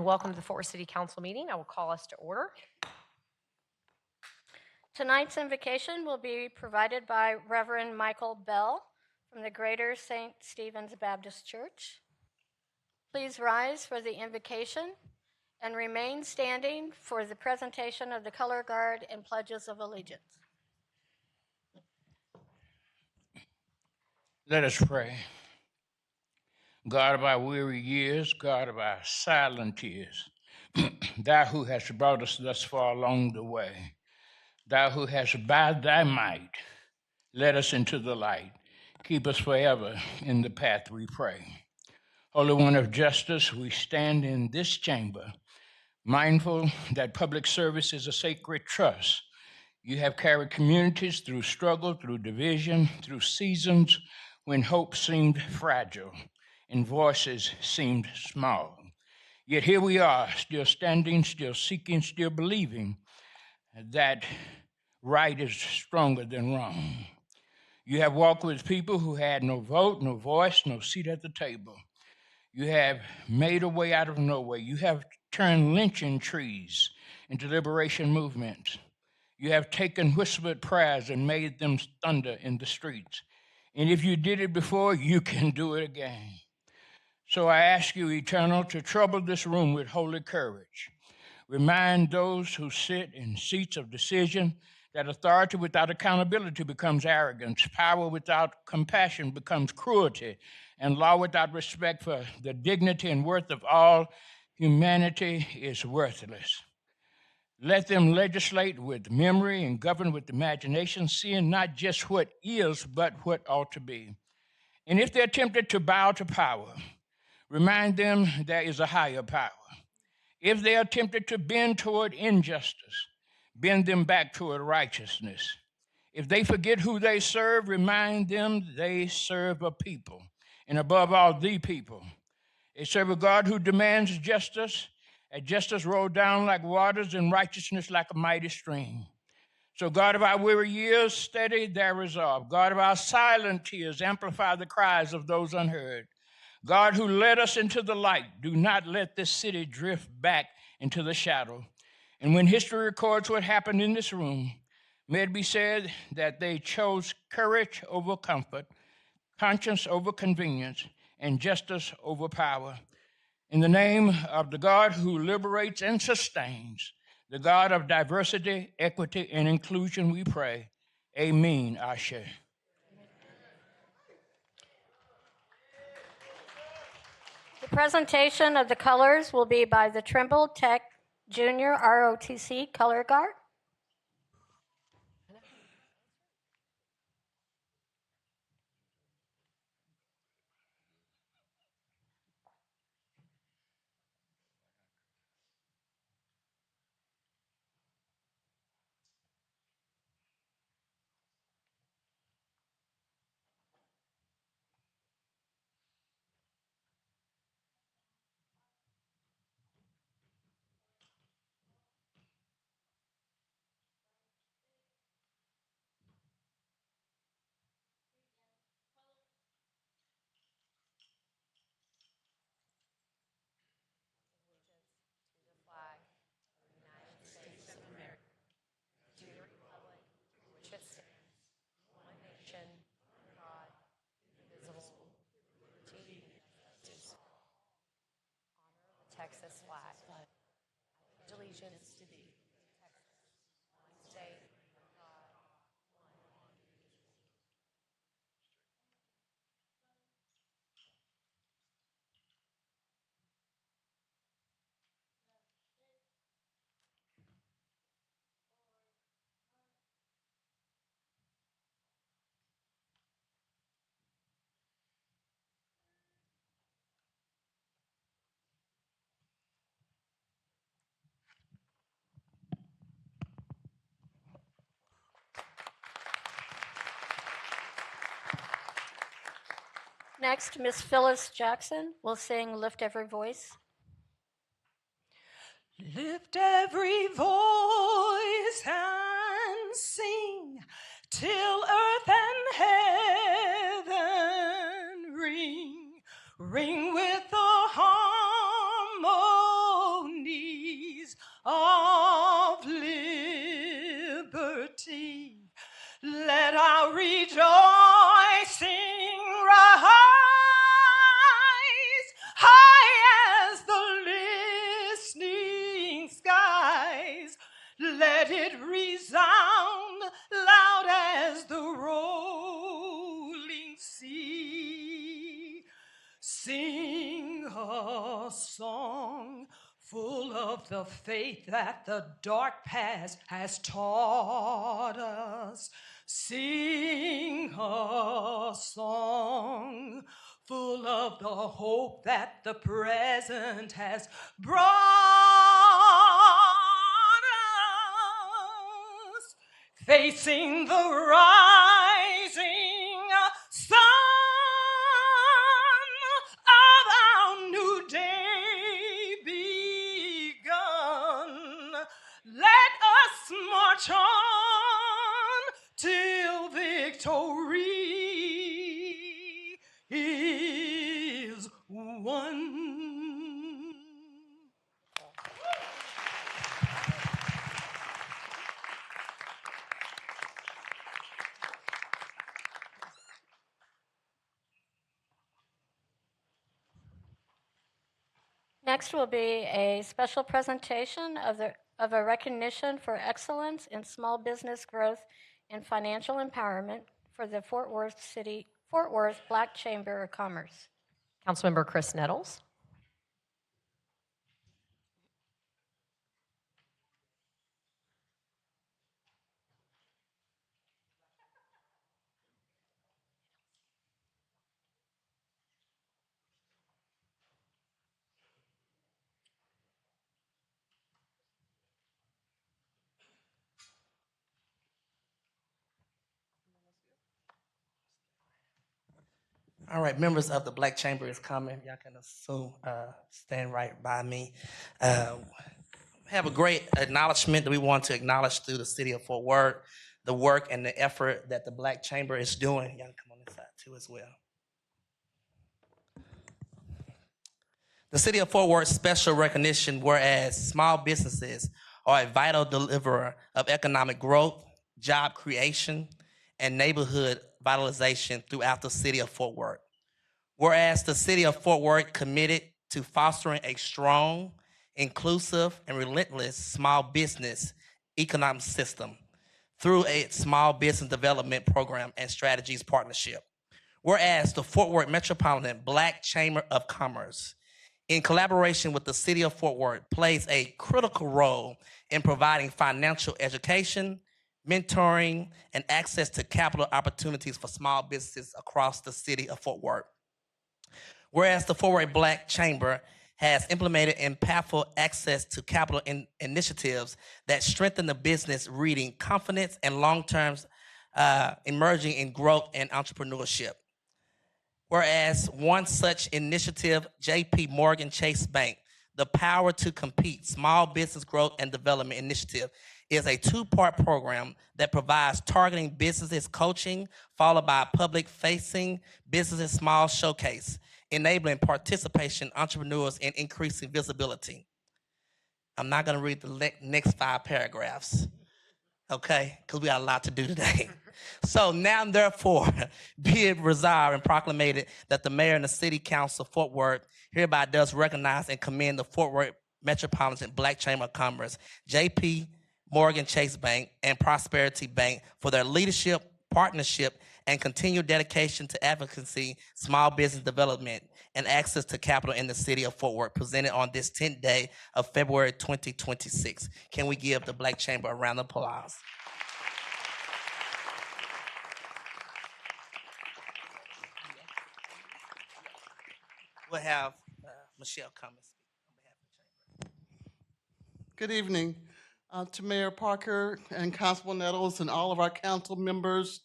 and welcome to the Fort Worth City Council meeting. I will call us to order. Tonight's invocation will be provided by Reverend Michael Bell from the Greater St. Stephen's Baptist Church. Please rise for the invocation and remain standing for the presentation of the color guard and pledges of allegiance. Let us pray. God of our weary years, God of our silent tears, thou who hast brought us thus far along the way, thou who hast by thy might led us into the light, keep us forever in the path we pray. Holy One of justice, we stand in this chamber, mindful that public service is a sacred trust. You have carried communities through struggle, through division, through seasons when hope seemed fragile and voices seemed small. Yet here we are, still standing, still seeking, still believing that right is stronger than wrong. You have walked with people who had no vote, no voice, no seat at the table. You have made a way out of no way. You have turned lynching trees into liberation movements. You have taken whispered prayers and made them thunder in the streets. And if you did it before, you can do it again. So I ask you, Eternal, to trouble this room with holy courage. Remind those who sit in seats of decision that authority without accountability becomes arrogance, power without compassion becomes cruelty, and law without respect for the dignity and worth of all humanity is worthless. Let them legislate with memory and govern with imagination, seeing not just what is, but what ought to be. And if they're tempted to bow to power, remind them there is a higher power. If they are tempted to bend toward injustice, bend them back toward righteousness. If they forget who they serve, remind them they serve a people, and above all, the people. They serve a God who demands justice, and justice rolled down like waters and righteousness like a mighty stream. So, God of our weary years, steady their resolve. God of our silent tears, amplify the cries of those unheard. God who led us into the light, do not let this city drift back into the shadow. And when history records what happened in this room, may it be said that they chose courage over comfort, conscience over convenience, and justice over power. In the name of the God who liberates and sustains, the God of diversity, equity, and inclusion, we pray. Amen, Ashe. The presentation of the colors will be by the Trimble Tech Junior ROTC Color Guard. Texas flag. Allegiance to thee. State. Next, Miss Phyllis Jackson will sing Lift Every Voice. Lift every voice and sing till earth and heaven ring, ring with the harmony let it resound loud as the rolling sea. Sing a song full of the faith that the dark past has taught us. Sing a song full of the hope that the present has brought us. Facing the rising sun of our new day begun. Let us march on till victory is won. Next will be a special presentation of a recognition for excellence in small business growth and financial empowerment for the Fort Worth Black Chamber of Commerce. Councilmember Chris Nettles. All right, members of the Black Chamber is coming. Y'all can assume, stand right by me. Have a great acknowledgement that we want to acknowledge through the city of Fort Worth, the work and the effort that the Black Chamber is doing. Y'all come on this side too as well. The city of Fort Worth special recognition, whereas small businesses are a vital deliverer of economic growth, job creation, and neighborhood vitalization throughout the city of Fort Worth. Whereas the city of Fort Worth committed to fostering a strong, inclusive, and relentless small business economic system through a small business development program and strategies partnership. Whereas the Fort Worth Metropolitan Black Chamber of Commerce, in collaboration with the city of Fort Worth, plays a critical role in providing financial education, mentoring, and access to capital opportunities for small businesses across the city of Fort Worth. Whereas the Fort Worth Black Chamber has implemented impactful access to capital initiatives that strengthen the business reading confidence and long-term emerging in growth and entrepreneurship. Whereas one such initiative, JP Morgan Chase Bank, the Power to Compete Small Business Growth and Development Initiative, is a two-part program that provides targeting businesses coaching, followed by a public-facing business small showcase, enabling participation entrepreneurs and increasing visibility. I'm not going to read the next 5 paragraphs, okay, because we got a lot to do today. So now, therefore, be it resolved and proclaimed that the mayor and the city council of Fort Worth hereby does recognize and commend the Fort Worth Metropolitan Black Chamber of Commerce, JP Morgan Chase Bank, and Prosperity Bank for their leadership, partnership, and continued dedication to advocacy, small business development, and access to capital in the city of Fort Worth, presented on this 10th day of February 2026. Can we give the Black Chamber a round of applause? We'll have Michelle come and speak on behalf of the chamber. Good evening to Mayor Parker and Constable Nettles and all of our council members,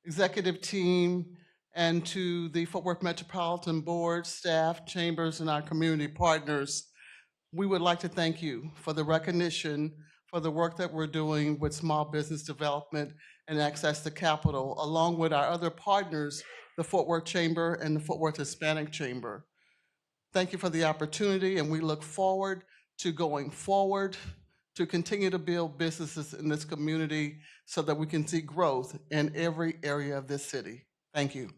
executive team, and to the Fort Worth Metropolitan Board, staff, chambers, and our community partners. We would like to thank you for the recognition for the work that we're doing with small business development and access to capital, along with our other partners, the Fort Worth Chamber and the Fort Worth Hispanic Chamber. Thank you for the opportunity, and we look forward to going forward to continue to build businesses in this community so that we can see growth in every area of this city. Thank you.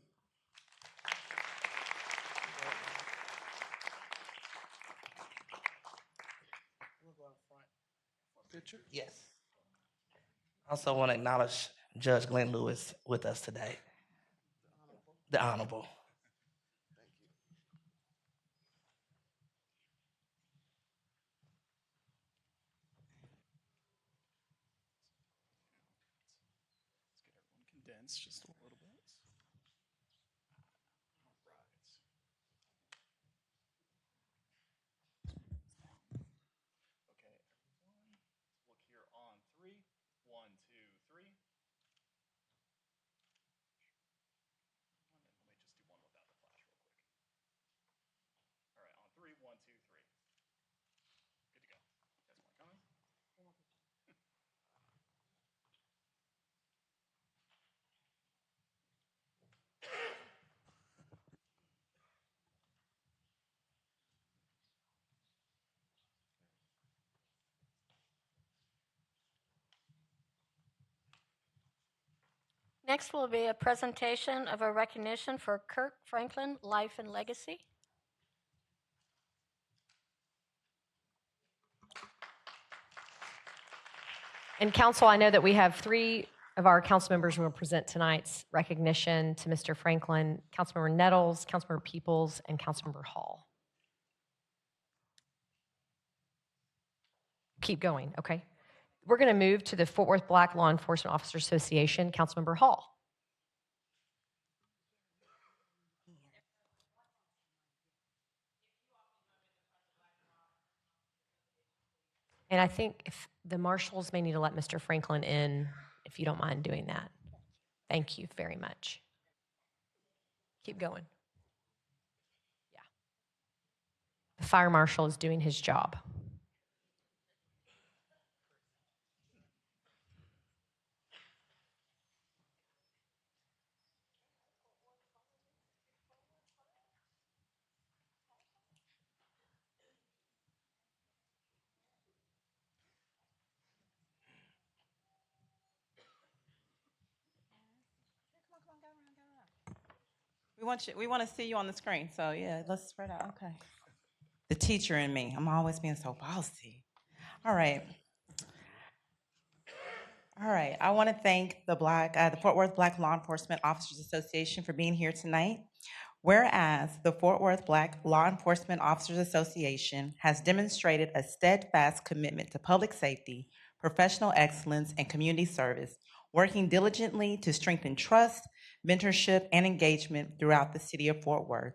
We'll go in front for a picture. Yes. I also want to acknowledge Judge Glenn Lewis with us today. The Honorable. Condense just a little bit. Okay, everyone, look here on three. 1, 2, 3. Let me just do one without the flash real quick. All right, on 3, 1, 2, 3. Good to go. That's one coming. Next will be a presentation of a recognition for Kirk Franklin Life and Legacy. And council, I know that we have 3 of our council members who will present tonight's recognition to Mr. Franklin, Councilmember Nettles, Councilmember Peoples, and Councilmember Hall. Keep going, okay? We're going to move to the Fort Worth Black Law Enforcement Officers Association, Councilmember Hall. And I think if the marshals may need to let Mr. Franklin in, if you don't mind doing that. Thank you very much. Keep going. Yeah. The fire marshal is doing his job. We want to see you on the screen. So yeah, let's spread out. Okay. The teacher in me. I'm always being so bossy. All right. All right. I want to thank the Fort Worth Black Law Enforcement Officers Association for being here tonight. Whereas the Fort Worth Black Law Enforcement Officers Association has demonstrated a steadfast commitment to public safety, professional excellence, and community service, working diligently to strengthen trust, mentorship, and engagement throughout the city of Fort Worth.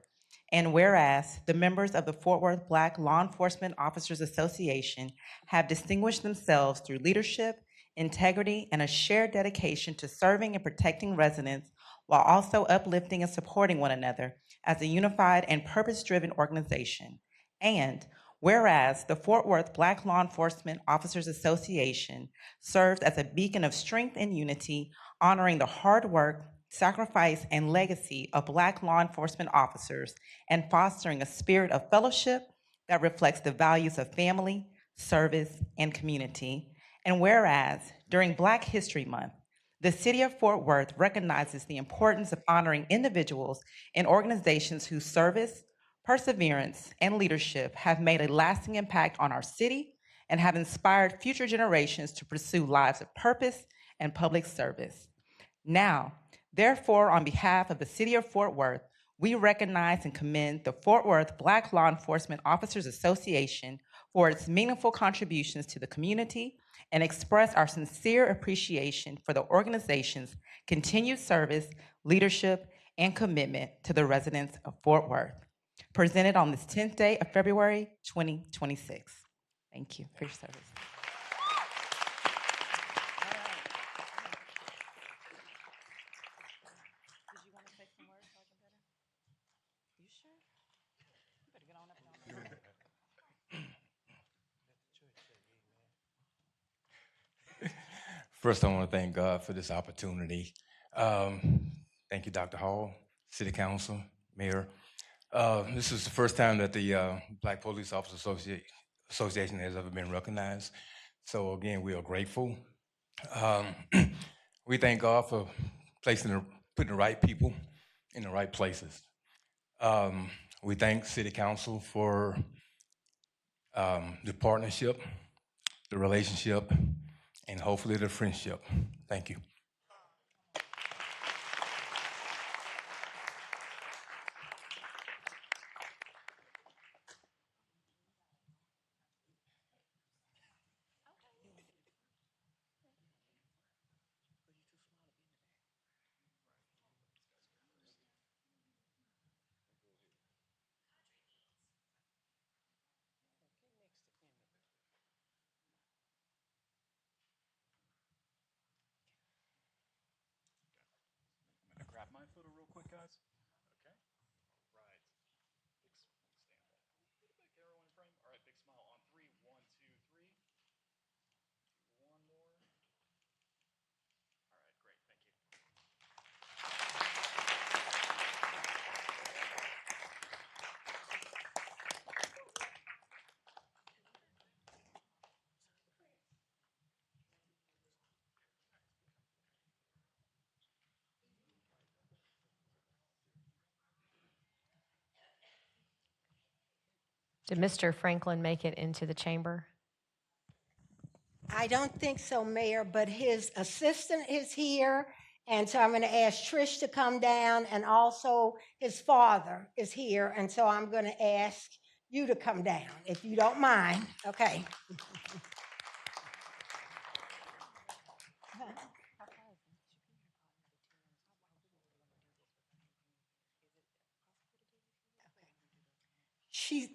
And whereas the members of the Fort Worth Black Law Enforcement Officers Association have distinguished themselves through leadership, integrity, and a shared dedication to serving and protecting residents while also uplifting and supporting one another as a unified and purpose-driven organization. And whereas the Fort Worth Black Law Enforcement Officers Association serves as a beacon of strength and unity, honoring the hard work, sacrifice, and legacy of Black law enforcement officers and fostering a spirit of fellowship that reflects the values of family, service, and community. And whereas during Black History Month, the City of Fort Worth recognizes the importance of honoring individuals and organizations whose service, perseverance, and leadership have made a lasting impact on our city and have inspired future generations to pursue lives of purpose and public service. Now, therefore, on behalf of the City of Fort Worth, we recognize and commend the Fort Worth Black Law Enforcement Officers Association for its meaningful contributions to the community and express our sincere appreciation for the organization's continued service, leadership, and commitment to the residents of Fort Worth. Presented on this 10th day of February, 2026. Thank you for your service. First, I want to thank God for this opportunity. Thank you, Dr. Hall, City Council, Mayor. This is the first time that the Black Police Officers Association has ever been recognized. So again, we are grateful. We thank God for putting the right people in the right places. We thank City Council for the partnership, the relationship, and hopefully the friendship. Thank you. I'm gonna grab my photo real quick, guys. Okay. All right. Stand up. A little bit, get everyone in frame. All right, big smile on three. One, two, three. One more. All right, great. Thank you. Did Mr. Franklin make it into the chamber? I don't think so, Mayor, but his assistant is here. And so I'm going to ask Trish to come down, and also his father is here. And so I'm going to ask you to come down, if you don't mind. Okay.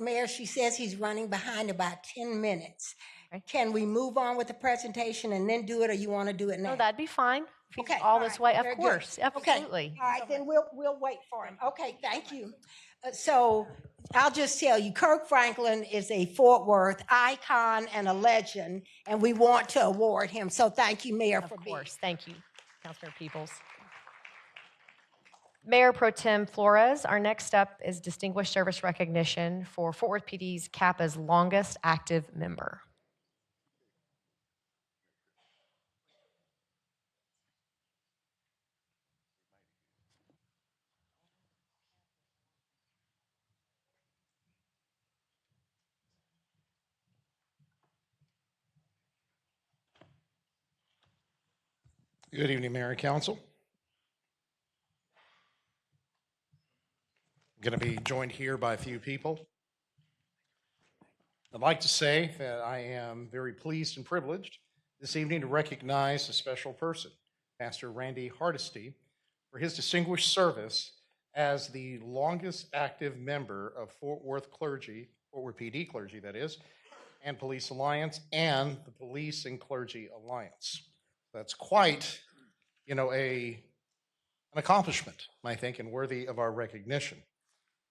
Mayor, she says he's running behind about 10 minutes. Okay. Can we move on with the presentation and then do it, or you want to do it now? No, that'd be fine. If he's Okay, all all this right, way, of very good. course, Okay. absolutely. All right, then we'll wait for him. Okay, thank you. So I'll just tell you, Kirk Franklin is a Fort Worth icon and a legend, and we want to award him. So thank you, Mayor, Of for being. course, thank you, Councilmember Peoples. Mayor Pro Tem Flores, our next up is Distinguished Service Recognition for Fort Worth PD's CAPA's longest active member. Good evening, Mayor and Council. I'm going to be joined here by a few people. I'd like to say that I am very pleased and privileged this evening to recognize a special person, Pastor Randy Hardesty, for his distinguished service as the longest active member of Fort Worth clergy, Fort Worth PD clergy, that is, and Police Alliance, and the Police and Clergy Alliance. That's quite, an accomplishment, I think, and worthy of our recognition.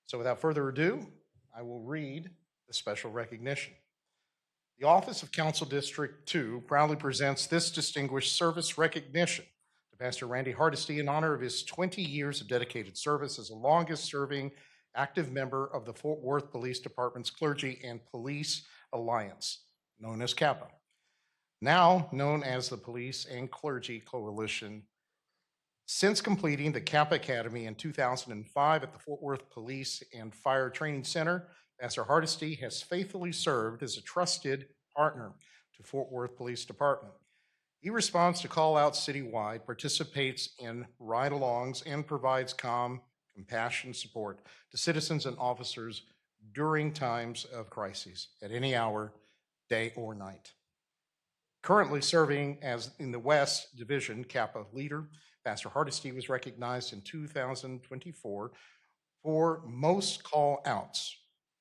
So without further ado, I will read the special recognition. The Office of Council District 2 proudly presents this distinguished service recognition to Pastor Randy Hardesty in honor of his 20 years of dedicated service as the longest serving active member of the Fort Worth Police Department's Clergy and Police Alliance, known as CAPA, now known as the Police and Clergy Coalition. Since completing the CAPA Academy in 2005 at the Fort Worth Police and Fire Training Center, Pastor Hardesty has faithfully served as a trusted partner to Fort Worth Police Department. He responds to call-outs citywide, participates in ride-alongs, and provides calm, compassion support to citizens and officers during times of crises at any hour, day or night. Currently serving as in the West Division CAPA leader, Pastor Hardesty was recognized in 2024 for most call-outs,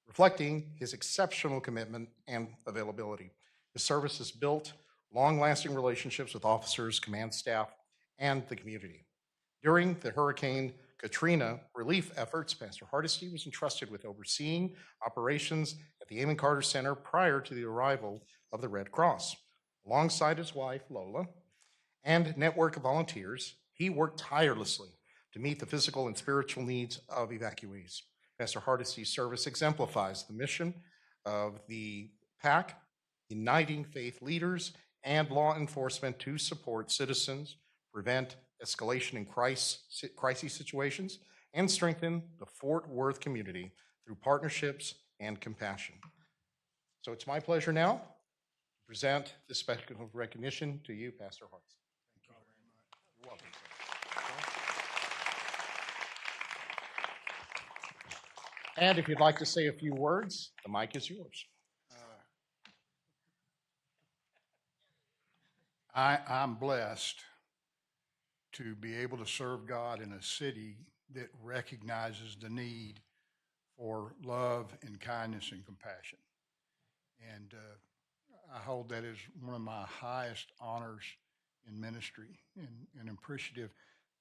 reflecting his exceptional commitment and availability. His service has built long-lasting relationships with officers, command staff, and the community. During the Hurricane Katrina relief efforts, Pastor Hardesty was entrusted with overseeing operations at the Amon Carter Center prior to the arrival of the Red Cross. Alongside his wife, Lola, and network of volunteers, he worked tirelessly to meet the physical and spiritual needs of evacuees. Pastor Hardesty's service exemplifies the mission of the PAC, uniting faith leaders and law enforcement to support citizens, prevent escalation in crisis situations, and strengthen the Fort Worth community through partnerships and compassion. So it's my pleasure now to present this special recognition to you, Pastor Hartson. Thank you very much. You're welcome. And if you'd like to say a few words, the mic is yours. I'm blessed to be able to serve God in a city that recognizes the need for love and kindness and compassion. And I hold that as one of my highest honors in ministry, and appreciative.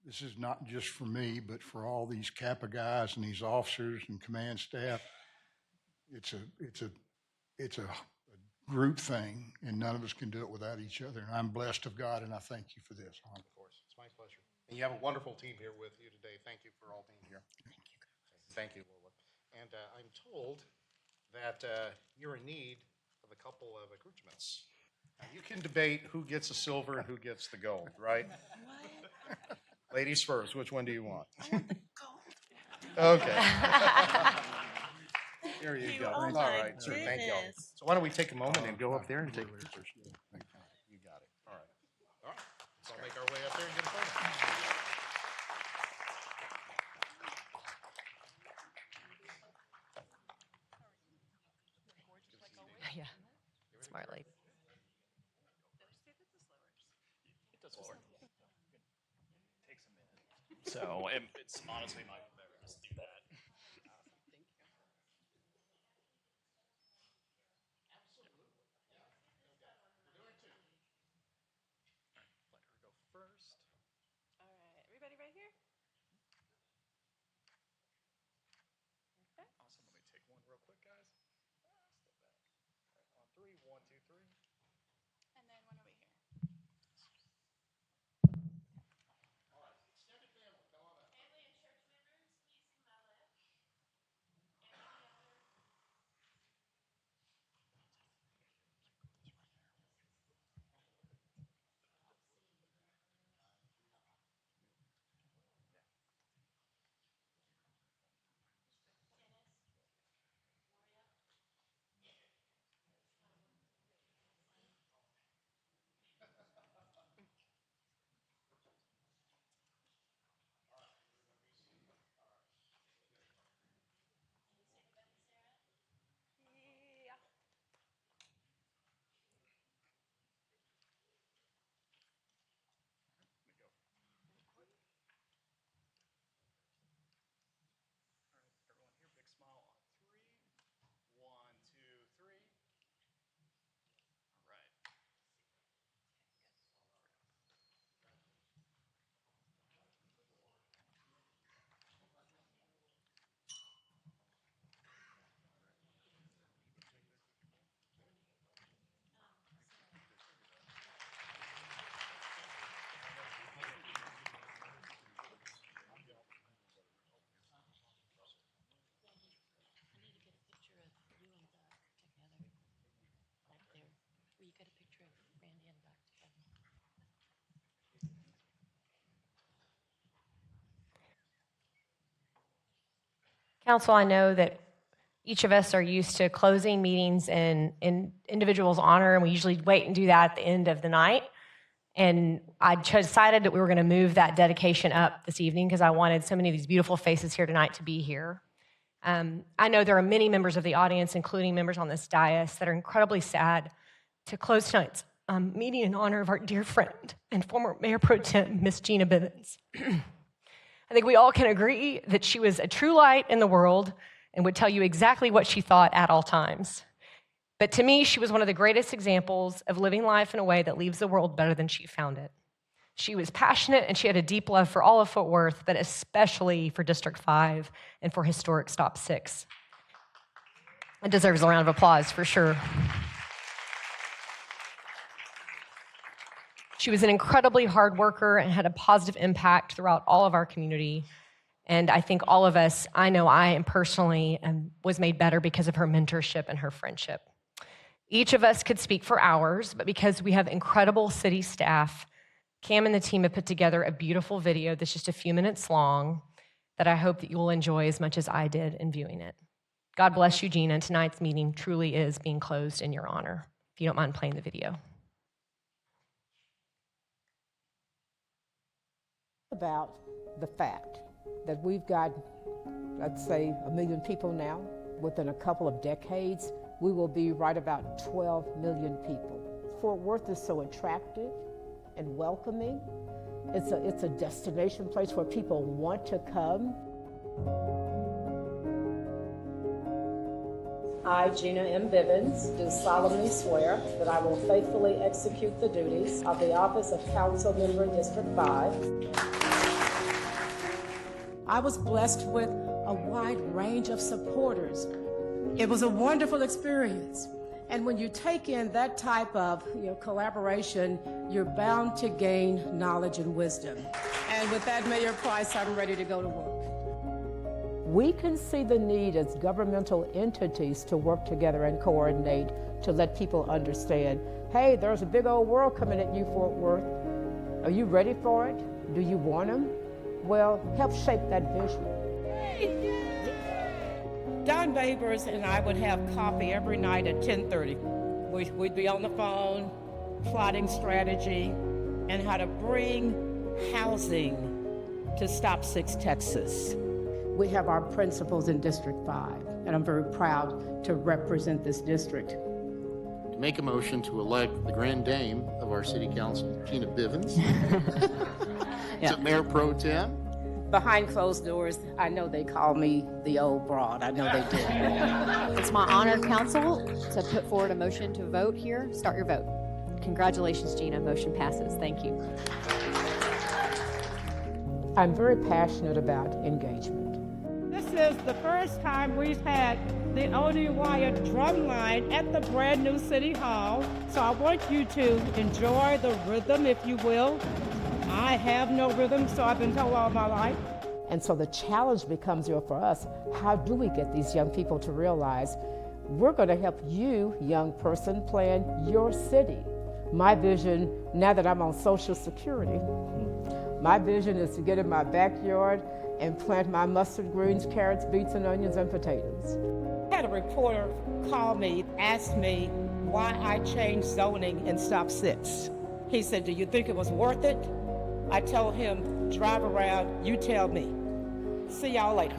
This is not just for me, but for all these Kappa guys and these officers and command staff. It's a group thing, and none of us can do it without each other. And I'm blessed of God, and I thank you for this. Of course, it's my pleasure. And you have a wonderful team here with you today. Thank you for all being here. Thank you, Lola. And I'm told that you're in need of a couple of accoutrements. Now, you can debate who gets the silver and who gets the gold, right? Ladies first, which one do you want? Okay. There you go. All right, sir, thank you all. So why don't we take a moment and go up there and take pictures? You got it. All right. All right. Let's all make our way up there and get a photo. Yeah, smart lady. Takes a minute. So it's honestly my best to do that. Let her go first. All right, everybody right here? Awesome. Let me take one real quick, guys. Step back. All right, on three. 1, 2, 3. And then one over here. Family and church members, please to my left. And on the other. Everyone here, big smile on 3. 1, 2, 3. All right. Council, I know that each of us are used to closing meetings in individuals' honor, and we usually wait and do that at the end of the night. And I decided that we were going to move that dedication up this evening because I wanted so many of these beautiful faces here tonight to be here. I know there are many members of the audience, including members on this dais, that are incredibly sad to close tonight's meeting in honor of our dear friend and former Mayor Pro Tem, Miss Gina Bivens. I think we all can agree that she was a true light in the world and would tell you exactly what she thought at all times. But to me, she was one of the greatest examples of living life in a way that leaves the world better than she found it. She was passionate and she had a deep love for all of Fort Worth, but especially for District 5 and for historic Stop 6. It deserves a round of applause for sure. She was an incredibly hard worker and had a positive impact throughout all of our community. And I think all of us, I know I am personally was made better because of her mentorship and her friendship. Each of us could speak for hours, but because we have incredible city staff, Cam and the team have put together a beautiful video that's just a few minutes long that I hope that you will enjoy as much as I did in viewing it. God bless you, Gina. Tonight's meeting truly is being closed in your honor. if you don't mind playing the video. About the fact that we've got, let's say, 1 million people now. Within a couple of decades, we will be right about 12 million people. Fort Worth is so attractive and welcoming. It's a destination place where people want to come. I, Gina M. Bivens, do solemnly swear that I will faithfully execute the duties of the office of Council Member District 5. I was blessed with a wide range of supporters. It was a wonderful experience. And when you take in that type of collaboration, you're bound to gain knowledge and wisdom. And with that, Mayor Price, I'm ready to go to work. We can see the need as governmental entities to work together and coordinate to let people understand, hey, there's a big old world coming at you, Fort Worth. Are you ready for it? Do you want them? Well, help shape that vision. Don Babers and I would have coffee every night at 10:30. We'd be on the phone, plotting strategy and how to bring housing to Stop 6 Texas. We have our principals in District 5, and I'm very proud to represent this district. To make a motion to elect the grand dame of our city council, Gina Bivens, to Mayor Pro Tem. Behind closed doors, I know they call me the old broad. I know they do. It's my honor, council, to put forward a motion to vote here. Start your vote. Congratulations, Gina. Motion passes. Thank you. I'm very passionate about engagement. This is the first time we've had the Only Wire drum line at the brand new City Hall. So I want you to enjoy the rhythm, if you will. I have no rhythm, so I've been told all my life. And so the challenge becomes here for us. How do we get these young people to realize we're going to help you, young person, plan your city? My vision, now that I'm on Social Security, my vision is to get in my backyard and plant my mustard greens, carrots, beets, and onions, and potatoes. I had a reporter call me, ask me why I changed zoning in Stop 6. He said, do you think it was worth it? I told him, drive around, you tell me. See y'all later.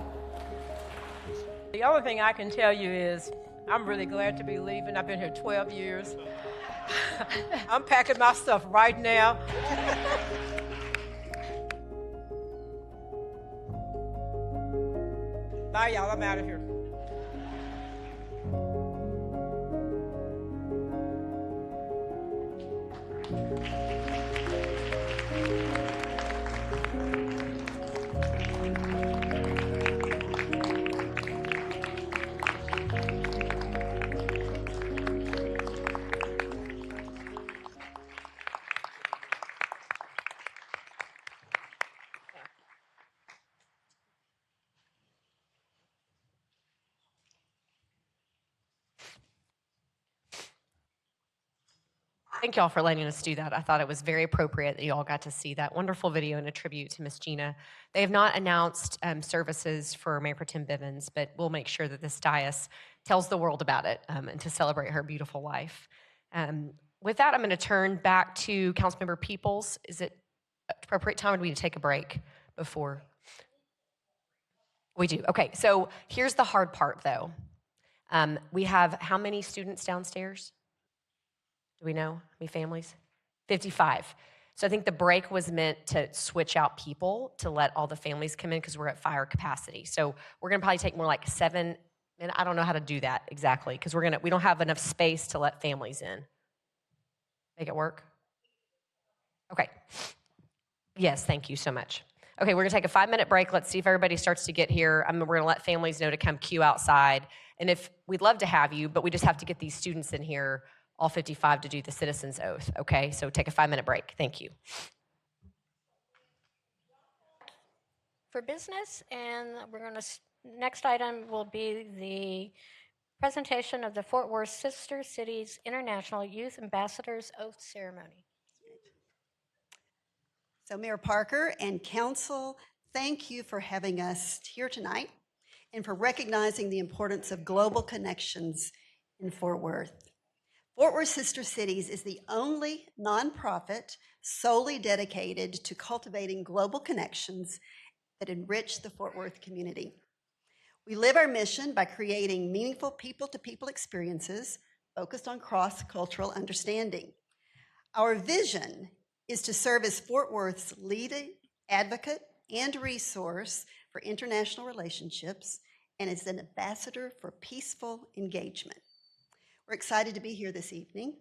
The only thing I can tell you is I'm really glad to be leaving. I've been here 12 years. I'm packing my stuff right now. Bye, y'all. I'm out of here. Thank y'all for letting us do that. I thought it was very appropriate that you all got to see that wonderful video and a tribute to Miss Gina. They have not announced services for Mayor Pro Tem Bivens, but we'll make sure that this dais tells the world about it and to celebrate her beautiful life. With that, I'm going to turn back to Councilmember Peoples. Is it appropriate time or do we need to take a break before? We do. Okay, so here's the hard part, though. We have how many students downstairs? Do we know how many families? 55. So I think the break was meant to switch out people to let all the families come in because we're at fire capacity. So we're gonna probably take more like 7, and I don't know how to do that exactly because we don't have enough space to let families in. Make it work? Okay. Yes, thank you so much. Okay, we're gonna take a 5-minute break. Let's see if everybody starts to get here. We're gonna let families know to come queue outside. And if we'd love to have you, but we just have to get these students in here, all 55, to do the citizen's oath, okay? So take a 5-minute break. Thank you. For business, and next item will be the presentation of the Fort Worth Sister Cities International Youth Ambassadors Oath Ceremony. So Mayor Parker and Council, thank you for having us here tonight and for recognizing the importance of global connections in Fort Worth. Fort Worth Sister Cities is the only nonprofit solely dedicated to cultivating global connections that enrich the Fort Worth community. We live our mission by creating meaningful people-to-people experiences focused on cross-cultural understanding. Our vision is to serve as Fort Worth's leading advocate and resource for international relationships and as an ambassador for peaceful engagement. We're excited to be here this evening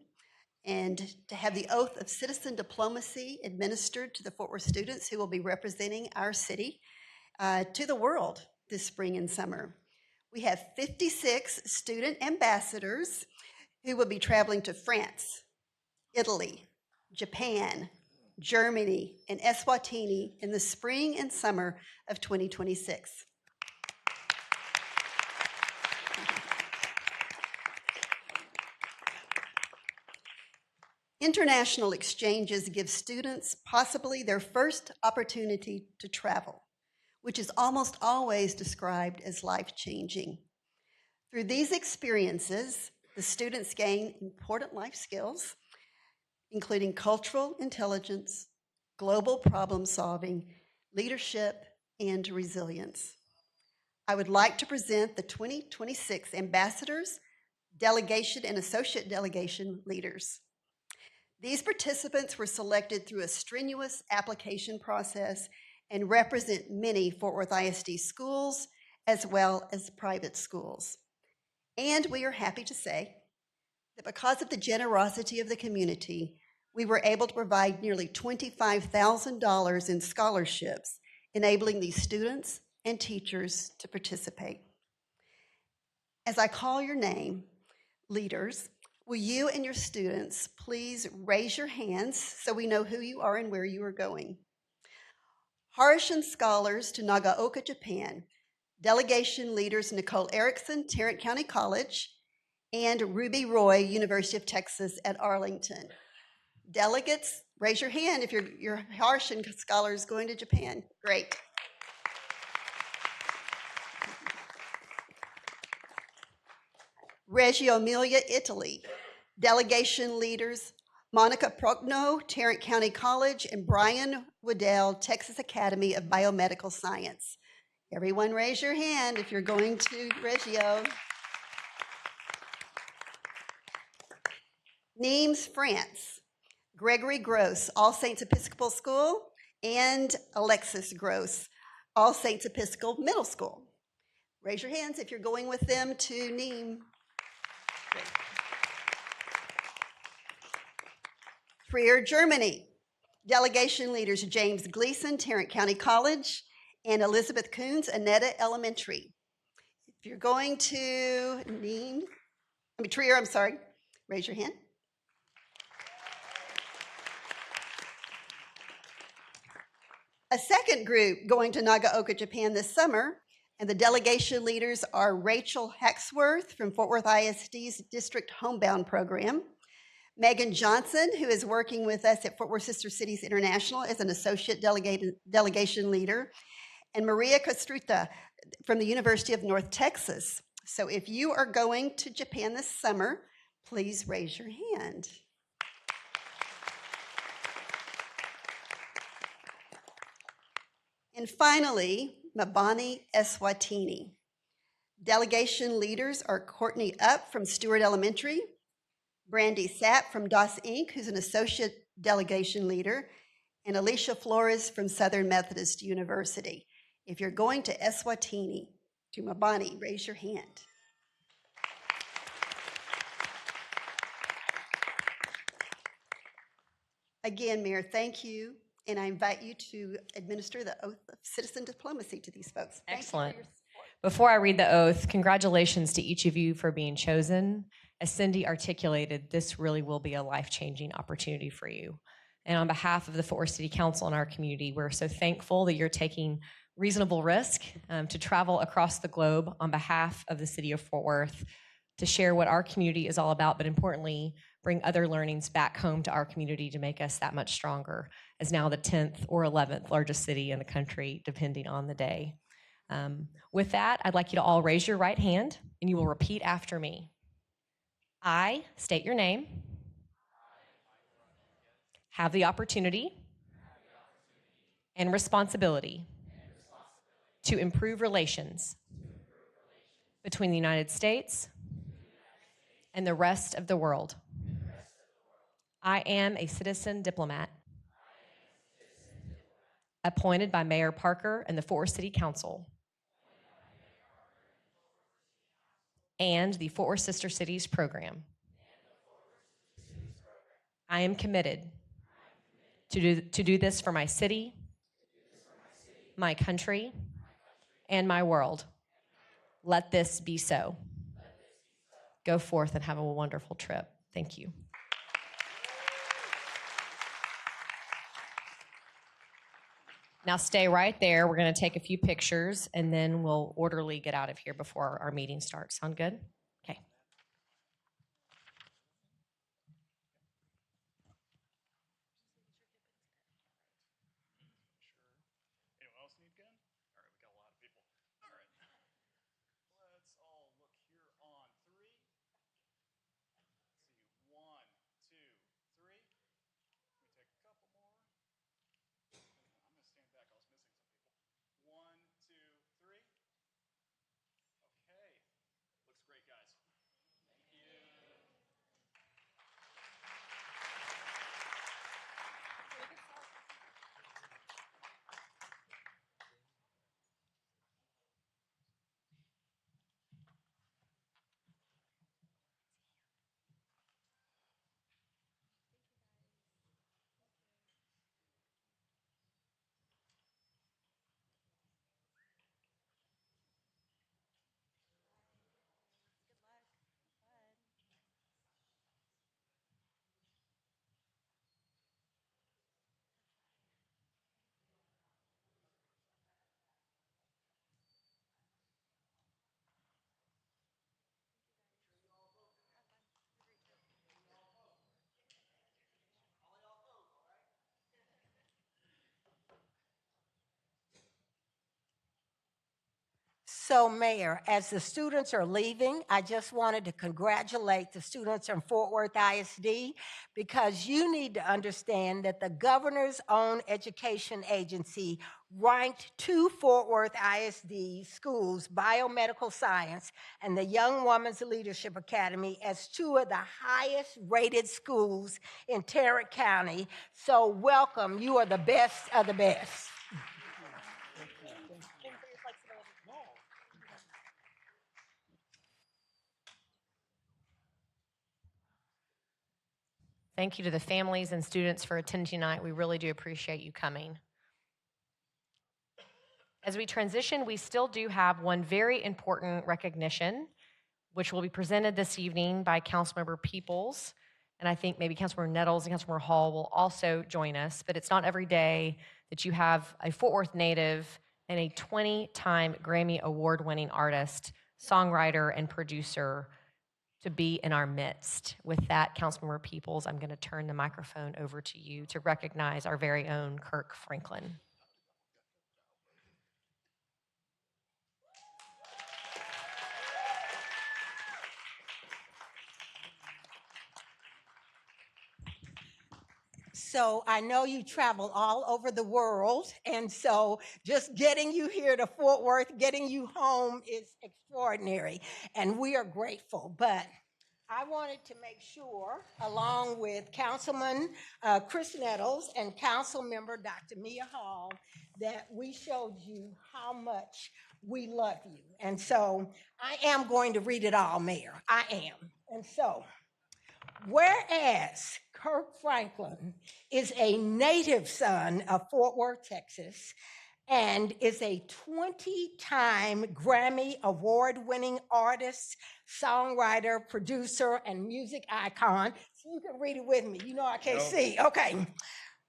and to have the oath of citizen diplomacy administered to the Fort Worth students who will be representing our city to the world this spring and summer. We have 56 student ambassadors who will be traveling to France, Italy, Japan, Germany, and Eswatini in the spring and summer of 2026. International exchanges give students possibly their first opportunity to travel, which is almost always described as life-changing. Through these experiences, the students gain important life skills, including cultural intelligence, global problem solving, leadership, and resilience. I would like to present the 2026 ambassadors, delegation, and associate delegation leaders. These participants were selected through a strenuous application process and represent many Fort Worth ISD schools as well as private schools. And we are happy to say that because of the generosity of the community, we were able to provide nearly $25,000 in scholarships, enabling these students and teachers to participate. As I call your name, leaders, will you and your students please raise your hands so we know who you are and where you are going? Harashan Scholars to Nagaoka, Japan. Delegation leaders Nicole Erickson, Tarrant County College, and Ruby Roy, University of Texas at Arlington. Delegates, raise your hand if you're Harashan Scholars going to Japan. Great. Reggio Emilia, Italy. Delegation leaders Monica Procno, Tarrant County College, and Brian Waddell, Texas Academy of Biomedical Science. Everyone raise your hand if you're going to Reggio. Nimes, France. Gregory Gross, All Saints Episcopal School, and Alexis Gross, All Saints Episcopal Middle School. Raise your hands if you're going with them to Nîmes. Great. Trier, Germany. Delegation leaders James Gleason, Tarrant County College, and Elizabeth Coons, Annetta Elementary. If you're going to Trier, raise your hand. A second group going to Nagaoka, Japan this summer, and the delegation leaders are Rachel Hacksworth from Fort Worth ISD's District Homebound Program, Megan Johnson, who is working with us at Fort Worth Sister Cities International as an associate delegation leader, and Maria Kostruta from the University of North Texas. So if you are going to Japan this summer, please raise your hand. And finally, Mabani Eswatini. Delegation leaders are Courtney Up from Stewart Elementary, Brandy Sapp from DOS Inc., who's an associate delegation leader, and Alicia Flores from Southern Methodist University. If you're going to Eswatini, to Mabani, raise your hand. Again, Mayor, thank you. And I invite you to administer the oath of citizen diplomacy to these folks. Excellent. Before I read the oath, congratulations to each of you for being chosen. As Cindy articulated, this really will be a life-changing opportunity for you. And on behalf of the Fort Worth City Council and our community, we're so thankful that you're taking reasonable risk to travel across the globe on behalf of the city of Fort Worth to share what our community is all about, but importantly, bring other learnings back home to our community to make us that much stronger as now the 10th or 11th largest city in the country, depending on the day. With that, I'd like you to all raise your right hand and you will repeat after me. I state your name, have the opportunity and responsibility to improve relations between the United States and the rest of the world. I am a citizen diplomat appointed by Mayor Parker and the Fort Worth City Council and the Fort Worth Sister Cities program. I am committed to do this for my city, my country, and my world. Let this be so. Go forth and have a wonderful trip. Thank you. Now stay right there. We're going to take a few pictures and then we'll orderly get out of here before our meeting starts. Sound good? Okay. Anyone else need gun? All right, we got a lot of people. All right. Let's all look here on three. Let's see, 1, 2, 3. Let me take a couple more. I'm going to stand back. I was missing some people. 1, 2, 3. Okay. Looks great, guys. Thank you. So, Mayor, as the students are leaving, I just wanted to congratulate the students from Fort Worth ISD because you need to understand that the governor's own education agency ranked 2 Fort Worth ISD schools, Biomedical Science and the Young Women's Leadership Academy, as 2 of the highest rated schools in Tarrant County. So welcome, you are the best of the best. Thank you to the families and students for attending tonight. We really do appreciate you coming. As we transition, we still do have one very important recognition, which will be presented this evening by Councilmember Peoples. And I think maybe Councilmember Nettles and Councilmember Hall will also join us. But it's not every day that you have a Fort Worth native and a 20-time Grammy Award-winning artist, songwriter, and producer to be in our midst. With that, Councilmember Peoples, I'm going to turn the microphone over to you to recognize our very own Kirk Franklin. So I know you travel all over the world, and so just getting you here to Fort Worth, getting you home is extraordinary, and we are grateful. But I wanted to make sure, along with Councilman Chris Nettles and Council Member Dr. Mia Hall, that we showed you how much we love you. And so I am going to read it all, Mayor. I am. And so, whereas Kirk Franklin is a native son of Fort Worth, Texas, and is a 20-time Grammy Award-winning artist, songwriter, producer, and music icon. So you can read it with me. You know I can't see. Okay.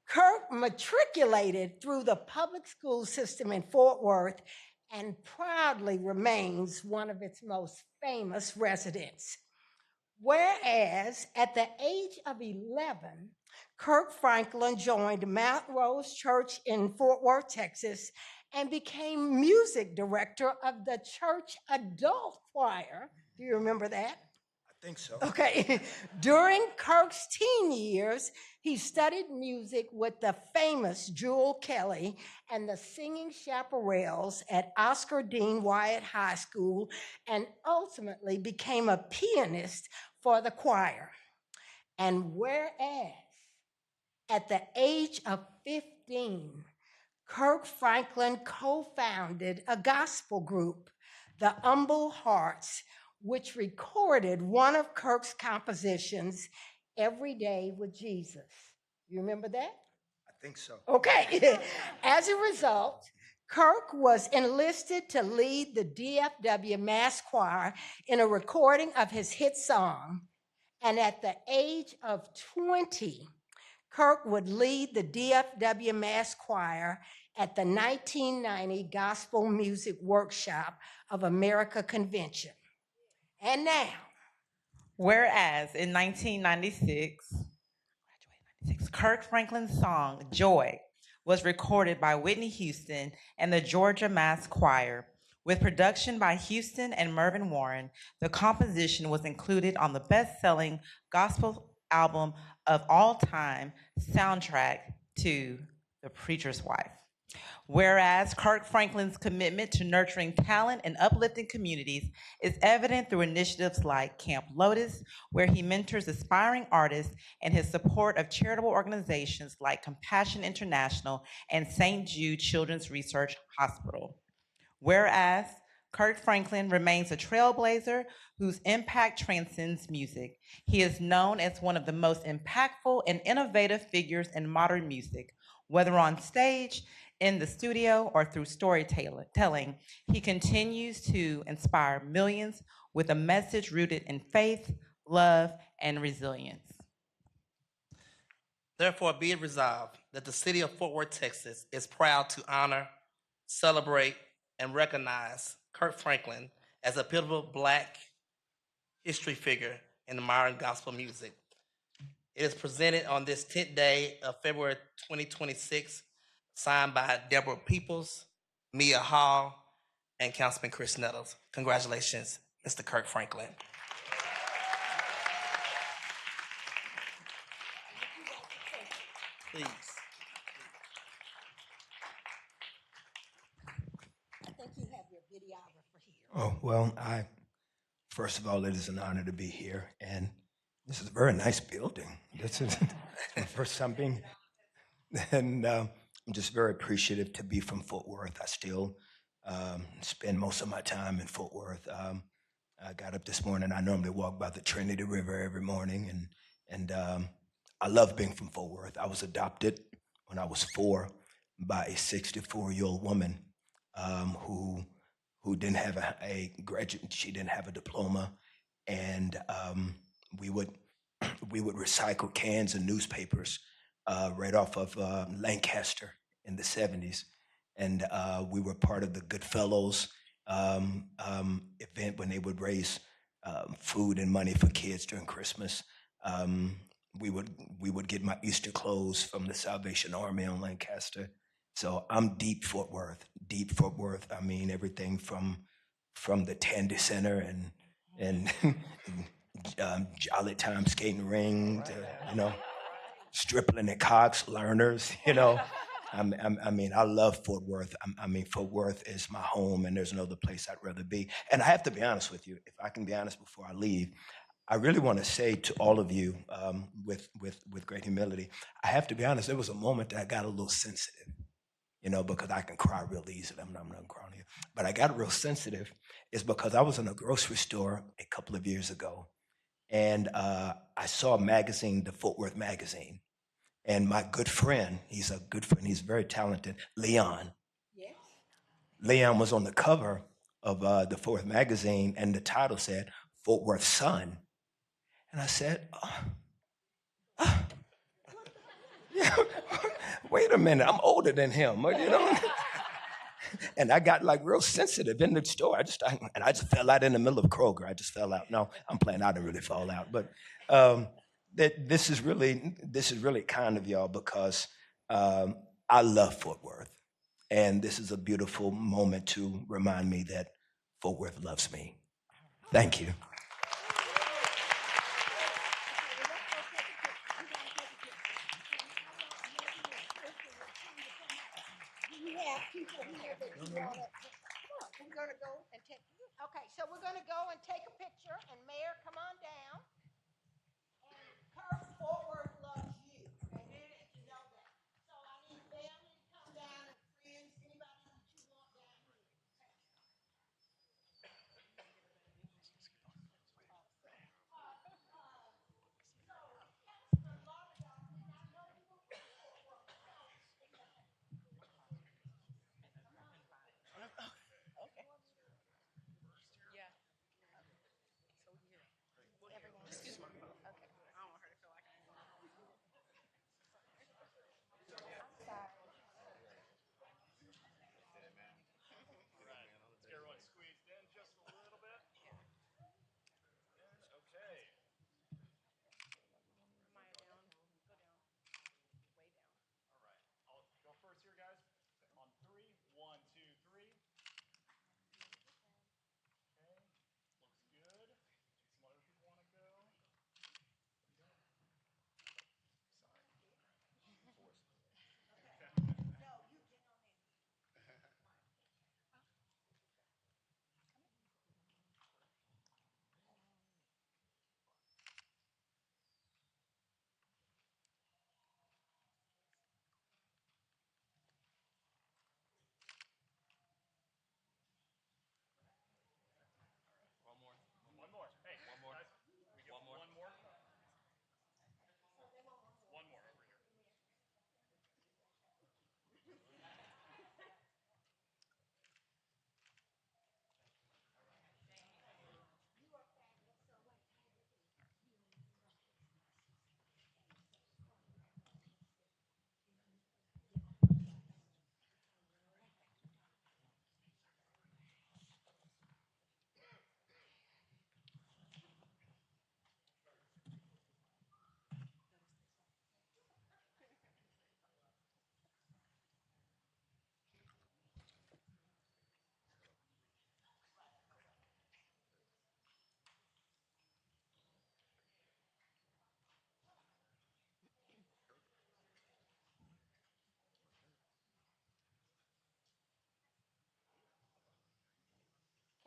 Kirk matriculated through the public school system in Fort Worth and proudly remains one of its most famous residents. Whereas at the age of 11, Kirk Franklin joined Mount Rose Church in Fort Worth, Texas, and became music director of the church adult choir. Do you remember that? think so. Okay. During Kirk's teen years, he studied music with the famous Jewel Kelly and the Singing Chaparrals at Oscar Dean Wyatt High School, and ultimately became a pianist for the choir. And whereas at the age of 15, Kirk Franklin co-founded a gospel group, the Humble Hearts, which recorded one of Kirk's compositions, Every Day with Jesus. You remember that? I think so. Okay. As a result, Kirk was enlisted to lead the DFW Mass Choir in a recording of his hit song. And at the age of 20, Kirk would lead the DFW Mass Choir at the 1990 Gospel Music Workshop of America Convention. And now, Whereas in 1996, Kirk Franklin's song, Joy, was recorded by Whitney Houston and the Georgia Mass Choir. With production by Houston and Mervyn Warren, the composition was included on the best-selling gospel album of all time, Soundtrack to The Preacher's Wife. Whereas Kirk Franklin's commitment to nurturing talent and uplifting communities is evident through initiatives like Camp Lotus, where he mentors aspiring artists, and his support of charitable organizations like Compassion International and St. Jude Children's Research Hospital. Whereas Kirk Franklin remains a trailblazer whose impact transcends music. He is known as one of the most impactful and innovative figures in modern music, whether on stage, in the studio, or through storytelling. He continues to inspire millions with a message rooted in faith, love, and resilience. Therefore, be it resolved that the city of Fort Worth, Texas is proud to honor, celebrate, and recognize Kirk Franklin as a pivotal Black history figure in the modern gospel music. It is presented on this 10th day of February 2026, signed by Deborah Peoples, Mia Hall, and Councilman Chris Nettles. Congratulations, Mr. Kirk Franklin. Please. I think you have your videographer here. Oh, well, first of all, it is an honor to be here, and this is a very nice building. This is my first time being, and I'm just very appreciative to be from Fort Worth. I still spend most of my time in Fort Worth. I got up this morning. I normally walk by the Trinity River every morning, and I love being from Fort Worth. I was adopted when I was 4 by a 64-year-old woman who didn't have a graduate. She didn't have a diploma, and we would recycle cans and newspapers right off of Lancaster in the 70s. And we were part of the Goodfellows event when they would raise food and money for kids during Christmas. We would get my Easter clothes from the Salvation Army on Lancaster. So I'm deep Fort Worth. I mean, everything from the Tandy Center and Jolly Time Skating Ring to, Stripling and Cox, Learners, I mean, I love Fort Worth. I mean, Fort Worth is my home, and there's no other place I'd rather be. And I have to be honest with you, if I can be honest before I leave, I really want to say to all of you, with great humility, I have to be honest, there was a moment that I got a little sensitive, because I can cry real easily. I'm not crying here. But I got real sensitive is because I was in a grocery store a couple of years ago, and I saw a magazine, the Fort Worth Magazine. And my good friend, he's a good friend, he's very talented, Leon. Yes. Leon was on the cover of the Fort Worth Magazine, and the title said, Fort Worth Son. And I said, yeah, wait a minute, I'm older than him, And I got real sensitive in the store. I just fell out in the middle of Kroger. I just fell out. No, I'm playing. I didn't really fall out, but this is really kind of y'all, because I love Fort Worth, and this is a beautiful moment to remind me that Fort Worth loves me. Thank you. people here that you want to. We're going to go and take. Okay, so we're going to go and take a picture, and Mayor, come on down. And Kirk Fort Worth loves you, and you know that. So I need family to come down and friends, anybody that you want down here. Let's get everyone squeezed in just a little bit. Okay. All right. I'll go first here, guys. On three. 1, 2, 3. Okay. Looks good. Some other people want to go. One more. Hey, one more. Guys, we get one more. One more over here.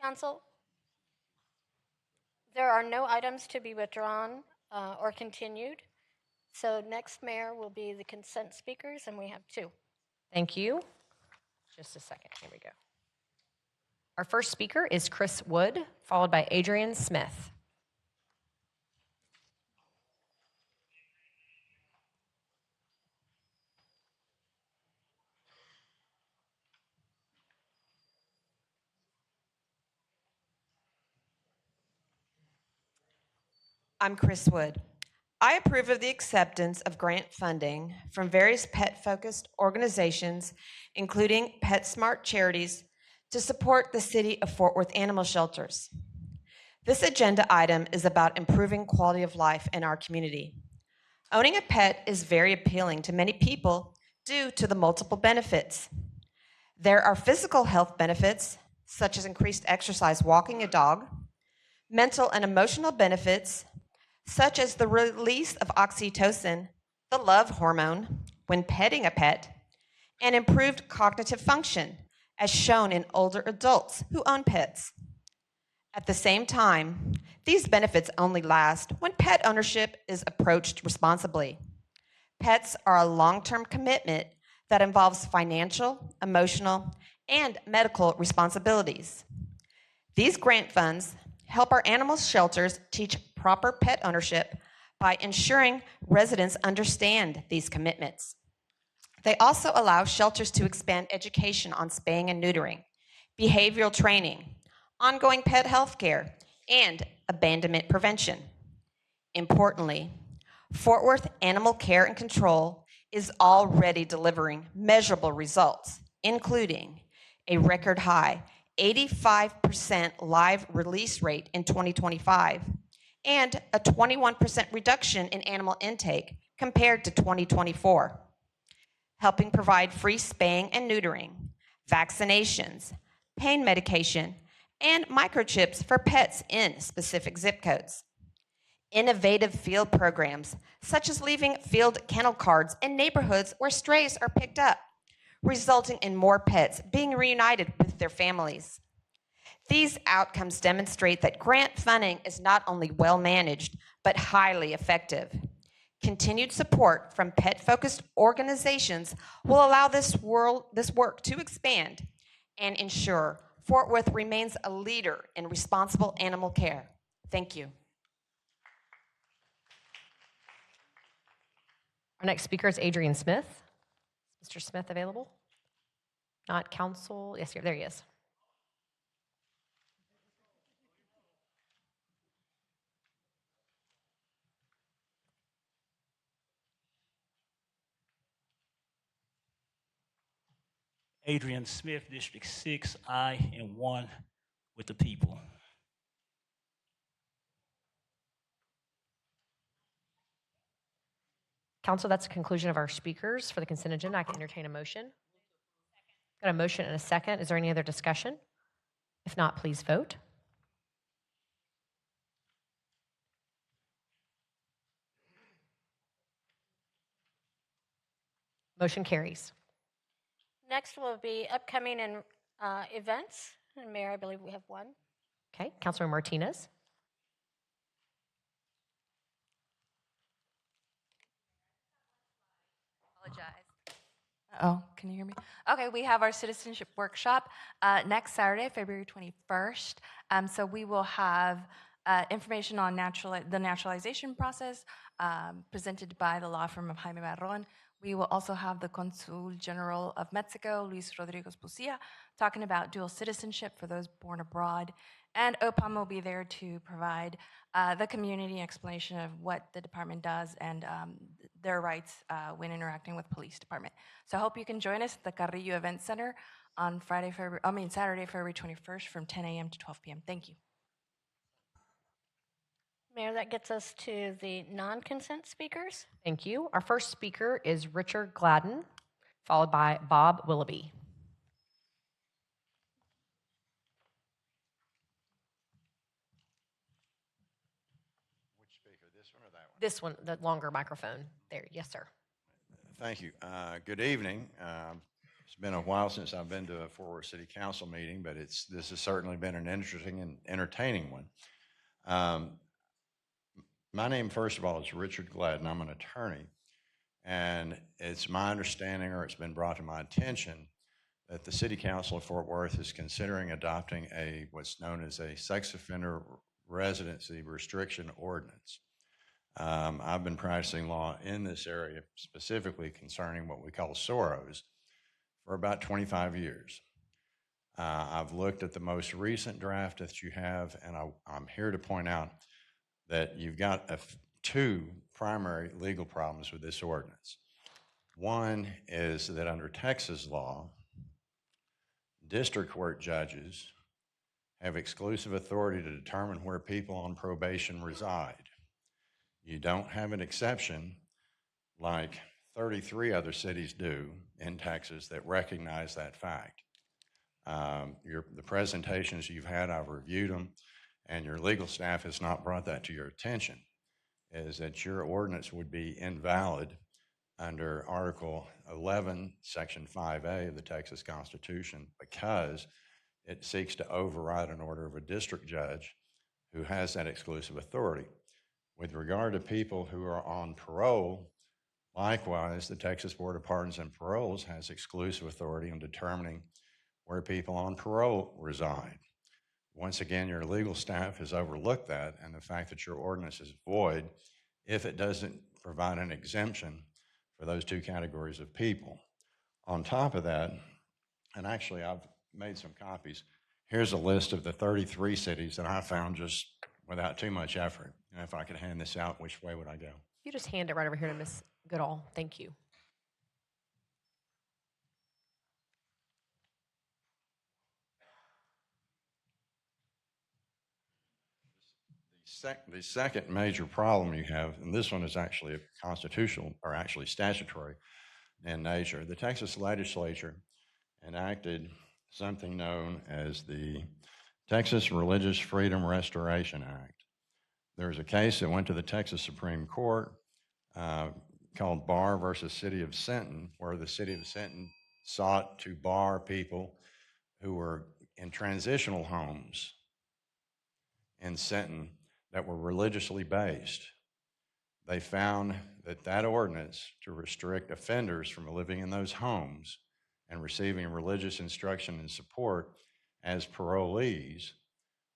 Council, there are no items to be withdrawn or continued. So next, Mayor, will be the consent speakers, and we have 2. Thank you. Just a second. Here we go. Our first speaker is Chris Wood, followed by Adrian Smith. I'm Chris Wood. I approve of the acceptance of grant funding from various pet-focused organizations, including PetSmart Charities, to support the City of Fort Worth animal shelters. This agenda item is about improving quality of life in our community. Owning a pet is very appealing to many people due to the multiple benefits. There are physical health benefits, such as increased exercise walking a dog, mental and emotional benefits, such as the release of oxytocin, the love hormone, when petting a pet, and improved cognitive function, as shown in older adults who own pets. At the same time, these benefits only last when pet ownership is approached responsibly. Pets are a long-term commitment that involves financial, emotional, and medical responsibilities. These grant funds help our animal shelters teach proper pet ownership by ensuring residents understand these commitments. They also allow shelters to expand education on spaying and neutering, behavioral training, ongoing pet health care, and abandonment prevention. Importantly, Fort Worth Animal Care and Control is already delivering measurable results, including a record high 85% live release rate in 2025 and a 21% reduction in animal intake compared to 2024, helping provide free spaying and neutering, vaccinations, pain medication, and microchips for pets in specific zip codes. Innovative field programs, such as leaving field kennel cards in neighborhoods where strays are picked up, resulting in more pets being reunited with their families. These outcomes demonstrate that grant funding is not only well managed, but highly effective. Continued support from pet-focused organizations will allow this work to expand and ensure Fort Worth remains a leader in responsible animal care. Thank you. Our next speaker is Adrian Smith. Is Mr. Smith available? Not council. Yes, there he is. Adrian Smith, District 6, I am one with the people. Council, that's the conclusion of our speakers for the consent agenda. I can entertain a motion. Got a motion and a second. Is there any other discussion? If not, please vote. Motion carries. Next will be upcoming events. And Mayor, I believe we have one. Okay, Councilor Martinez. Apologize. Oh, can you hear me? Okay, we have our citizenship workshop next Saturday, February 21st. So we will have information on the naturalization process presented by the law firm of Jaime Barron. We will also have the Consul General of Mexico, Luis Rodriguez Pucia, talking about dual citizenship for those born abroad. And OPAM will be there to provide the community explanation of what the department does and their rights when interacting with police department. So I hope you can join us at the Carrillo Event Center on Saturday, February 21st from 10 a.m. to 12 p.m. Thank you. Mayor, that gets us to the non-consent speakers. Thank you. Our first speaker is Richard Gladden, followed by Bob Willoughby. Which speaker, this one or that one? This one, the longer microphone. There, yes, sir. Thank you. Good evening. It's been a while since I've been to a Fort Worth City Council meeting, but this has certainly been an interesting and entertaining one. My name, first of all, is Richard Gladden. I'm an attorney, and it's my understanding, or it's been brought to my attention, that the City Council of Fort Worth is considering adopting what's known as a sex offender residency restriction ordinance. I've been practicing law in this area, specifically concerning what we call SOROs, for about 25 years. I've looked at the most recent draft that you have, and I'm here to point out that you've got two primary legal problems with this ordinance. One is that under Texas law, district court judges have exclusive authority to determine where people on probation reside. You don't have an exception like 33 other cities do in Texas that recognize that fact. The presentations you've had, I've reviewed them, and your legal staff has not brought that to your attention, is that your ordinance would be invalid under Article 11, Section 5A of the Texas Constitution because it seeks to override an order of a district judge who has that exclusive authority. With regard to people who are on parole, likewise, the Texas Board of Pardons and Paroles has exclusive authority in determining where people on parole reside. Once again, your legal staff has overlooked that and the fact that your ordinance is void if it doesn't provide an exemption for those two categories of people. On top of that, and actually I've made some copies, here's a list of the 33 cities that I found just without too much effort. And if I could hand this out, which way would I go? You just hand it right over here to Ms. Goodall. Thank you. The second major problem you have, and this one is actually a constitutional or actually statutory in nature, the Texas legislature enacted something known as the Texas Religious Freedom Restoration Act. There's a case that went to the Texas Supreme Court called Barr versus City of Sinton, where the City of Sinton sought to bar people who were in transitional homes in Sinton that were religiously based. They found that that ordinance to restrict offenders from living in those homes and receiving religious instruction and support as parolees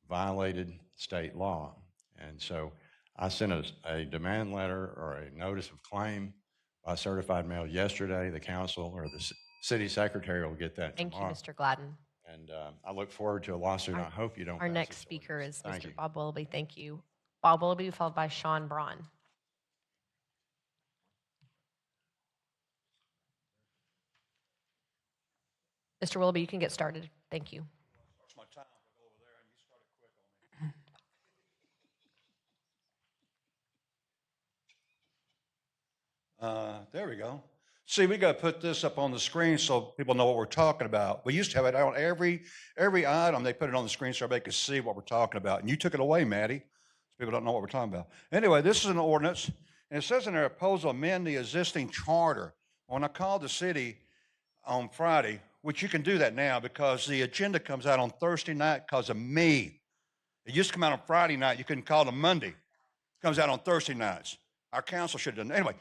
violated state law. And so I sent a demand letter or a notice of claim by certified mail yesterday. The council or the city secretary will get that Thank you, tomorrow. Mr. Gladden. And I look forward to a lawsuit. I hope you don't. Our pass next this speaker is Thank Mr. you. Bob Willoughby. Thank you. Bob Willoughby, followed by Sean Braun. Mr. Willoughby, you can get started. Thank you. There we go. See, we got to put this up on the screen so people know what we're talking about. We used to have it on every item. They put it on the screen so everybody could see what we're talking about. And you took it away, Maddie. So people don't know what we're talking about. Anyway, this is an ordinance, and it says in there, proposal to amend the existing charter. When I called the city on Friday, which you can do that now because the agenda comes out on Thursday night because of me. It used to come out on Friday night. You couldn't call it on Monday. It comes out on Thursday nights. Our council should have done it. Anyway,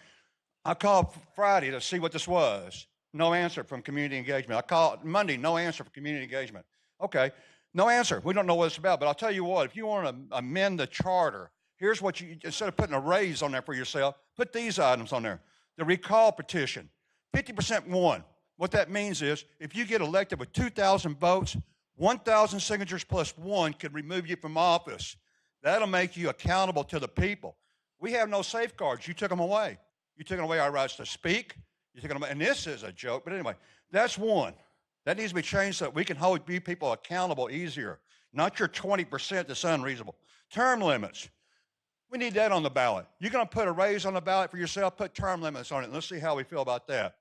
I called Friday to see what this was. No answer from community engagement. I called Monday, no answer from community engagement. Okay, no answer. We don't know what it's about, but I'll tell you what, if you want to amend the charter, here's what you, instead of putting a raise on there for yourself, put these items on there. The recall petition, 50% won. What that means is if you get elected with 2,000 votes, 1,000 signatures plus one can remove you from office. That'll make you accountable to the people. We have no safeguards. You took them away. You took away our rights to speak. You took them away. And this is a joke. But anyway, that's one. That needs to be changed so that we can hold people accountable easier. Not your 20% that's unreasonable. Term limits. We need that on the ballot. You're going to put a raise on the ballot for yourself, put term limits on it. And let's see how we feel about that.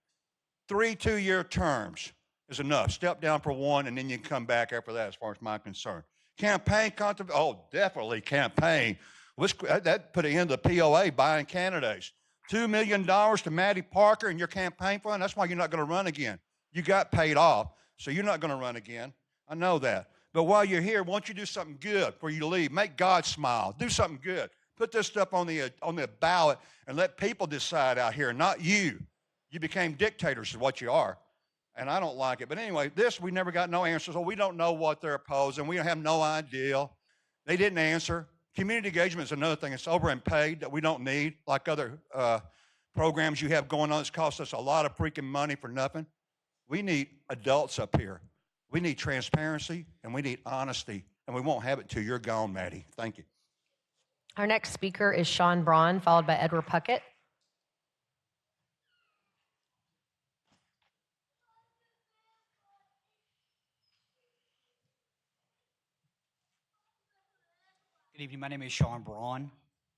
3 2-year terms is enough. Step down for one, and then you can come back after that as far as my concern. Campaign contribution. Oh, definitely campaign. That put an end to the POA buying candidates. $2 million to Maddie Parker in your campaign fund. That's why you're not going to run again. You got paid off, so you're not going to run again. I know that. But while you're here, why don't you do something good before you leave? Make God smile. Do something good. Put this stuff on the ballot and let people decide out here, not you. You became dictators is what you are, and I don't like it. But anyway, this, we never got no answers. So we don't know what they're opposing. We have no idea. They didn't answer. Community engagement is another thing. It's over and paid that we don't need, like other programs you have going on. It's cost us a lot of freaking money for nothing. We need adults up here. We need transparency, and we need honesty, and we won't have it till you're gone, Maddie. Thank you. Our next speaker is Sean Braun, followed by Edward Puckett. Good evening. My name is Sean Braun.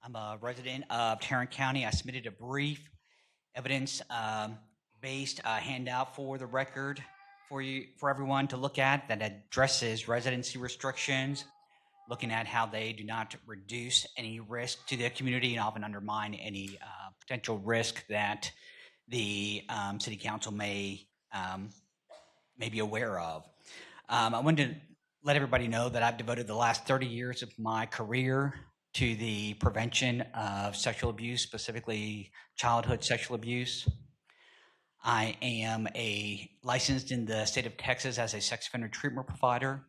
I'm a resident of Tarrant County. I submitted a brief evidence-based handout for the record for everyone to look at that addresses residency restrictions, looking at how they do not reduce any risk to the community and often undermine any potential risk that the city council may be aware of. I wanted to let everybody know that I've devoted the last 30 years of my career to the prevention of sexual abuse, specifically childhood sexual abuse. I am licensed in the state of Texas as a sex offender treatment provider,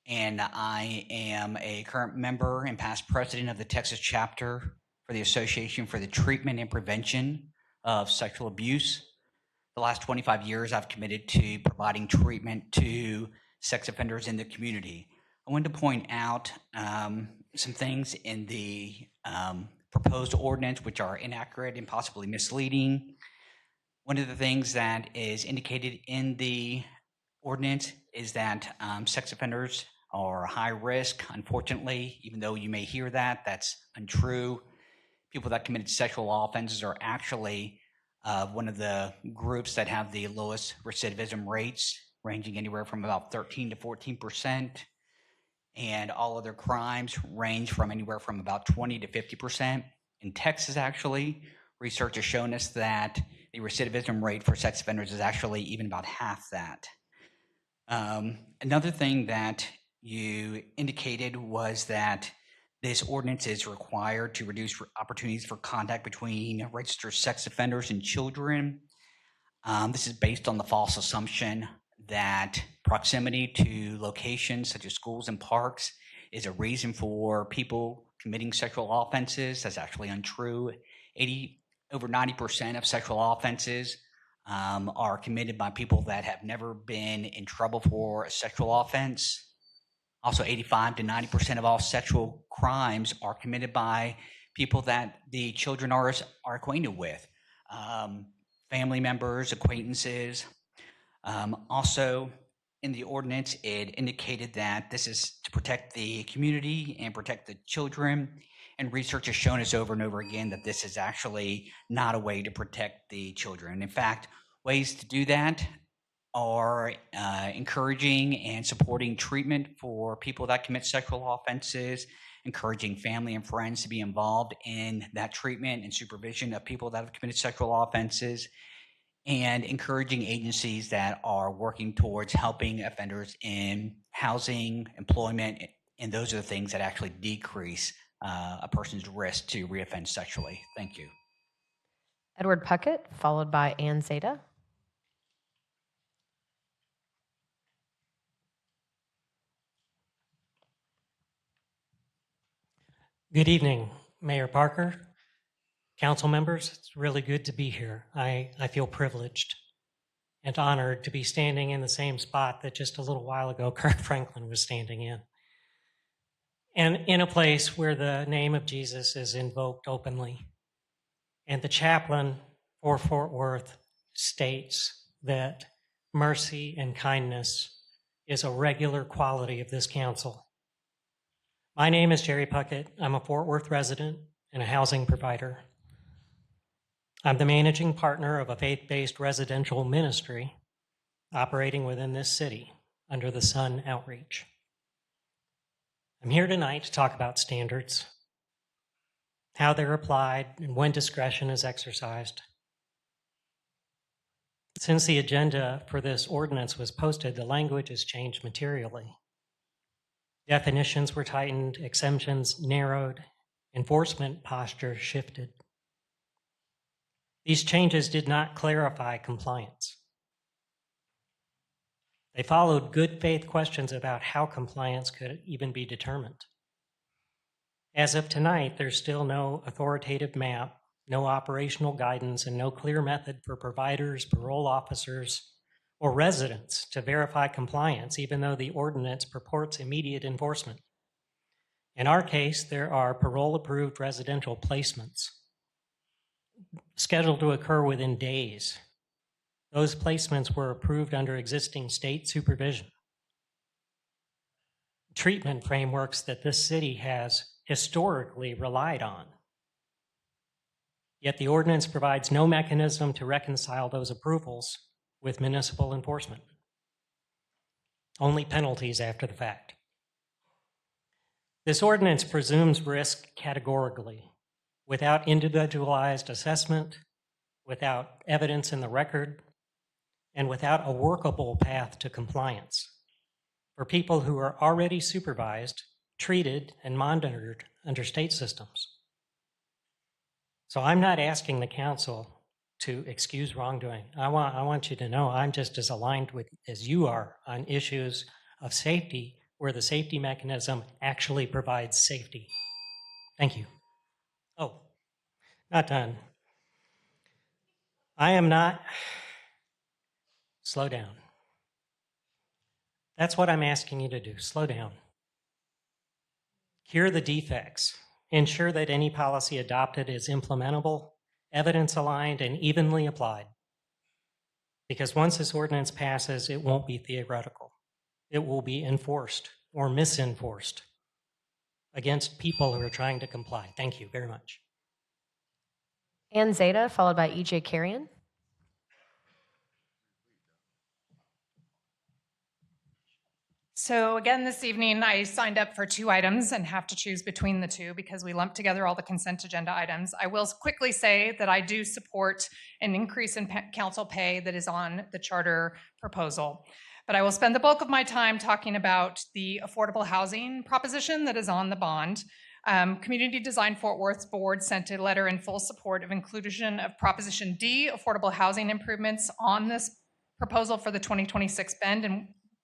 and I am a current member and past president of the Texas chapter for the Association for the Treatment and Prevention of Sexual Abuse. The last 25 years, I've committed to providing treatment to sex offenders in the community. I wanted to point out some things in the proposed ordinance which are inaccurate and possibly misleading. One of the things that is indicated in the ordinance is that sex offenders are high risk. Unfortunately, even though you may hear that, that's untrue. People that committed sexual offenses are actually one of the groups that have the lowest recidivism rates, ranging anywhere from about 13 to 14%. And all other crimes range from anywhere from about 20 to 50%. In Texas, actually, Research has shown us that the recidivism rate for sex offenders is actually even about half that. Another thing that you indicated was that this ordinance is required to reduce opportunities for contact between registered sex offenders and children. This is based on the false assumption that proximity to locations such as schools and parks is a reason for people committing sexual offenses. That's actually untrue. Over 90% of sexual offenses are committed by people that have never been in trouble for a sexual offense. Also, 85 to 90% of all sexual crimes are committed by people that the children are acquainted with, family members, acquaintances. Also, in the ordinance, it indicated that this is to protect the community and protect the children. And research has shown us over and over again that this is actually not a way to protect the children. In fact, ways to do that are encouraging and supporting treatment for people that commit sexual offenses, encouraging family and friends to be involved in that treatment and supervision of people that have committed sexual offenses, and encouraging agencies that are working towards helping offenders in housing, employment, and those are the things that actually decrease a person's risk to reoffend sexually. Thank you. Edward Puckett, followed by Ann Zeta. Good evening, Mayor Parker, council members. It's really good to be here. I feel privileged and honored to be standing in the same spot that just a little while ago Kirk Franklin was standing in. And in a place where the name of Jesus is invoked openly. And the chaplain for Fort Worth states that mercy and kindness is a regular quality of this council. My name is Jerry Puckett. I'm a Fort Worth resident and a housing provider. I'm the managing partner of a faith-based residential ministry operating within this city under the Sun Outreach. I'm here tonight to talk about standards, how they're applied, and when discretion is exercised. Since the agenda for this ordinance was posted, the language has changed materially. Definitions were tightened, exemptions narrowed, enforcement posture shifted. These changes did not clarify compliance. They followed good faith questions about how compliance could even be determined. As of tonight, there's still no authoritative map, no operational guidance, and no clear method for providers, parole officers, or residents to verify compliance, even though the ordinance purports immediate enforcement. In our case, there are parole-approved residential placements scheduled to occur within days. Those placements were approved under existing state supervision. Treatment frameworks that this city has historically relied on. Yet the ordinance provides no mechanism to reconcile those approvals with municipal enforcement. Only penalties after the fact. This ordinance presumes risk categorically, without individualized assessment, without evidence in the record, and without a workable path to compliance for people who are already supervised, treated, and monitored under state systems. So I'm not asking the council to excuse wrongdoing. I want you to know I'm just as aligned with as you are on issues of safety, where the safety mechanism actually provides safety. Thank you. Oh, not done. I am not. Slow down. That's what I'm asking you to do. Slow down. Cure the defects. Ensure that any policy adopted is implementable, evidence-aligned, and evenly applied. Because once this ordinance passes, it won't be theoretical. It will be enforced or misenforced against people who are trying to comply. Thank you very much. Ann Zeta, followed by E.J. Carrion. So again, this evening, I signed up for 2 items and have to choose between the 2 because we lumped together all the consent agenda items. I will quickly say that I do support an increase in council pay that is on the charter proposal. But I will spend the bulk of my time talking about the affordable housing proposition that is on the bond. Community Design Fort Worth's board sent a letter in full support of inclusion of Proposition D, affordable housing improvements, on this proposal for the 2026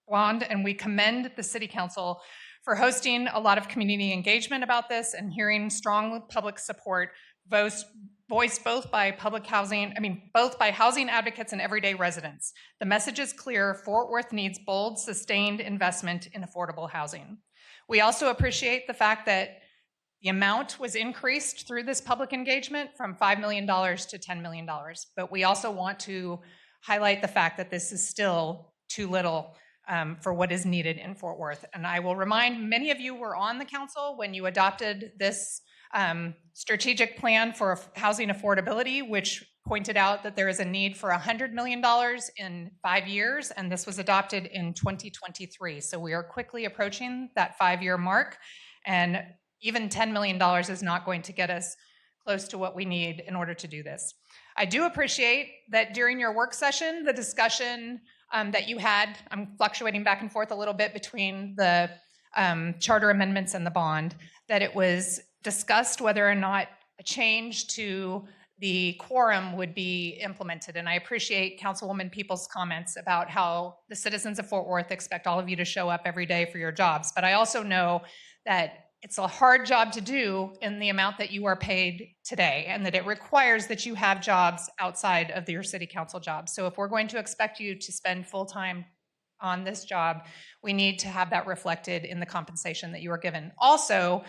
bond, and we commend the City Council for hosting a lot of community engagement about this and hearing strong public support voiced both by both by housing advocates and everyday residents. The message is clear: Fort Worth needs bold, sustained investment in affordable housing. We also appreciate the fact that the amount was increased through this public engagement from $5 million to $10 million, but we also want to highlight the fact that this is still too little for what is needed in Fort Worth. And I will remind, many of you were on the council when you adopted this strategic plan for housing affordability, which pointed out that there is a need for $100 million in 5 years, and this was adopted in 2023. So we are quickly approaching that 5-year mark, and even $10 million is not going to get us close to what we need in order to do this. I do appreciate that during your work session, the discussion that you had, I'm fluctuating back and forth a little bit between the charter amendments and the bond, that it was discussed whether or not a change to the quorum would be implemented. And I appreciate Councilwoman Peoples' comments about how the citizens of Fort Worth expect all of you to show up every day for your jobs. But I also know that it's a hard job to do in the amount that you are paid today, and that it requires that you have jobs outside of your city council jobs. So if we're going to expect you to spend full time on this job, we need to have that reflected in the compensation that you are given. Also,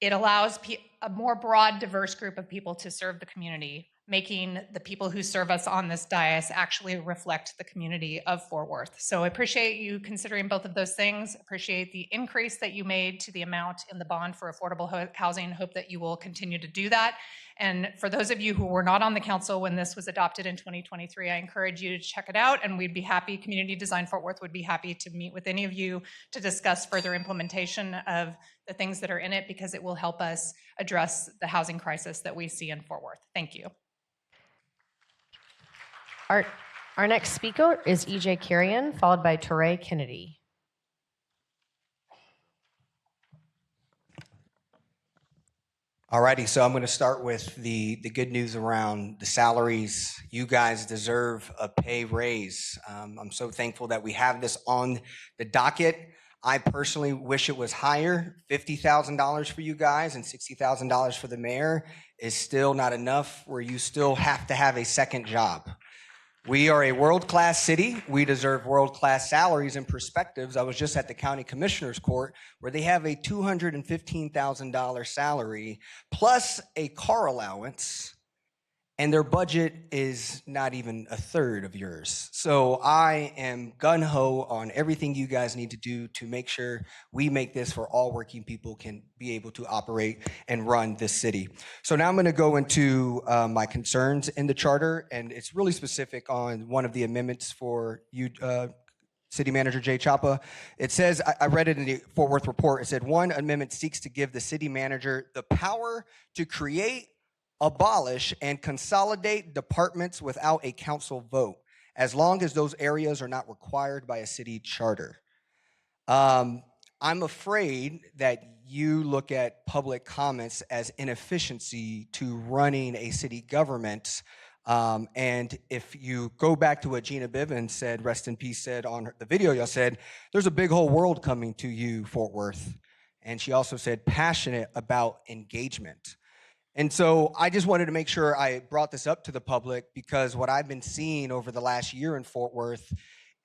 it allows a more broad, diverse group of people to serve the community, making the people who serve us on this dais actually reflect the community of Fort Worth. So I appreciate you considering both of those things. Appreciate the increase that you made to the amount in the bond for affordable housing. Hope that you will continue to do that. And for those of you who were not on the council when this was adopted in 2023, I encourage you to check it out, and we'd be happy, Community Design Fort Worth would be happy to meet with any of you to discuss further implementation of the things that are in it, because it will help us address the housing crisis that we see in Fort Worth. Thank you. Our next speaker is EJ Carrion, followed by Touré Kennedy. Alrighty, so I'm going to start with the good news around the salaries. You guys deserve a pay raise. I'm so thankful that we have this on the docket. I personally wish it was higher. $50,000 for you guys and $60,000 for the mayor is still not enough, where you still have to have a second job. We are a world-class city. We deserve world-class salaries and perspectives. I was just at the county commissioner's court where they have a $215,000 salary plus a car allowance, and their budget is not even a third of yours. So I am gung-ho on everything you guys need to do to make sure we make this for all working people can be able to operate and run this city. So now I'm going to go into my concerns in the charter, and it's really specific on one of the amendments for you, City Manager Jay Chapa. It says, I read it in the Fort Worth report, it said, one amendment seeks to give the city manager the power to create, abolish, and consolidate departments without a council vote, as long as those areas are not required by a city charter. I'm afraid that you look at public comments as inefficiency to running a city government. And if you go back to what Gina Bivens said, rest in peace, said on the video, y'all said, there's a big whole world coming to you, Fort Worth. And she also said passionate about engagement. And so I just wanted to make sure I brought this up to the public, because what I've been seeing over the last year in Fort Worth,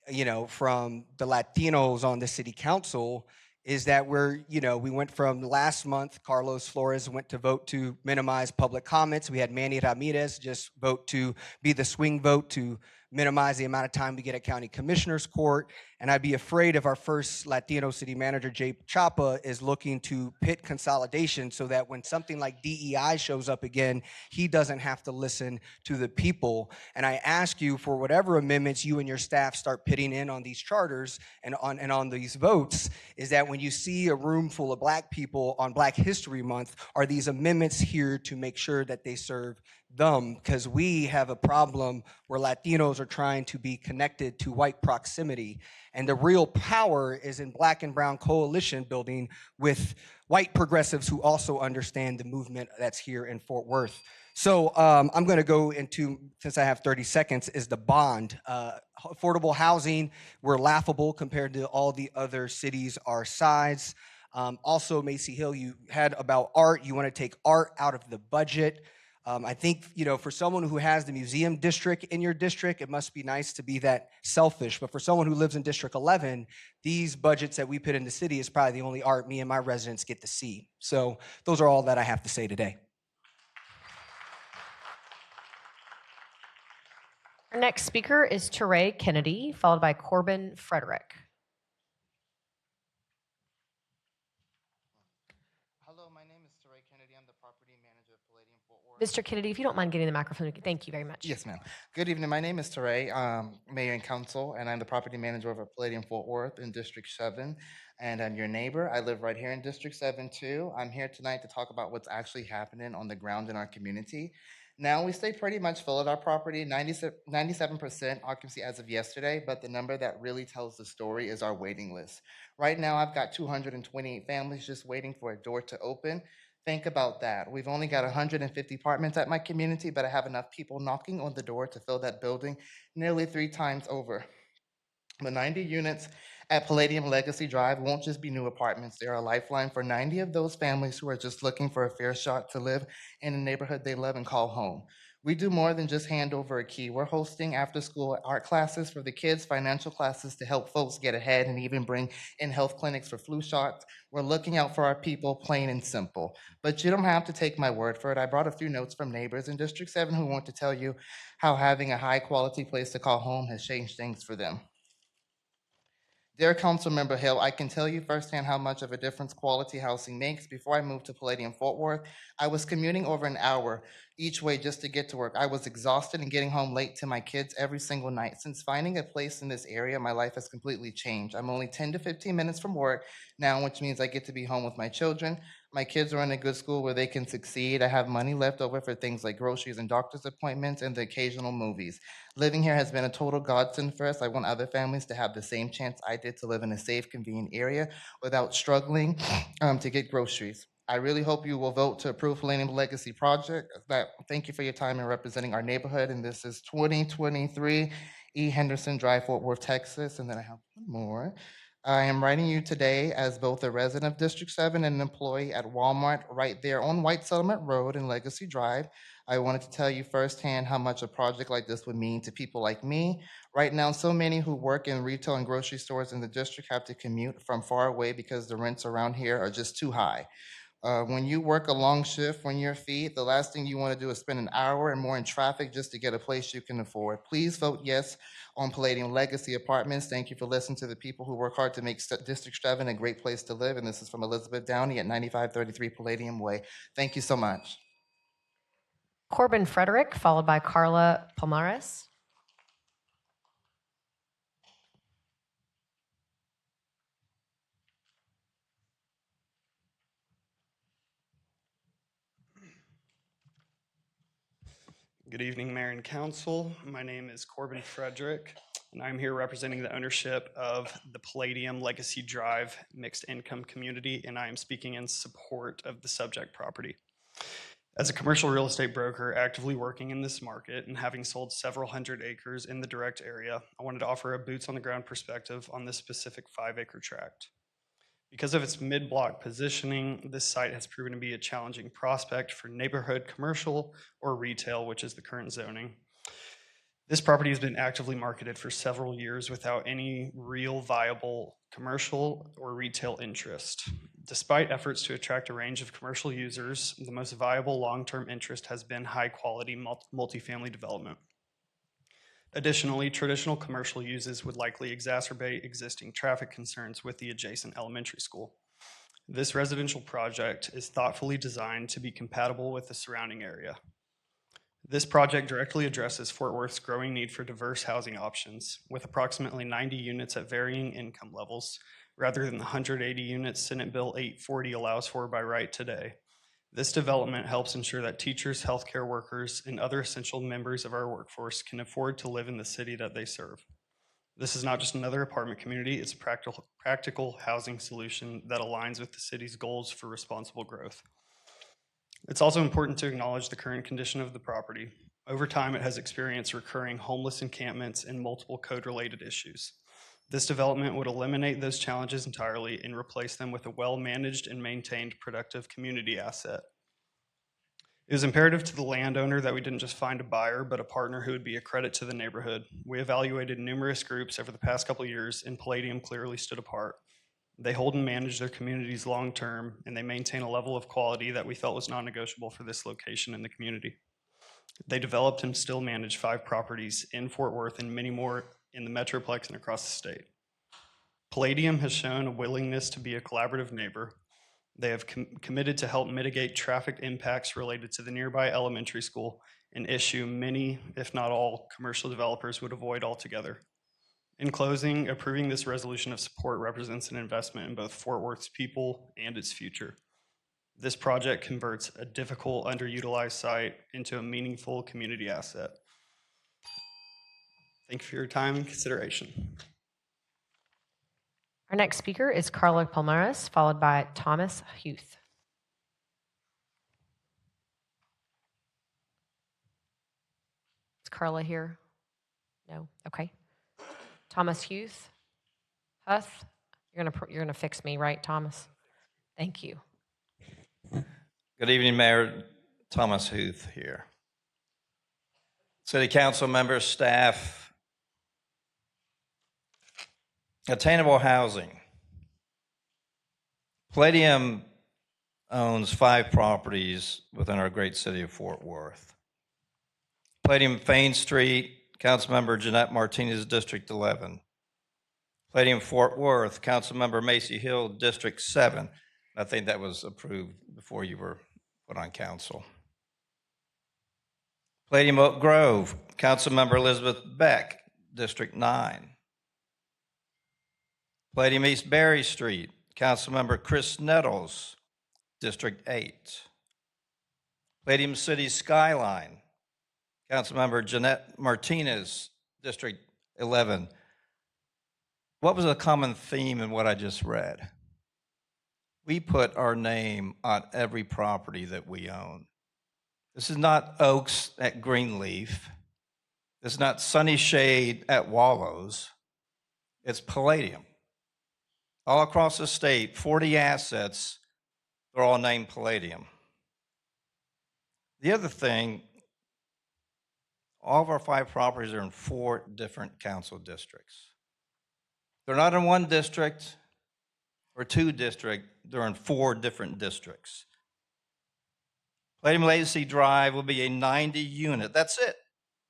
you know, from the Latinos on the city council, is that we went from last month, Carlos Flores went to vote to minimize public comments. We had Manny Ramirez just vote to be the swing vote to minimize the amount of time we get at county commissioners court. And I'd be afraid if our first Latino city manager, Jay Chapa, is looking to pit consolidation so that when something like DEI shows up again, he doesn't have to listen to the people. And I ask you for whatever amendments you and your staff start pitting in on these charters and on these votes, is that when you see a room full of Black people on Black History Month, are these amendments here to make sure that they serve them? Because we have a problem where Latinos are trying to be connected to white proximity. And the real power is in Black and brown coalition building with white progressives who also understand the movement that's here in Fort Worth. So I'm going to go into, since I have 30 seconds, is the bond. Affordable housing, we're laughable compared to all the other cities our size. Also, Macy Hill, you had about art. You want to take art out of the budget. I think, for someone who has the museum district in your district, it must be nice to be that selfish. But for someone who lives in District 11, these budgets that we put in the city is probably the only art me and my residents get to see. So those are all that I have to say today. Our next speaker is Teray Kennedy, followed by Corbin Frederick. Hello, my name is Teray Kennedy. I'm the property manager of Palladium Fort Worth. Mr. Kennedy, if you don't mind getting the microphone, thank you very much. Yes, ma'am. Good evening. My name is Teray, Mayor and Council, and I'm the property manager of Palladium Fort Worth in District 7. And I'm your neighbor. I live right here in District 7 too. I'm here tonight to talk about what's actually happening on the ground in our community. Now, we stay pretty much full at our property, 97% occupancy as of yesterday, but the number that really tells the story is our waiting list. Right now, I've got 228 families just waiting for a door to open. Think about that. We've only got 150 apartments at my community, but I have enough people knocking on the door to fill that building nearly 3 times over. The 90 units at Palladium Legacy Drive won't just be new apartments. They're a lifeline for 90 of those families who are just looking for a fair shot to live in a neighborhood they love and call home. We do more than just hand over a key. We're hosting after-school art classes for the kids, financial classes to help folks get ahead, and even bring in health clinics for flu shots. We're looking out for our people, plain and simple. But you don't have to take my word for it. I brought a few notes from neighbors in District 7 who want to tell you how having a high-quality place to call home has changed things for them. Dear Councilmember Hill, I can tell you firsthand how much of a difference quality housing makes. Before I moved to Palladium Fort Worth, I was commuting over an hour each way just to get to work. I was exhausted and getting home late to my kids every single night. Since finding a place in this area, my life has completely changed. I'm only 10 to 15 minutes from work now, which means I get to be home with my children. My kids are in a good school where they can succeed. I have money left over for things like groceries and doctor's appointments and the occasional movies. Living here has been a total godsend for us. I want other families to have the same chance I did to live in a safe, convenient area without struggling to get groceries. I really hope you will vote to approve Palladium Legacy Project. Thank you for your time in representing our neighborhood. And this is 2023 E. Henderson Drive, Fort Worth, Texas. And then I have one more. I am writing you today as both a resident of District 7 and an employee at Walmart right there on White Settlement Road and Legacy Drive. I wanted to tell you firsthand how much a project like this would mean to people like me. Right now, so many who work in retail and grocery stores in the district have to commute from far away because the rents around here are just too high. When you work a long shift on your feet, the last thing you want to do is spend an hour and more in traffic just to get a place you can afford. Please vote yes on Palladium Legacy Apartments. Thank you for listening to the people who work hard to make District 7 a great place to live. And this is from Elizabeth Downey at 9533 Palladium Way. Thank you so much. Corbin Frederick, followed by Carla Palmares. Good evening, Mayor and Council. My name is Corbin Frederick, and I'm here representing the ownership of the Palladium Legacy Drive mixed income community, and I am speaking in support of the subject property. As a commercial real estate broker actively working in this market and having sold several hundred acres in the direct area, I wanted to offer a boots on the ground perspective on this specific 5-acre tract. Because of its mid-block positioning, this site has proven to be a challenging prospect for neighborhood commercial or retail, which is the current zoning. This property has been actively marketed for several years without any real viable commercial or retail interest. Despite efforts to attract a range of commercial users, the most viable long-term interest has been high-quality multifamily development. Additionally, traditional commercial uses would likely exacerbate existing traffic concerns with the adjacent elementary school. This residential project is thoughtfully designed to be compatible with the surrounding area. This project directly addresses Fort Worth's growing need for diverse housing options, with approximately 90 units at varying income levels, rather than the 180 units Senate Bill 840 allows for by right today. This development helps ensure that teachers, healthcare workers, and other essential members of our workforce can afford to live in the city that they serve. This is not just another apartment community, it's a practical housing solution that aligns with the city's goals for responsible growth. It's also important to acknowledge the current condition of the property. Over time, it has experienced recurring homeless encampments and multiple code-related issues. This development would eliminate those challenges entirely and replace them with a well-managed and maintained productive community asset. It was imperative to the landowner that we didn't just find a buyer, but a partner who would be a credit to the neighborhood. We evaluated numerous groups over the past couple of years, and Palladium clearly stood apart. They hold and manage their communities long-term, and they maintain a level of quality that we felt was non-negotiable for this location in the community. They developed and still manage 5 properties in Fort Worth and many more in the Metroplex and across the state. Palladium has shown a willingness to be a collaborative neighbor. They have committed to help mitigate traffic impacts related to the nearby elementary school, an issue many, if not all, commercial developers would avoid altogether. In closing, approving this resolution of support represents an investment in both Fort Worth's people and its future. This project converts a difficult, underutilized site into a meaningful community asset. Thank you for your time and consideration. Our next speaker is Carla Palmares, followed by Thomas Huth. Is Carla here? No? Okay. Thomas Huth? Huth? You're gonna fix me, right, Thomas? Thank you. Good evening, Mayor. Thomas Huth here. City Council members, staff. Attainable housing. Palladium owns 5 properties within our great city of Fort Worth. Palladium Fain Street, Councilmember Jeanette Martinez, District 11. Palladium Fort Worth, Councilmember Macy Hill, District 7. I think that was approved before you were put on council. Palladium Oak Grove, Councilmember Elizabeth Beck, District 9. Palladium East Berry Street, Councilmember Chris Nettles, District 8. Palladium City Skyline, Councilmember Jeanette Martinez, District 11. What was a common theme in what I just read? We put our name on every property that we own. This is not Oaks at Greenleaf. This is not Sunny Shade at Wallows. It's Palladium. All across the state, 40 assets, they're all named Palladium. The other thing, all of our 5 properties are in 4 different council districts. They're not in 1 district or 2 districts, they're in 4 different districts. Palladium Legacy Drive will be a 90 unit, that's it,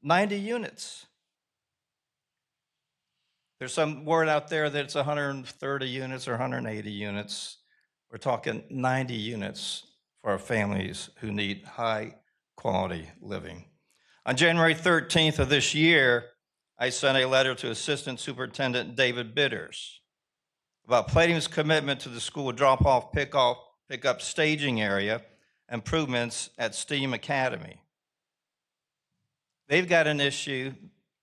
90 units. There's some word out there that it's 130 units or 180 units. We're talking 90 units for our families who need high quality living. On January 13th of this year, I sent a letter to Assistant Superintendent David Bitters about Palladium's commitment to the school drop-off, pick-up staging area improvements at STEAM Academy. They've got an issue,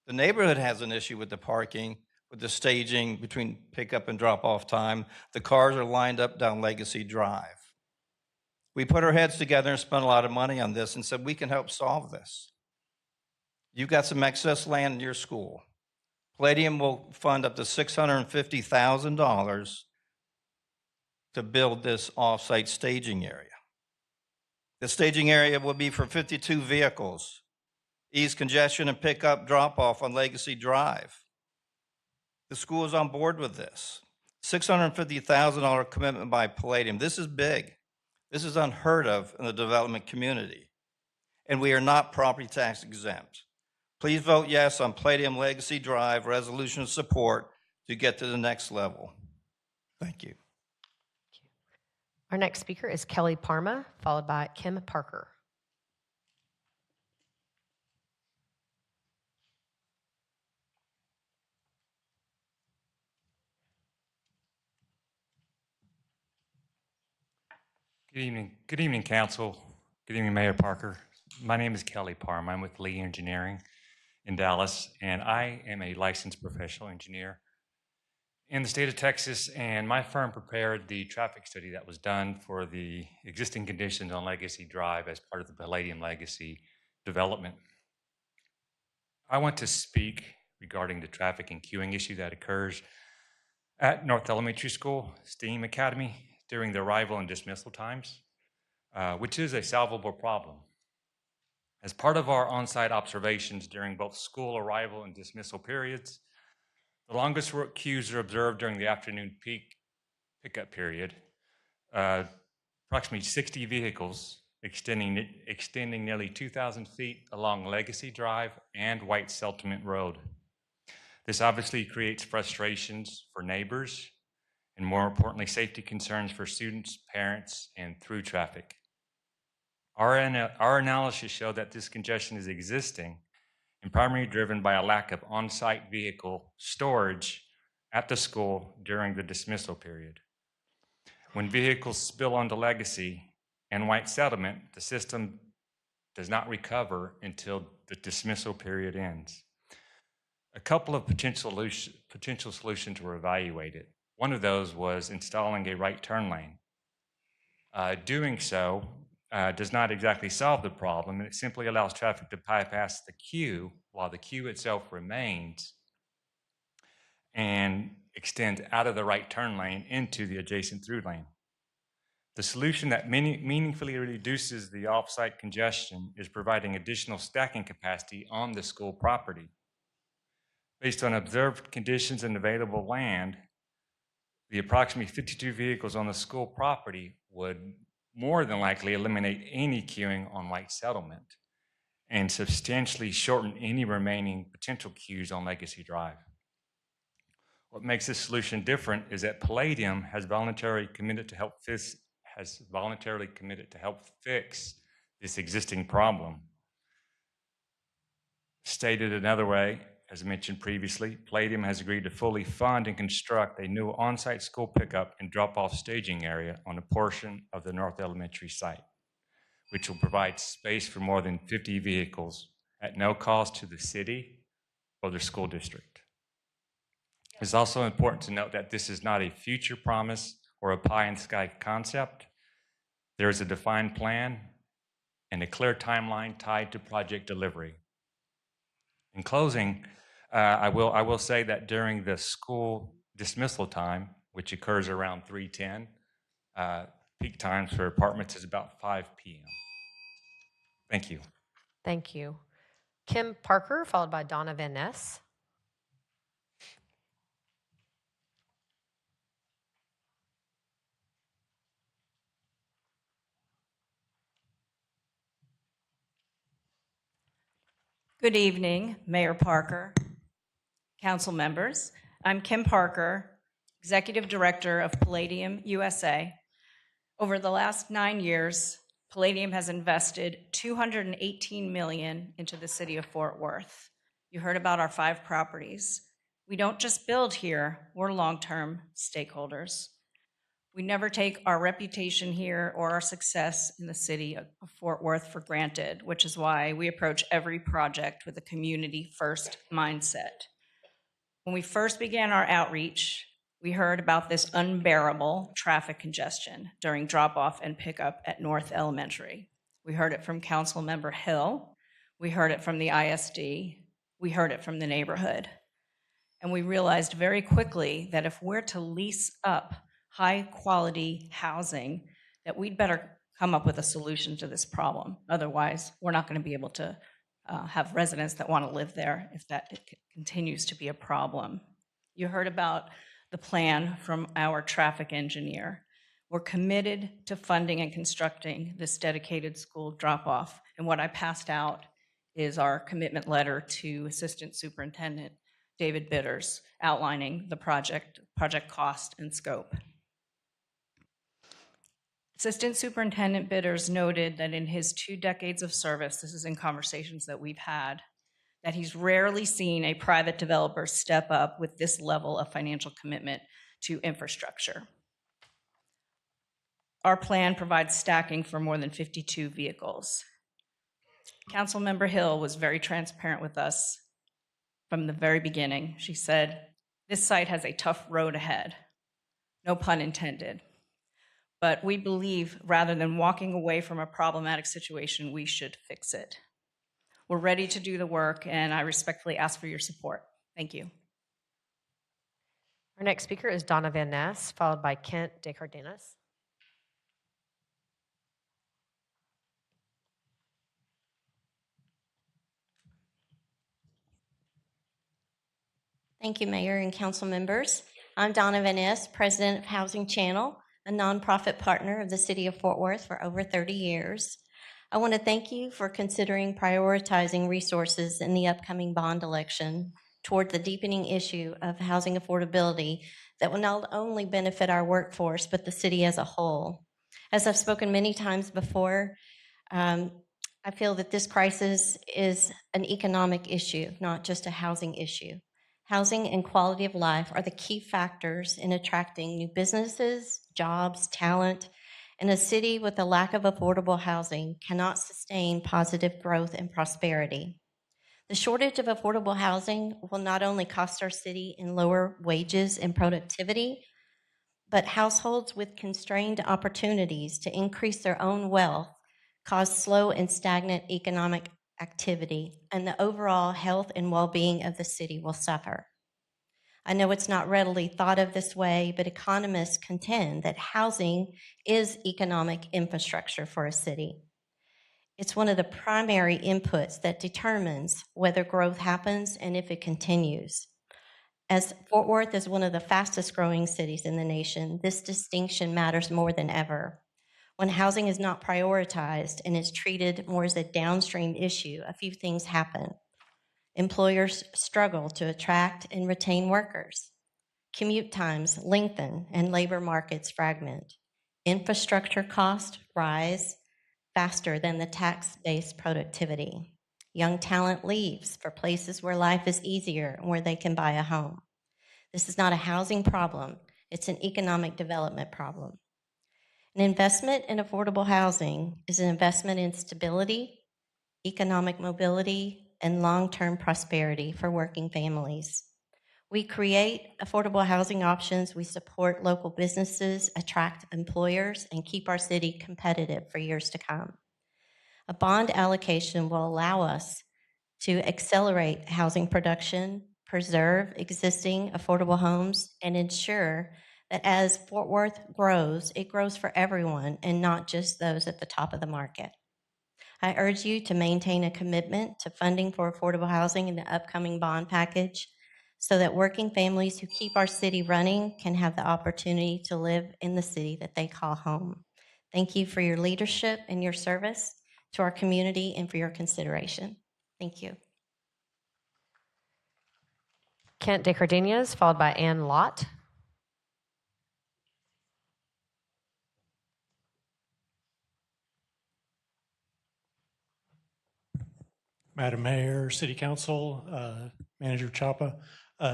the neighborhood has an issue with the parking, with the staging between pickup and drop-off time. The cars are lined up down Legacy Drive. We put our heads together and spent a lot of money on this and said, we can help solve this. You've got some excess land in your school. Palladium will fund up to $650,000 to build this off-site staging area. The staging area will be for 52 vehicles, ease congestion and pick up drop-off on Legacy Drive. The school is on board with this. $650,000 commitment by Palladium. This is big. This is unheard of in the development community. And we are not property tax exempt. Please vote yes on Palladium Legacy Drive resolution support to get to the next level. Thank you. Our next speaker is Kelly Parma, followed by Kim Parker. Good evening, Council. Good evening, Mayor Parker. My name is Kelly Parma. I'm with Lee Engineering in Dallas, and I am a licensed professional engineer in the state of Texas, and my firm prepared the traffic study that was done for the existing conditions on Legacy Drive as part of the Palladium Legacy development. I want to speak regarding the traffic and queuing issue that occurs at North Elementary School, STEAM Academy, during the arrival and dismissal times, which is a solvable problem. As part of our on-site observations during both school arrival and dismissal periods, the longest work queues are observed during the afternoon peak pickup period. Approximately 60 vehicles extending nearly 2,000 feet along Legacy Drive and White Settlement Road. This obviously creates frustrations for neighbors and, more importantly, safety concerns for students, parents, and through traffic. Our analysis showed that this congestion is existing and primarily driven by a lack of on-site vehicle storage at the school during the dismissal period. When vehicles spill onto Legacy and White Settlement, the system does not recover until the dismissal period ends. A couple of potential solutions were evaluated. One of those was installing a right turn lane. Doing so does not exactly solve the problem, and it simply allows traffic to bypass the queue while the queue itself remains and extends out of the right turn lane into the adjacent through lane. The solution that meaningfully reduces the off-site congestion is providing additional stacking capacity on the school property. Based on observed conditions and available land, the approximately 52 vehicles on the school property would more than likely eliminate any queuing on White Settlement and substantially shorten any remaining potential queues on Legacy Drive. What makes this solution different is that Palladium has voluntarily committed to help fix this existing problem. Stated another way, as mentioned previously, Palladium has agreed to fully fund and construct a new on-site school pickup and drop-off staging area on a portion of the North Elementary site, which will provide space for more than 50 vehicles at no cost to the city or the school district. It's also important to note that this is not a future promise or a pie-in-the-sky concept. There is a defined plan and a clear timeline tied to project delivery. In closing, I will say that during the school dismissal time, which occurs around 3:10, peak times for apartments is about 5 p.m. Thank you. Thank you. Kim Parker, followed by Donna Van Ness. Good evening, Mayor Parker, council members. I'm Kim Parker, Executive Director of Palladium USA. Over the last 9 years, Palladium has invested $218 million into the city of Fort Worth. You heard about our 5 properties. We don't just build here, we're long-term stakeholders. We never take our reputation here or our success in the city of Fort Worth for granted, which is why we approach every project with a community-first mindset. When we first began our outreach, we heard about this unbearable traffic congestion during drop-off and pickup at North Elementary. We heard it from Councilmember Hill. We heard it from the ISD. We heard it from the neighborhood. And we realized very quickly that if we're to lease up high-quality housing, that we'd better come up with a solution to this problem. Otherwise, we're not going to be able to have residents that want to live there if that continues to be a problem. You heard about the plan from our traffic engineer. We're committed to funding and constructing this dedicated school drop-off. And what I passed out is our commitment letter to Assistant Superintendent David Bitters outlining the project cost and scope. Assistant Superintendent Bitters noted that in his 2 decades of service, this is in conversations that we've had, that he's rarely seen a private developer step up with this level of financial commitment to infrastructure. Our plan provides stacking for more than 52 vehicles. Councilmember Hill was very transparent with us from the very beginning. She said, "This site has a tough road ahead." No pun intended. But we believe rather than walking away from a problematic situation, we should fix it. We're ready to do the work, and I respectfully ask for your support. Thank you. Our next speaker is Donna Van Ness, followed by Kent DeCardenas. Thank you, Mayor and council members. I'm Donna Van Ness, President of Housing Channel, a nonprofit partner of the City of Fort Worth for over 30 years. I want to thank you for considering prioritizing resources in the upcoming bond election toward the deepening issue of housing affordability that will not only benefit our workforce, but the city as a whole. As I've spoken many times before, I feel that this crisis is an economic issue, not just a housing issue. Housing and quality of life are the key factors in attracting new businesses, jobs, talent, and a city with a lack of affordable housing cannot sustain positive growth and prosperity. The shortage of affordable housing will not only cost our city in lower wages and productivity, but households with constrained opportunities to increase their own wealth cause slow and stagnant economic activity, and the overall health and well-being of the city will suffer. I know it's not readily thought of this way, but economists contend that housing is economic infrastructure for a city. It's one of the primary inputs that determines whether growth happens and if it continues. As Fort Worth is one of the fastest growing cities in the nation, this distinction matters more than ever. When housing is not prioritized and is treated more as a downstream issue, a few things happen. Employers struggle to attract and retain workers. Commute times lengthen and labor markets fragment. Infrastructure costs rise faster than the tax-based productivity. Young talent leaves for places where life is easier and where they can buy a home. This is not a housing problem, it's an economic development problem. An investment in affordable housing is an investment in stability, economic mobility, and long-term prosperity for working families. We create affordable housing options, we support local businesses, attract employers, and keep our city competitive for years to come. A bond allocation will allow us to accelerate housing production, preserve existing affordable homes, and ensure that as Fort Worth grows, it grows for everyone and not just those at the top of the market. I urge you to maintain a commitment to funding for affordable housing in the upcoming bond package so that working families who keep our city running can have the opportunity to live in the city that they call home. Thank you for your leadership and your service to our community and for your consideration. Thank you. Kent DeCardenas, followed by Ann Lott. Madam Mayor, City Council, Manager Chapa,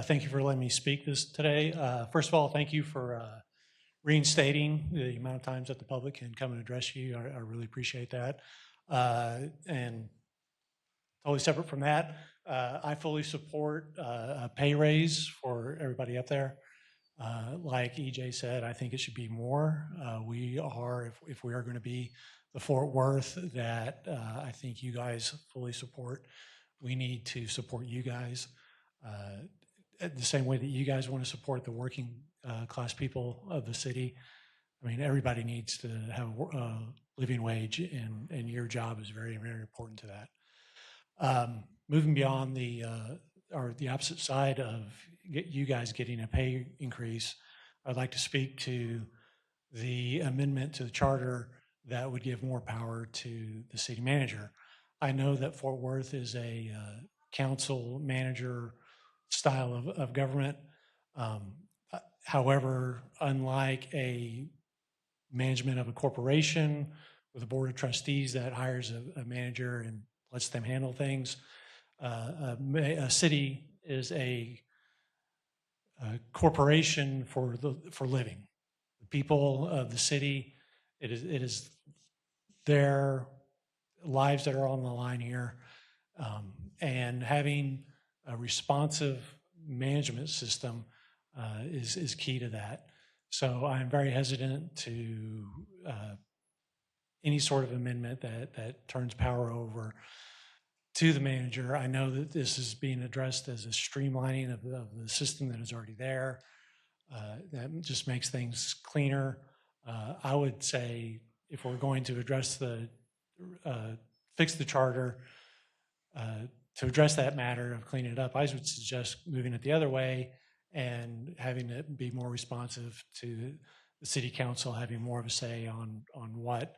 thank you for letting me speak this today. First of all, thank you for reinstating the amount of times that the public can come and address you. I really appreciate that. And totally separate from that, I fully support a pay raise for everybody up there. Like EJ said, I think it should be more. We are, if we are going to be the Fort Worth that I think you guys fully support, we need to support you guys the same way that you guys want to support the working class people of the city. I mean, everybody needs to have a living wage, and your job is very, very important to that. Moving beyond the opposite side of you guys getting a pay increase, I'd like to speak to the amendment to the charter that would give more power to the city manager. I know that Fort Worth is a council manager style of government. However, unlike a management of a corporation with a board of trustees that hires a manager and lets them handle things, a city is a corporation for living. The people of the city, it is their lives that are on the line here, and having a responsive management system is key to that. So I'm very hesitant to any sort of amendment that turns power over to the manager. I know that this is being addressed as a streamlining of the system that is already there. That just makes things cleaner. I would say if we're going to address fix the charter, to address that matter of cleaning it up, I would suggest moving it the other way and having it be more responsive to the city council having more of a say on what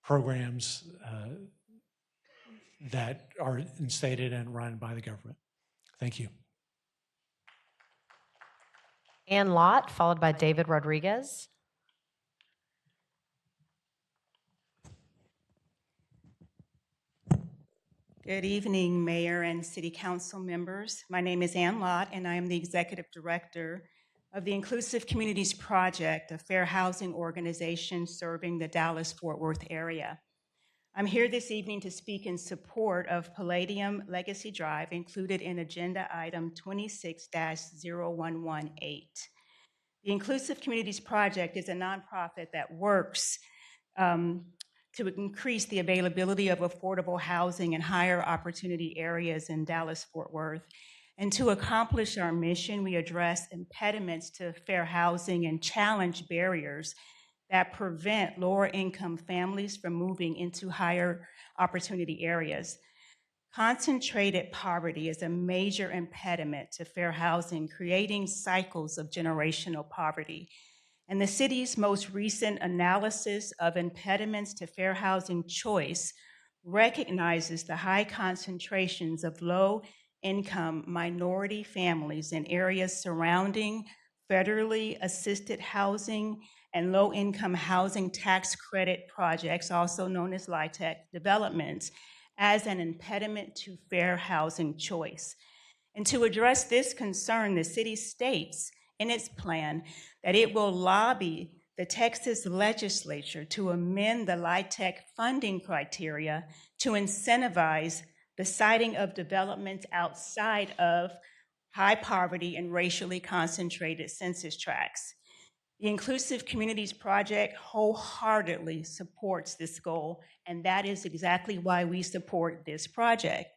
programs that are instated and run by the government. Thank you. Ann Lott, followed by David Rodriguez. Good evening, Mayor and City Council members. My name is Ann Lott, and I am the Executive Director of the Inclusive Communities Project, a fair housing organization serving the Dallas-Fort Worth area. I'm here this evening to speak in support of Palladium Legacy Drive included in Agenda Item 26-0118. The Inclusive Communities Project is a nonprofit that works to increase the availability of affordable housing in higher opportunity areas in Dallas-Fort Worth. And to accomplish our mission, we address impediments to fair housing and challenge barriers that prevent lower income families from moving into higher opportunity areas. Concentrated poverty is a major impediment to fair housing, creating cycles of generational poverty. And the city's most recent analysis of impediments to fair housing choice recognizes the high concentrations of low-income minority families in areas surrounding federally assisted housing and low-income housing tax credit projects, also known as LIHTC developments, as an impediment to fair housing choice. And to address this concern, the city states in its plan that it will lobby the Texas legislature to amend the LIHTC funding criteria to incentivize the siting of developments outside of high poverty and racially concentrated census tracts. The Inclusive Communities Project wholeheartedly supports this goal, and that is exactly why we support this project.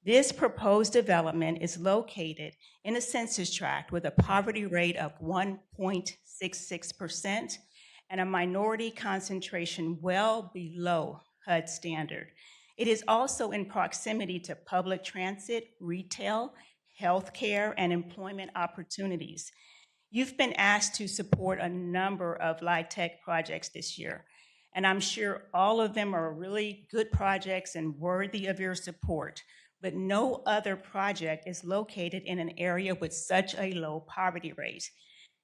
This proposed development is located in a census tract with a poverty rate of 1.66% and a minority concentration well below HUD standard. It is also in proximity to public transit, retail, healthcare, and employment opportunities. You've been asked to support a number of LIHTC projects this year, and I'm sure all of them are really good projects and worthy of your support, but no other project is located in an area with such a low poverty rate.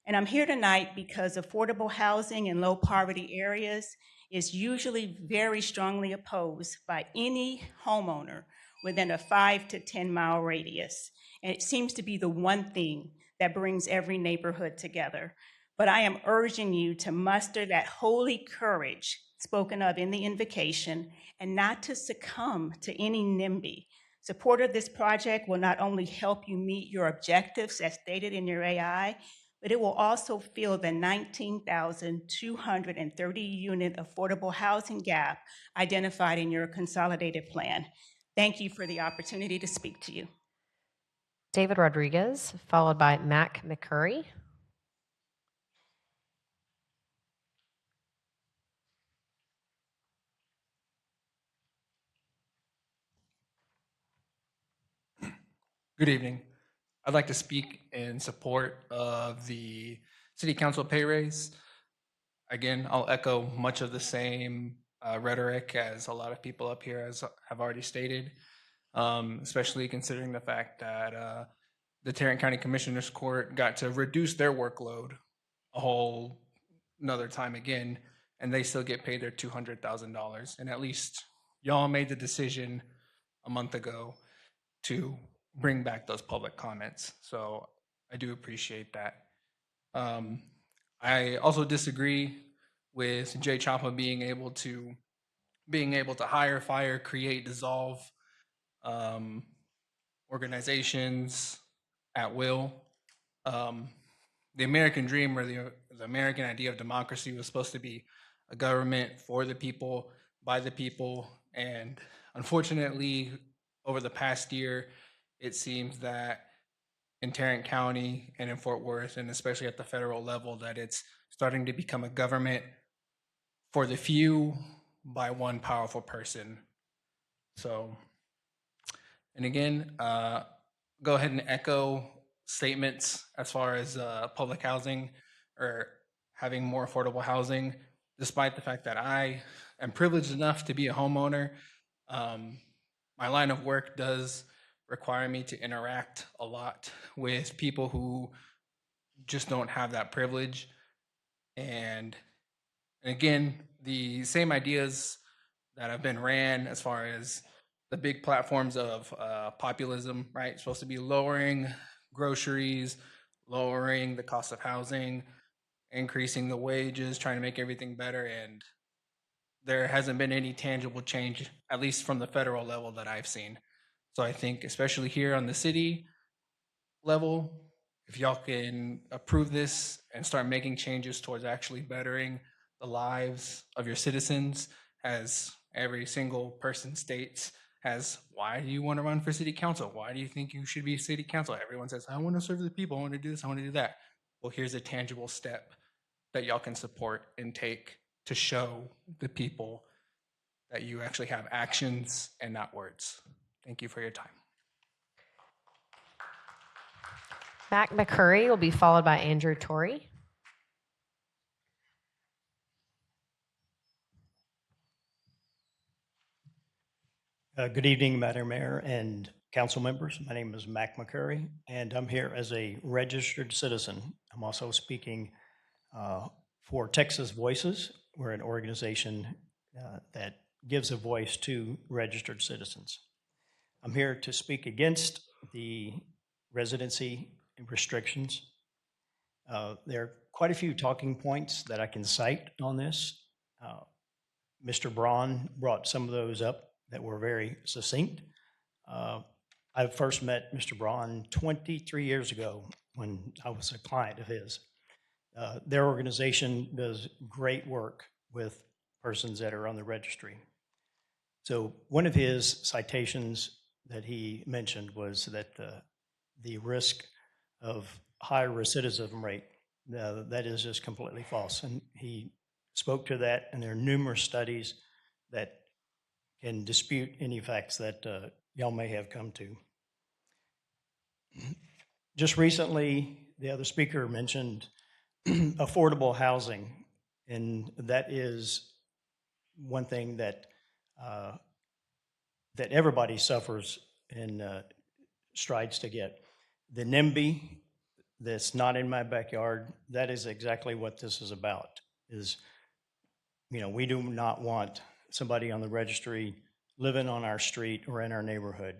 And I'm here tonight because affordable housing in low poverty areas is usually very strongly opposed by any homeowner within a 5 to 10 mile radius. And it seems to be the one thing that brings every neighborhood together. But I am urging you to muster that holy courage spoken of in the invocation and not to succumb to any NIMBY. Support of this project will not only help you meet your objectives as stated in your AI, but it will also fill the 19,230 unit affordable housing gap identified in your consolidated plan. Thank you for the opportunity to speak to you. David Rodriguez, followed by Mac McCurry. Good evening. I'd like to speak in support of the City Council pay raise. Again, I'll echo much of the same rhetoric, as a lot of people up here have already stated, especially considering the fact that the Tarrant County Commissioners Court got to reduce their workload a whole another time again, and they still get paid their $200,000. And at least y'all made the decision a month ago to bring back those public comments. So I do appreciate that. I also disagree with Jay Chapa being able to hire, fire, create, dissolve organizations at will. The American dream, or the American idea of democracy, was supposed to be a government for the people, by the people, and unfortunately, over the past year, it seems that in Tarrant County and in Fort Worth, and especially at the federal level, that it's starting to become a government for the few by one powerful person. So, and again, go ahead and echo statements as far as public housing or having more affordable housing, despite the fact that I am privileged enough to be a homeowner. My line of work does require me to interact a lot with people who just don't have that privilege. And again, the same ideas that have been ran as far as the big platforms of populism, right? It's supposed to be lowering groceries, lowering the cost of housing, increasing the wages, trying to make everything better. And there hasn't been any tangible change, at least from the federal level that I've seen. So I think, especially here on the city level, if y'all can approve this and start making changes towards actually bettering the lives of your citizens, as every single person states, as why do you want to run for city council? Why do you think you should be city council? Everyone says, I want to serve the people. I want to do this. I want to do that. Well, here's a tangible step that y'all can support and take to show the people that you actually have actions and not words. Thank you for your time. Mac McCurry will be followed by Andrew Torrey. Good evening, Madam Mayor and council members. My name is Mac McCurry, and I'm here as a registered citizen. I'm also speaking for Texas Voices. We're an organization that gives a voice to registered citizens. I'm here to speak against the residency restrictions. There are quite a few talking points that I can cite on this. Mr. Braun brought some of those up that were very succinct. I first met Mr. Braun 23 years ago when I was a client of his. Their organization does great work with persons that are on the registry. So one of his citations that he mentioned was that the risk of higher recidivism rate, that is just completely false. And he spoke to that, and there are numerous studies that can dispute any facts that y'all may have come to. Just recently, the other speaker mentioned affordable housing, and that is one thing that that everybody suffers and strives to get. The NIMBY, that's not in my backyard, that is exactly what this is about. Is, you know, we do not want somebody on the registry living on our street or in our neighborhood.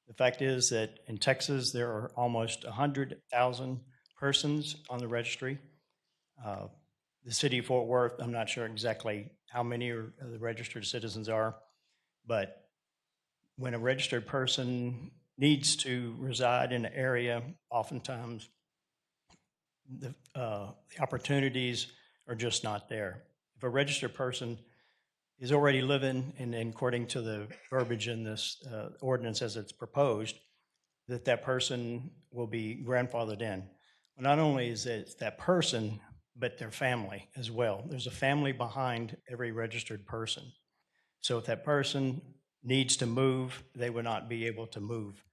The fact is that in Texas, there are almost 100,000 persons on the registry. The city of Fort Worth, I'm not sure exactly how many of the registered citizens are, but when a registered person needs to reside in an area, oftentimes the opportunities are just not there. If a registered person is already living, and according to the verbiage in this ordinance as it's proposed, that person will be grandfathered in. Well, not only is it that person, but their family as well. There's a family behind every registered person. So if that person needs to move, they would not be able to move,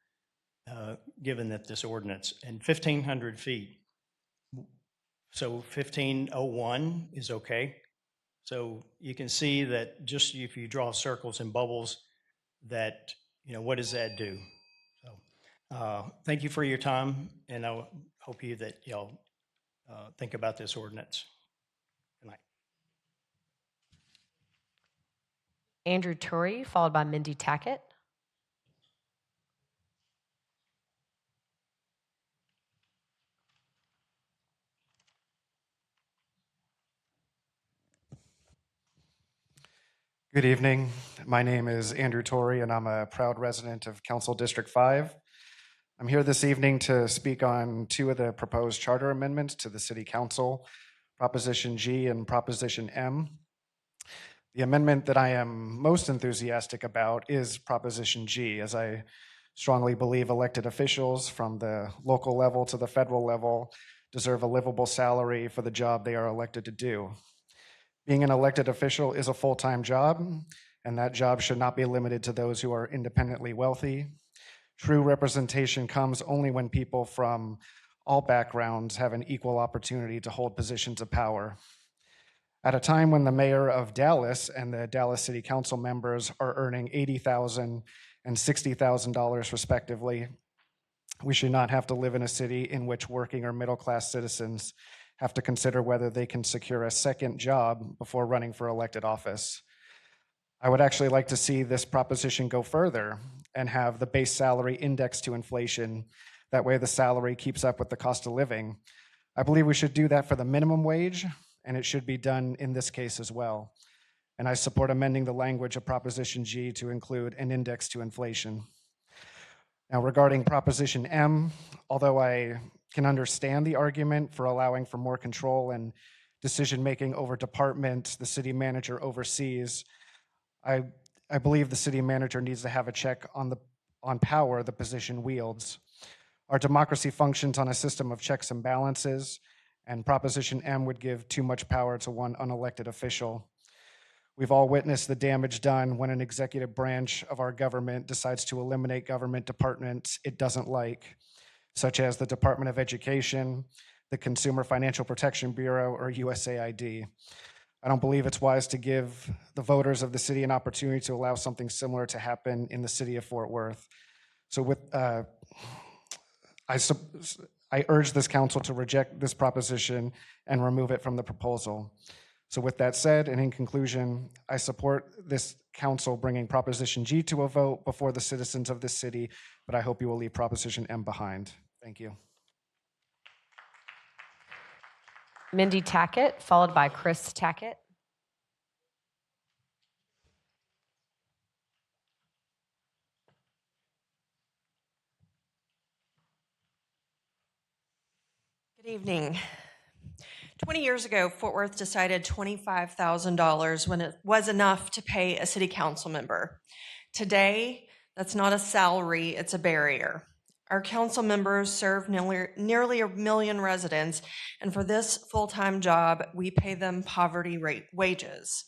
given that this ordinance, and 1,500 feet. So 1501 is okay. So you can see that just if you draw circles and bubbles, that, what does that do? So thank you for your time, and I hope that y'all think about this ordinance. Good night. Andrew Turi, followed by Mindy Tackett. Good evening. My name is Andrew Torrey, and I'm a proud resident of Council District 5. I'm here this evening to speak on two of the proposed charter amendments to the City Council, Proposition G and Proposition M. The amendment that I am most enthusiastic about is Proposition G, as I strongly believe elected officials from the local level to the federal level deserve a livable salary for the job they are elected to do. Being an elected official is a full-time job, and that job should not be limited to those who are independently wealthy. True representation comes only when people from all backgrounds have an equal opportunity to hold positions of power. At a time when the mayor of Dallas and the Dallas City Council members are earning $80,000 and $60,000 respectively, we should not have to live in a city in which working or middle-class citizens have to consider whether they can secure a second job before running for elected office. I would actually like to see this proposition go further and have the base salary indexed to inflation. That way the salary keeps up with the cost of living. I believe we should do that for the minimum wage, and it should be done in this case as well. And I support amending the language of Proposition G to include an index to inflation. Now, regarding Proposition M, although I can understand the argument for allowing for more control and decision-making over departments the city manager oversees, I believe the city manager needs to have a check on power the position wields. Our democracy functions on a system of checks and balances, and Proposition M would give too much power to one unelected official. We've all witnessed the damage done when an executive branch of our government decides to eliminate government departments it doesn't like, such as the Department of Education, the Consumer Financial Protection Bureau, or USAID. I don't believe it's wise to give the voters of the city an opportunity to allow something similar to happen in the city of Fort Worth. So I urge this council to reject this proposition and remove it from the proposal. So with that said, and in conclusion, I support this council bringing Proposition G to a vote before the citizens of this city, but I hope you will leave Proposition M behind. Thank you. Mindy Tackett, followed by Chris Tackett. Good evening. 20 years ago, Fort Worth decided $25,000 when it was enough to pay a city council member. Today, that's not a salary, it's a barrier. Our council members serve nearly 1 million residents, and for this full-time job, we pay them poverty rate wages.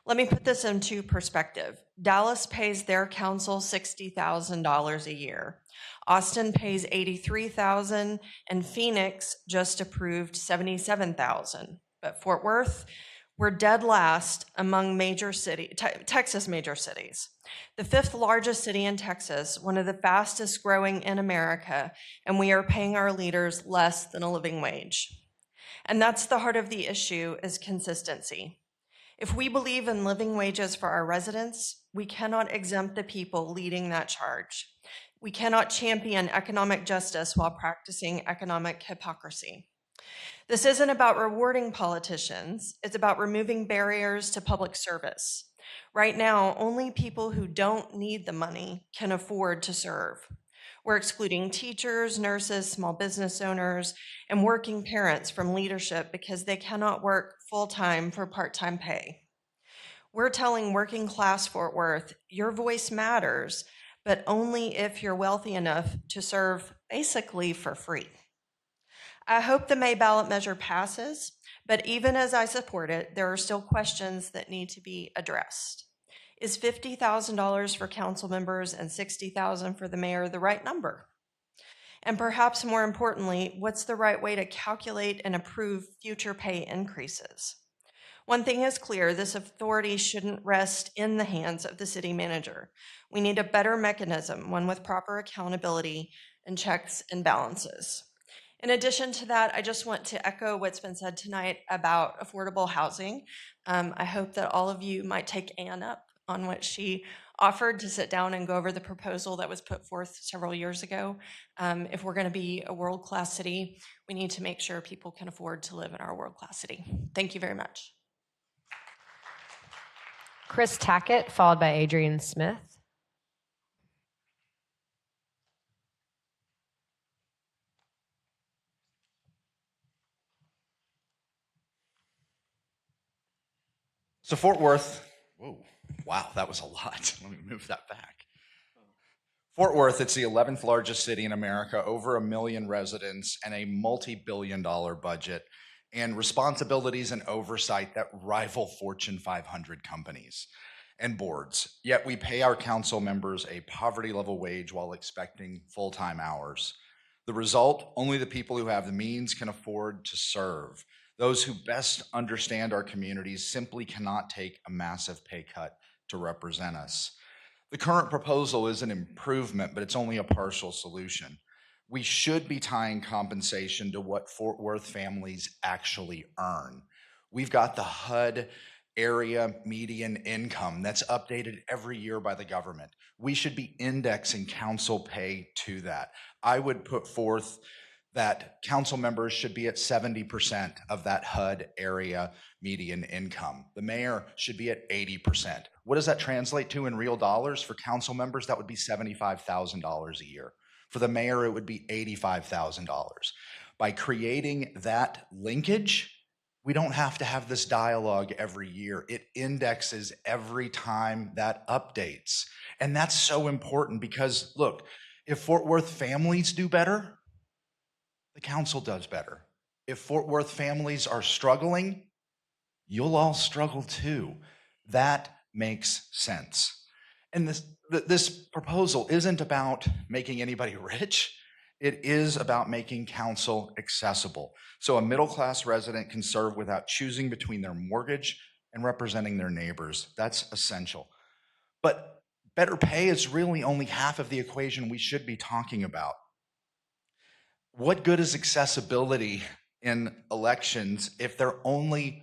Let me put this into perspective. Dallas pays their council $60,000 a year. Austin pays $83,000, and Phoenix just approved $77,000. But Fort Worth, we're dead last among Texas major cities. The 5th largest city in Texas, one of the fastest growing in America, and we are paying our leaders less than a living wage. And that's the heart of the issue, is consistency. If we believe in living wages for our residents, we cannot exempt the people leading that charge. We cannot champion economic justice while practicing economic hypocrisy. This isn't about rewarding politicians, it's about removing barriers to public service. Right now, only people who don't need the money can afford to serve. We're excluding teachers, nurses, small business owners, and working parents from leadership because they cannot work full-time for part-time pay. We're telling working class Fort Worth, your voice matters, but only if you're wealthy enough to serve basically for free. I hope the May ballot measure passes, but even as I support it, there are still questions that need to be addressed. Is $50,000 for council members and $60,000 for the mayor the right number? And perhaps more importantly, what's the right way to calculate and approve future pay increases? One thing is clear, this authority shouldn't rest in the hands of the city manager. We need a better mechanism, one with proper accountability and checks and balances. In addition to that, I just want to echo what's been said tonight about affordable housing. I hope that all of you might take Ann up on what she offered to sit down and go over the proposal that was put forth several years ago. If we're going to be a world-class city, we need to make sure people can afford to live in our world-class city. Thank you very much. Chris Tackett, followed by Adrian Smith. So Fort Worth, whoa, wow, that was a lot. Let me move that back. Fort Worth, it's the 11th largest city in America, over 1 million residents and a multi-billion-dollar budget and responsibilities and oversight that rival Fortune 500 companies and boards. Yet we pay our council members a poverty-level wage while expecting full-time hours. The result, only the people who have the means can afford to serve. Those who best understand our communities simply cannot take a massive pay cut to represent us. The current proposal is an improvement, but it's only a partial solution. We should be tying compensation to what Fort Worth families actually earn. We've got the HUD area median income that's updated every year by the government. We should be indexing council pay to that. I would put forth that council members should be at 70% of that HUD area median income. The mayor should be at 80%. What does that translate to in real dollars? For council members, that would be $75,000 a year. For the mayor, it would be $85,000. By creating that linkage, we don't have to have this dialogue every year. It indexes every time that updates. And that's so important because, look, if Fort Worth families do better, the council does better. If Fort Worth families are struggling, you'll all struggle too. That makes sense. And this proposal isn't about making anybody rich. It is about making council accessible. So a middle-class resident can serve without choosing between their mortgage and representing their neighbors. That's essential. But better pay is really only half of the equation we should be talking about. What good is accessibility in elections if they're only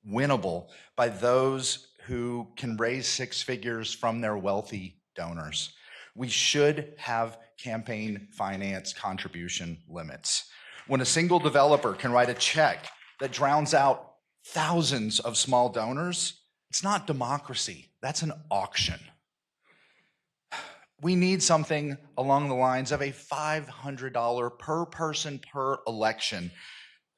winnable by those who can raise six figures from their wealthy donors? We should have campaign finance contribution limits. When a single developer can write a check that drowns out thousands of small donors, it's not democracy, that's an auction. We need something along the lines of a $500 per person per election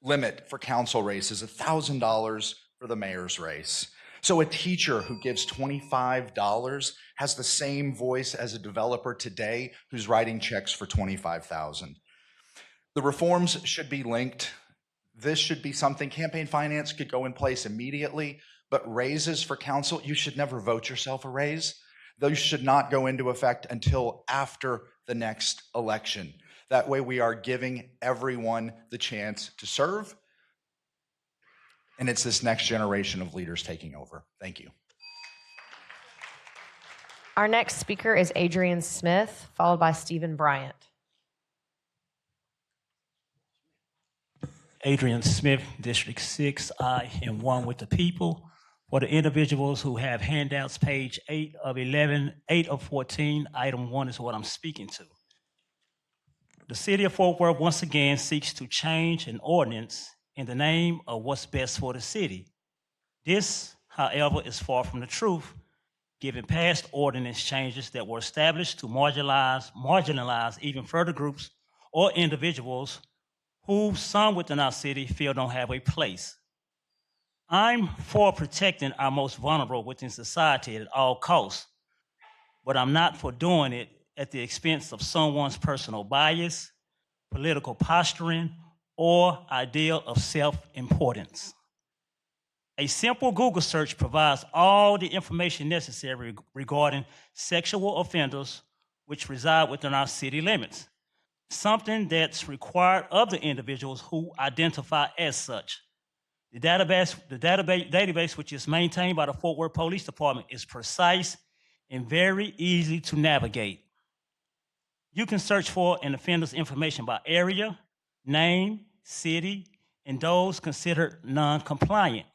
limit for council races, $1,000 for the mayor's race. So a teacher who gives $25 has the same voice as a developer today who's writing checks for $25,000. The reforms should be linked. This should be something, campaign finance could go in place immediately, but raises for council, you should never vote yourself a raise. Those should not go into effect until after the next election. That way we are giving everyone the chance to serve. And it's this next generation of leaders taking over. Thank you. Our next speaker is Adrian Smith, followed by Stephen Bryant. Adrian Smith, District 6. I am one with the people. For the individuals who have handouts, page 8 of 11, 8 of 14, item 1 is what I'm speaking to. The city of Fort Worth once again seeks to change an ordinance in the name of what's best for the city. This, however, is far from the truth, given past ordinance changes that were established to marginalize even further groups or individuals who some within our city feel don't have a place. I'm for protecting our most vulnerable within society at all costs, but I'm not for doing it at the expense of someone's personal bias, political posturing, or ideal of self-importance. A simple Google search provides all the information necessary regarding sexual offenders which reside within our city limits, something that's required of the individuals who identify as such. database, which is maintained by the Fort Worth Police Department, is precise and very easy to navigate. You can search for an offender's information by area, name, city, and those considered non-compliant.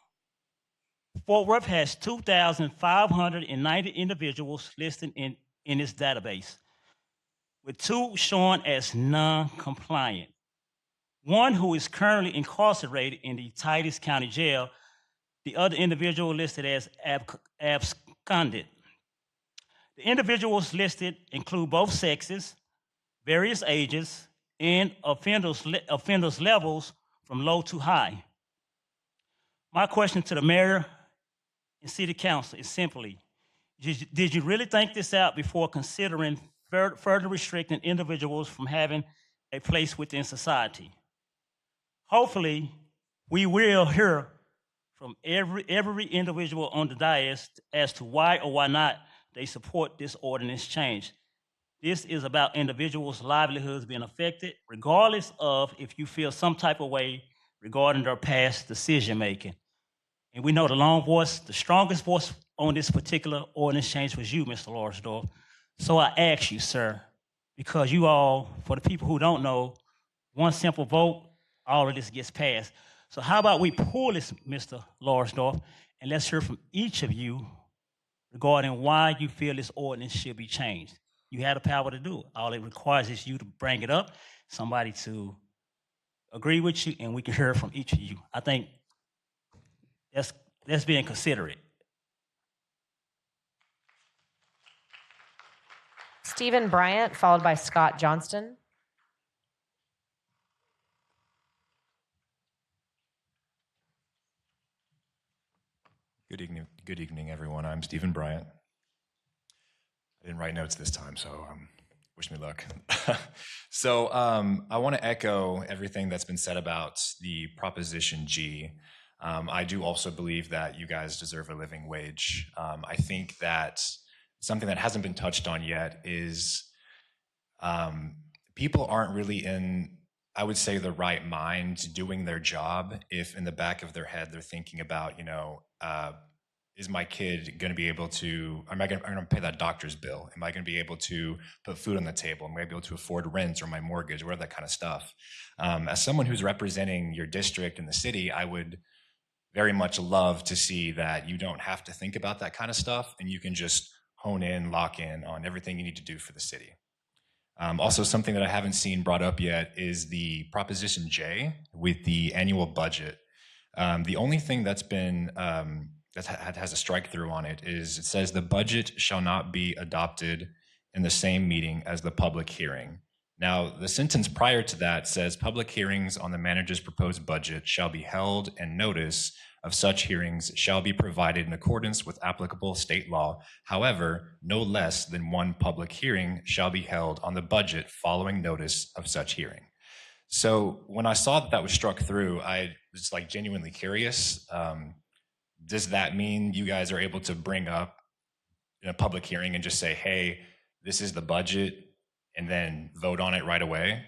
Fort Worth has 2,590 individuals listed in its database, with 2 shown as non-compliant. 1 who is currently incarcerated in the Titus County Jail, the other individual listed as absconded. The individuals listed include both sexes, various ages, and offenders levels from low to high. My question to the mayor and city council is simply, did you really think this out before considering further restricting individuals from having a place within society? Hopefully, we will hear from every individual on the dais as to why or why not they support this ordinance change. This is about individuals' livelihoods being affected, regardless of if you feel some type of way regarding their past decision-making. And we know the strongest voice on this particular ordinance change was you, Mr. Larsdorf. So I ask you, sir, because you all, for the people who don't know, one simple vote, all of this gets passed. So how about we pull this, Mr. Larsdorf, and let's hear from each of you regarding why you feel this ordinance should be changed. You have the power to do it. All it requires is you to bring it up, somebody to agree with you, and we can hear from each of you. I think that's being considerate. Stephen Bryant, followed by Scott Johnston. Good evening, everyone. I'm Stephen Bryant. I didn't write notes this time, so wish me luck. So I want to echo everything that's been said about the Proposition G. I do also believe that you guys deserve a living wage. I think that something that hasn't been touched on yet is people aren't really in, I would say, the right mind doing their job if in the back of their head they're thinking about, is my kid going to be able to, am I going to pay that doctor's bill? Am I going to be able to put food on the table? Am I going to be able to afford rent or my mortgage or whatever, that kind of stuff? As someone who's representing your district and the city, I would very much love to see that you don't have to think about that kind of stuff and you can just hone in, lock in on everything you need to do for the city. Also, something that I haven't seen brought up yet is the Proposition J with the annual budget. The only thing that's been that has a strike through on it is it says the budget shall not be adopted in the same meeting as the public hearing. Now, the sentence prior to that says public hearings on the manager's proposed budget shall be held and notice of such hearings shall be provided in accordance with applicable state law. However, no less than one public hearing shall be held on the budget following notice of such hearing. So when I saw that was struck through, I was genuinely curious. Does that mean you guys are able to bring up in a public hearing and just say, hey, this is the budget, and then vote on it right away?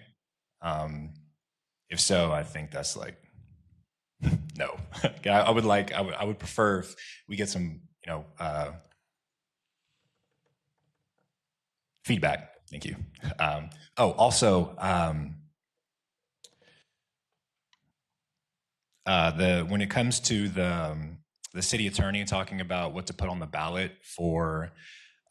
If so, I think that's no. I would prefer if we get some, feedback. Thank you. When it comes to the city attorney talking about what to put on the ballot for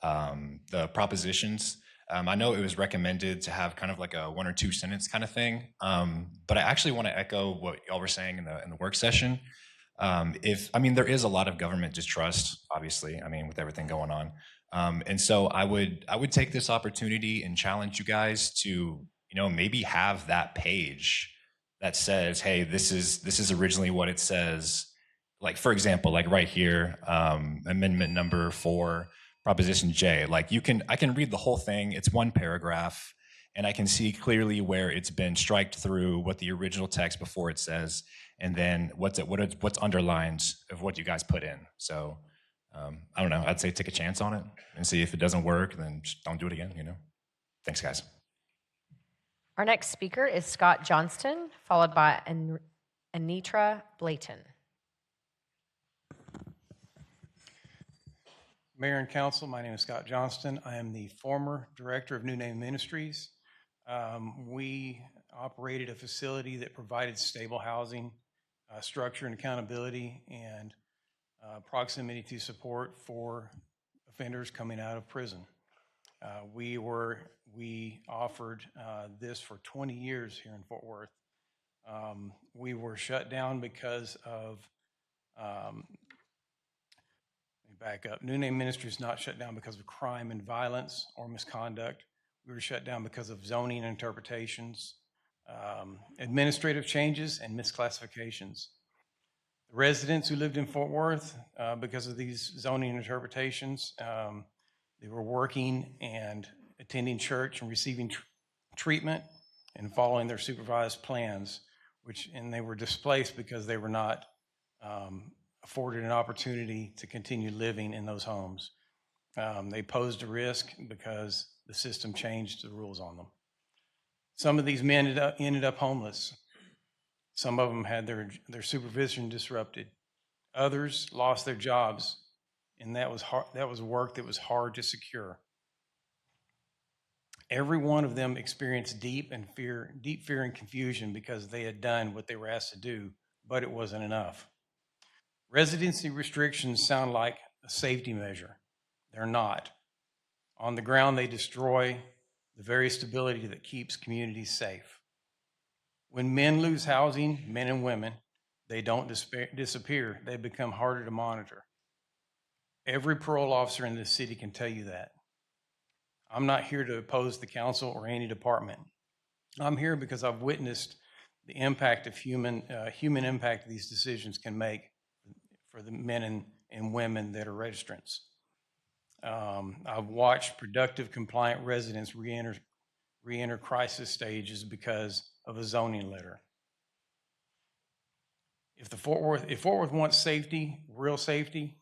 the propositions, I know it was recommended to have kind of like a 1 or 2 sentence kind of thing, but I actually want to echo what y'all were saying in the work session. There is a lot of government distrust, obviously, with everything going on. And so I would take this opportunity and challenge you guys to, maybe have that page that says, hey, this is originally what it says. Like, for example, right here, amendment number 4, Proposition J. I can read the whole thing. It's 1 paragraph, and I can see clearly where it's been striked through, what the original text before it says, and then what's underlined of what you guys put in. So I don't know. I'd say take a chance on it and see if it doesn't work, then just don't do it again. Thanks, guys. Our next speaker is Scott Johnston, followed by Anitra Blayton. Mayor and Council, my name is Scott Johnston. I am the former Director of New Name Ministries. We operated a facility that provided stable housing, structure and accountability, and proximity to support for offenders coming out of prison. We offered this for 20 years here in Fort Worth. We were shut down because of, let me back up. New Name Ministries not shut down because of crime and violence or misconduct. We were shut down because of zoning interpretations, administrative changes, and misclassifications. The residents who lived in Fort Worth, because of these zoning interpretations, they were working and attending church and receiving treatment and following their supervised plans, and they were displaced because they were not afforded an opportunity to continue living in those homes. They posed a risk because the system changed the rules on them. Some of these men ended up homeless. Some of them had their supervision disrupted. Others lost their jobs, and that was work that was hard to secure. Every one of them experienced deep fear and confusion because they had done what they were asked to do, but it wasn't enough. Residency restrictions sound like a safety measure. They're not. On the ground, they destroy the very stability that keeps communities safe. When men lose housing, men and women, they don't disappear. They become harder to monitor. Every parole officer in this city can tell you that. I'm not here to oppose the council or any department. I'm here because I've witnessed the impact of human impact these decisions can make for the men and women that are registrants. I've watched productive, compliant residents re-enter crisis stages because of a zoning letter. If Fort Worth wants safety, real safety,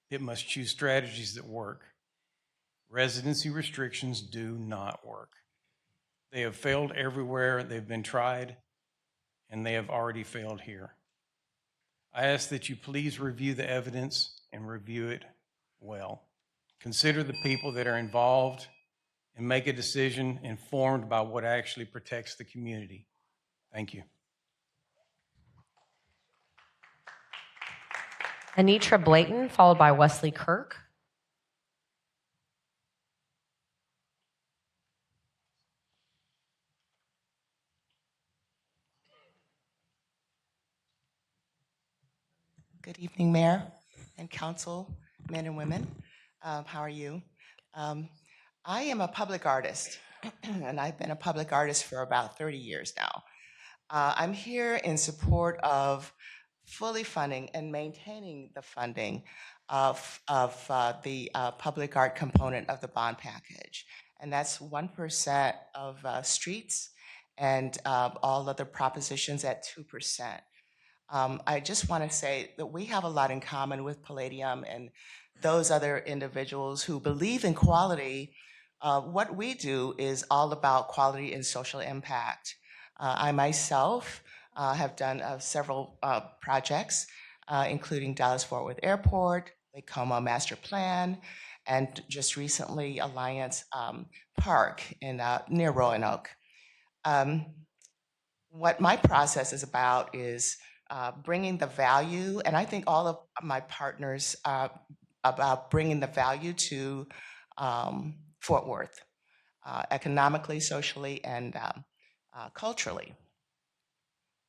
it must choose strategies that work. Residency restrictions do not work. They have failed everywhere they've been tried, and they have already failed here. I ask that you please review the evidence and review it well. Consider the people that are involved and make a decision informed by what actually protects the community. Thank you. Anitra Blayton, followed by Wesley Kirk. Good evening, Mayor and Council, men and women. How are you? I am a public artist, and I've been a public artist for about 30 years now. I'm here in support of fully funding and maintaining the funding of the public art component of the bond package. And that's 1% of streets and all other propositions at 2%. I just want to say that we have a lot in common with Palladium and those other individuals who believe in quality. What we do is all about quality and social impact. I myself have done several projects, including Dallas-Fort Worth Airport, Lake Como Master Plan, and just recently Alliance Park near Roanoke. What my process is about is bringing the value, and I think all of my partners about bringing the value to Fort Worth, economically, socially, and culturally.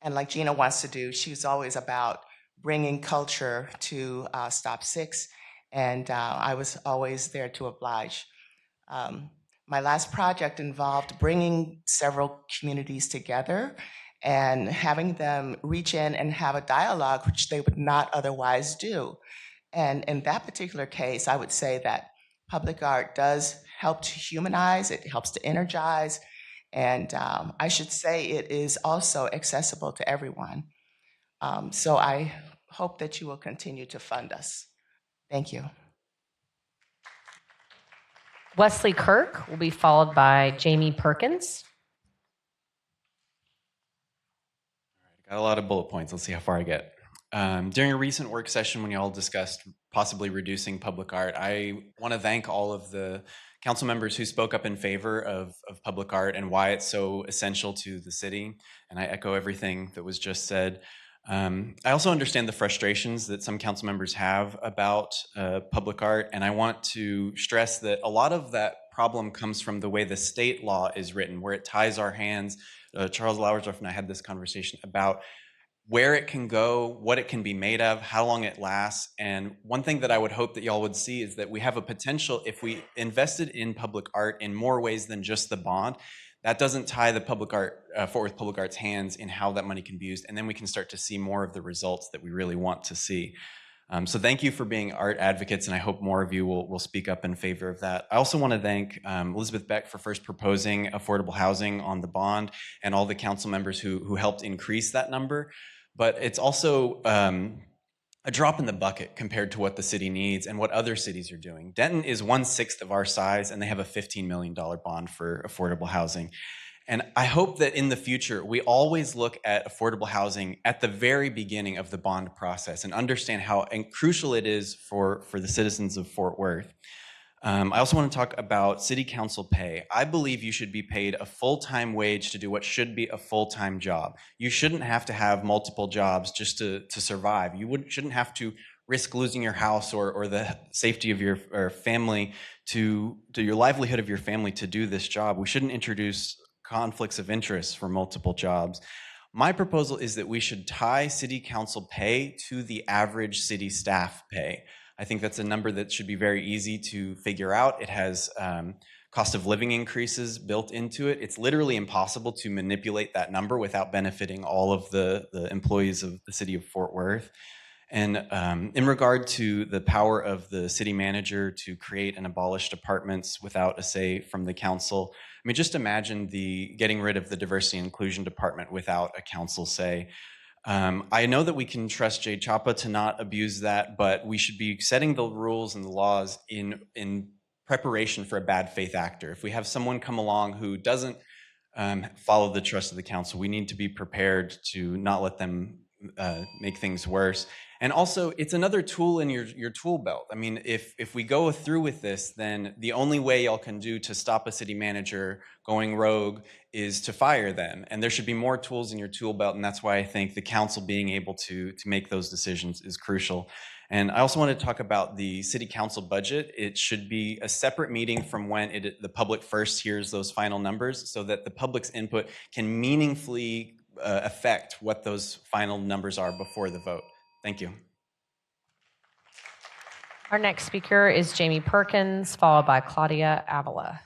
And like Gina wants to do, she's always about bringing culture to Stop 6, and I was always there to oblige. My last project involved bringing several communities together and having them reach in and have a dialogue, which they would not otherwise do. And in that particular case, I would say that public art does help to humanize, it helps to energize, and I should say it is also accessible to everyone. So I hope that you will continue to fund us. Thank you. Wesley Kirk will be followed by Jamie Perkins. Got a lot of bullet points. Let's see how far I get. During a recent work session when y'all discussed possibly reducing public art, I want to thank all of the council members who spoke up in favor of public art and why it's so essential to the city. And I echo everything that was just said. I also understand the frustrations that some council members have about public art, and I want to stress that a lot of that problem comes from the way the state law is written, where it ties our hands. Charles Lauersdorf and I had this conversation about where it can go, what it can be made of, how long it lasts. And one thing that I would hope that y'all would see is that we have a potential, if we invested in public art in more ways than just the bond, that doesn't tie the public art, Fort Worth Public Art's hands in how that money can be used. And then we can start to see more of the results that we really want to see. So thank you for being art advocates, and I hope more of you will speak up in favor of that. I also want to thank Elizabeth Beck for first proposing affordable housing on the bond, and all the council members who helped increase that number. But it's also a drop in the bucket compared to what the city needs and what other cities are doing. Denton is 1/6 of our size, and they have a $15 million bond for affordable housing. And I hope that in the future, we always look at affordable housing at the very beginning of the bond process and understand how crucial it is for the citizens of Fort Worth. I also want to talk about city council pay. I believe you should be paid a full-time wage to do what should be a full-time job. You shouldn't have to have multiple jobs just to survive. You shouldn't have to risk losing your house or the safety of your family to your livelihood of your family to do this job. We shouldn't introduce conflicts of interest for multiple jobs. My proposal is that we should tie city council pay to the average city staff pay. I think that's a number that should be very easy to figure out. It has cost of living increases built into it. It's literally impossible to manipulate that number without benefiting all of the employees of the city of Fort Worth. And in regard to the power of the city manager to create and abolish departments without a say from the council, I mean, just imagine getting rid of the diversity and inclusion department without a council say. I know that we can trust Jay Chapa to not abuse that, but we should be setting the rules and the laws in preparation for a bad faith actor. If we have someone come along who doesn't follow the trust of the council, we need to be prepared to not let them make things worse. And also, it's another tool in your tool belt. I mean, if we go through with this, then the only way y'all can do to stop a city manager going rogue is to fire them. And there should be more tools in your tool belt, and that's why I think the council being able to make those decisions is crucial. And I also want to talk about the city council budget. It should be a separate meeting from when the public first hears those final numbers, so that the public's input can meaningfully affect what those final numbers are before the vote. Thank you. Our next speaker is Jamie Perkins, followed by Claudia Avila.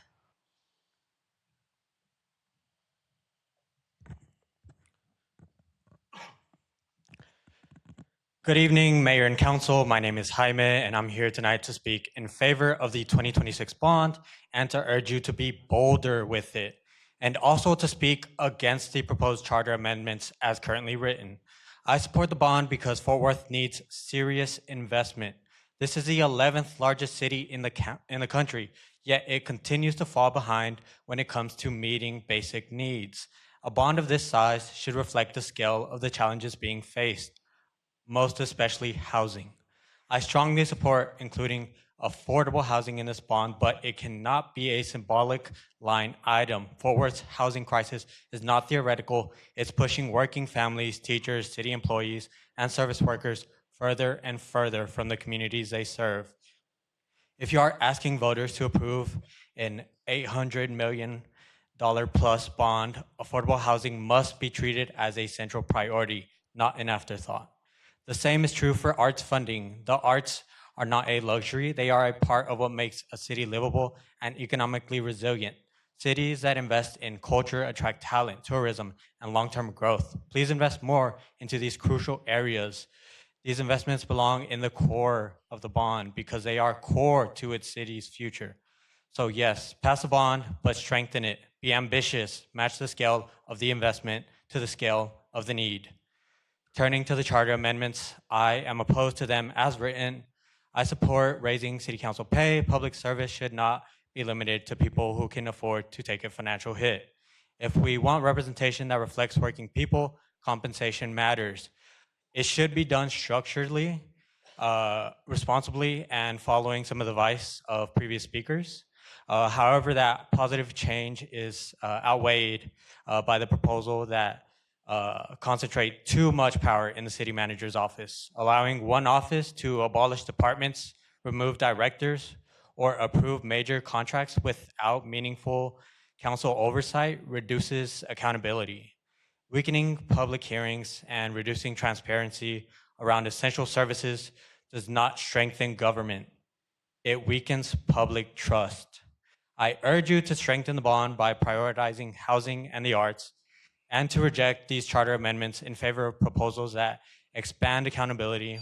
Good evening, Mayor and Council. My name is Jaime, and I'm here tonight to speak in favor of the 2026 bond and to urge you to be bolder with it, and also to speak against the proposed charter amendments as currently written. I support the bond because Fort Worth needs serious investment. This is the 11th largest city in the country, yet it continues to fall behind when it comes to meeting basic needs. A bond of this size should reflect the scale of the challenges being faced, most especially housing. I strongly support including affordable housing in this bond, but it cannot be a symbolic line item. Fort Worth's housing crisis is not theoretical. It's pushing working families, teachers, city employees, and service workers further and further from the communities they serve. If you are asking voters to approve an $800 million plus bond, affordable housing must be treated as a central priority, not an afterthought. The same is true for arts funding. The arts are not a luxury. They are a part of what makes a city livable and economically resilient. Cities that invest in culture attract talent, tourism, and long-term growth. Please invest more into these crucial areas. These investments belong in the core of the bond because they are core to its city's future. So yes, pass the bond, but strengthen it. Be ambitious, match the scale of the investment to the scale of the need. Turning to the charter amendments, I am opposed to them as written. I support raising city council pay. Public service should not be limited to people who can afford to take a financial hit. If we want representation that reflects working people, compensation matters. It should be done structurally, responsibly, and following some of the advice of previous speakers. However, that positive change is outweighed by the proposal that concentrate too much power in the city manager's office, allowing one office to abolish departments, remove directors, or approve major contracts without meaningful council oversight reduces accountability. Weakening public hearings and reducing transparency around essential services does not strengthen government. It weakens public trust. I urge you to strengthen the bond by prioritizing housing and the arts, and to reject these charter amendments in favor of proposals that expand accountability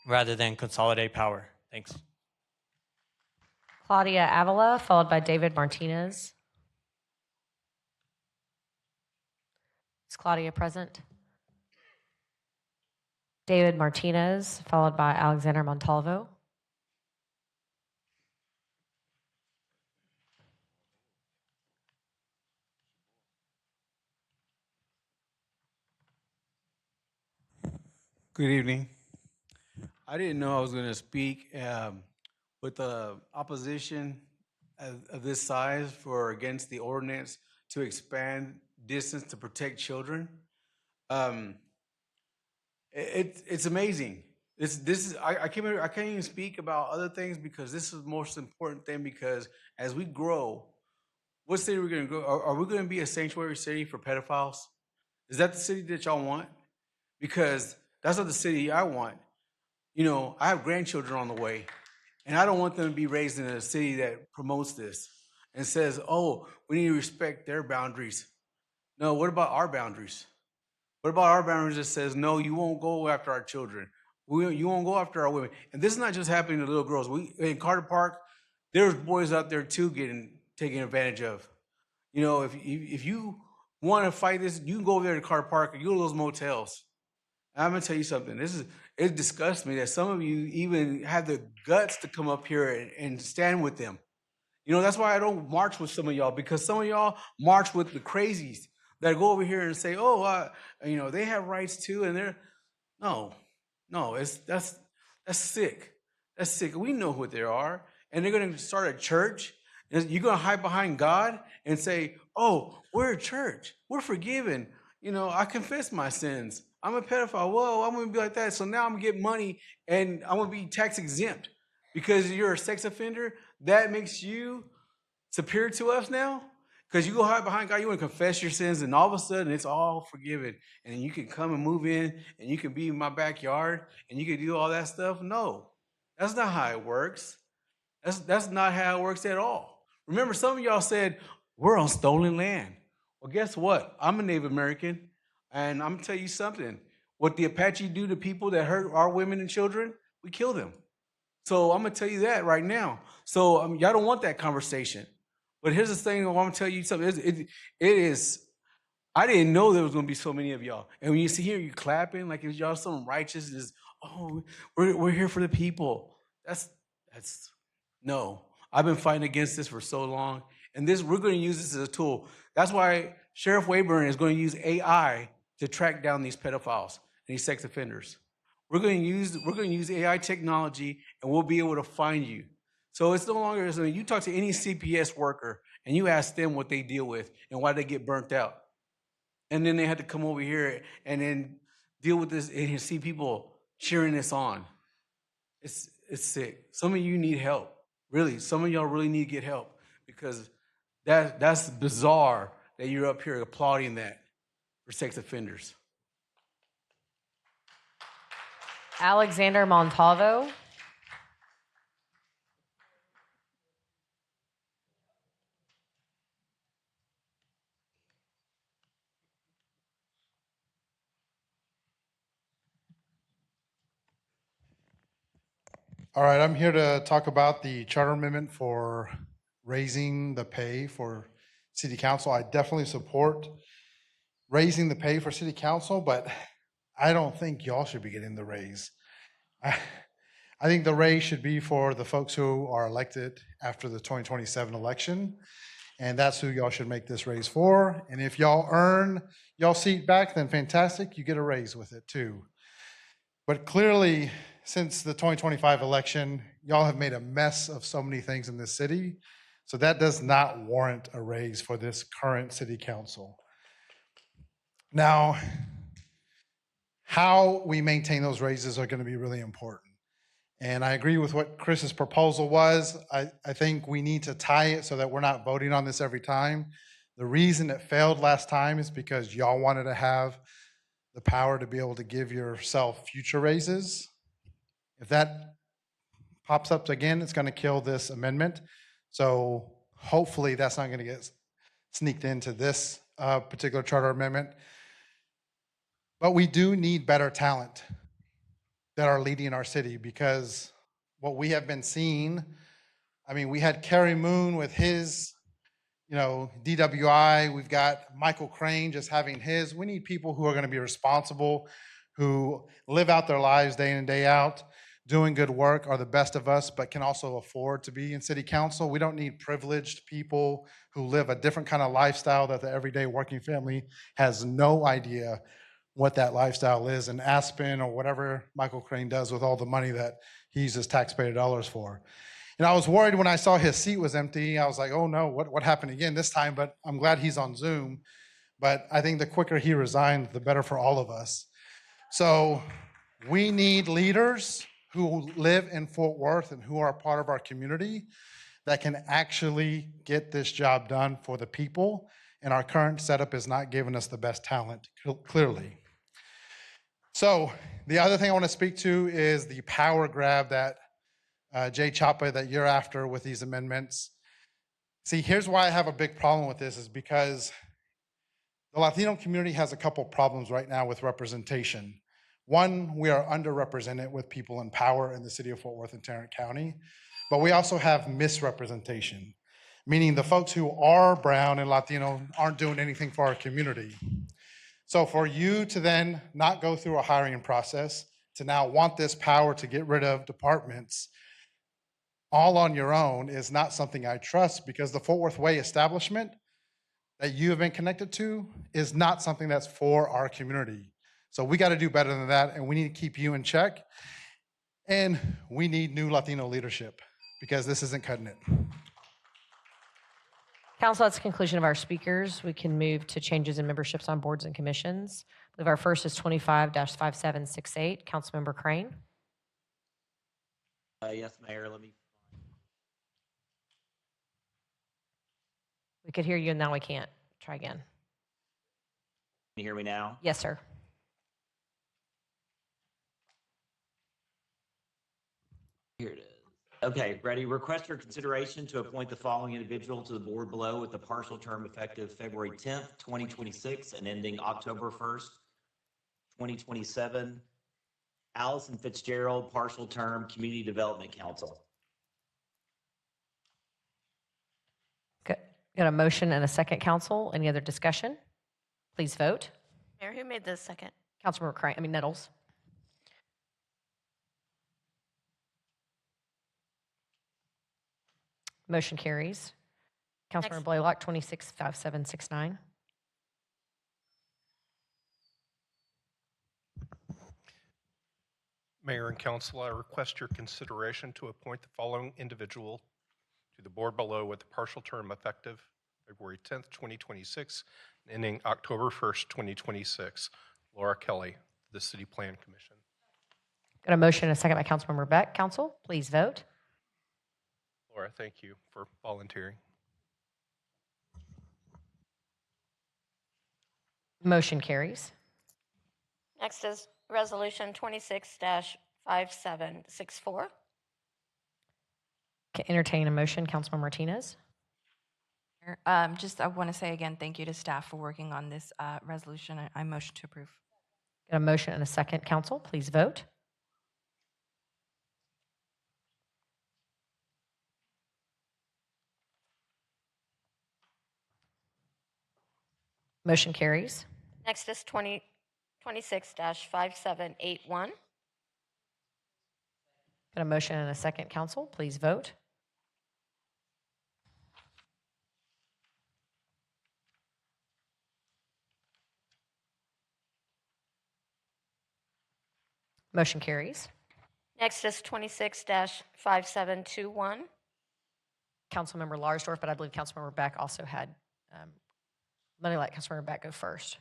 rather than consolidate power. Thanks. Claudia Avila, followed by David Martinez. Is Claudia present? David Martinez, followed by Alexander Montalvo. Good evening. I didn't know I was going to speak with the opposition of this size for against the ordinance to expand distance to protect children. It's amazing. I can't even speak about other things because this is the most important thing, because as we grow, what city are we going to go? Are we going to be a sanctuary city for pedophiles? Is that the city that y'all want? Because that's not the city I want. You know, I have grandchildren on the way, and I don't want them to be raised in a city that promotes this and says, oh, we need to respect their boundaries. No, what about our boundaries? What about our boundaries that says, no, you won't go after our children. You won't go after our women. And this is not just happening to little girls. In Carter Park, there's boys out there too getting taken advantage of. You know, if you want to fight this, you can go over there to Carter Park or you go to those motels. I'm gonna tell you something. It disgusts me that some of you even have the guts to come up here and stand with them. You know, that's why I don't march with some of y'all, because some of y'all march with the crazies that go over here and say, oh, you know, they have rights too, and they're no, that's sick. That's sick. We know who they are, and they're gonna start a church. And you're gonna hide behind God and say, oh, we're a church. We're forgiven. You know, I confess my sins. I'm a pedophile. Whoa, I'm going to be like that. So now I'm going to get money and I'm going to be tax exempt because you're a sex offender. That makes you superior to us now? Because you go hide behind God, you want to confess your sins, and all of a sudden it's all forgiven. And then you can come and move in, and you can be in my backyard, and you can do all that stuff. No, that's not how it works. That's not how it works at all. Remember, some of y'all said, we're on stolen land. Well, guess what? I'm a Native American. And I'm gonna tell you something. What the Apache do to people that hurt our women and children, we kill them. So I'm gonna tell you that right now. So y'all don't want that conversation. But here's the thing. I'm gonna tell you something. It is. I didn't know there was gonna be so many of y'all. And when you see here, you clapping like if y'all some righteousness. Oh, we're here for the people. That's no. I've been fighting against this for so long, and we're going to use this as a tool. That's why Sheriff Wayburn is going to use AI to track down these pedophiles and these sex offenders. We're going to use AI technology, and we'll be able to find you. So it's no longer, so you talk to any CPS worker and you ask them what they deal with and why they get burnt out. And then they had to come over here and then deal with this and see people cheering this on. It's sick. Some of you need help. Really, some of y'all really need to get help, because that's bizarre that you're up here applauding that for sex offenders. Alexander Montalvo. All right, I'm here to talk about the charter amendment for raising the pay for city council. I definitely support raising the pay for city council, but I don't think y'all should be getting the raise. I think the raise should be for the folks who are elected after the 2027 election, and that's who y'all should make this raise for. And if y'all earn y'all seat back, then fantastic, you get a raise with it too. But clearly, since the 2025 election, y'all have made a mess of so many things in this city. So that does not warrant a raise for this current city council. Now, how we maintain those raises are going to be really important. And I agree with what Chris's proposal was. I think we need to tie it so that we're not voting on this every time. The reason it failed last time is because y'all wanted to have the power to be able to give yourself future raises. If that pops up again, it's going to kill this amendment. So hopefully that's not going to get sneaked into this particular charter amendment. But we do need better talent that are leading our city, because what we have been seeing, I mean, we had Kerry Moon with his, DWI. We've got Michael Crane just having his. We need people who are going to be responsible, who live out their lives day in and day out, doing good work, are the best of us, but can also afford to be in city council. We don't need privileged people who live a different kind of lifestyle that the everyday working family has no idea what that lifestyle is in Aspen or whatever Michael Crane does with all the money that he uses taxpayer dollars for. And I was worried when I saw his seat was empty. I was like, oh no, what happened again this time? But I'm glad he's on Zoom. But I think the quicker he resigns, the better for all of us. So we need leaders who live in Fort Worth and who are a part of our community that can actually get this job done for the people. And our current setup is not giving us the best talent, clearly. So the other thing I want to speak to is the power grab that Jay Chapa, that you're after with these amendments. See, here's why I have a big problem with this, is because the Latino community has a couple problems right now with representation. One, we are underrepresented with people in power in the city of Fort Worth and Tarrant County, but we also have misrepresentation, meaning the folks who are brown and Latino aren't doing anything for our community. So for you to then not go through a hiring process, to now want this power to get rid of departments all on your own is not something I trust, because the Fort Worth Way establishment that you have been connected to is not something that's for our community. So we got to do better than that, and we need to keep you in check. And we need new Latino leadership, because this isn't cutting it. Council, that's the conclusion of our speakers. We can move to changes in memberships on boards and commissions. I believe our first is 25-5768. Councilmember Crane. Yes, Mayor, We could hear you, and now we can't. Try again. Can you hear me now? Yes, sir. Here it is. Okay, ready? Request for consideration to appoint the following individual to the board below with a partial term effective February 10th, 2026 and ending October 1st, 2027. Allison Fitzgerald, partial term, Community Development Council. Got a motion and a second, council. Any other discussion? Please vote. Mayor, who made the second? Councilmember Nettles. Motion carries. Councilmember Blaylock, 26-5769. Mayor and council, I request your consideration to appoint the following individual to the board below with a partial term effective February 10th, 2026, and ending October 1st, 2026. Laura Kelly, the City Plan Commission. Got a motion and a second by Councilmember Beck. Council, please vote. Laura, thank you for volunteering. Motion carries. Next is Resolution 26-5764. Can entertain a motion, Councilmember Martinez. I want to say again, thank you to staff for working on this resolution. I motion to approve. Got a motion and a second, council. Please vote. Motion carries. Next is 26-5781. Got a motion and a second, council. Please vote. Motion carries. Next is 26-5721. Councilmember Larsdorf, but I believe Councilmember Beck also had, let me let Councilmember Beck go first.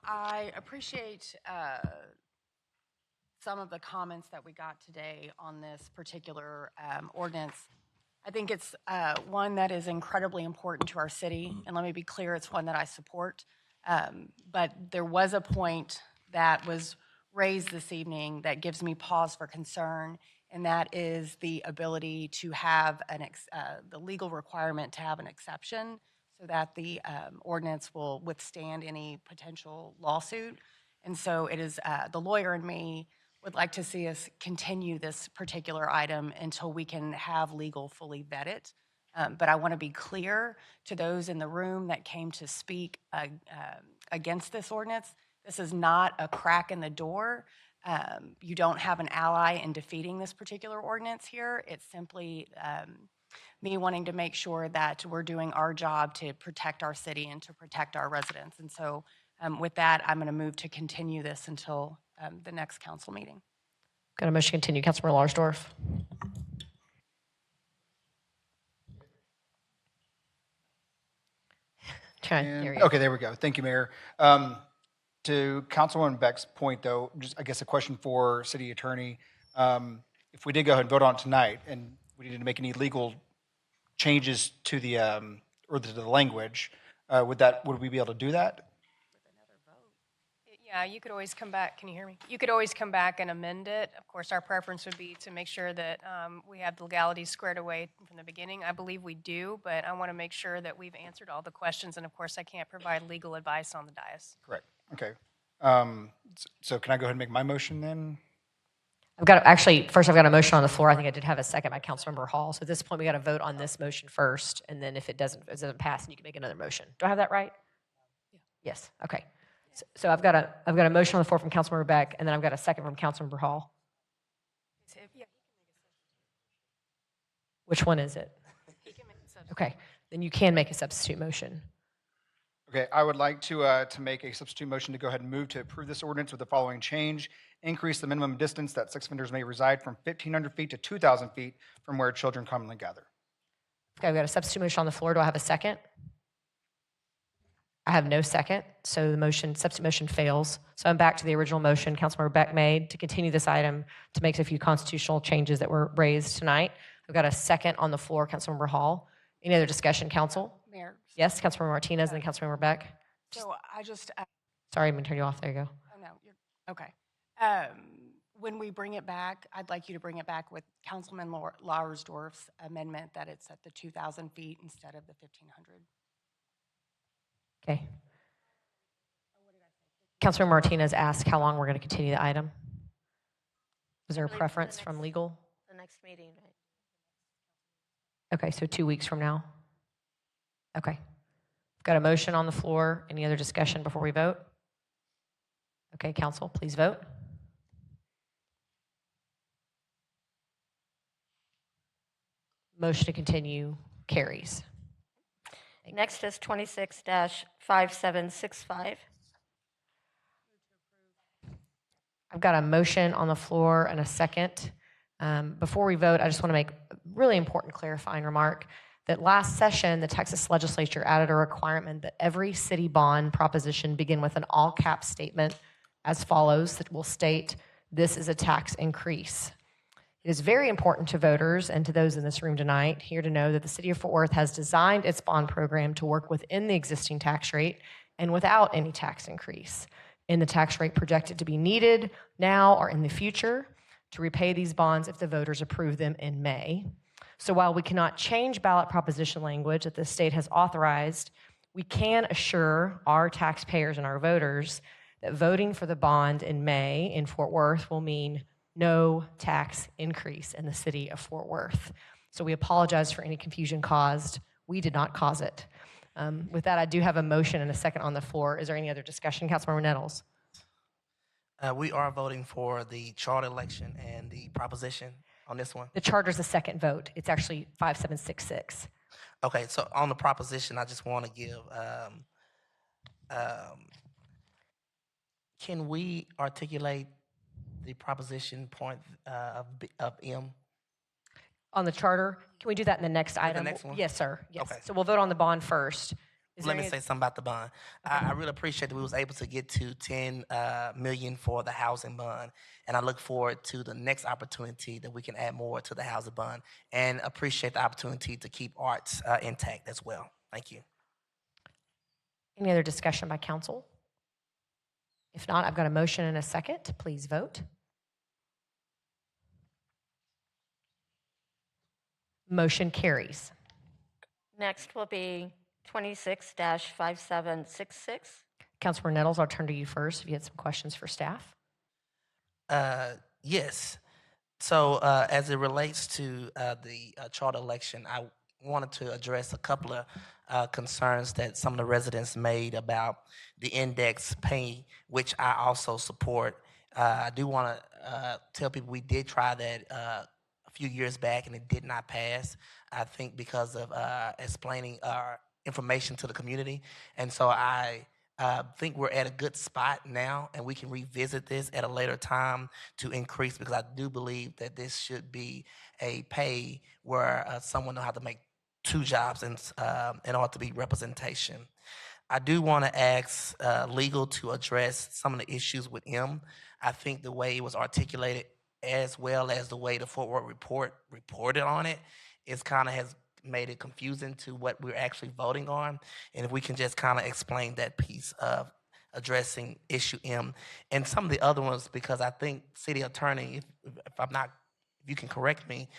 I appreciate some of the comments that we got today on this particular ordinance. I think it's one that is incredibly important to our city, and let me be clear, it's one that I support. But there was a point that was raised this evening that gives me pause for concern, and that is the ability to have the legal requirement to have an exception so that the ordinance will withstand any potential lawsuit. And so it is, the lawyer and me would like to see us continue this particular item until we can have legal fully vet it. But I want to be clear to those in the room that came to speak against this ordinance. This is not a crack in the door. You don't have an ally in defeating this particular ordinance here. It's simply me wanting to make sure that we're doing our job to protect our city and to protect our residents. And so with that, I'm going to move to continue this until the next council meeting. Got a motion to continue. Councilmember Larsdorf. Okay, there you go. Okay, there we go. Thank you, Mayor. To Councilwoman Beck's point, though, just I guess a question for City Attorney. If we did go ahead and vote on it tonight, and we needed to make any legal changes to the language, would we be able to do that? Yeah, you could always come back. Can you hear me? You could always come back and amend it. Of course, our preference would be to make sure that we have the legalities squared away from the beginning. I believe we do, but I want to make sure that we've answered all the questions. And of course, I can't provide legal advice on the dais. Correct. Okay. So can I go ahead and make my motion then? First I've got a motion on the floor. I think I did have a second by Councilmember Hall. So at this point, we got to vote on this motion first. And then if it doesn't pass, then you can make another motion. Do I have that right? Yeah. Yes. Okay. So I've got a motion on the floor from Councilmember Beck, and then I've got a second from Councilmember Hall. Which one is it? Okay, then you can make a substitute motion. Okay, I would like to make a substitute motion to go ahead and move to approve this ordinance with the following change. Increase the minimum distance that sex offenders may reside from 1,500 feet to 2,000 feet from where children commonly gather. Okay, we've got a substitute motion on the floor. Do I have a second? I have no second, so the substitute motion fails. So I'm back to the original motion Councilmember Beck made to continue this item to make a few constitutional changes that were raised tonight. I've got a second on the floor, Councilmember Hall. Any other discussion, Council? Mayor. Yes, Councilmember Martinez and then Councilmember Beck. So I just. Sorry, I'm going to turn you off. There you go. Oh, no, you're, okay. When we bring it back, I'd like you to bring it back with Councilman Larsdorf's amendment that it's at the 2,000 feet instead of the 1,500. Okay. Councilmember Martinez asked how long we're going to continue the item. Was there a preference from legal? The next meeting, right? Okay, so 2 weeks from now. Okay. Got a motion on the floor. Any other discussion before we vote? Okay, Council, please vote. Motion to continue carries. Next is 26-5765. I've got a motion on the floor and a second. Before we vote, I just want to make a really important clarifying remark that last session, the Texas legislature added a requirement that every city bond proposition begin with an all-cap statement as follows that will state, "This is a tax increase." It is very important to voters and to those in this room tonight here to know that the City of Fort Worth has designed its bond program to work within the existing tax rate and without any tax increase in the tax rate projected to be needed now or in the future to repay these bonds if the voters approve them in May. So while we cannot change ballot proposition language that the state has authorized, we can assure our taxpayers and our voters that voting for the bond in May in Fort Worth will mean no tax increase in the city of Fort Worth. So we apologize for any confusion caused. We did not cause it. With that, I do have a motion and a second on the floor. Is there any other discussion? Councilmember Nettles. We are voting for the charter election and the proposition on this one. The charter's the second vote. It's actually 5766. Okay, so on the proposition, I just want to give Can we articulate the proposition point of M? On the charter, can we do that in the next The item? next one? Yes, sir. Yes. Okay. So we'll vote on the bond first. Is Let there me any- say something about the bond. I really appreciate that we was able to get to 10 million for the housing bond, and I look forward to the next opportunity that we can add more to the housing bond, and appreciate the opportunity to keep arts intact as well. Thank you. Any other discussion by council? If not, I've got a motion and a second. Please vote. Motion carries. Next will be 26-5766. Councilmember Nettles, I'll turn to you first if you had some questions for staff. Yes. So as it relates to the charter election, I wanted to address a couple of concerns that some of the residents made about the index pay, which I also support. I do want to tell people we did try that a few years back and it did not pass. I think because of explaining our information to the community. And so I think we're at a good spot now, and we can revisit this at a later time to increase, because I do believe that this should be a pay where someone know how to make two jobs and ought to be representation. I do want to ask legal to address some of the issues with M. I think the way it was articulated, as well as the way the Fort Worth report reported on it, is kind of has made it confusing to what we're actually voting on. And if we can just kind of explain that piece of addressing issue M and some of the other ones, because I think city attorney, if you can correct me,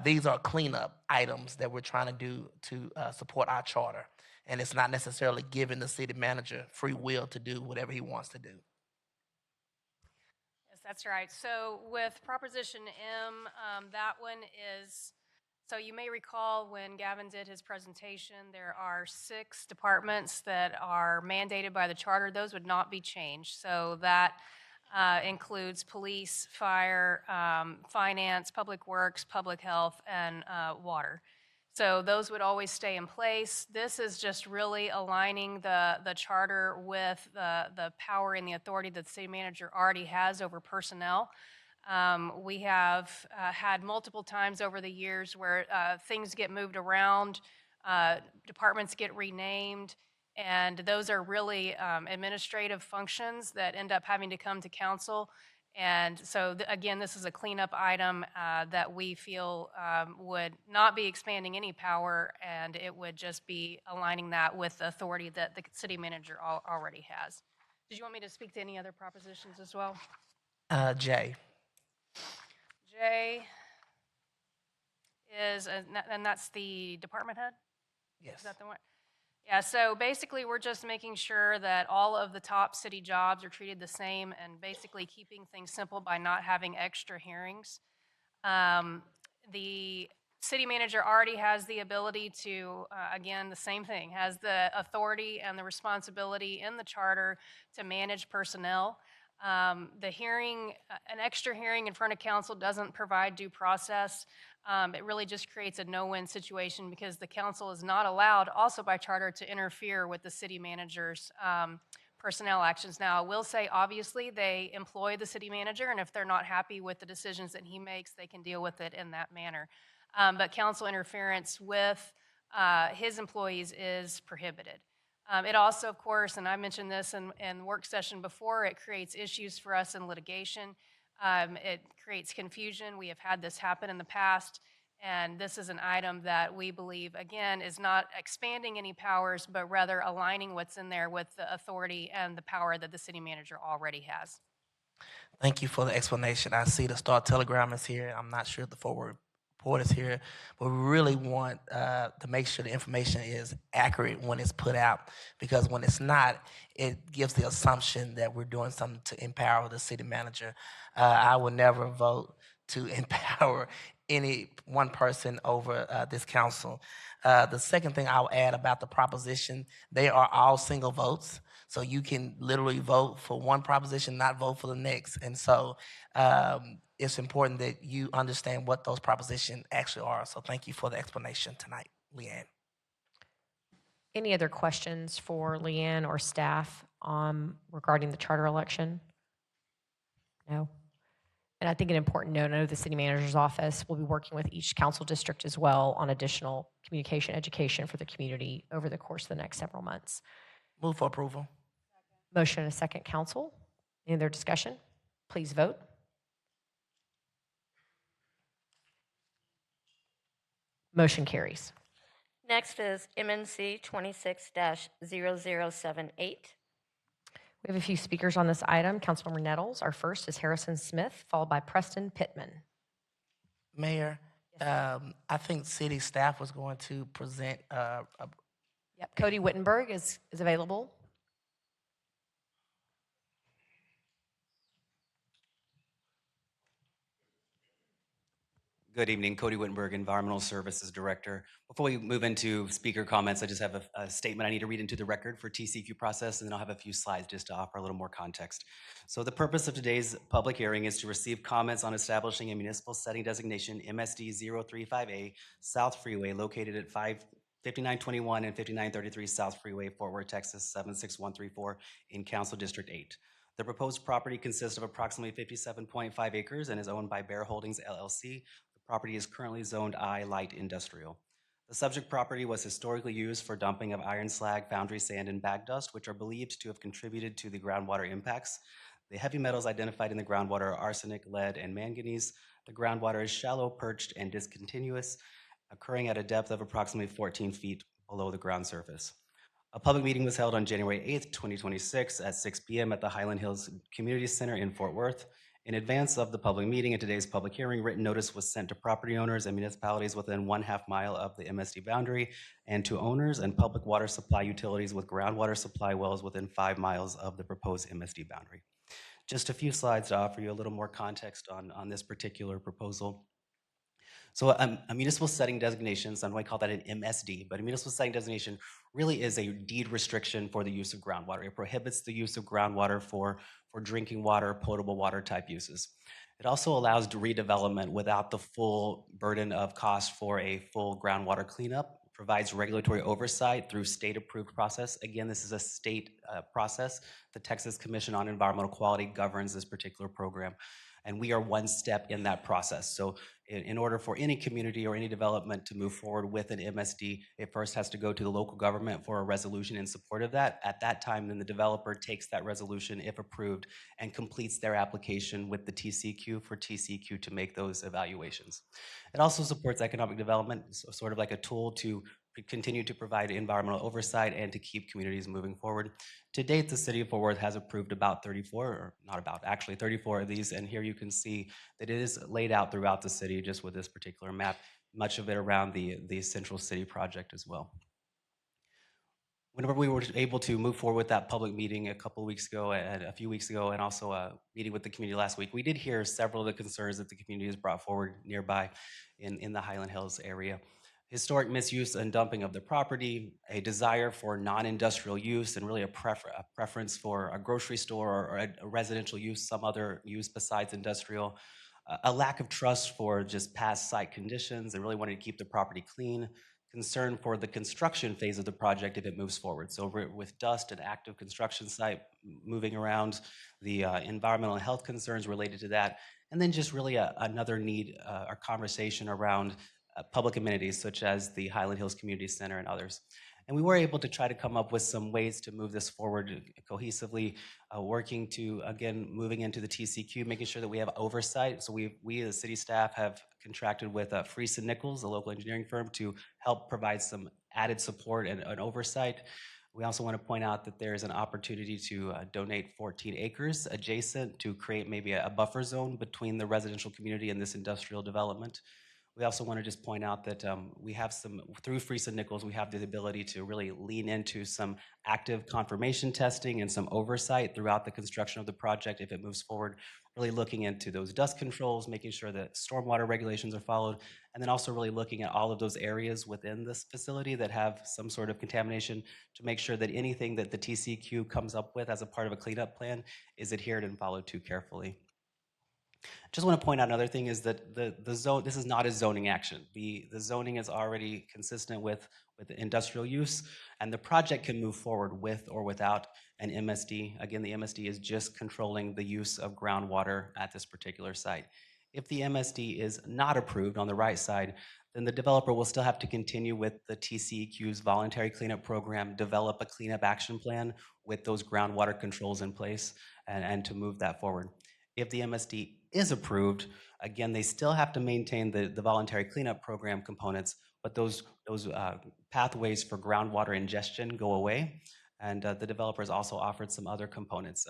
these are cleanup items that we're trying to do to support our charter. And it's not necessarily giving the city manager free will to do whatever he wants to do. Yes, that's right. So with Proposition M, that one is, so you may recall when Gavin did his presentation, there are 6 departments that are mandated by the charter. Those would not be changed. So that includes police, fire, finance, public works, public health, and water. So those would always stay in place. This is just really aligning the charter with the power and the authority that the city manager already has over personnel. We have had multiple times over the years where things get moved around, departments get renamed, and those are really administrative functions that end up having to come to council. And so, again, this is a cleanup item that we feel would not be expanding any power, and it would just be aligning that with the authority that the city manager already has. Did you want me to speak to any other propositions as well? Jay. J is, and that's the department head? Yes. Is that the one? Yeah, so basically we're just making sure that all of the top city jobs are treated the same and basically keeping things simple by not having extra hearings. The city manager already has the ability to, again, the same thing, has the authority and the responsibility in the charter to manage personnel. The hearing, an extra hearing in front of council doesn't provide due process. It really just creates a no-win situation because the council is not allowed, also by charter, to interfere with the city manager's personnel actions. Now, I will say, obviously, they employ the city manager, and if they're not happy with the decisions that he makes, they can deal with it in that manner. But council interference with his employees is prohibited. It also, of course, and I mentioned this in work session before, it creates issues for us in litigation. It creates confusion. We have had this happen in the past, and this is an item that we believe, again, is not expanding any powers, but rather aligning what's in there with the authority and the power that the city manager already has. Thank you for the explanation. I see the Star Telegram is here. I'm not sure if the forward report is here, but we really want to make sure the information is accurate when it's put out, because when it's not, it gives the assumption that we're doing something to empower the city manager. I would never vote to empower any one person over this council. The second thing I'll add about the proposition, they are all single votes. So you can literally vote for one proposition, not vote for the next. And so it's important that you understand what those propositions actually are. So thank you for the explanation tonight, Leanne. Any other questions for Leanne or staff regarding the charter election? No. And I think an important note, I know the city manager's office will be working with each council district as well on additional communication education for the community over the course of the next several months. Move for approval. Motion and a second, council. Any other discussion? Please vote. Motion carries. Next is MNC 26-0078. We have a few speakers on this item. Councilmember Nettles, our first is Harrison Smith, followed by Preston Pittman. Mayor, I think city staff was going to present Yep, Cody Wittenberg is available. Good evening, Cody Wittenberg, Environmental Services Director. Before we move into speaker comments, I just have a statement I need to read into the record for TCQ process, and then I'll have a few slides just to offer a little more context. So the purpose of today's public hearing is to receive comments on establishing a municipal setting designation, MSD 035A South Freeway, located at 5921 and 5933 South Freeway, Fort Worth, Texas 76134 in Council District 8. The proposed property consists of approximately 57.5 acres and is owned by Bear Holdings LLC. Property is currently zoned I Light Industrial. The subject property was historically used for dumping of iron slag, foundry sand, and bag dust, which are believed to have contributed to the groundwater impacts. The heavy metals identified in the groundwater are arsenic, lead, and manganese. The groundwater is shallow, perched, and discontinuous, occurring at a depth of approximately 14 feet below the ground surface. A public meeting was held on January 8th, 2026 at 6 p.m. at the Highland Hills Community Center in Fort Worth. In advance of the public meeting and today's public hearing, written notice was sent to property owners and municipalities within 1/2 mile of the MSD boundary and to owners and public water supply utilities with groundwater supply wells within 5 miles of the proposed MSD boundary. Just a few slides to offer you a little more context on this particular proposal. So a municipal setting designation, some might call that an MSD, but a municipal setting designation really is a deed restriction for the use of groundwater. It prohibits the use of groundwater for drinking water, potable water type uses. It also allows redevelopment without the full burden of cost for a full groundwater cleanup, provides regulatory oversight through state-approved process. Again, this is a state process. The Texas Commission on Environmental Quality governs this particular program, and we are one step in that process. So in order for any community or any development to move forward with an MSD, it first has to go to the local government for a resolution in support of that. At that time, then the developer takes that resolution, if approved, and completes their application with the TCQ for TCQ to make those evaluations. It also supports economic development, so sort of like a tool to continue to provide environmental oversight and to keep communities moving forward. To date, the city of Fort Worth has approved about 34, or not about, actually 34 of these, and here you can see that it is laid out throughout the city just with this particular map, much of it around the Central City project as well. Whenever we were able to move forward with that public meeting a couple of weeks ago and a few weeks ago, and also a meeting with the community last week, we did hear several of the concerns that the community has brought forward nearby in the Highland Hills area. Historic misuse and dumping of the property, a desire for non-industrial use, and really a preference for a grocery store or a residential use, some other use besides industrial, a lack of trust for just past site conditions and really wanting to keep the property clean, concern for the construction phase of the project if it moves forward. So with dust and active construction site moving around, the environmental and health concerns related to that, and then just really another need or conversation around public amenities such as the Highland Hills Community Center and others. And we were able to try to come up with some ways to move this forward cohesively, working to, again, moving into the TCQ, making sure that we have oversight. So we as city staff have contracted with Friesen Nichols, a local engineering firm, to help provide some added support and oversight. We also want to point out that there is an opportunity to donate 14 acres adjacent to create maybe a buffer zone between the residential community and this industrial development. We also want to just point out that we have through Friesen Nichols, we have the ability to really lean into some active confirmation testing and some oversight throughout the construction of the project if it moves forward, really looking into those dust controls, making sure that stormwater regulations are followed, and then also really looking at all of those areas within this facility that have some sort of contamination to make sure that anything that the TCQ comes up with as a part of a cleanup plan is adhered and followed to carefully. Just want to point out another thing is that the zone, this is not a zoning action. The zoning is already consistent with the industrial use, and the project can move forward with or without an MSD. Again, the MSD is just controlling the use of groundwater at this particular site. If the MSD is not approved on the right side, then the developer will still have to continue with the TCEQ's voluntary cleanup program, develop a cleanup action plan with those groundwater controls in place, and to move that forward. If the MSD is approved, again, they still have to maintain the voluntary cleanup program components, but those pathways for groundwater ingestion go away. And the developers also offered some other components.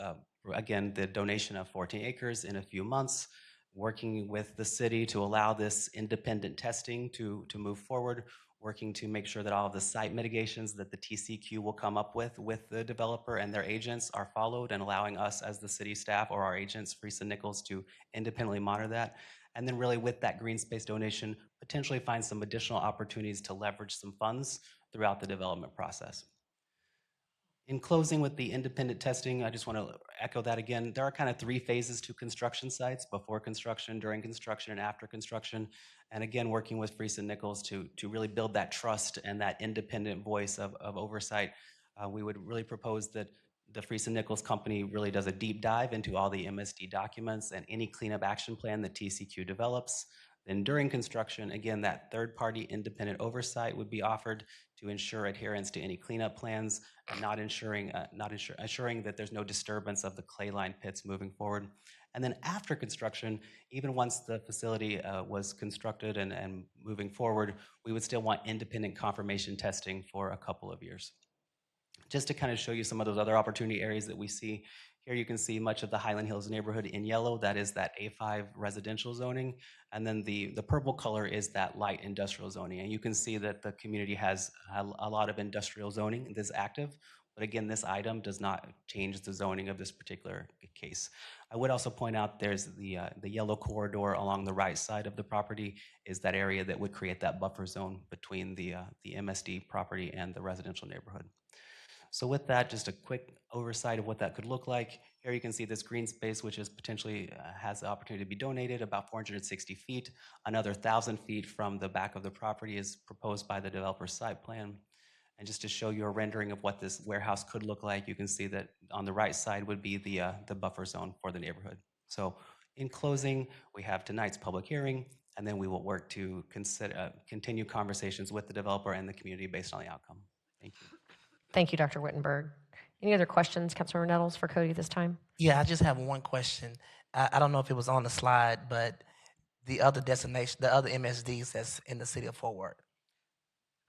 Again, the donation of 14 acres in a few months, working with the city to allow this independent testing to move forward, working to make sure that all of the site mitigations that the TCQ will come up with the developer and their agents are followed, and allowing us as the city staff or our agents, Friesen Nichols, to independently monitor that. And then really with that green space donation, potentially find some additional opportunities to leverage some funds throughout the development process. In closing with the independent testing, I just want to echo that again. There are kind of 3 phases to construction sites: before construction, during construction, and after construction. And again, working with Friesen Nichols to really build that trust and that independent voice of oversight, we would really propose that the Friesen Nichols company really does a deep dive into all the MSD documents and any cleanup action plan that TCQ develops. Then during construction, again, that third-party independent oversight would be offered to ensure adherence to any cleanup plans, and assuring that there's no disturbance of the clay line pits moving forward. And then after construction, even once the facility was constructed and moving forward, we would still want independent confirmation testing for a couple of years. Just to kind of show you some of those other opportunity areas that we see, here you can see much of the Highland Hills neighborhood in yellow. That is that A5 residential zoning. And then the purple color is that light industrial zoning. And you can see that the community has a lot of industrial zoning that's active. But again, this item does not change the zoning of this particular case. I would also point out there's the yellow corridor along the right side of the property is that area that would create that buffer zone between the MSD property and the residential neighborhood. So with that, just a quick oversight of what that could look like. Here you can see this green space, which is potentially has the opportunity to be donated, about 460 feet. Another 1,000 feet from the back of the property is proposed by the developer's site plan. And just to show you a rendering of what this warehouse could look like, you can see that on the right side would be the buffer zone for the neighborhood. So in closing, we have tonight's public hearing, and then we will work to continue conversations with the developer and the community based on the outcome. Thank you. Thank you, Dr. Wittenberg. Any other questions, Councilmember Nettles, for Cody this time? Yeah, I just have one question. I don't know if it was on the slide, but the other destination, the other MSDs that's in the city of Fort Worth.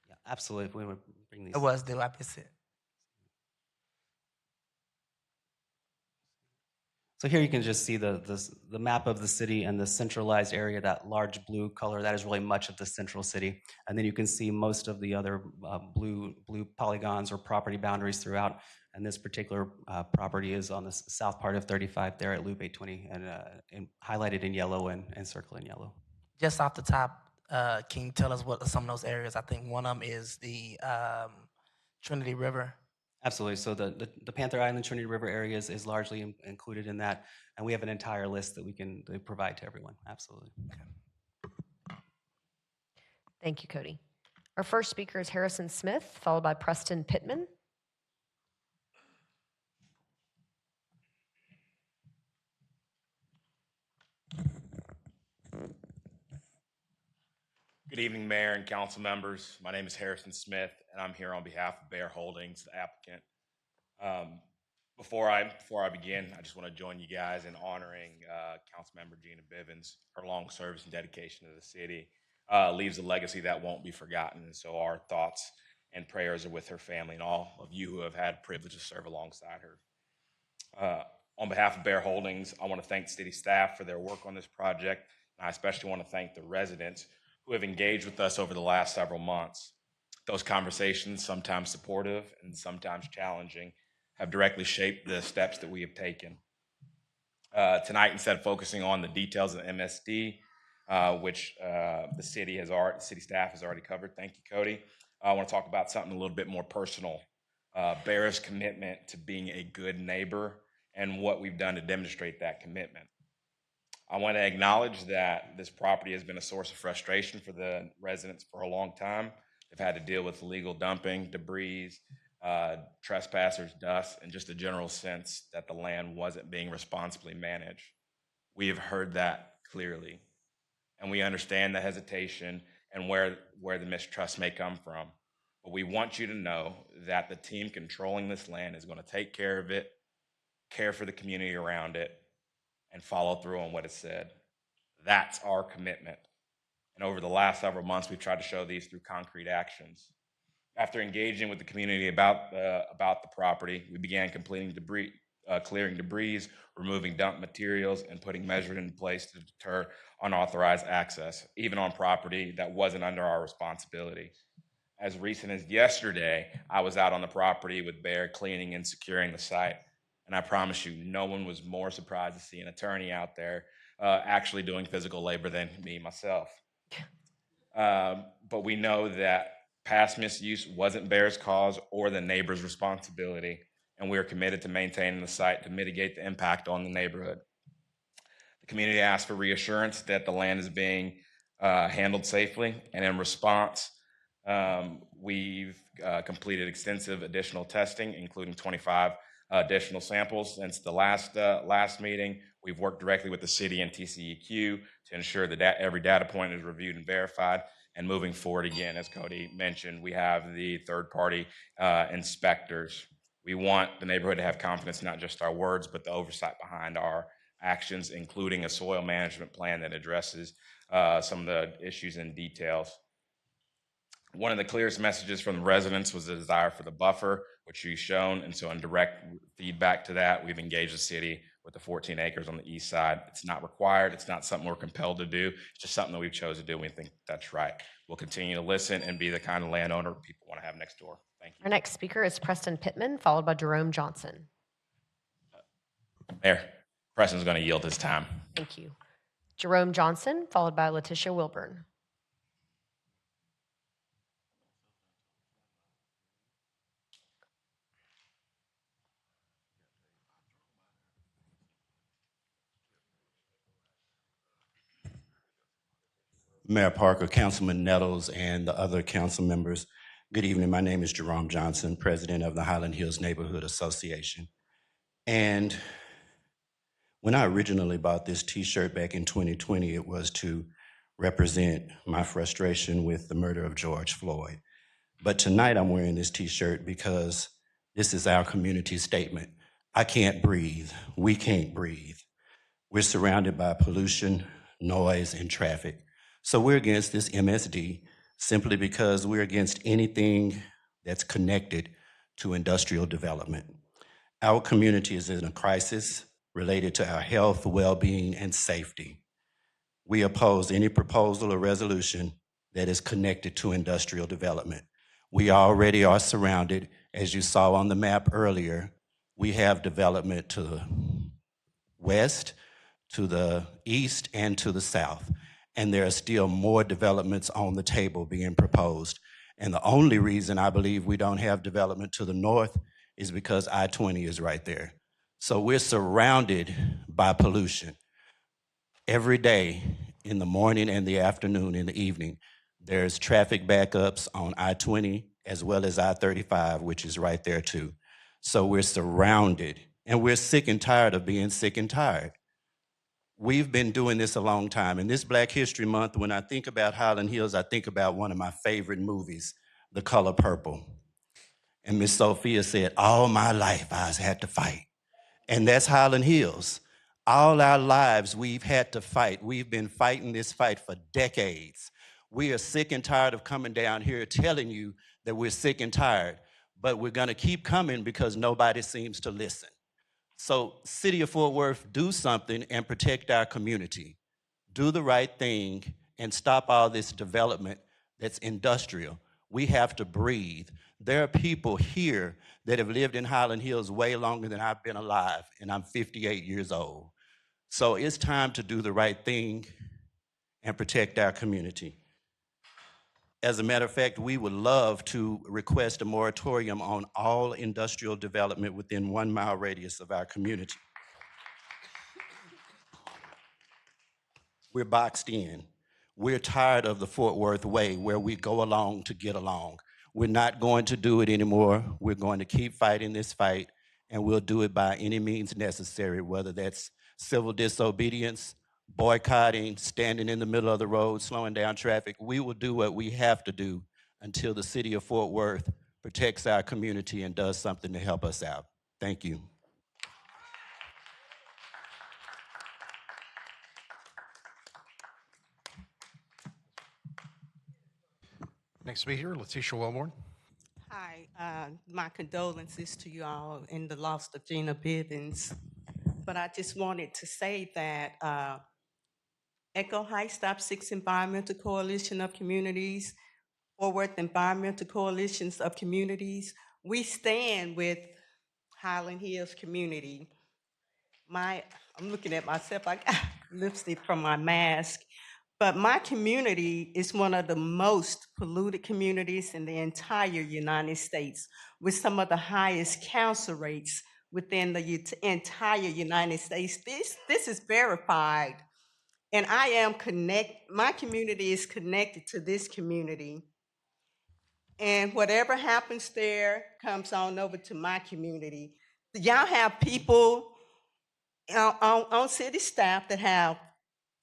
Yeah, absolutely. If we would bring these. It was, did I miss it? So here you can just see the map of the city and the centralized area, that large blue color, that is really much of the central city. And then you can see most of the other blue polygons or property boundaries throughout. And this particular property is on the south part of 35 there at Loop 820 and highlighted in yellow and circled in yellow. Just off the top, can you tell us what some of those areas? I think one of them is the Trinity River. Absolutely. So the Panther Island Trinity River area is largely included in that, and we have an entire list that we can provide to everyone. Absolutely. Okay. Thank you, Cody. Our first speaker is Harrison Smith, followed by Preston Pittman. Good evening, Mayor and council members. My name is Harrison Smith, and I'm here on behalf of Bear Holdings, the applicant. Before I begin, I just want to join you guys in honoring Councilmember Gina Bivens. Her long service and dedication to the city leaves a legacy that won't be forgotten. And so our thoughts and prayers are with her family and all of you who have had the privilege to serve alongside her. On behalf of Bear Holdings, I want to thank the city staff for their work on this project. And I especially want to thank the residents who have engaged with us over the last several months. Those conversations, sometimes supportive and sometimes challenging, have directly shaped the steps that we have taken. Tonight, instead of focusing on the details of the MSD, which the city staff has already covered, thank you, Cody, I want to talk about something a little bit more personal. Bear's commitment to being a good neighbor and what we've done to demonstrate that commitment. I want to acknowledge that this property has been a source of frustration for the residents for a long time. They've had to deal with illegal dumping, debris, trespassers, dust, and just a general sense that the land wasn't being responsibly managed. We have heard that clearly, and we understand the hesitation and where the mistrust may come from. But we want you to know that the team controlling this land is going to take care of it, care for the community around it, and follow through on what it said. That's our commitment. And over the last several months, we've tried to show these through concrete actions. After engaging with the community about the property, we began clearing debris, removing dump materials, and putting measures in place to deter unauthorized access, even on property that wasn't under our responsibility. As recent as yesterday, I was out on the property with Bear cleaning and securing the site. And I promise you, no one was more surprised to see an attorney out there actually doing physical labor than me, myself. But we know that past misuse wasn't Bear's cause or the neighbor's responsibility, and we are committed to maintaining the site to mitigate the impact on the neighborhood. The community asked for reassurance that the land is being handled safely, and in response, we've completed extensive additional testing, including 25 additional samples since the last meeting. We've worked directly with the city and TCEQ to ensure that every data point is reviewed and verified. And moving forward, again, as Cody mentioned, we have the third-party inspectors. We want the neighborhood to have confidence, not just our words, but the oversight behind our actions, including a soil management plan that addresses some of the issues and details. One of the clearest messages from the residents was the desire for the buffer, which you've shown. And so in direct feedback to that, we've engaged the city with the 14 acres on the east side. It's not required. It's not something we're compelled to do. It's just something that we've chosen to do. And we think that's right. We'll continue to listen and be the kind of landowner people want to have next door. Thank you. Our next speaker is Preston Pittman, followed by Jerome Johnson. Mayor, Preston's going to yield his time. Thank you. Jerome Johnson, followed by Letitia Wilburn. Mayor Parker, Councilman Nettles, and the other council members. Good evening. My name is Jerome Johnson, president of the Highland Hills Neighborhood Association. And when I originally bought this T-shirt back in 2020, it was to represent my frustration with the murder of George Floyd. But tonight I'm wearing this T-shirt because this is our community statement. I can't breathe. We can't breathe. We're surrounded by pollution, noise, and traffic. So we're against this MSD simply because we're against anything that's connected to industrial development. Our community is in a crisis related to our health, well-being, and safety. We oppose any proposal or resolution that is connected to industrial development. We already are surrounded, as you saw on the map earlier. We have development to the west, to the east, and to the south. And there are still more developments on the table being proposed. And the only reason I believe we don't have development to the north is because I-20 is right there. So we're surrounded by pollution. Every day, in the morning and the afternoon and the evening, there's traffic backups on I-20 as well as I-35, which is right there too. So we're surrounded, and we're sick and tired of being sick and tired. We've been doing this a long time. And this Black History Month, when I think about Highland Hills, I think about one of my favorite movies, The Color Purple. And Miss Sophia said, all my life I've had to fight. And that's Highland Hills. All our lives we've had to fight. We've been fighting this fight for decades. We are sick and tired of coming down here telling you that we're sick and tired, but we're gonna keep coming because nobody seems to listen. So City of Fort Worth, do something and protect our community. Do the right thing and stop all this development that's industrial. We have to breathe. There are people here that have lived in Highland Hills way longer than I've been alive, and I'm 58 years old. So it's time to do the right thing and protect our community. As a matter of fact, we would love to request a moratorium on all industrial development within 1 mile radius of our community. We're boxed in. We're tired of the Fort Worth way where we go along to get along. We're not going to do it anymore. We're going to keep fighting this fight, and we'll do it by any means necessary, whether that's civil disobedience, boycotting, standing in the middle of the road, slowing down traffic. We will do what we have to do until the city of Fort Worth protects our community and does something to help us out. Thank you. Next speaker, Letitia Wellborn. Hi, my condolences to you all in the loss of Gina Bivens. But I just wanted to say that Echo Heights Stop 6 Environmental Coalition of Communities, Fort Worth Environmental Coalitions of Communities, we stand with Highland Hills community. I'm looking at myself, I got lipstick from my mask. But my community is one of the most polluted communities in the entire United States, with some of the highest cancer rates within the entire United States. This is verified. And my community is connected to this community. And whatever happens there comes on over to my community. Y'all have people on city staff that have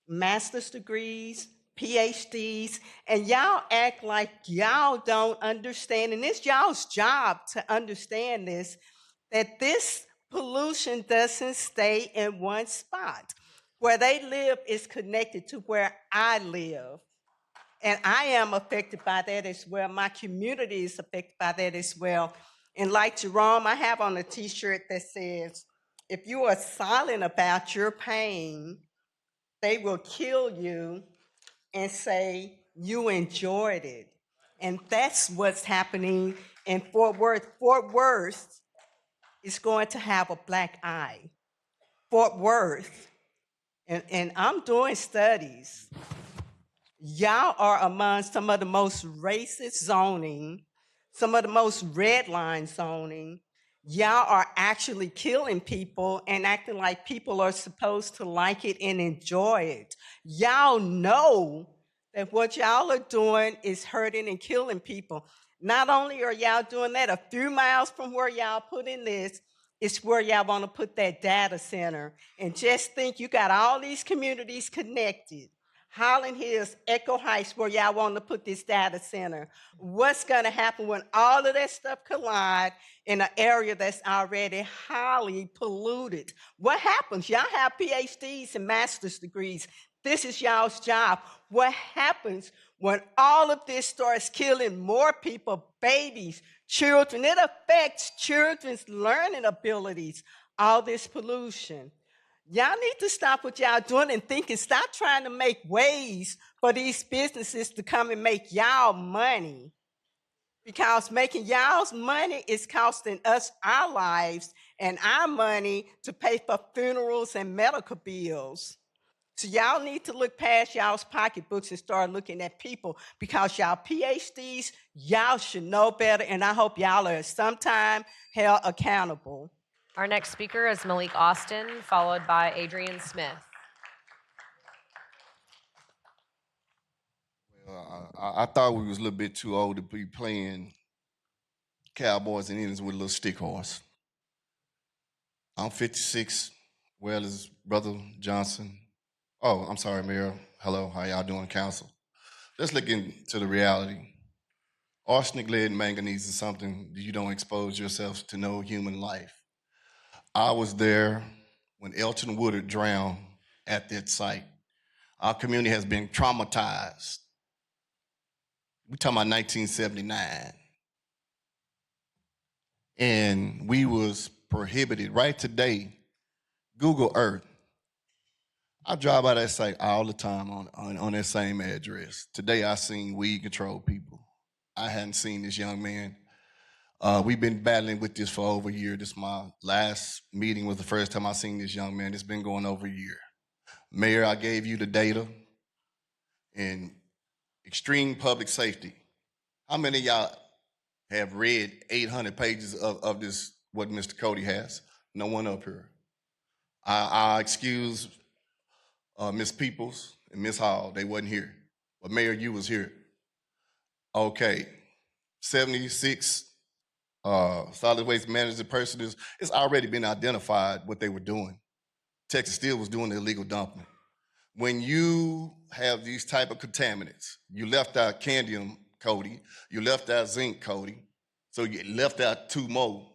master's degrees, PhDs, and y'all act like y'all don't understand, and it's y'all's job to understand this, that this pollution doesn't stay in one spot. Where they live is connected to where I live. And I am affected by that as well. My community is affected by that as well. And like Jerome, I have on a t-shirt that says, if you are silent about your pain, they will kill you and say you enjoyed it. And that's what's happening in Fort Worth. Fort Worth is going to have a black eye. Fort Worth, and I'm doing studies. Y'all are among some of the most racist zoning, some of the most red line zoning. Y'all are actually killing people and acting like people are supposed to like it and enjoy it. Y'all know that what y'all are doing is hurting and killing people. Not only are y'all doing that, a few miles from where y'all put in this is where y'all want to put that data center. And just think, you got all these communities connected. Highland Hills, Echo Heights, where y'all want to put this data center. What's going to happen when all of that stuff collide in an area that's already highly polluted? What happens? Y'all have PhDs and master's degrees. This is y'all's job. What happens when all of this starts killing more people, babies, children? It affects children's learning abilities, all this pollution. Y'all need to stop what y'all doing and think and stop trying to make ways for these businesses to come and make y'all money. Because making y'all's money is costing us our lives and our money to pay for funerals and medical bills. So y'all need to look past y'all's pocketbooks and start looking at people, because y'all PhDs, y'all should know better, and I hope y'all are sometime held accountable. Our next speaker is Malik Austin, followed by Adrian Smith. I thought we was a little bit too old to be playing Cowboys and Indians with a little stick horse. I'm 56, well as Brother Johnson. Oh, I'm sorry, Mayor. Hello, how y'all doing, council? Let's look into the reality. Arsenic, lead, and manganese is something that you don't expose yourself to no human life. I was there when Elton Woodard drowned at that site. Our community has been traumatized. We're talking about 1979. And we was prohibited. Right today, Google Earth. I drive by that site all the time on that same address. Today I seen weed control people. I hadn't seen this young man. We've been battling with this for over a year. This my last meeting was the first time I seen this young man. It's been going over a year. Mayor, I gave you the data in extreme public safety. How many of y'all have read 800 pages of this, what Mr. Cody has? No one up here. I excuse Ms. Peoples and Ms. Hall, they wasn't here. But Mayor, you was here. Okay, 76 solid waste management persons, it's already been identified what they were doing. Texas Steel was doing illegal dumping. When you have these type of contaminants, you left out cadmium, Cody, you left out zinc, Cody, so you left out 2 more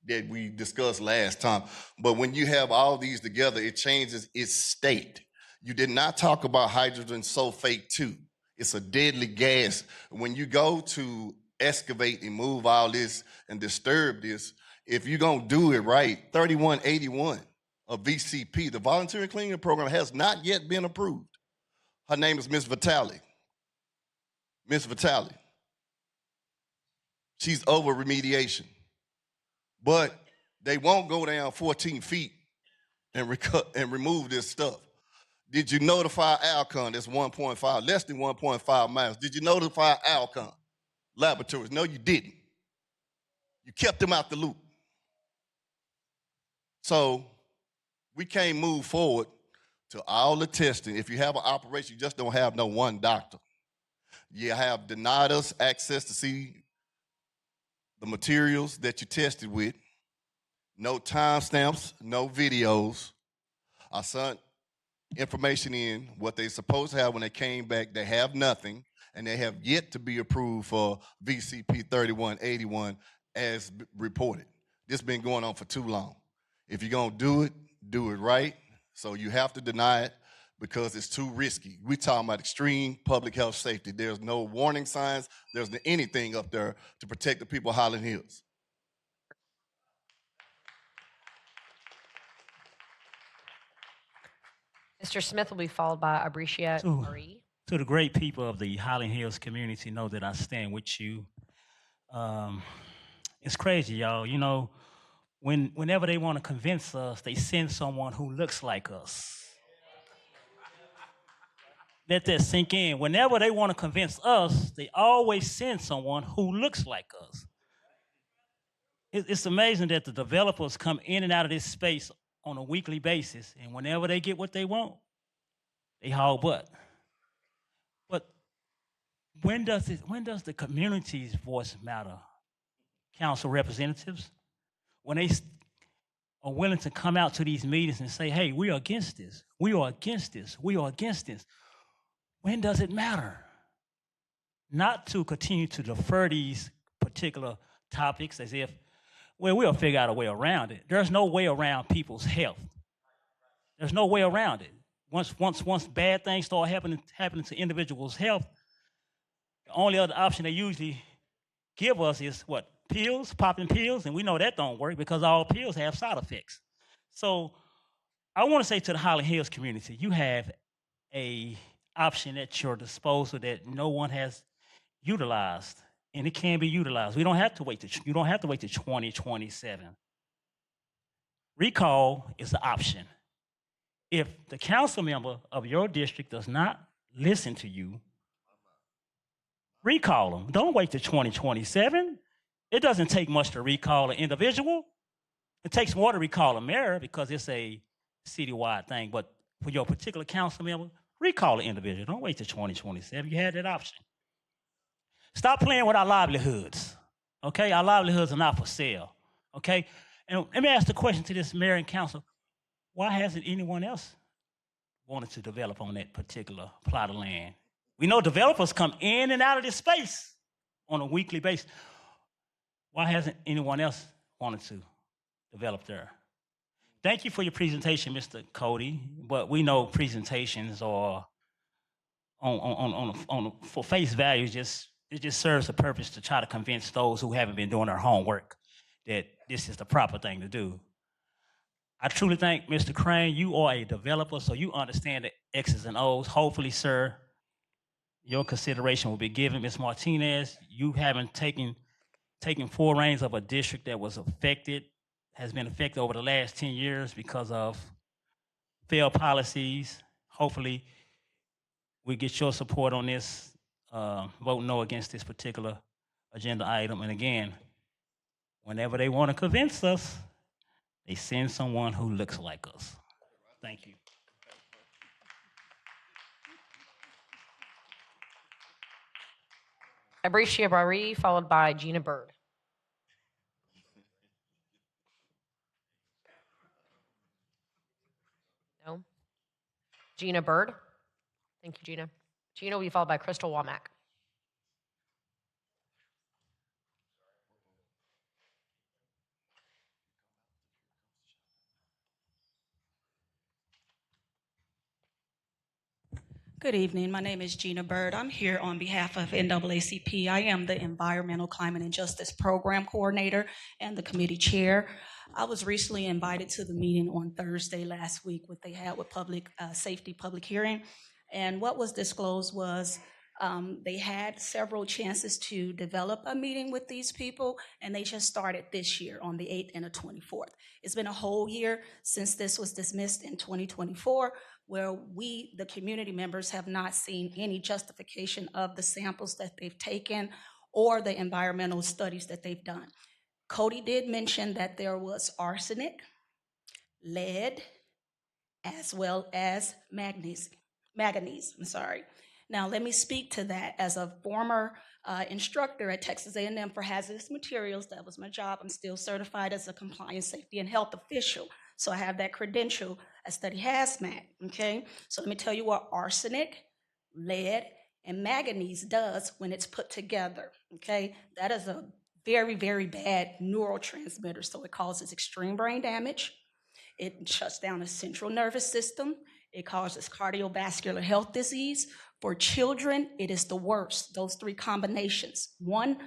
that we discussed last time. But when you have all these together, it changes its state. You did not talk about hydrogen sulfate 2. It's a deadly gas. When you go to excavate and move all this and disturb this, if you're gonna do it right, 3181 of VCP, the Volunteer Cleaning Program, has not yet been approved. Her name is Miss Vitale. Miss Vitale. She's over remediation. But they won't go down 14 feet and remove this stuff. Did you notify Alcon? That's 1.5, less than 1.5 miles. Did you notify Alcon Laboratories? No, you didn't. You kept them out the loop. So we can't move forward to all the testing. If you have an operation, you just don't have no one doctor. You have denied us access to see the materials that you tested with. No timestamps, no videos. I sent information in, what they supposed to have when they came back. They have nothing, and they have yet to be approved for VCP 3181 as reported. This has been going on for too long. If you're gonna do it right. So you have to deny it because it's too risky. We're talking about extreme public health safety. There's no warning signs. There's anything up there to protect the people of Highland Hills. Mr. Smith will be followed by Abricia Marie. To the great people of the Highland Hills community, know that I stand with you. It's crazy, y'all. You know, whenever they want to convince us, they send someone who looks like us. Let that sink in. Whenever they want to convince us, they always send someone who looks like us. It's amazing that the developers come in and out of this space on a weekly basis, and whenever they get what they want, they haul butt. But when does the community's voice matter? Council representatives, when they are willing to come out to these meetings and say, hey, we are against this, we are against this, we are against this. When does it matter? Not to continue to defer these particular topics as if, well, we'll figure out a way around it. There's no way around people's health. There's no way around it. Once bad things start happening to individuals' health, the only other option they usually give us is what? Pills, popping pills, and we know that don't work because all pills have side effects. So I want to say to the Highland Hills community, you have a option at your disposal that no one has utilized, and it can be utilized. You don't have to wait to 2027. Recall is the option. If the council member of your district does not listen to you, recall them. Don't wait to 2027. It doesn't take much to recall an individual. It takes more to recall a mayor because it's a citywide thing. But for your particular council member, recall an individual. Don't wait till 2027. You had that option. Stop playing with our livelihoods. Okay? Our livelihoods are not for sale. Okay? And let me ask the question to this mayor and council. Why hasn't anyone else wanted to develop on that particular plot of land? We know developers come in and out of this space on a weekly basis. Why hasn't anyone else wanted to develop there? Thank you for your presentation, Mr. Cody, but we know presentations are for face value, it just serves a purpose to try to convince those who haven't been doing their homework that this is the proper thing to do. I truly think, Mr. Crane, you are a developer, so you understand the X's and O's. Hopefully, sir, your consideration will be given. Ms. Martinez, you haven't taken full reins of a district that has been affected over the last 10 years because of failed policies. Hopefully, we get your support on this. Vote no against this particular agenda item. And again, whenever they want to convince us, they send someone who looks like us. Thank you. Abricia Bari, followed by Gina Bird. No. Gina Bird. Thank you, Gina. Gina will be followed by Crystal Womack. Good evening. My name is Gina Bird. I'm here on behalf of NAACP. I am the Environmental Climate and Justice Program Coordinator and the committee chair. I was recently invited to the meeting on Thursday last week, what they had with public safety public hearing. And what was disclosed was they had several chances to develop a meeting with these people, and they just started this year on the 8th and the 24th. It's been a whole year since this was dismissed in 2024, where we, the community members, have not seen any justification of the samples that they've taken or the environmental studies that they've done. Cody did mention that there was arsenic, lead, as well as manganese. Now, let me speak to that. As a former instructor at Texas A&M for hazardous materials, that was my job. I'm still certified as a compliance, safety, and health official. So I have that credential. I study hazmat, okay? So let me tell you what arsenic, lead, and manganese does when it's put together, okay? That is a very, very bad neurotransmitter. So it causes extreme brain damage. It shuts down the central nervous system. It causes cardiovascular health disease. For children, it is the worst. Those three combinations, 1,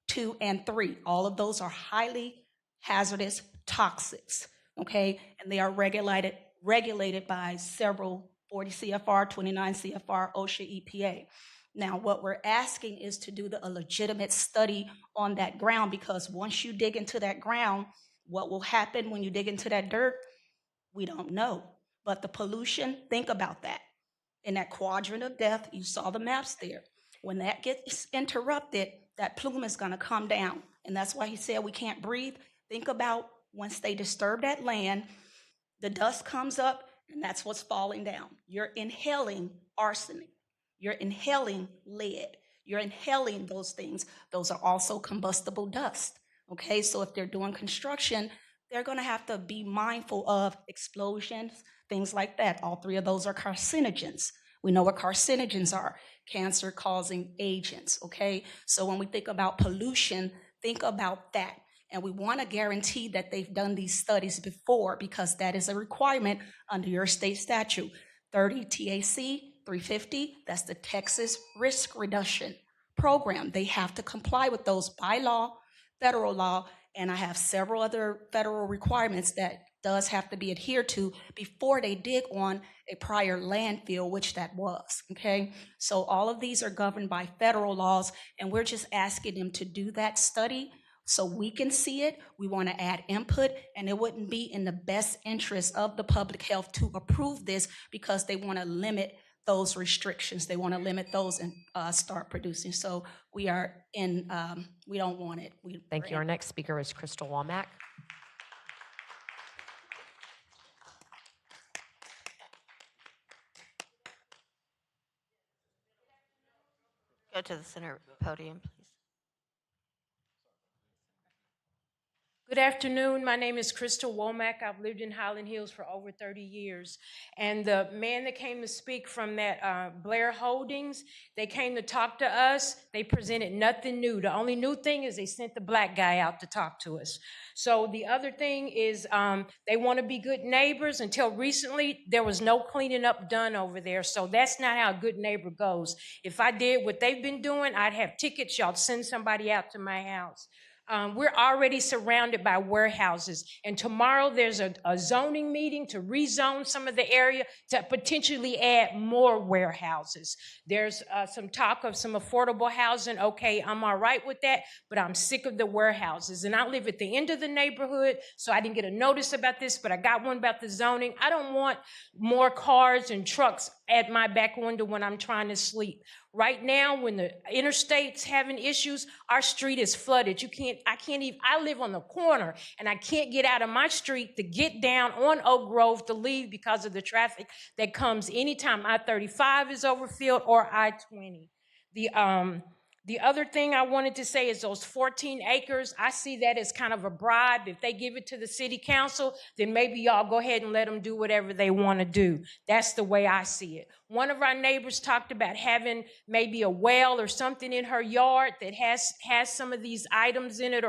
2, and 3, all of those are highly hazardous toxics, okay? And they are regulated by several 40 CFR, 29 CFR, OSHA, EPA. Now, what we're asking is to do a legitimate study on that ground, because once you dig into that ground, what will happen when you dig into that dirt, we don't know. But the pollution, think about that. In that quadrant of death, you saw the maps there. When that gets interrupted, that plume is gonna come down. And that's why he said we can't breathe. Think about once they disturb that land, the dust comes up, and that's what's falling down. You're inhaling arsenic. You're inhaling lead. You're inhaling those things. Those are also combustible dust, okay? So if they're doing construction, they're gonna have to be mindful of explosions, things like that. All three of those are carcinogens. We know what carcinogens are, cancer-causing agents, okay? So when we think about pollution, think about that. And we wanna guarantee that they've done these studies before, because that is a requirement under your state statute. 30 TAC, 350, that's the Texas Risk Reduction Program. They have to comply with those by law, federal law, and I have several other federal requirements that does have to be adhered to before they dig on a prior landfill, which that was, okay? So all of these are governed by federal laws, and we're just asking them to do that study so we can see it. We want to add input, and it wouldn't be in the best interest of the public health to approve this, because they want to limit those restrictions. They want to limit those and start producing. So we are in, we don't want it. Thank you. Our next speaker is Crystal Womack. Go to the center podium, please. Good afternoon. My name is Crystal Womack. I've lived in Highland Hills for over 30 years. And the man that came to speak from that Blair Holdings, they came to talk to us. They presented nothing new. The only new thing is they sent the black guy out to talk to us. So the other thing is they want to be good neighbors. Until recently, there was no cleaning up done over there. So that's not how a good neighbor goes. If I did what they've been doing, I'd have tickets. Y'all send somebody out to my house. We're already surrounded by warehouses, and tomorrow there's a zoning meeting to rezone some of the area to potentially add more warehouses. There's some talk of some affordable housing. Okay, I'm all right with that, but I'm sick of the warehouses, and I live at the end of the neighborhood, so I didn't get a notice about this, but I got one about the zoning. I don't want more cars and trucks at my back window when I'm trying to sleep. Right now, when the interstate's having issues, our street is flooded. I live on the corner, and I can't get out of my street to get down on Oak Grove to leave because of the traffic that comes anytime I-35 is overfilled or I-20. The other thing I wanted to say is those 14 acres, I see that as kind of a bribe. If they give it to the city council, then maybe y'all go ahead and let them do whatever they want to do. That's the way I see it. One of our neighbors talked about having maybe a well or something in her yard that has some of these items in it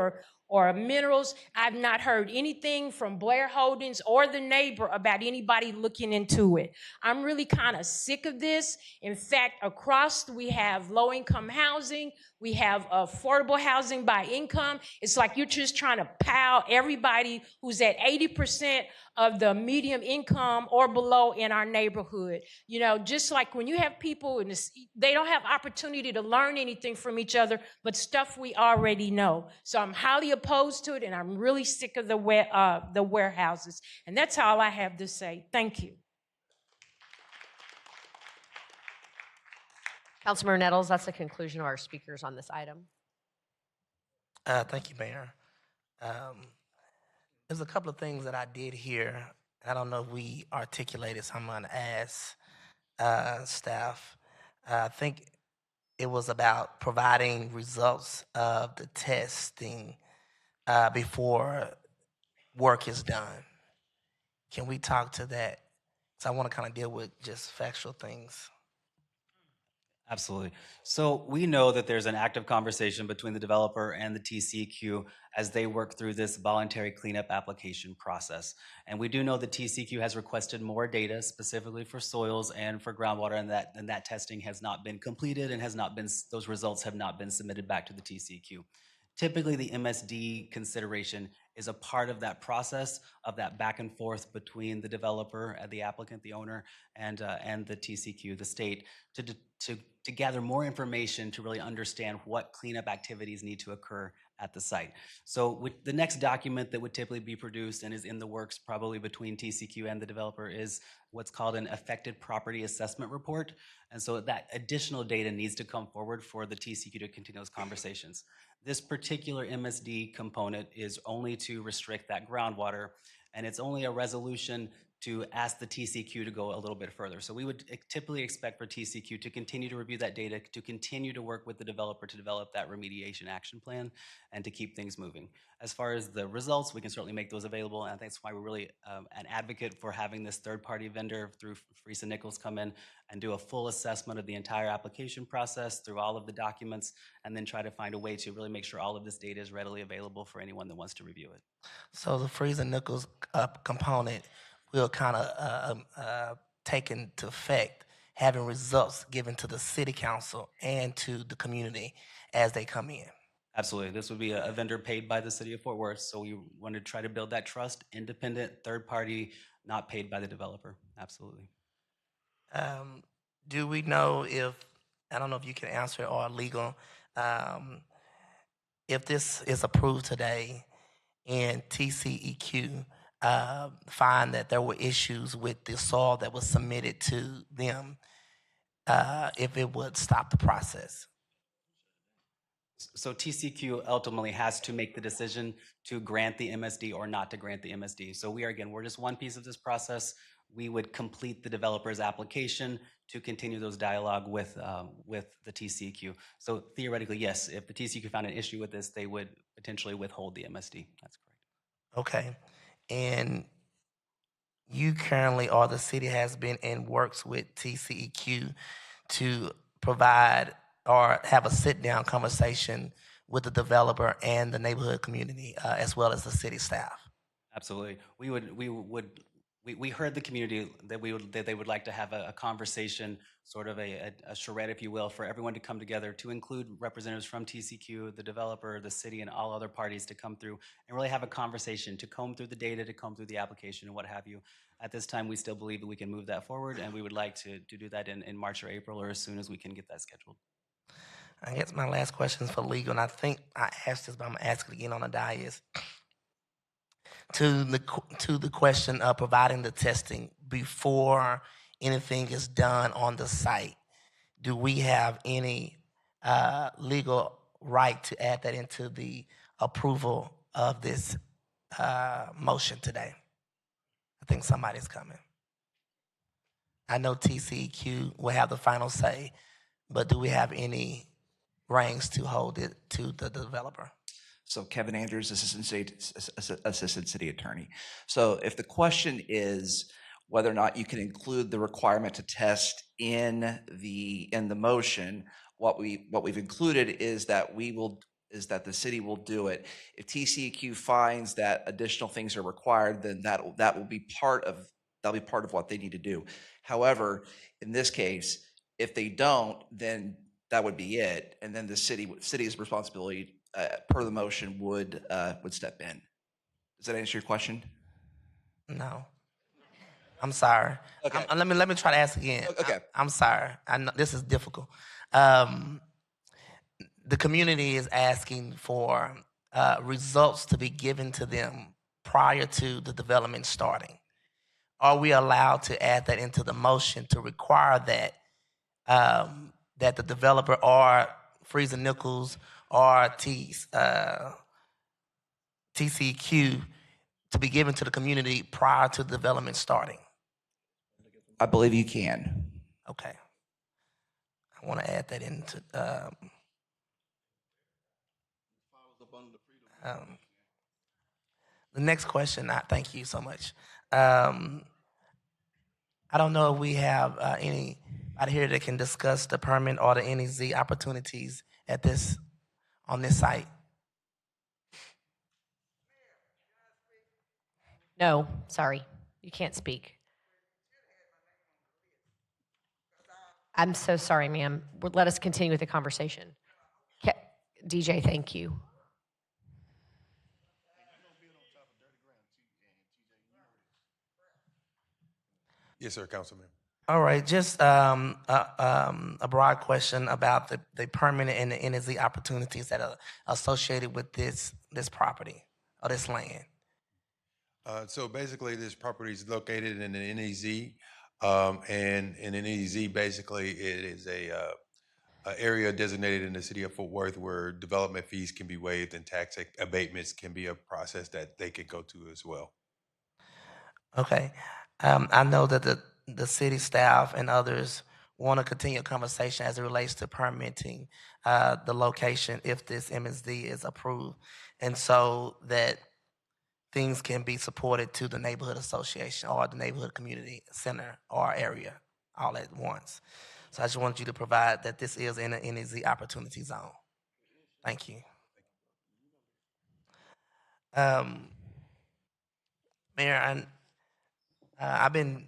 or minerals. I've not heard anything from Blair Holdings or the neighbor about anybody looking into it. I'm really kind of sick of this. In fact, across we have low-income housing, we have affordable housing by income. It's like you're just trying to pile everybody who's at 80% of the medium income or below in our neighborhood. You know, just like when you have people and they don't have opportunity to learn anything from each other, but stuff we already know. So I'm highly opposed to it, and I'm really sick of the warehouses. And that's all I have to say. Thank you. Councilmember Nettles, that's the conclusion of our speakers on this item. Thank you, Mayor. There's a couple of things that I did here. I don't know if we articulated, so I'm going to ask staff. I think it was about providing results of the testing before work is done. Can we talk to that? So I want to kind of deal with just factual things. Absolutely. So we know that there's an active conversation between the developer and the TCEQ as they work through this voluntary cleanup application process. And we do know the TCEQ has requested more data specifically for soils and for groundwater, and that testing has not been completed and those results have not been submitted back to the TCEQ. Typically, the MSD consideration is a part of that process of that back and forth between the developer, the applicant, the owner, and the TCEQ, the state, to gather more information to really understand what cleanup activities need to occur at the site. So the next document that would typically be produced and is in the works probably between TCEQ and the developer is what's called an affected property assessment report. And so that additional data needs to come forward for the TCEQ to continue those conversations. This particular MSD component is only to restrict that groundwater, and it's only a resolution to ask the TCEQ to go a little bit further. So we would typically expect for TCEQ to continue to review that data, to continue to work with the developer to develop that remediation action plan and to keep things moving. As far as the results, we can certainly make those available, and I think that's why we're really an advocate for having this third-party vendor through Friesen Nichols come in and do a full assessment of the entire application process through all of the documents, and then try to find a way to really make sure all of this data is readily available for anyone that wants to review it. So the Friesen Nichols component will kind of take into effect having results given to the city council and to the community as they come in. Absolutely. This would be a vendor paid by the city of Fort Worth. So we want to try to build that trust, independent, third party, not paid by the developer. Absolutely. Do we know if, I don't know if you can answer it or legal, if this is approved today and TCEQ find that there were issues with the soil that was submitted to them, if it would stop the process? So TCEQ ultimately has to make the decision to grant the MSD or not to grant the MSD. So we're just one piece of this process. We would complete the developer's application to continue those dialogue with the TCEQ. So theoretically, yes, if the TCEQ found an issue with this, they would potentially withhold the MSD. That's correct. Okay. And you currently, or the city has been in works with TCEQ to provide or have a sit-down conversation with the developer and the neighborhood community, as well as the city staff. Absolutely. We heard the community that they would like to have a conversation, sort of a charrette, if you will, for everyone to come together, to include representatives from TCEQ, the developer, the city, and all other parties to come through and really have a conversation, to comb through the data, to comb through the application and what have you. At this time, we still believe that we can move that forward, and we would like to do that in March or April, or as soon as we can get that scheduled. I guess my last question is for legal, and I think I asked this, but I'm going to ask it again on the dais. To the question of providing the testing before anything is done on the site, do we have any legal right to add that into the approval of this motion today? I think somebody's coming. I know TCEQ will have the final say, but do we have any reins to hold it to the developer. So Kevin Andrews, Assistant City Attorney. So if the question is whether or not you can include the requirement to test in the motion, what we've included is that the city will do it. If TCEQ finds that additional things are required, then that will be part of what they need to do. However, in this case, if they don't, then that would be it, and then the city's responsibility per the motion would step in. Does that answer your question? No. I'm sorry. Okay. Let me try to ask again. Okay. I'm sorry. I know this is difficult. The community is asking for results to be given to them prior to the development starting. Are we allowed to add that into the motion to require that that the developer or Freezer Nichols or TCQ to be given to the community prior to development starting? I believe you can. Okay. I want to add that into the next question. Thank you so much. I don't know if we have any out here that can discuss the permit or the NEZ opportunities on this site. No, sorry, you can't speak. I'm so sorry, ma'am. Let us continue with the conversation. DJ, thank you. Yes, sir, Councilman. All right, just a broad question about the permanent and the NEZ opportunities that are associated with this property or this land. So basically, this property is located in an NEZ, and in an NEZ, basically, it is a area designated in the city of Fort Worth where development fees can be waived and tax abatements can be a process that they can go to as well. Okay, I know that the city staff and others want to continue a conversation as it relates to permitting the location if this MSD is approved, and so that things can be supported to the neighborhood association or the neighborhood community center or area all at once. So I just wanted you to provide that this is in an NEZ opportunity zone. Thank you. Mayor, I've been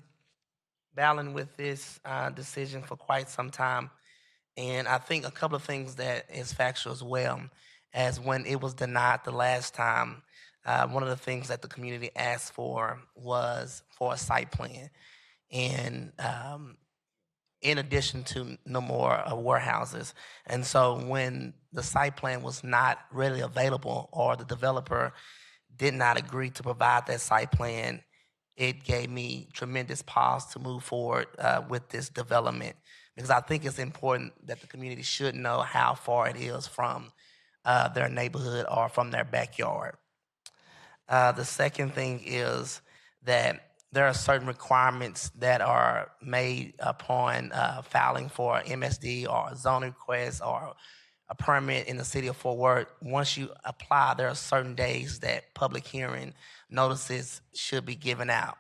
battling with this decision for quite some time, and I think a couple of things that is factual as well, as when it was denied the last time, one of the things that the community asked for was for a site plan. And in addition to no more warehouses. And so when the site plan was not readily available or the developer did not agree to provide that site plan, it gave me tremendous pause to move forward with this development, because I think it's important that the community should know how far it is from their neighborhood or from their backyard. The second thing is that there are certain requirements that are made upon filing for MSD or a zoning request or a permit in the city of Fort Worth. Once you apply, there are certain days that public hearing notices should be given out.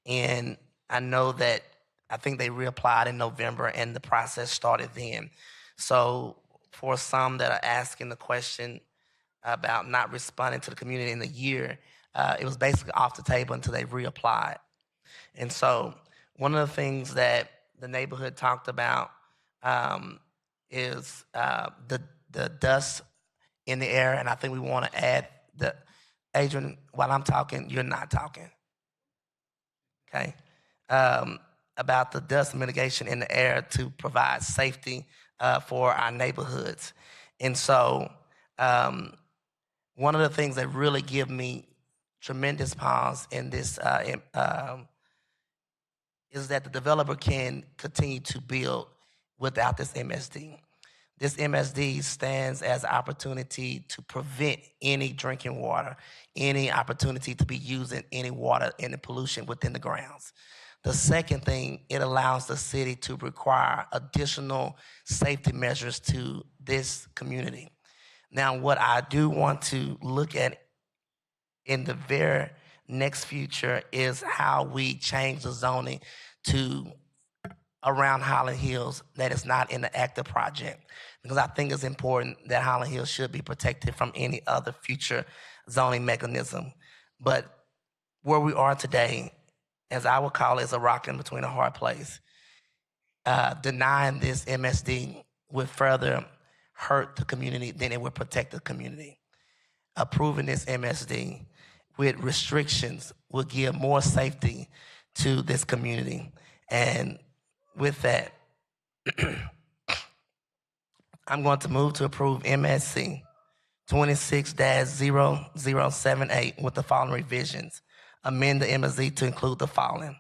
And I know that I think they reapplied in November and the process started then. So for some that are asking the question about not responding to the community in a year, it was basically off the table until they reapplied. And so one of the things that the neighborhood talked about is the dust in the air. And I think we want to add Adrian, while I'm talking, you're not talking. Okay? About the dust mitigation in the air to provide safety for our neighborhoods. And so one of the things that really give me tremendous pause in this is that the developer can continue to build without this MSD. This MSD stands as an opportunity to prevent any drinking water, any opportunity to be using any water, any pollution within the grounds. The second thing, it allows the city to require additional safety measures to this community. Now, what I do want to look at in the very next future is how we change the zoning to around Highland Hills that is not in the active project. Because I think it's important that Highland Hills should be protected from any other future zoning mechanism. But where we are today, as I would call it, is a rock in between a hard place. Denying this MSD would further hurt the community than it would protect the community. Approving this MSD with restrictions will give more safety to this community. And with that, I'm going to move to approve MSC 26-0078 with the following revisions. Amend the MSD to include the following.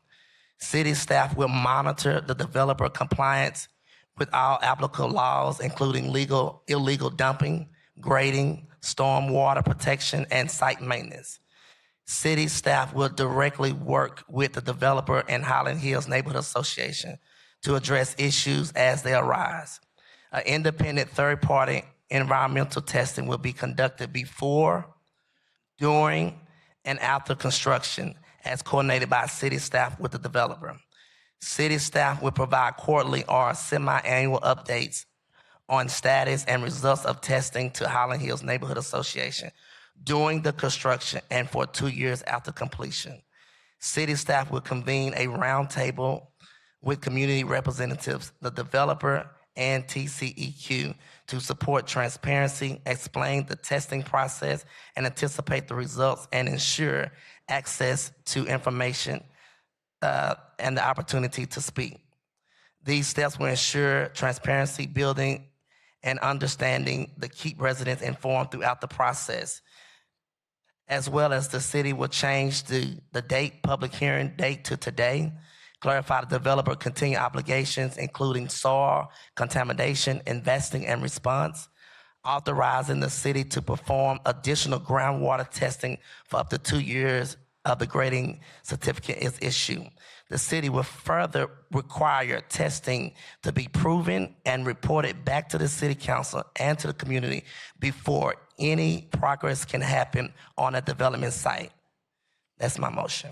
City staff will monitor the developer compliance with all applicable laws, including illegal dumping, grading, stormwater protection, and site maintenance. City staff will directly work with the developer and Highland Hills Neighborhood Association to address issues as they arise. An independent third-party environmental testing will be conducted before, during, and after construction as coordinated by city staff with the developer. City staff will provide quarterly or semi-annual updates on status and results of testing to Highland Hills Neighborhood Association during the construction and for 2 years after completion. City staff will convene a roundtable with community representatives, the developer, and TCEQ to support transparency, explain the testing process, and anticipate the results and ensure access to information and the opportunity to speak. These steps will ensure transparency, building, and understanding to keep residents informed throughout the process. As well as the city will change the public hearing date to today, clarify the developer continued obligations, including soil, contamination, investing, and response, authorizing the city to perform additional groundwater testing for up to 2 years of the grading certificate is issued. The city will further require testing to be proven and reported back to the city council and to the community before any progress can happen on a development site. That's my motion.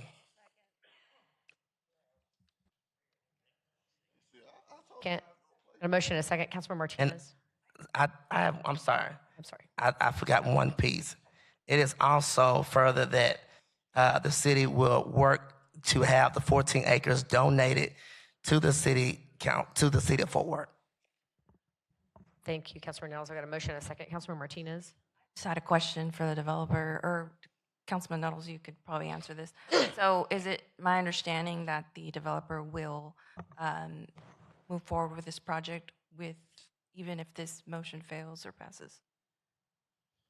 Can't. A motion and a second. Councilman Martinez. I'm sorry. I'm sorry. I forgot one piece. It is also further that the city will work to have the 14 acres donated to the city of Fort Worth. Thank you, Councilman Nettles. I got a motion and a second. Councilman Martinez. Just had a question for the developer, or Councilman Nettles, you could probably answer this. So is it my understanding that the developer will move forward with this project even if this motion fails or passes?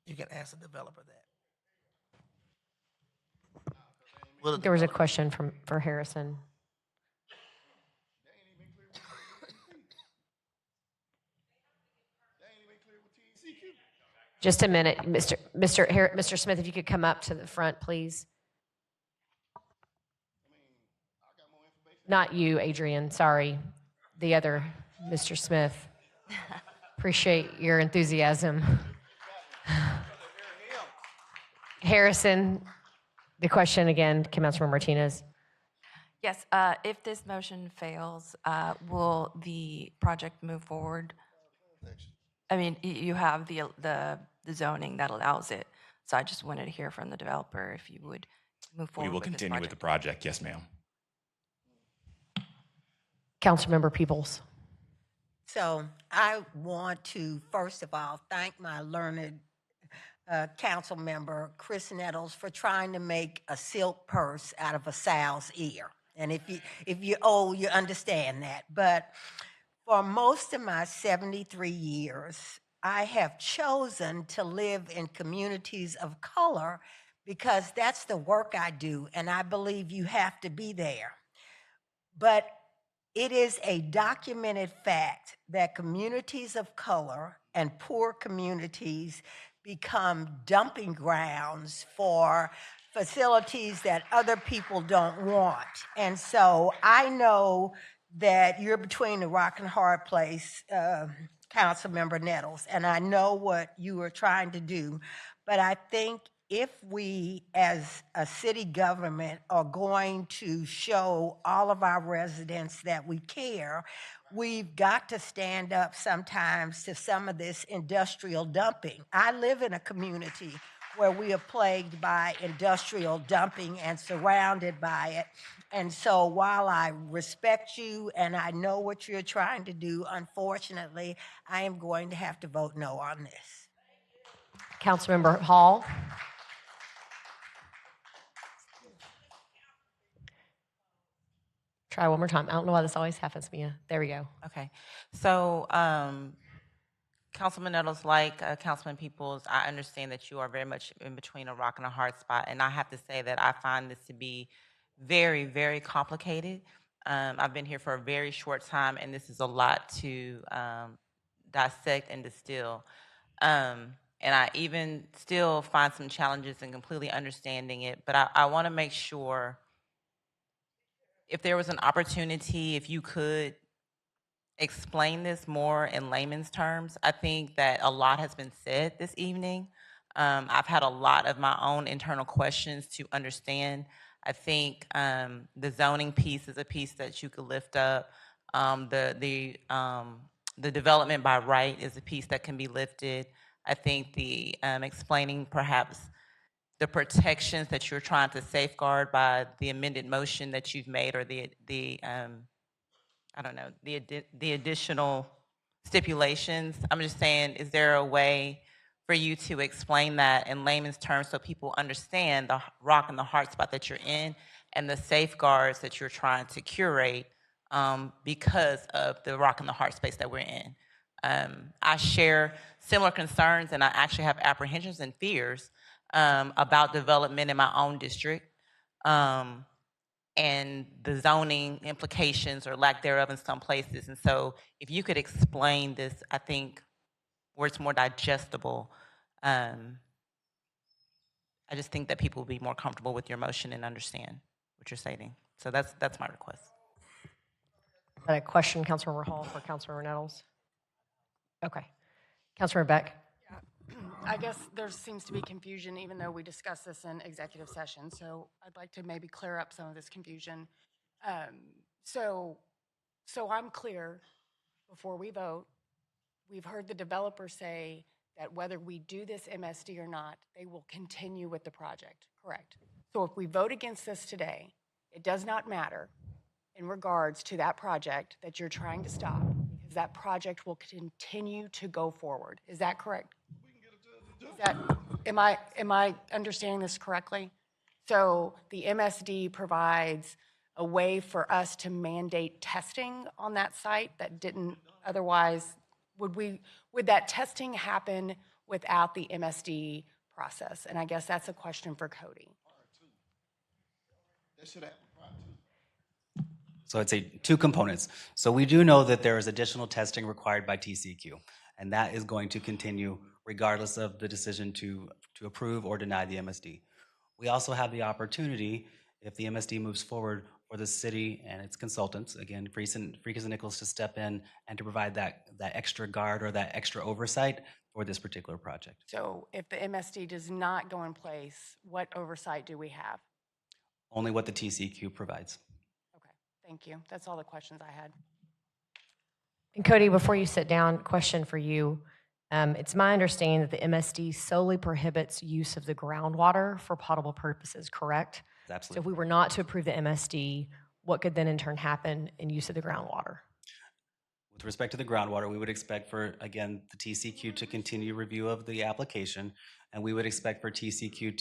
You can ask the developer that. There was a question for Harrison. Just a minute, Mr. Smith, if you could come up to the front, please. Not you, Adrian. Sorry, the other Mr. Smith. Appreciate your enthusiasm. Harrison, the question again, Councilman Martinez. Yes, if this motion fails, will the project move forward? I mean, you have the zoning that allows it, so I just wanted to hear from the developer if you would move forward. We will with this continue with the project. Yes, ma'am. Councilmember Peoples. So I want to, first of all, thank my learned council member, Chris Nettles, for trying to make a silk purse out of a sow's ear. And if you're old, you understand that. But for most of my 73 years, I have chosen to live in communities of color because that's the work I do, and I believe you have to be there. But it is a documented fact that communities of color and poor communities become dumping grounds for facilities that other people don't want. And so I know that you're between the rock and hard place, Councilmember Nettles, and I know what you are trying to do. But I think if we, as a city government, are going to show all of our residents that we care, we've got to stand up sometimes to some of this industrial dumping. I live in a community where we are plagued by industrial dumping and surrounded by it. And so while I respect you and I know what you're trying to do, unfortunately, I am going to have to vote no on this. Councilmember Hall. Try one more time. I don't know why this always happens, Mia. There we go. Okay. So, Councilman Nettles, like Councilman Peoples, I understand that you are very much in between a rock and a hard spot. And I have to say that I find this to be very, very complicated. I've been here for a very short time, and this is a lot to dissect and distill. And I even still find some challenges in completely understanding it. But I want to make sure if there was an opportunity, if you could explain this more in layman's terms. I think that a lot has been said this evening. I've had a lot of my own internal questions to understand. I think the zoning piece is a piece that you could lift up. The development by right is a piece that can be lifted. I think the explaining perhaps the protections that you're trying to safeguard by the amended motion that you've made, or the I don't know, the additional stipulations. I'm just saying, is there a way for you to explain that in layman's terms so people understand the rock and the hard spot that you're in and the safeguards that you're trying to curate because of the rock and the hard space that we're in? I share similar concerns, and I actually have apprehensions and fears about development in my own district. And the zoning implications or lack thereof in some places. And so if you could explain this, I think, where it's more digestible, I just think that people will be more comfortable with your motion and understand what you're stating. So that's my request. Is that a question, Councilmember Hall, for Councilmember Nettles? Okay. Councilmember Beck. I guess there seems to be confusion, even though we discussed this in executive session. So I'd like to maybe clear up some of this confusion. So I'm clear before we vote. We've heard the developer say that whether we do this MSD or not, they will continue with the project, correct? So if we vote against this today, it does not matter in regards to that project that you're trying to stop, because that project will continue to go forward. Is that correct? Am I understanding this correctly? So the MSD provides a way for us to mandate testing on that site that didn't otherwise. Would that testing happen without the MSD process? And I guess that's a question for Cody. So I'd say two components. So we do know that there is additional testing required by TCEQ, and that is going to continue regardless of the decision to approve or deny the MSD. We also have the opportunity, if the MSD moves forward, for the city and its consultants, again, Freakes and Nichols, to step in and to provide that extra guard or that extra oversight for this particular project. So if the MSD does not go in place, what oversight do we have? Only what the TCEQ provides. Okay, thank you. That's all the questions I had. And Cody, before you sit down, question for you. It's my understanding that the MSD solely prohibits use of the groundwater for potable purposes, correct? Absolutely. So if we were not to approve the MSD, what could then in turn happen in use of the groundwater? With respect to the groundwater, we would expect for, again, the TCEQ to continue review of the application, and we would expect for TCEQ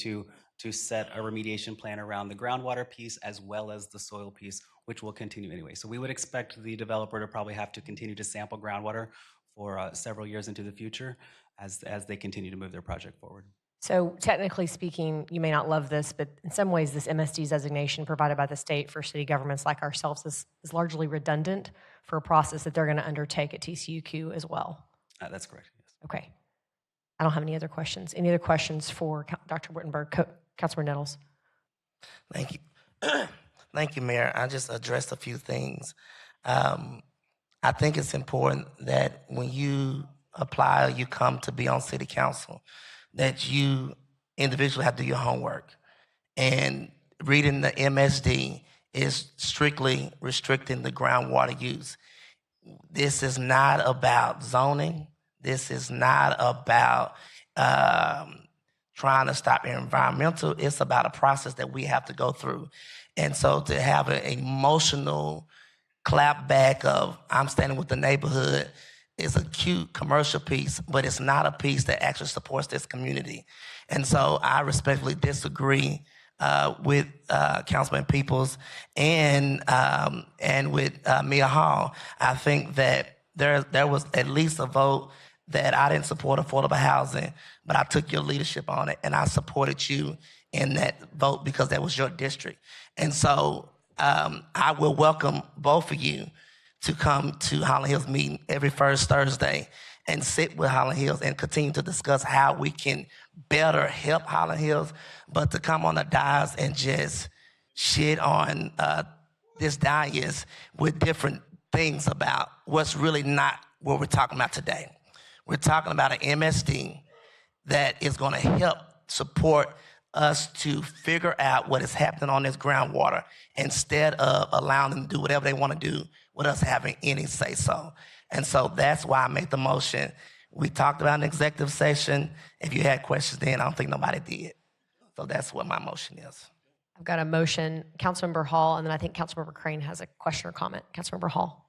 to set a remediation plan around the groundwater piece as well as the soil piece, which will continue anyway. So we would expect the developer to probably have to continue to sample groundwater for several years into the future as they continue to move their project forward. So technically speaking, you may not love this, but in some ways this MSD designation provided by the state for city governments like ourselves is largely redundant for a process that they're going to undertake at TCEQ as well. That's correct, yes. Okay. I don't have any other questions. Any other questions for Dr. Wittenberg, Councilor Nettles? Thank you. Thank you, Mayor. I just addressed a few things. I think it's important that when you apply or you come to be on city council, that you individually have to do your homework. And reading the MSD is strictly restricting the groundwater use. This is not about zoning. This is not about trying to stop environmental. It's about a process that we have to go through. And so to have an emotional clap back of I'm standing with the neighborhood is a cute commercial piece, but it's not a piece that actually supports this community. And so I respectfully disagree with Councilman Peoples and with Mia Hall. I think that there was at least a vote that I didn't support affordable housing, but I took your leadership on it and I supported you in that vote because that was your district. And so I will welcome both of you to come to Highland Hills meeting every first Thursday and sit with Highland Hills and continue to discuss how we can better help Highland Hills, but to come on the dais and just shit on this dais with different things about what's really not what we're talking about today. We're talking about an MSD that is going to help support us to figure out what is happening on this groundwater instead of allowing them to do whatever they want to do with us having any say so. And so that's why I made the motion. We talked about an executive session. If you had questions then, I don't think nobody did. So that's what my motion is. I've got a motion, Councilmember Hall, and then I think Councilmember Crane has a question or comment. Councilmember Hall.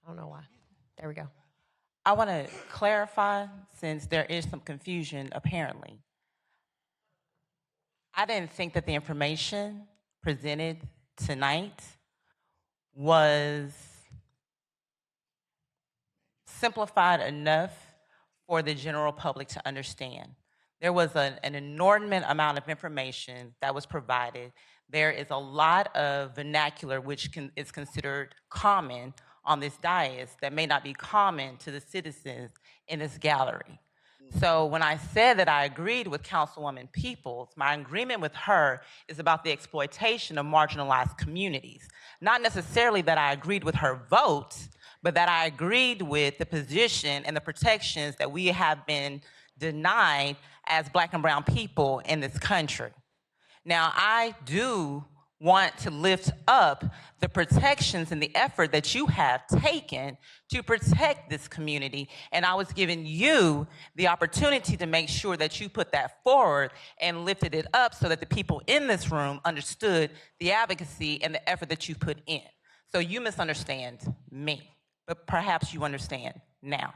I don't know why. There we go. I want to clarify, since there is some confusion apparently. I didn't think that the information presented tonight was simplified enough for the general public to understand. There was an inordinate amount of information that was provided. There is a lot of vernacular which is considered common on this dais that may not be common to the citizens in this gallery. So when I said that I agreed with Councilwoman Peoples, my agreement with her is about the exploitation of marginalized communities. Not necessarily that I agreed with her vote, but that I agreed with the position and the protections that we have been denied as Black and brown people in this country. Now, I do want to lift up the protections and the effort that you have taken to protect this community. And I was giving you the opportunity to make sure that you put that forward and lifted it up so that the people in this room understood the advocacy and the effort that you put in. So you misunderstand me, but perhaps you understand now.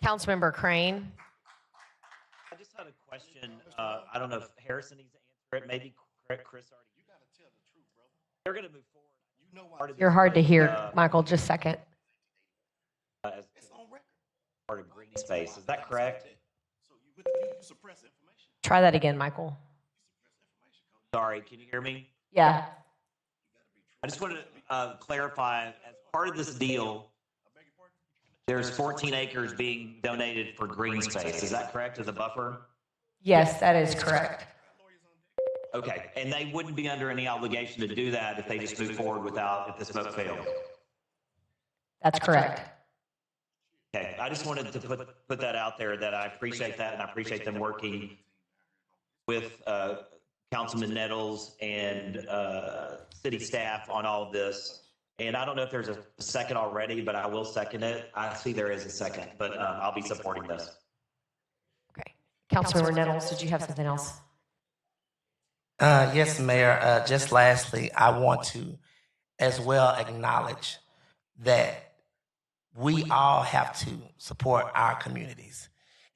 Councilmember Crane. I just had a question. I don't know if Harrison needs to answer it. Maybe Chris already. You got to tell the truth, bro. They're going to move forward. You know why? You're hard to hear, Michael. Just a second. As part of green space. Is that correct? So you suppress information. Try that again, Michael. Sorry, can you hear me? Yeah. I just wanted to clarify, as part of this deal, there's 14 acres being donated for green space. Is that correct, as a buffer? Yes, that is correct. Okay, and they wouldn't be under any obligation to do that if they just move forward if this vote failed? That's correct. Okay, I just wanted to put that out there, that I appreciate that, and I appreciate them working with Councilman Nettles and city staff on all of this. And I don't know if there's a second already, but I will second it. I see there is a second, but I'll be supporting this. Okay. Councilmember Nettles, did you have something else? Yes, Mayor. Just lastly, I want to as well acknowledge that we all have to support our communities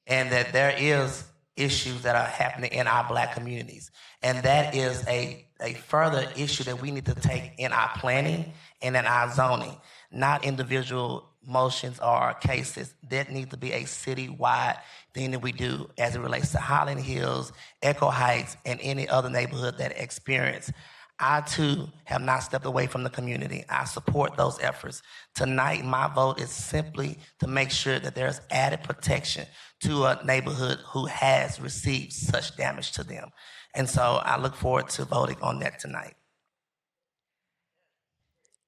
and that there is issues that are happening in our Black communities. And that is a further issue that we need to take in our planning and in our zoning, not individual motions or cases. That needs to be a citywide thing that we do as it relates to Highland Hills, Echo Heights, and any other neighborhood that experience I too have not stepped away from the community. I support those efforts. Tonight, my vote is simply to make sure that there's added protection to a neighborhood who has received such damage to them. And so I look forward to voting on that tonight.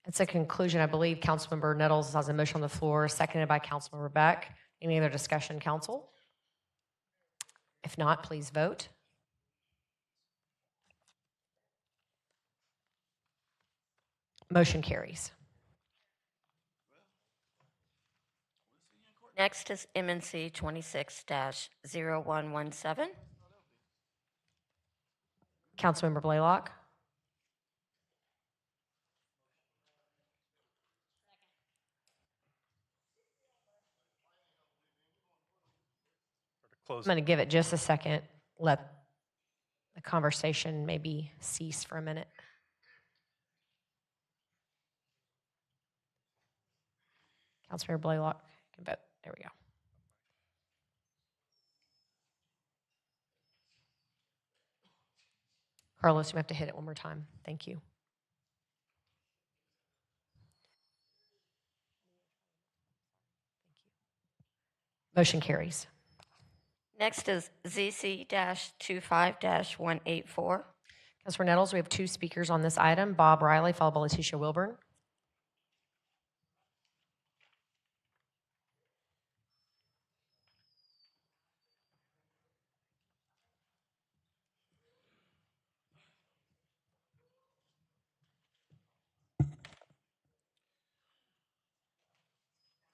It's a conclusion. I believe Councilmember Nettles has a motion on the floor, seconded by Councilmember Beck. Any other discussion, council? If not, please vote. Motion carries. Next is MNC 26-0117. Councilmember Blaylock. I'm going to give it just a second. Let the conversation maybe cease for a minute. Councilmember Blaylock can vote. There we go. Carlos, you have to hit it one more time. Thank you. Motion carries. Next is ZC-25-184. Councilor Nettles, we have two speakers on this item, Bob Riley, followed by Letitia Wilburn.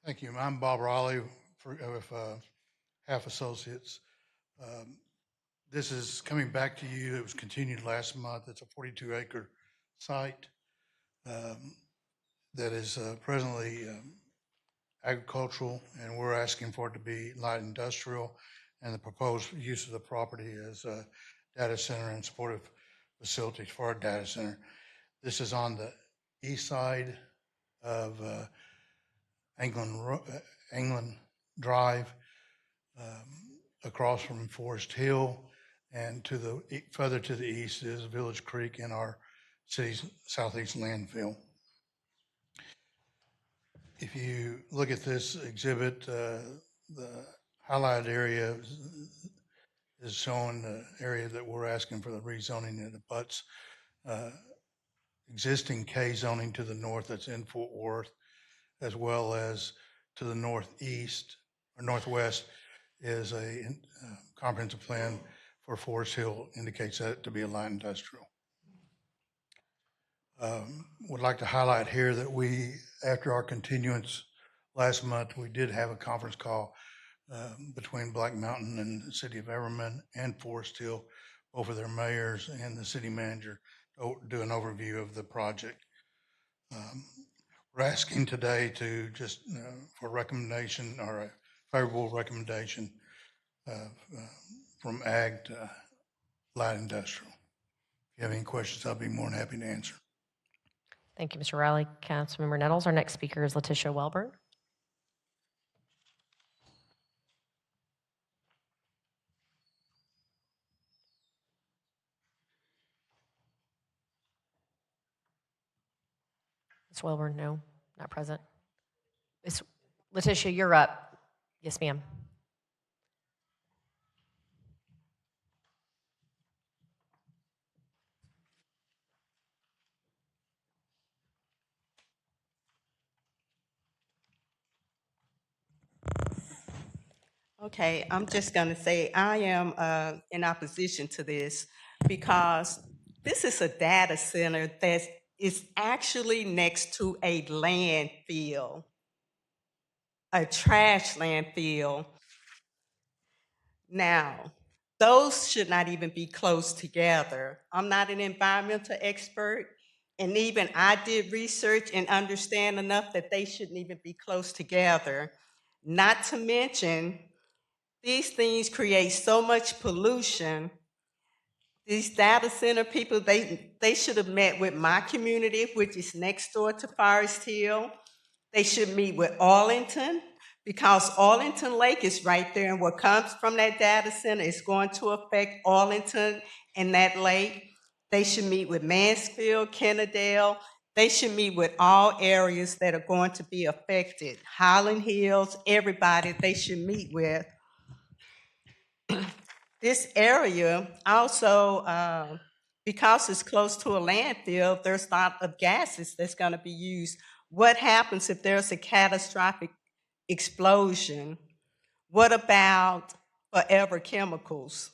Thank you. I'm Bob Raleigh with Half Associates. This is coming back to you. It was continued last month. It's a 42-acre site that is presently agricultural, and we're asking for it to be light industrial. And the proposed use of the property is a data center and supportive facilities for our data center. This is on the east side of England Drive, across from Forest Hill, and to the further to the east is Village Creek in our city's southeast landfill. If you look at this exhibit, the highlighted area is showing the area that we're asking for the rezoning, and it abuts existing K zoning to the north that's in Fort Worth, as well as to the northeast or northwest is a comprehensive plan for Forest Hill, indicates that to be a light industrial. Would like to highlight here that we, after our continuance last month, we did have a conference call between Black Mountain and the city of Everman and Forest Hill, both of their mayors and the city manager, to do an overview of the project. We're asking today to just for recommendation or a favorable recommendation from ag to light industrial. If you have any questions, I'll be more than happy to answer. Thank you, Mr. Riley. Councilmember Nettles. Our next speaker is Letitia Wilburn. Ms. Wilburn, no, not present. Ms. Letitia, you're up. Yes, ma'am. Okay, I'm just going to say I am in opposition to this because this is a data center that is actually next to a landfill, a trash landfill. Now, those should not even be close together. I'm not an environmental expert, and even I did research and understand enough that they shouldn't even be close together. Not to mention, these things create so much pollution. These data center people, they should have met with my community, which is next door to Forest Hill. They should meet with Arlington, because Arlington Lake is right there, and what comes from that data center is going to affect Arlington and that lake. They should meet with Mansfield, Kennedale. They should meet with all areas that are going to be affected. Highland Hills, everybody they should meet with. This area also, because it's close to a landfill, there's a lot of gases that's going to be used. What happens if there's a catastrophic explosion? What about Forever Chemicals?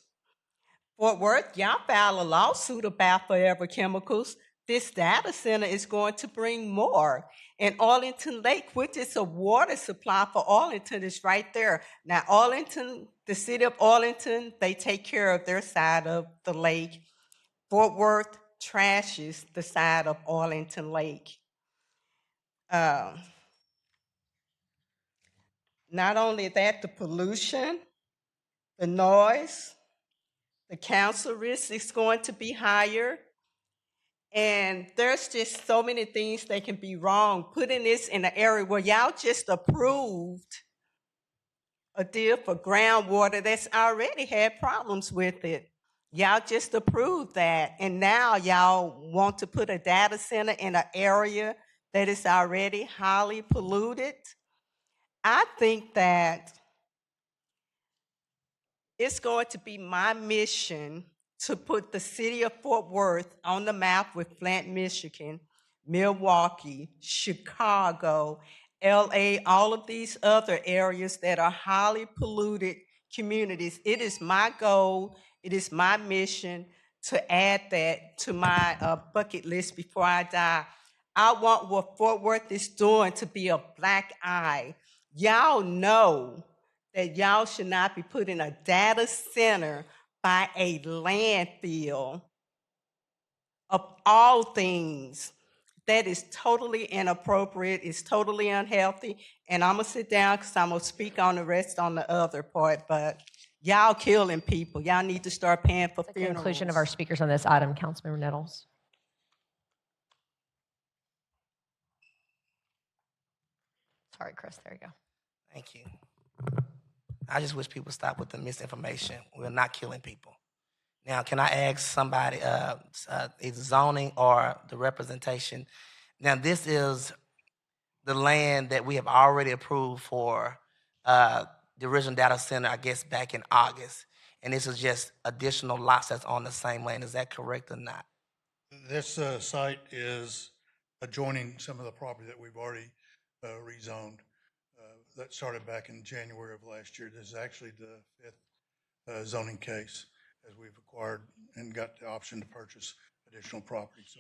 Fort Worth, y'all filed a lawsuit about Forever Chemicals. This data center is going to bring more. And Arlington Lake, which is a water supply for Arlington, is right there. Now, Arlington, the city of Arlington, they take care of their side of the lake. Fort Worth trashes the side of Arlington Lake. Not only that, the pollution, the noise, the cancer risk is going to be higher. And there's just so many things that can be wrong. Putting this in an area where y'all just approved a deal for groundwater that's already had problems with it. Y'all just approved that. And now y'all want to put a data center in an area that is already highly polluted. I think that it's going to be my mission to put the city of Fort Worth on the map with Flint, Michigan, Milwaukee, Chicago, LA, all of these other areas that are highly polluted communities. It is my goal, it is my mission to add that to my bucket list before I die. I want what Fort Worth is doing to be a black eye. Y'all know that y'all should not be putting a data center by a landfill. Of all things, that is totally inappropriate, it's totally unhealthy, and I'm gonna sit down because I'm gonna speak on the rest on the other part, but y'all killing people. Y'all need to start paying for The funerals. conclusion of our speakers on this item, Councilmember Nettles. Sorry, Chris, there you go. Thank you. I just wish people stop with the misinformation. We're not killing people. Now, can I ask somebody, is zoning or the representation? Now, this is the land that we have already approved for the original data center, I guess, back in August. And this is just additional lots that's on the same land. Is that correct or not? This site is adjoining some of the property that we've already rezoned. That started back in January of last year. This is actually the fifth zoning case as we've acquired and got the option to purchase additional property. So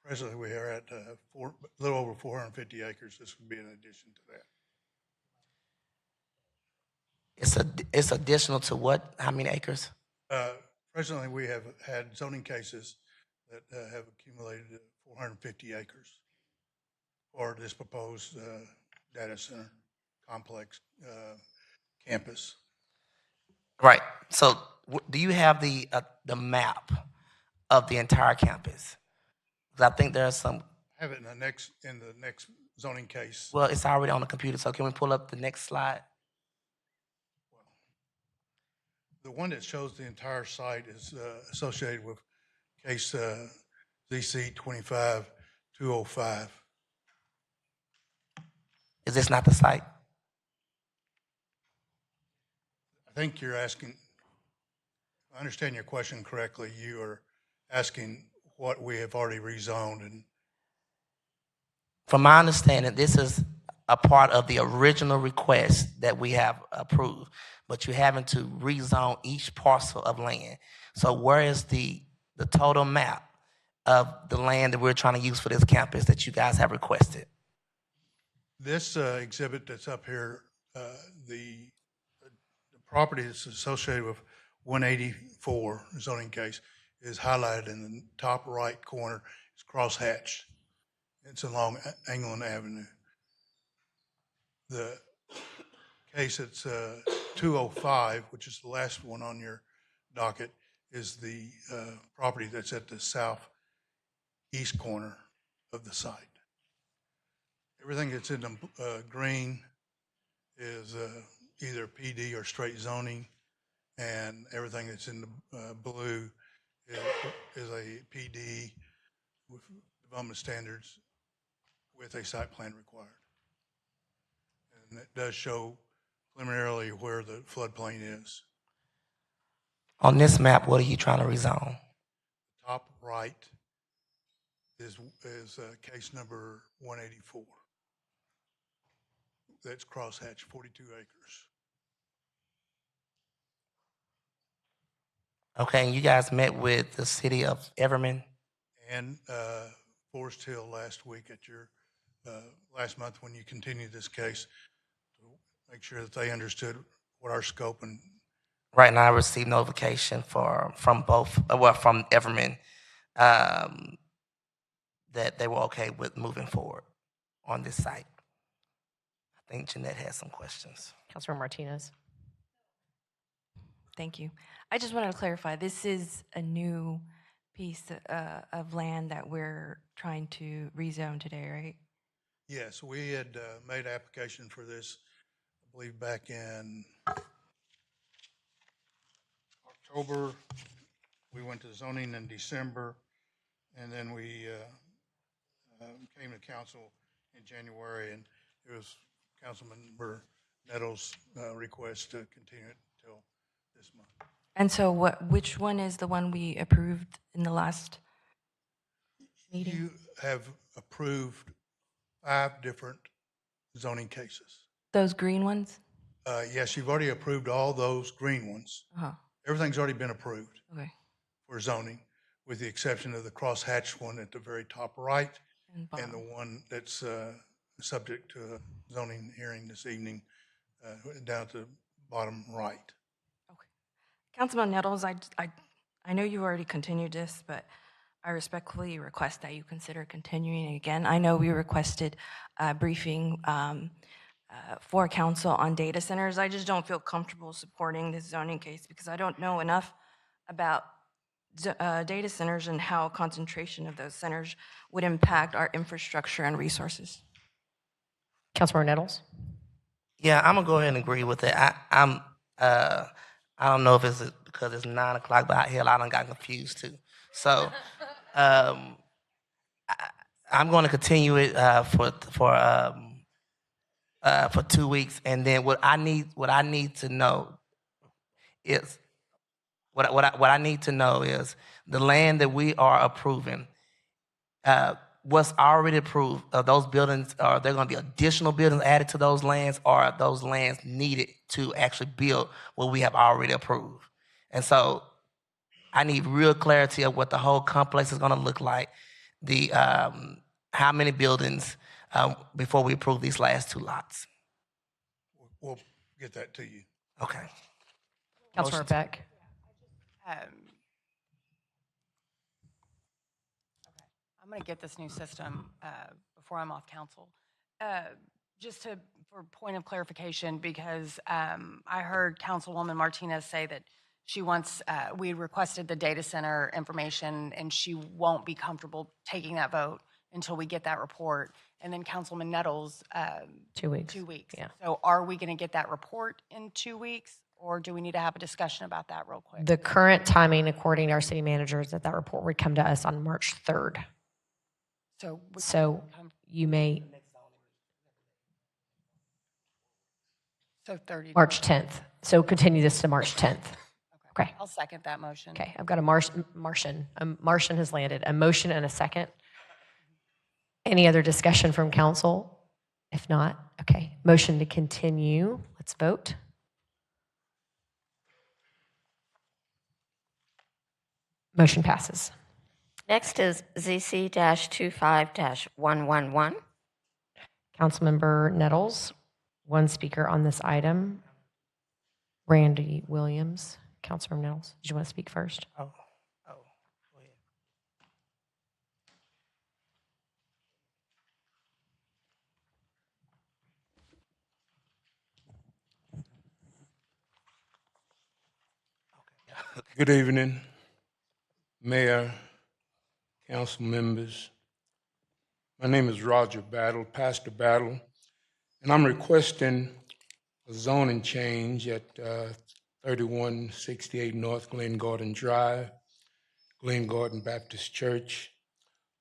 presently we are at a little over 450 acres. This would be an addition to that. It's additional to what? How many acres? Presently, we have had zoning cases that have accumulated 450 acres for this proposed data center complex campus. Right. So, do you have the map of the entire campus? Because I think there are some. I have it in the next zoning case. Well, it's already on the computer. So, can we pull up the next slide? The one that shows the entire site is associated with case ZC 25205. Is this not the site? I think you're asking, if I understand your question correctly, you are asking what we have already rezoned. And From my understanding, this is a part of the original request that we have approved, but you're having to rezone each parcel of land. So where is the total map of the land that we're trying to use for this campus that you guys have requested? this exhibit that's up here, the property that's associated with 184 zoning case is highlighted in the top right corner. It's crosshatched. It's along England Avenue. The case that's 205, which is the last one on your docket, is the property that's at the southeast corner of the site. Everything that's in the green is either PD or straight zoning, and everything that's in the blue is development standards with a site plan required. And it does show preliminarily where the floodplain is. On this map, what are you trying to rezone? Top right is case number 184. That's crosshatch, 42 acres. Okay, and you guys met with the city of Everman? And Forest Hill last week at your, last month when you continued this case, to make sure that they understood what our scope and. Right now, I received notification from both, from Everman, that they were okay with moving forward on this site. I think Jeanette has some questions. Councilor Martinez. Thank you. I just wanted to clarify, this is a new piece of land that we're trying to rezone today, right? Yes, we had made application for this, I believe, back in October. We went to zoning in December, and then we came to council in January, and it was Councilmember Nettles' request to continue it until this month. And so which one is the one we approved in the last meeting? You have approved 5 different zoning cases. Those green ones? Yes, you've already approved all those green ones. Uh-huh. Everything's already been approved Okay. for zoning, with the exception of the crosshatch one at the very top right and the one that's subject to a zoning hearing this evening down at the bottom right. Councilman Nettles, I know you already continued this, but I respectfully request that you consider continuing again. I know we requested a briefing for council on data centers. I just don't feel comfortable supporting this zoning case because I don't know enough about data centers and how concentration of those centers would impact our infrastructure and resources. Councilor Nettles. Yeah, I'm gonna go ahead and agree with it. I don't know if it's because it's 9 o'clock, but hell, I done got confused too. So, I'm going to continue it for 2 weeks, and then what I need to know is what I need to know is the land that we are approving. What's already approved, those buildings, are there going to be additional buildings added to those lands, or are those lands needed to actually build what we have already approved? And so I need real clarity of what the whole complex is going to look like, the how many buildings before we approve these last 2 lots. We'll get that to you. Okay. Councilor Motion to- Beck. I'm going to get this new system before I'm off council. Just for point of clarification, because I heard Councilwoman Martinez say that she wants, we requested the data center information and she won't be comfortable taking that vote until we get that report. And then Councilman Nettles. 2 weeks. 2 weeks. Yeah. So are we going to get that report in 2 weeks, or do we need to have a discussion about that real quick? The current timing, according to our city manager, is that that report would come to us on March 3rd. So you may. So 30. March 10th. So continue this to March 10th. Okay. I'll second that motion. Okay. I've got a Martian. Martian has landed. A motion and a second. Any other discussion from council? If not, okay. Motion to continue. Let's vote. Motion passes. Next is ZC-25-111. Councilmember Nettles, one speaker on this item. Randy Williams. Councilmember Nettles, did you want to speak first? Go ahead. Good evening, Mayor, council members. My name is Roger Battle, Pastor Battle, and I'm requesting a zoning change at 3168 North Glen Garden Drive, Glen Garden Baptist Church.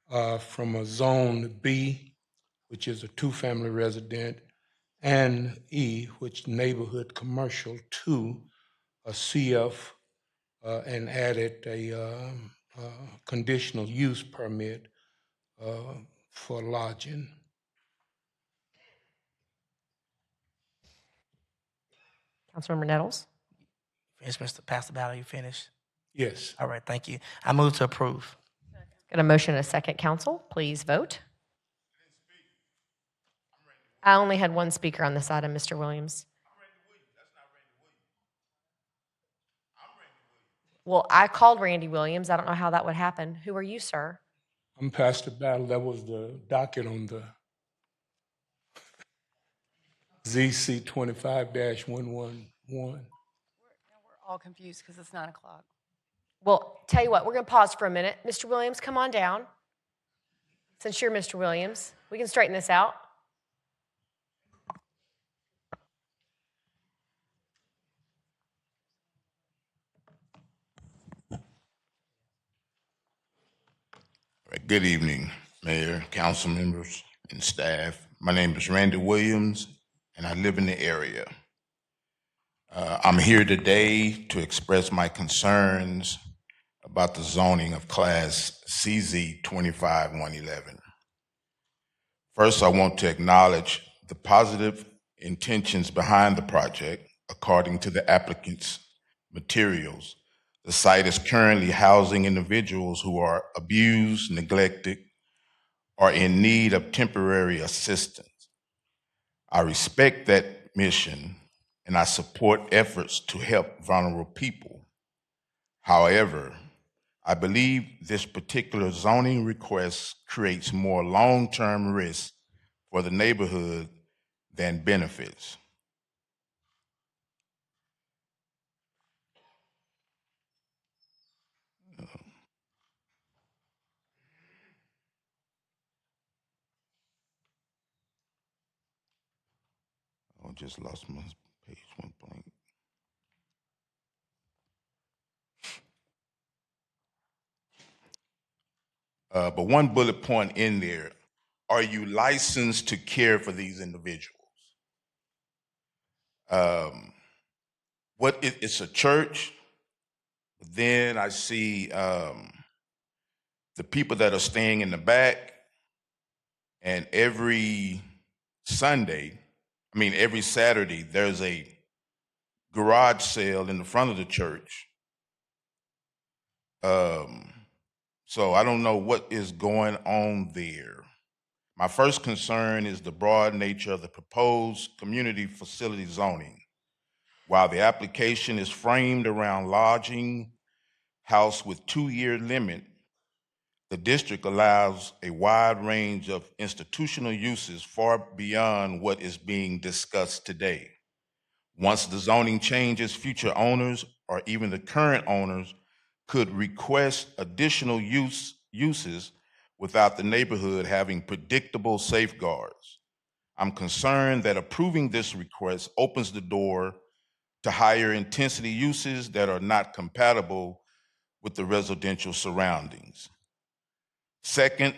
from a Zone B, which is a two-family resident, and E, which neighborhood commercial, to a CF, and added a conditional use permit for lodging. Councilmember Nettles? Finished, Mr. Pastor Battle, you finished? Yes. All right, thank you. I move to approve. Got a motion and a second, council. Please vote. I only had one speaker on this item, Mr. Williams. Well, I called Randy Williams. I don't know how that would happen. Who are you, sir? I'm Pastor Battle. That was the docket on the ZC 25-111. We're all confused because it's 9 o'clock. Well, tell you what, we're going to pause for a minute. Mr. Williams, come on down. Since you're Mr. Williams, we can straighten this out. Good evening, Mayor, council members, and staff. My name is Randy Williams, and I live in the area. I'm here today to express my concerns about the zoning of Class CZ 25-111. First, I want to acknowledge the positive intentions behind the project. According to the applicant's materials, the site is currently housing individuals who are abused, neglected, or in need of temporary assistance. I respect that mission and I support efforts to help vulnerable people. However, I believe this particular zoning request creates more long-term risk for the neighborhood than benefits. I just lost my page, went blank. But one bullet point in there, are you licensed to care for these individuals? It's a church, but then I see the people that are staying in the back, and every Saturday, there's a garage sale in the front of the church. So I don't know what is going on there. My first concern is the broad nature of the proposed community facility zoning. While the application is framed around lodging house with 2-year limit, the district allows a wide range of institutional uses far beyond what is being discussed today. Once the zoning changes, future owners or even the current owners could request additional uses without the neighborhood having predictable safeguards. I'm concerned that approving this request opens the door to higher intensity uses that are not compatible with the residential surroundings. Second,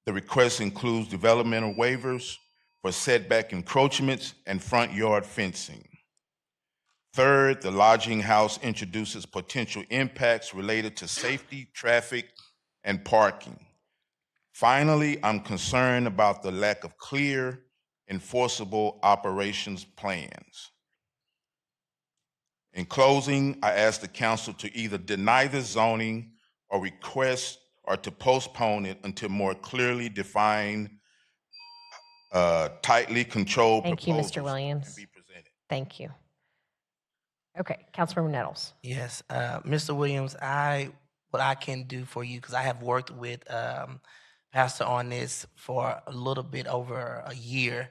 the request includes developmental waivers for setback encroachments and front yard fencing. Third, the lodging house introduces potential impacts related to safety, traffic, and parking. Finally, I'm concerned about the lack of clear, enforceable operations plans. In closing, I ask the council to either deny the zoning or request or to postpone it until more clearly defined, tightly controlled Thank you, proposals Mr. Williams. can be presented. Thank you. Okay, Councilmember Nettles. Yes, Mr. Williams, what I can do for you, because I have worked with Pastor on this for a little bit over a year,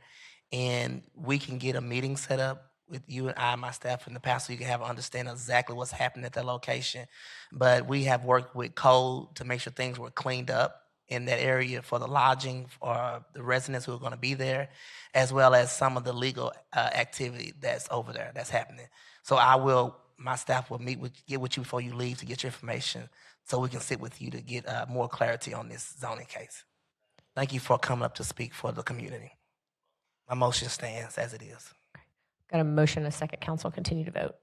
and we can get a meeting set up with you and I, my staff, and the pastor. You can have an understanding exactly what's happening at that location. But we have worked with code to make sure things were cleaned up in that area for the lodging or the residents who are going to be there, as well as some of the legal activity that's over there that's happening. So my staff will get with you before you leave to get your information so we can sit with you to get more clarity on this zoning case. Thank you for coming up to speak for the community. My motion stands as it is. Got a motion, a second. Council, continue to vote.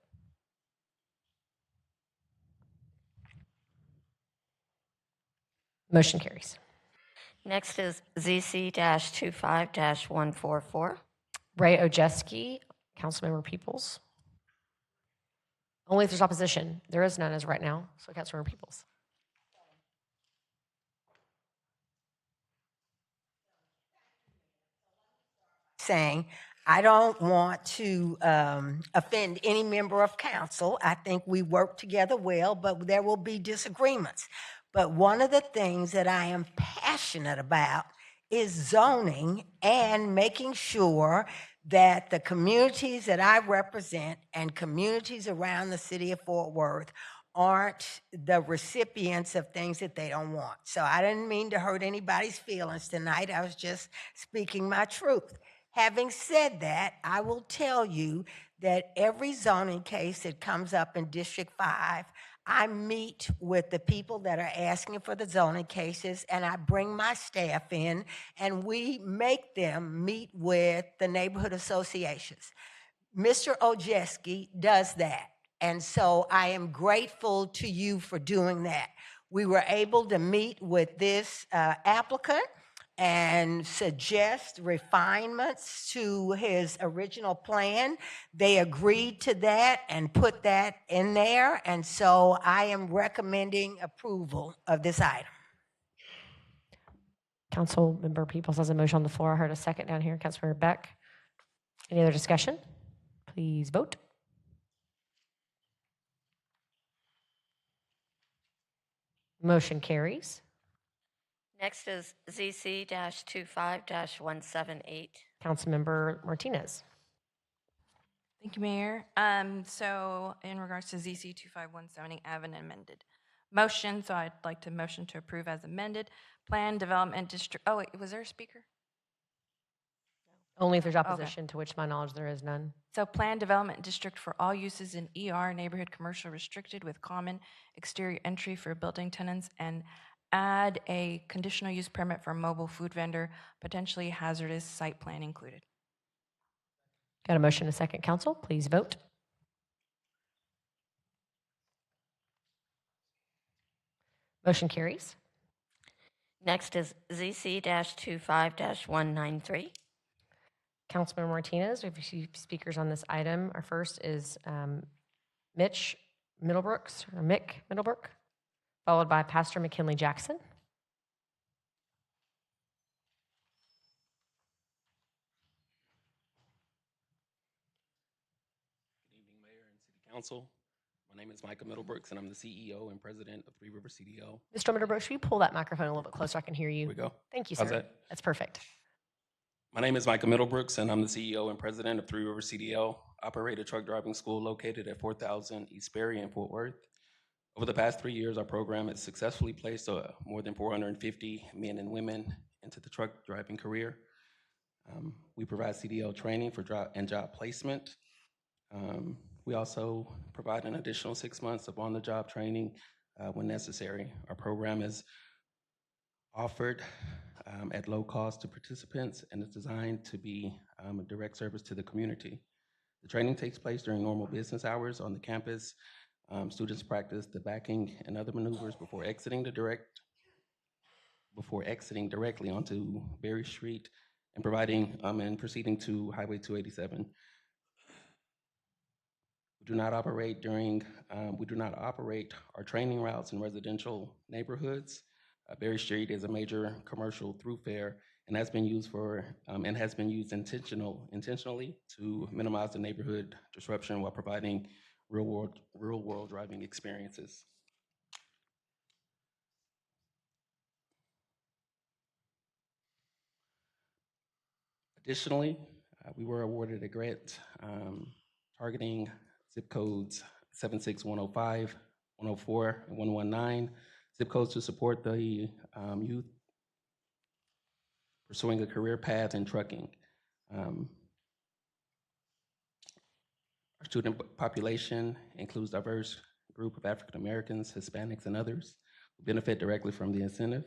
Motion carries. Next is ZC-25-144. Ray Ojeski, Councilmember Peoples. Only if there's opposition. There is none as right now, so Councilmember Peoples. Saying, I don't want to offend any member of council. I think we work together well, but there will be disagreements. But one of the things that I am passionate about is zoning and making sure that the communities that I represent and communities around the city of Fort Worth aren't the recipients of things that they don't want. So I didn't mean to hurt anybody's feelings tonight. I was just speaking my truth. Having said that, I will tell you that every zoning case that comes up in District 5, I meet with the people that are asking for the zoning cases, and I bring my staff in, and we make them meet with the neighborhood associations. Mr. Ojeski does that, and so I am grateful to you for doing that. We were able to meet with this applicant and suggest refinements to his original plan. They agreed to that and put that in there, and so I am recommending approval of this item. Councilmember Peoples has a motion on the floor. I heard a second down here. Councilmember Beck. Any other discussion? Please vote. Motion carries. Next is ZC-25-178. Councilmember Martinez. Thank you, Mayor. So in regards to ZC 25170, I have an amended motion. So I'd like to motion to approve as amended. Plan Development District. Oh, wait, was there a speaker? Only if there's opposition, to which my knowledge there is none. So Plan Development District for all uses in ER, neighborhood commercial restricted with common exterior entry for building tenants, and add a conditional use permit for a mobile food vendor, potentially hazardous site plan included. Got a motion, a second. Council, please vote. Motion carries. Next is ZC-25-193. Councilmember Martinez, we have a few speakers on this item. Our first is Mick Middlebrook, followed by Pastor McKinley Jackson. Good evening, Mayor and City Council. My name is Micah Middlebrooks, and I'm the CEO and President of Three River CDO. Mr. Middlebrook, should you pull that microphone a little bit closer so I can hear you? Here we go. Thank you, sir. How's that? That's perfect. My name is Micah Middlebrooks, and I'm the CEO and President of Three River CDL, operate a truck driving school located at 4000 East Berry in Fort Worth. Over the past 3 years, our program has successfully placed more than 450 men and women into the truck driving career. We provide CDL training for job placement. We also provide an additional 6 months of on-the-job training when necessary. Our program is offered at low cost to participants and is designed to be a direct service to the community. The training takes place during normal business hours on the campus. Students practice the backing and other maneuvers before exiting directly onto Berry Street and proceeding to Highway 287. We do not operate our training routes in residential neighborhoods. Berry Street is a major commercial thoroughfare and has been used intentionally to minimize the neighborhood disruption while providing real world driving experiences. Additionally, we were awarded a grant targeting zip codes 76105, 104, and 119, zip codes to support the youth pursuing a career path in trucking. Our student population includes diverse group of African Americans, Hispanics, and others. who benefit directly from the incentive.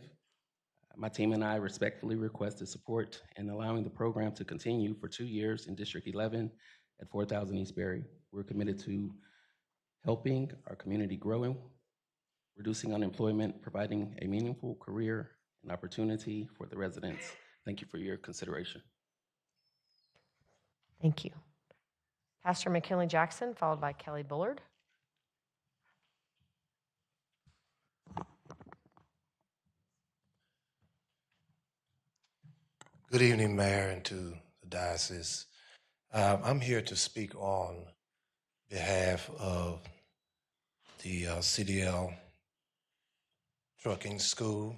My team and I respectfully requested support in allowing the program to continue for 2 years in District 11 at 4000 East Berry. We're committed to helping our community grow, reducing unemployment, providing a meaningful career and opportunity for the residents. Thank you for your consideration. Thank you. Pastor McKinley Jackson, followed by Kelly Bullard. Good evening, Mayor, and to the diocese. I'm here to speak on behalf of the CDL Trucking School,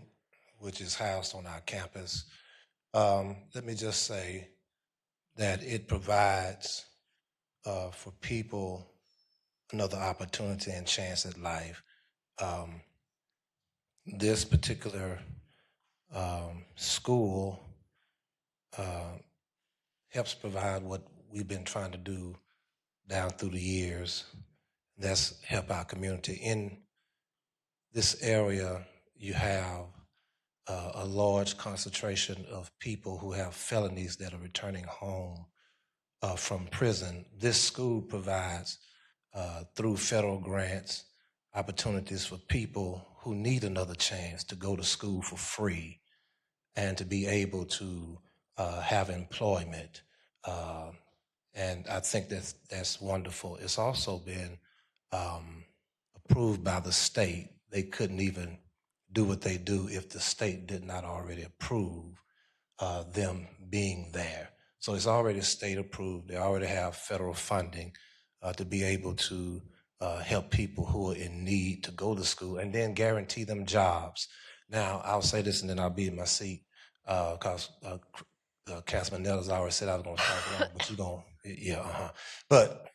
which is housed on our campus. Let me just say that it provides for people another opportunity and chance at life. This particular school helps provide what we've been trying to do down through the years. That's help our community. In this area, you have a large concentration of people who have felonies that are returning home from prison. This school provides, through federal grants, opportunities for people who need another chance to go to school for free and to be able to have employment. And I think that's wonderful. It's also been approved by the state. They couldn't even do what they do if the state did not already approve them being there. So it's already state approved. They already have federal funding to be able to help people who are in need to go to school and then guarantee them jobs. Now, I'll say this and then I'll be in my seat because Councilman Nettles already said I was going to talk long, but you're going to, yeah, But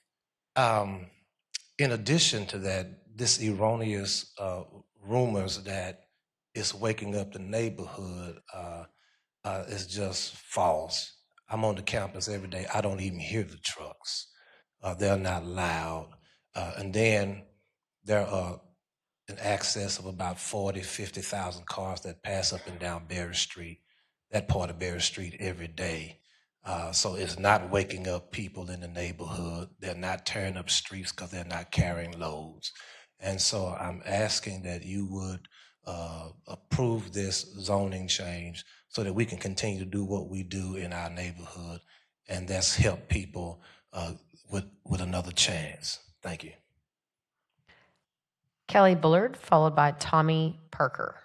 in addition to that, this erroneous rumors that it's waking up the neighborhood is just false. I'm on the campus every day. I don't even hear the trucks. They're not loud. And then there are an excess of about 40, 50,000 cars that pass up and down Berry Street, that part of Berry Street every day. So it's not waking up people in the neighborhood. They're not tearing up streets because they're not carrying loads. And so I'm asking that you would approve this zoning change so that we can continue to do what we do in our neighborhood, and that's help people with another chance. Thank you. Kelly Bullard, followed by Tommy Parker.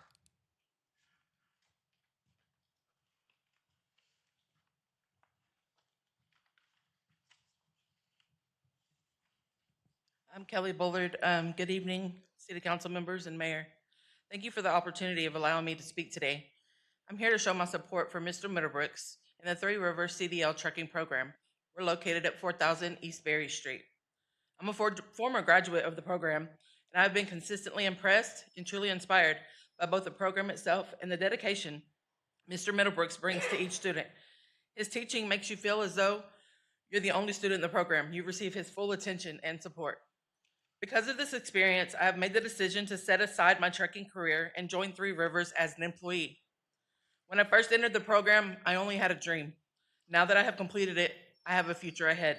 I'm Kelly Bullard. Good evening, City Council members and Mayor. Thank you for the opportunity of allowing me to speak today. I'm here to show my support for Mr. Middlebrooks and the Three Rivers CDL Trucking Program. We're located at 4000 East Berry Street. I'm a former graduate of the program, and I've been consistently impressed and truly inspired by both the program itself and the dedication Mr. Middlebrooks brings to each student. His teaching makes you feel as though you're the only student in the program. You receive his full attention and support. Because of this experience, I have made the decision to set aside my trucking career and join Three Rivers as an employee. When I first entered the program, I only had a dream. Now that I have completed it, I have a future ahead.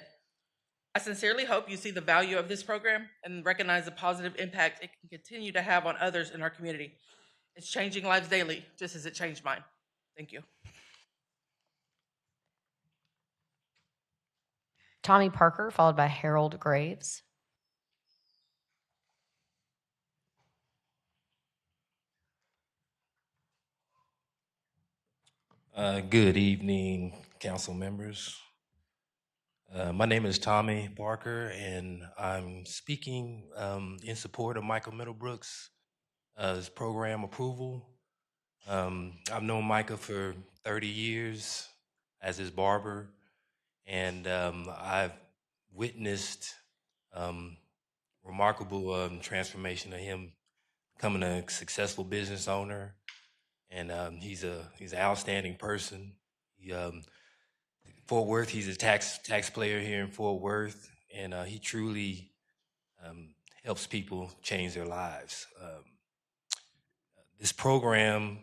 I sincerely hope you see the value of this program and recognize the positive impact it can continue to have on others in our community. It's changing lives daily, just as it changed mine. Thank you. Tommy Parker, followed by Harold Graves. Good evening, council members. My name is Tommy Parker, and I'm speaking in support of Michael Middlebrooks' his program approval. I've known Micah for 30 years as his barber, and I've witnessed remarkable transformation of him becoming a successful business owner. And he's an outstanding person. Fort Worth, he's a taxpayer here in Fort Worth, and he truly helps people change their lives. this program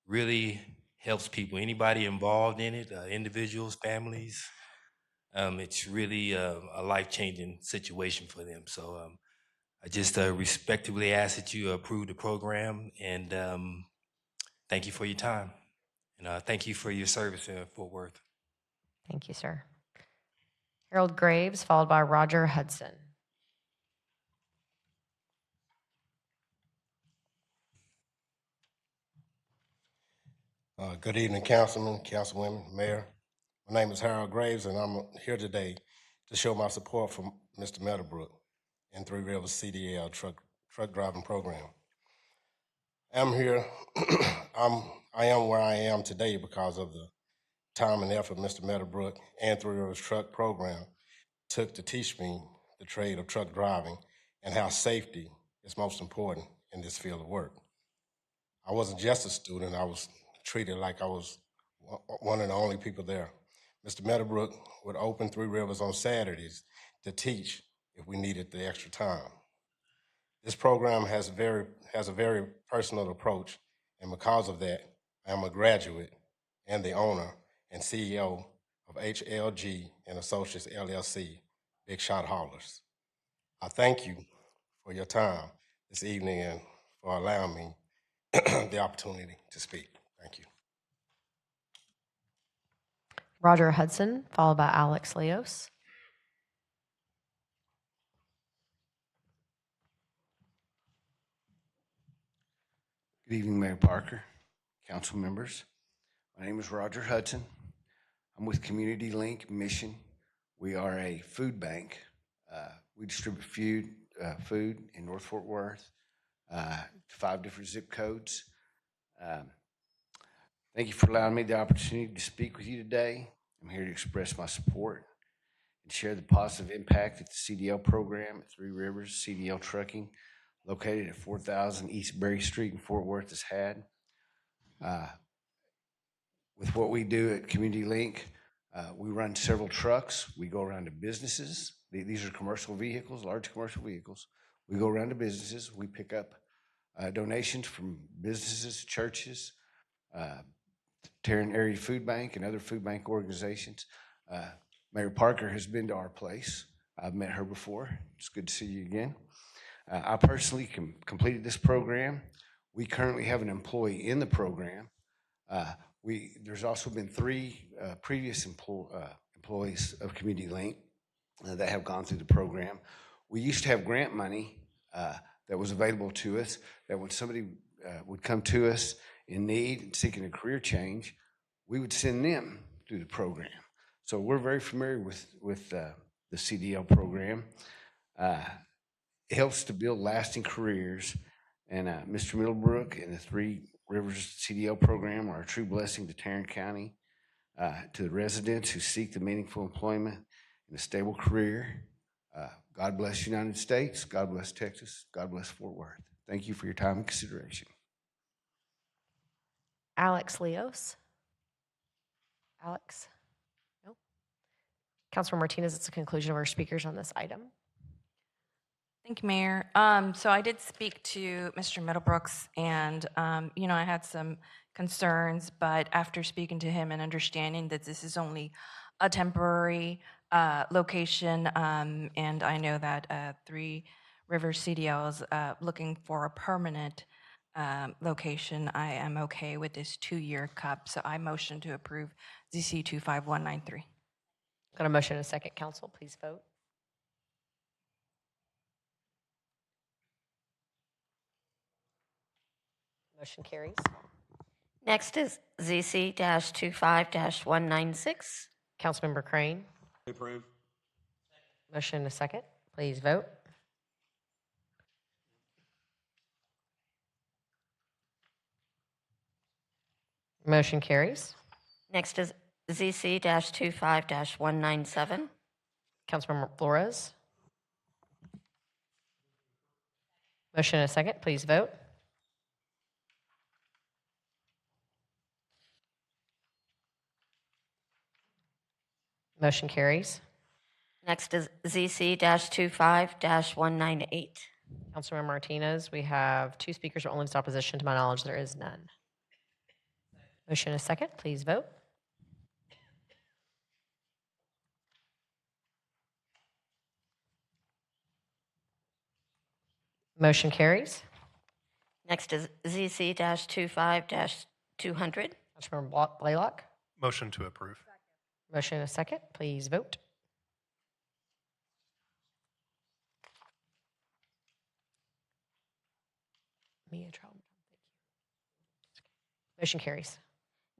really helps people, anybody involved in it, individuals, families. It's really a life-changing situation for them. So I just respectfully ask that you approve the program, and thank you for your time. And thank you for your service in Fort Worth. Thank you, sir. Harold Graves, followed by Roger Hudson. Good evening, Councilman, Councilwomen, Mayor. My name is Harold Graves, and I'm here today to show my support for Mr. Meadowbrook and Three Rivers CDL truck driving program. I'm here. I am where I am today because of the time and effort Mr. Meadowbrook and Three Rivers Truck Program took to teach me the trade of truck driving and how safety is most important in this field of work. I wasn't just a student, I was treated like I was one of the only people there. Mr. Meadowbrook would open Three Rivers on Saturdays to teach if we needed the extra time. This program has a very personal approach, and because of that, I am a graduate and the owner and CEO of HLG and Associates LLC, Big Shot Haulers. I thank you for your time this evening and for allowing me the opportunity to speak. Thank you. Roger Hudson, followed by Alex Leos. Good evening, Mayor Parker, council members. My name is Roger Hudson. I'm with Community Link Mission. We are a food bank. We distribute food in North Fort Worth, 5 different zip codes. Thank you for allowing me the opportunity to speak with you today. I'm here to express my support and share the positive impact that the CDL program at Three Rivers CDL Trucking, located at 4000 East Berry Street in Fort Worth, has had. With what we do at Community Link, we run several trucks. We go around to businesses. These are commercial vehicles, large commercial vehicles. We go around to businesses. We pick up donations from businesses, churches, Tarrant Area Food Bank, and other food bank organizations. Mayor Parker has been to our place. I've met her before. It's good to see you again. I personally completed this program. We currently have an employee in the program. There's also been 3 previous employees of Community Link that have gone through the program. We used to have grant money that was available to us, that when somebody would come to us in need and seeking a career change, we would send them through the program. So we're very familiar with the CDL program. It helps to build lasting careers, and Mr. Middlebrook and the Three Rivers CDL program are a true blessing to Tarrant County, to the residents who seek the meaningful employment and a stable career. God bless the United States. God bless Texas. God bless Fort Worth. Thank you for your time and consideration. Alex Leos. Alex? Nope. Councilor Martinez, it's the conclusion of our speakers on this item. Thank you, Mayor. So I did speak to Mr. Middlebrooks, and I had some concerns, but after speaking to him and understanding that this is only a temporary location, and I know that Three Rivers CDL is looking for a permanent location, I am okay with this 2-year cup. So I motion to approve ZC 25193. Got a motion and a second. Council, please vote. Motion carries. Next is ZC-25-196. Councilmember Crane. Approve. Motion and a second. Please vote. Motion carries. Next is ZC-25-197. Councilmember Flores. Motion and a second. Please vote. Motion carries. Next is ZC-25-198. Councilmember Martinez, we have 2 speakers for only opposition. To my knowledge, there is none. Motion is second. Please vote. Motion carries. Next is ZC-25-200. Councilmember Blaylock. Motion to approve. Motion is second. Please vote. Mia Troutman. Motion carries.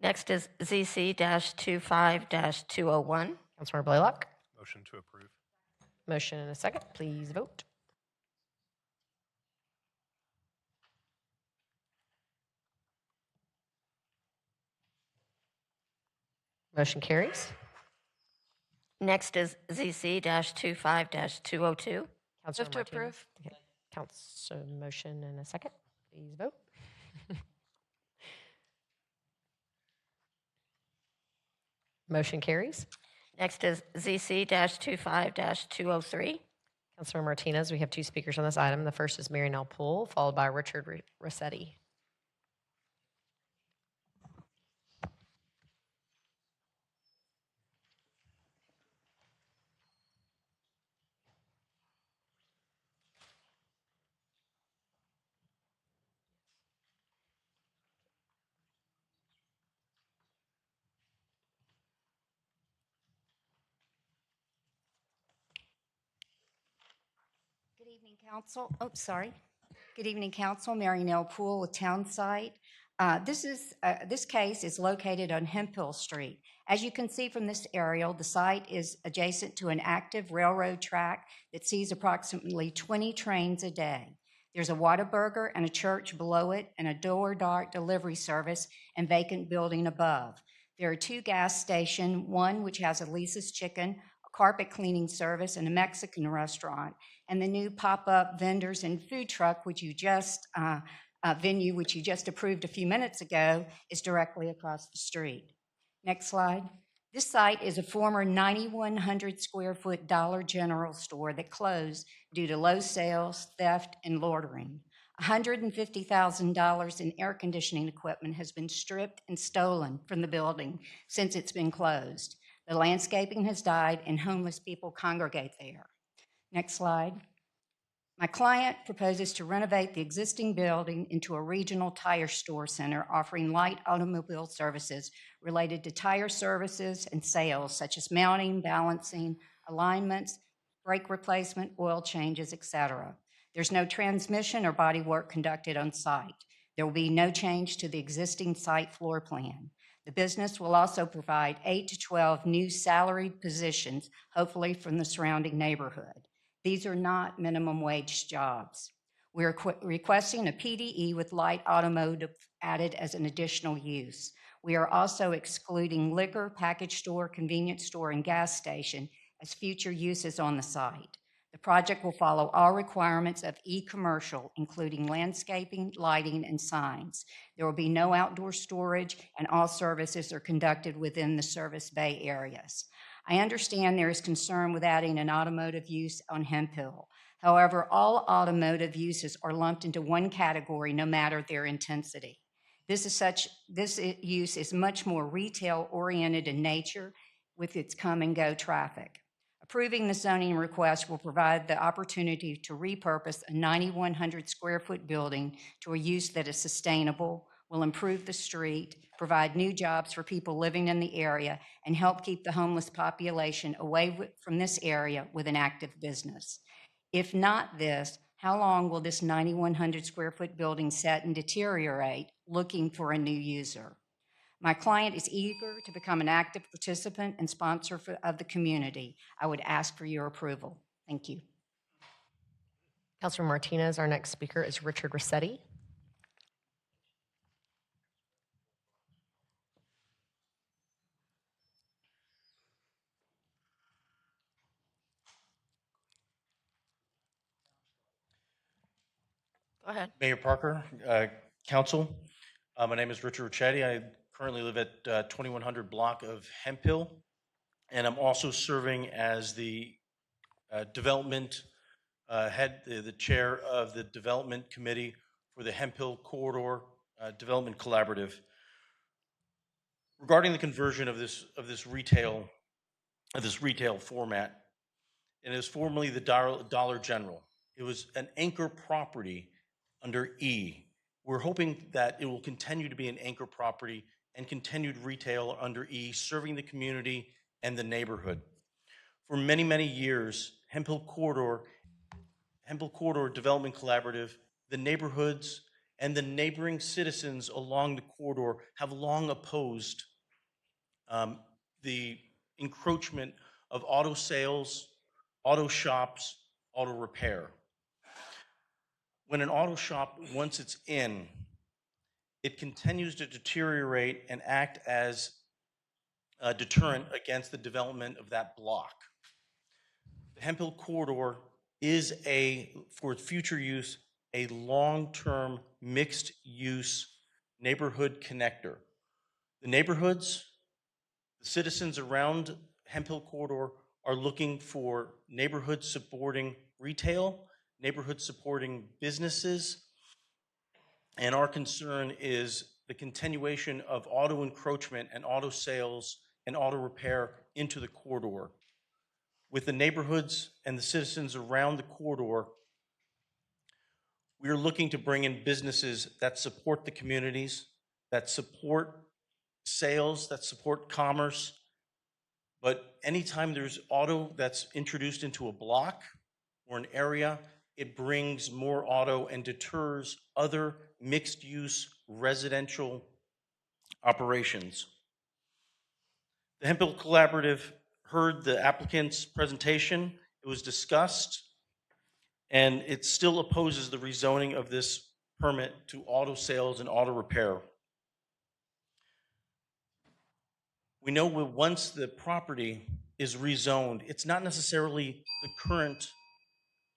Next is ZC-25-201. Councilmember Blaylock. Motion to approve. Motion and a second. Please vote. Motion carries. Next is ZC-25-202. Councilmember Move to Martinez. approve. Okay. Council motion and a second. Please vote. Motion carries. Next is ZC-25-203. Councilmember Martinez, we have 2 speakers on this item. The first is Mary Nell Poole, followed by Richard Rossetti. Good evening, Council. Oh, sorry. Good evening, Council. Mary Nell Poole with Townsite. This case is located on Hemphill Street. As you can see from this aerial, the site is adjacent to an active railroad track that sees approximately 20 trains a day. There's a Whataburger and a church below it, and a door-to-door delivery service and vacant building above. There are 2 gas stations, one which has a Lisa's Chicken, a carpet cleaning service, and a Mexican restaurant. And the new pop-up vendors and food truck, which you just venue, which you just approved a few minutes ago, is directly across the street. Next slide. This site is a former 9,100 square foot Dollar General store that closed due to low sales, theft, and loitering. $150,000 in air conditioning equipment has been stripped and stolen from the building since it's been closed. The landscaping has died and homeless people congregate there. Next slide. My client proposes to renovate the existing building into a regional tire store center offering light automobile services related to tire services and sales such as mounting, balancing, alignments, brake replacement, oil changes, etc. There's no transmission or body work conducted on site. There will be no change to the existing site floor plan. The business will also provide 8 to 12 new salaried positions, hopefully from the surrounding neighborhood. These are not minimum wage jobs. We're requesting a PDE with light automotive added as an additional use. We are also excluding liquor, package store, convenience store, and gas station as future uses on the site. The project will follow all requirements of e-commercial, including landscaping, lighting, and signs. There will be no outdoor storage, and all services are conducted within the service bay areas. I understand there is concern with adding an automotive use on Hemphill. However, all automotive uses are lumped into one category no matter their intensity. This use is much more retail-oriented in nature with its come-and-go traffic. Approving the zoning request will provide the opportunity to repurpose a 9,100 square foot building to a use that is sustainable, will improve the street, provide new jobs for people living in the area, and help keep the homeless population away from this area with an active business. If not this, how long will this 9,100 square foot building sit and deteriorate looking for a new user? My client is eager to become an active participant and sponsor of the community. I would ask for your approval. Thank you. Councilor Martinez, our next speaker is Richard Rossetti. Go ahead. Mayor Parker, Council, my name is Richard Ricchetti. I currently live at 2100 block of Hemphill, and I'm also serving as the Development the chair of the Development Committee for the Hemp Hill Corridor Development Collaborative. Regarding the conversion of this retail format, and it was formerly the Dollar General. It was an anchor property under E. We're hoping that it will continue to be an anchor property and continued retail under E, serving the community and the neighborhood. For many, many years, Hemp Hill Corridor Development Collaborative, the neighborhoods and the neighboring citizens along the corridor have long opposed the encroachment of auto sales, auto shops, auto repair. When an auto shop, once it's in, it continues to deteriorate and act as a deterrent against the development of that block. The Hemp Hill Corridor is for future use, a long-term mixed-use neighborhood connector. The neighborhoods, the citizens around Hemp Hill Corridor are looking for neighborhood supporting retail, neighborhood supporting businesses, and our concern is the continuation of auto encroachment and auto sales and auto repair into the corridor. With the neighborhoods and the citizens around the corridor, we are looking to bring in businesses that support the communities, that support sales, that support commerce. But anytime there's auto that's introduced into a block or an area, it brings more auto and deters other mixed-use residential operations. The Hemp Hill Collaborative heard the applicant's presentation. It was discussed, and it still opposes the rezoning of this permit to auto sales and auto repair. We know once the property is rezoned, it's not necessarily the current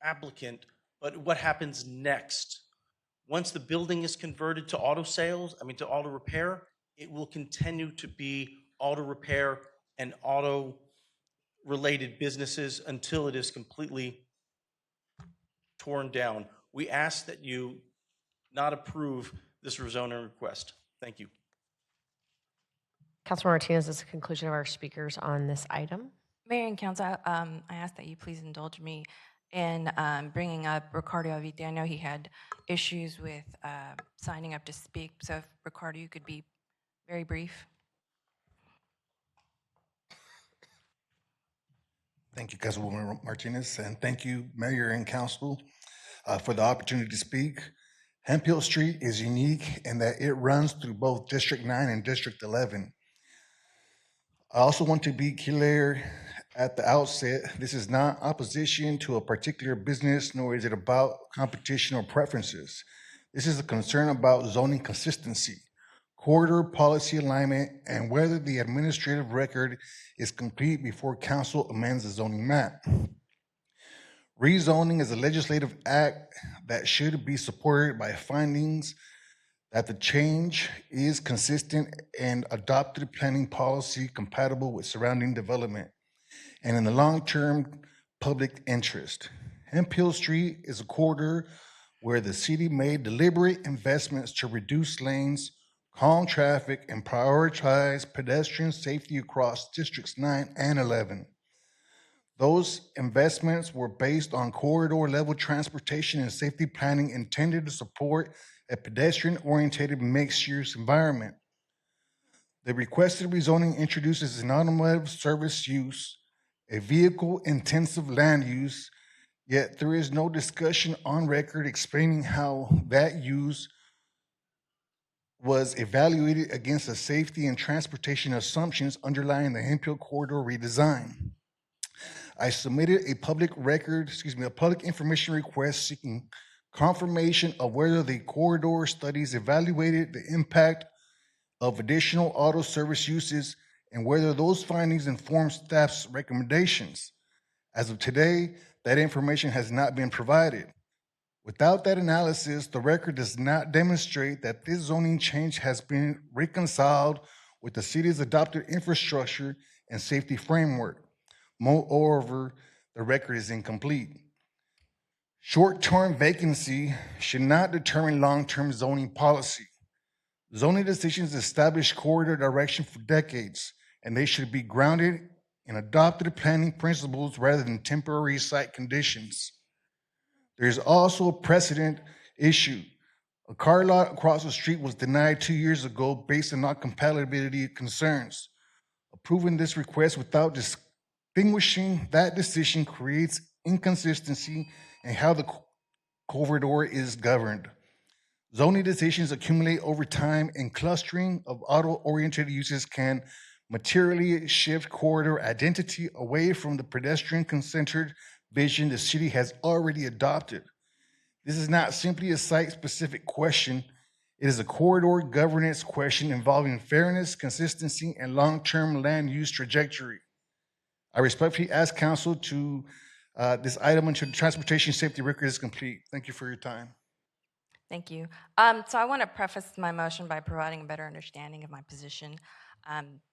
applicant, but what happens next. Once the building is converted to auto sales, to auto repair, it will continue to be auto repair and auto related businesses until it is completely torn down. We ask that you not approve this rezoning request. Thank you. Councilor Martinez, this is the conclusion of our speakers on this item. Mayor and Council, I ask that you please indulge me in bringing up Ricardo Avite. I know he had issues with signing up to speak, so if Ricardo, you could be very brief. Thank you, Councilwoman Martinez, and thank you, Mayor and Council, for the opportunity to speak. Hemp Hill Street is unique in that it runs through both District 9 and District 11. I also want to be clear at the outset, this is not opposition to a particular business, nor is it about competition or preferences. This is a concern about zoning consistency, corridor policy alignment, and whether the administrative record is complete before council amends the zoning map. Rezoning is a legislative act that should be supported by findings that the change is consistent and adopted planning policy compatible with surrounding development and in the long-term public interest. Hemp Hill Street is a corridor where the city made deliberate investments to reduce lanes, calm traffic, and prioritize pedestrian safety across Districts 9 and 11. Those investments were based on corridor-level transportation and safety planning intended to support a pedestrian-oriented mixed-use environment. The requested rezoning introduces an automotive service use, a vehicle-intensive land use, yet there is no discussion on record explaining how that use was evaluated against the safety and transportation assumptions underlying the Hemp Hill Corridor redesign. I submitted a public information request seeking confirmation of whether the corridor studies evaluated the impact of additional auto service uses and whether those findings inform staff's recommendations. As of today, that information has not been provided. Without that analysis, the record does not demonstrate that this zoning change has been reconciled with the city's adopted infrastructure and safety framework. Moreover, the record is incomplete. Short-term vacancy should not determine long-term zoning policy. Zoning decisions establish corridor direction for decades, and they should be grounded in adopted planning principles rather than temporary site conditions. There is also a precedent issue. A car lot across the street was denied 2 years ago based on non-compatibility concerns. Approving this request without distinguishing that decision creates inconsistency in how the corridor is governed. Zoning decisions accumulate over time, and clustering of auto-oriented uses can materially shift corridor identity away from the pedestrian-centered vision the city has already adopted. This is not simply a site-specific question. It is a corridor governance question involving fairness, consistency, and long-term land use trajectory. I respectfully ask council to this item until the transportation safety record is complete. Thank you for your time. Thank you. So I want to preface my motion by providing a better understanding of my position.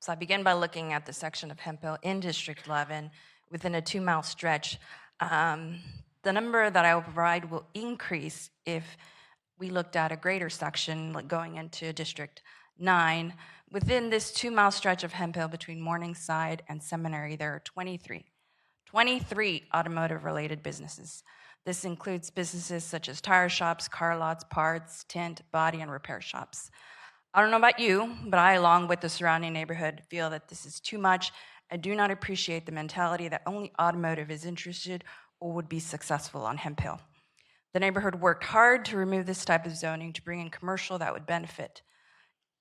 So I begin by looking at the section of Hemp Hill in District 11 within a 2-mile stretch. The number that I will provide will increase if we looked at a greater section like going into District 9. Within this 2-mile stretch of Hemp Hill between Morningside and Seminary, there are 23 automotive-related businesses. This includes businesses such as tire shops, car lots, parts, tint, body, and repair shops. I don't know about you, but I, along with the surrounding neighborhood, feel that this is too much. I do not appreciate the mentality that only automotive is interested or would be successful on Hemp Hill. The neighborhood worked hard to remove this type of zoning to bring in commercial that would benefit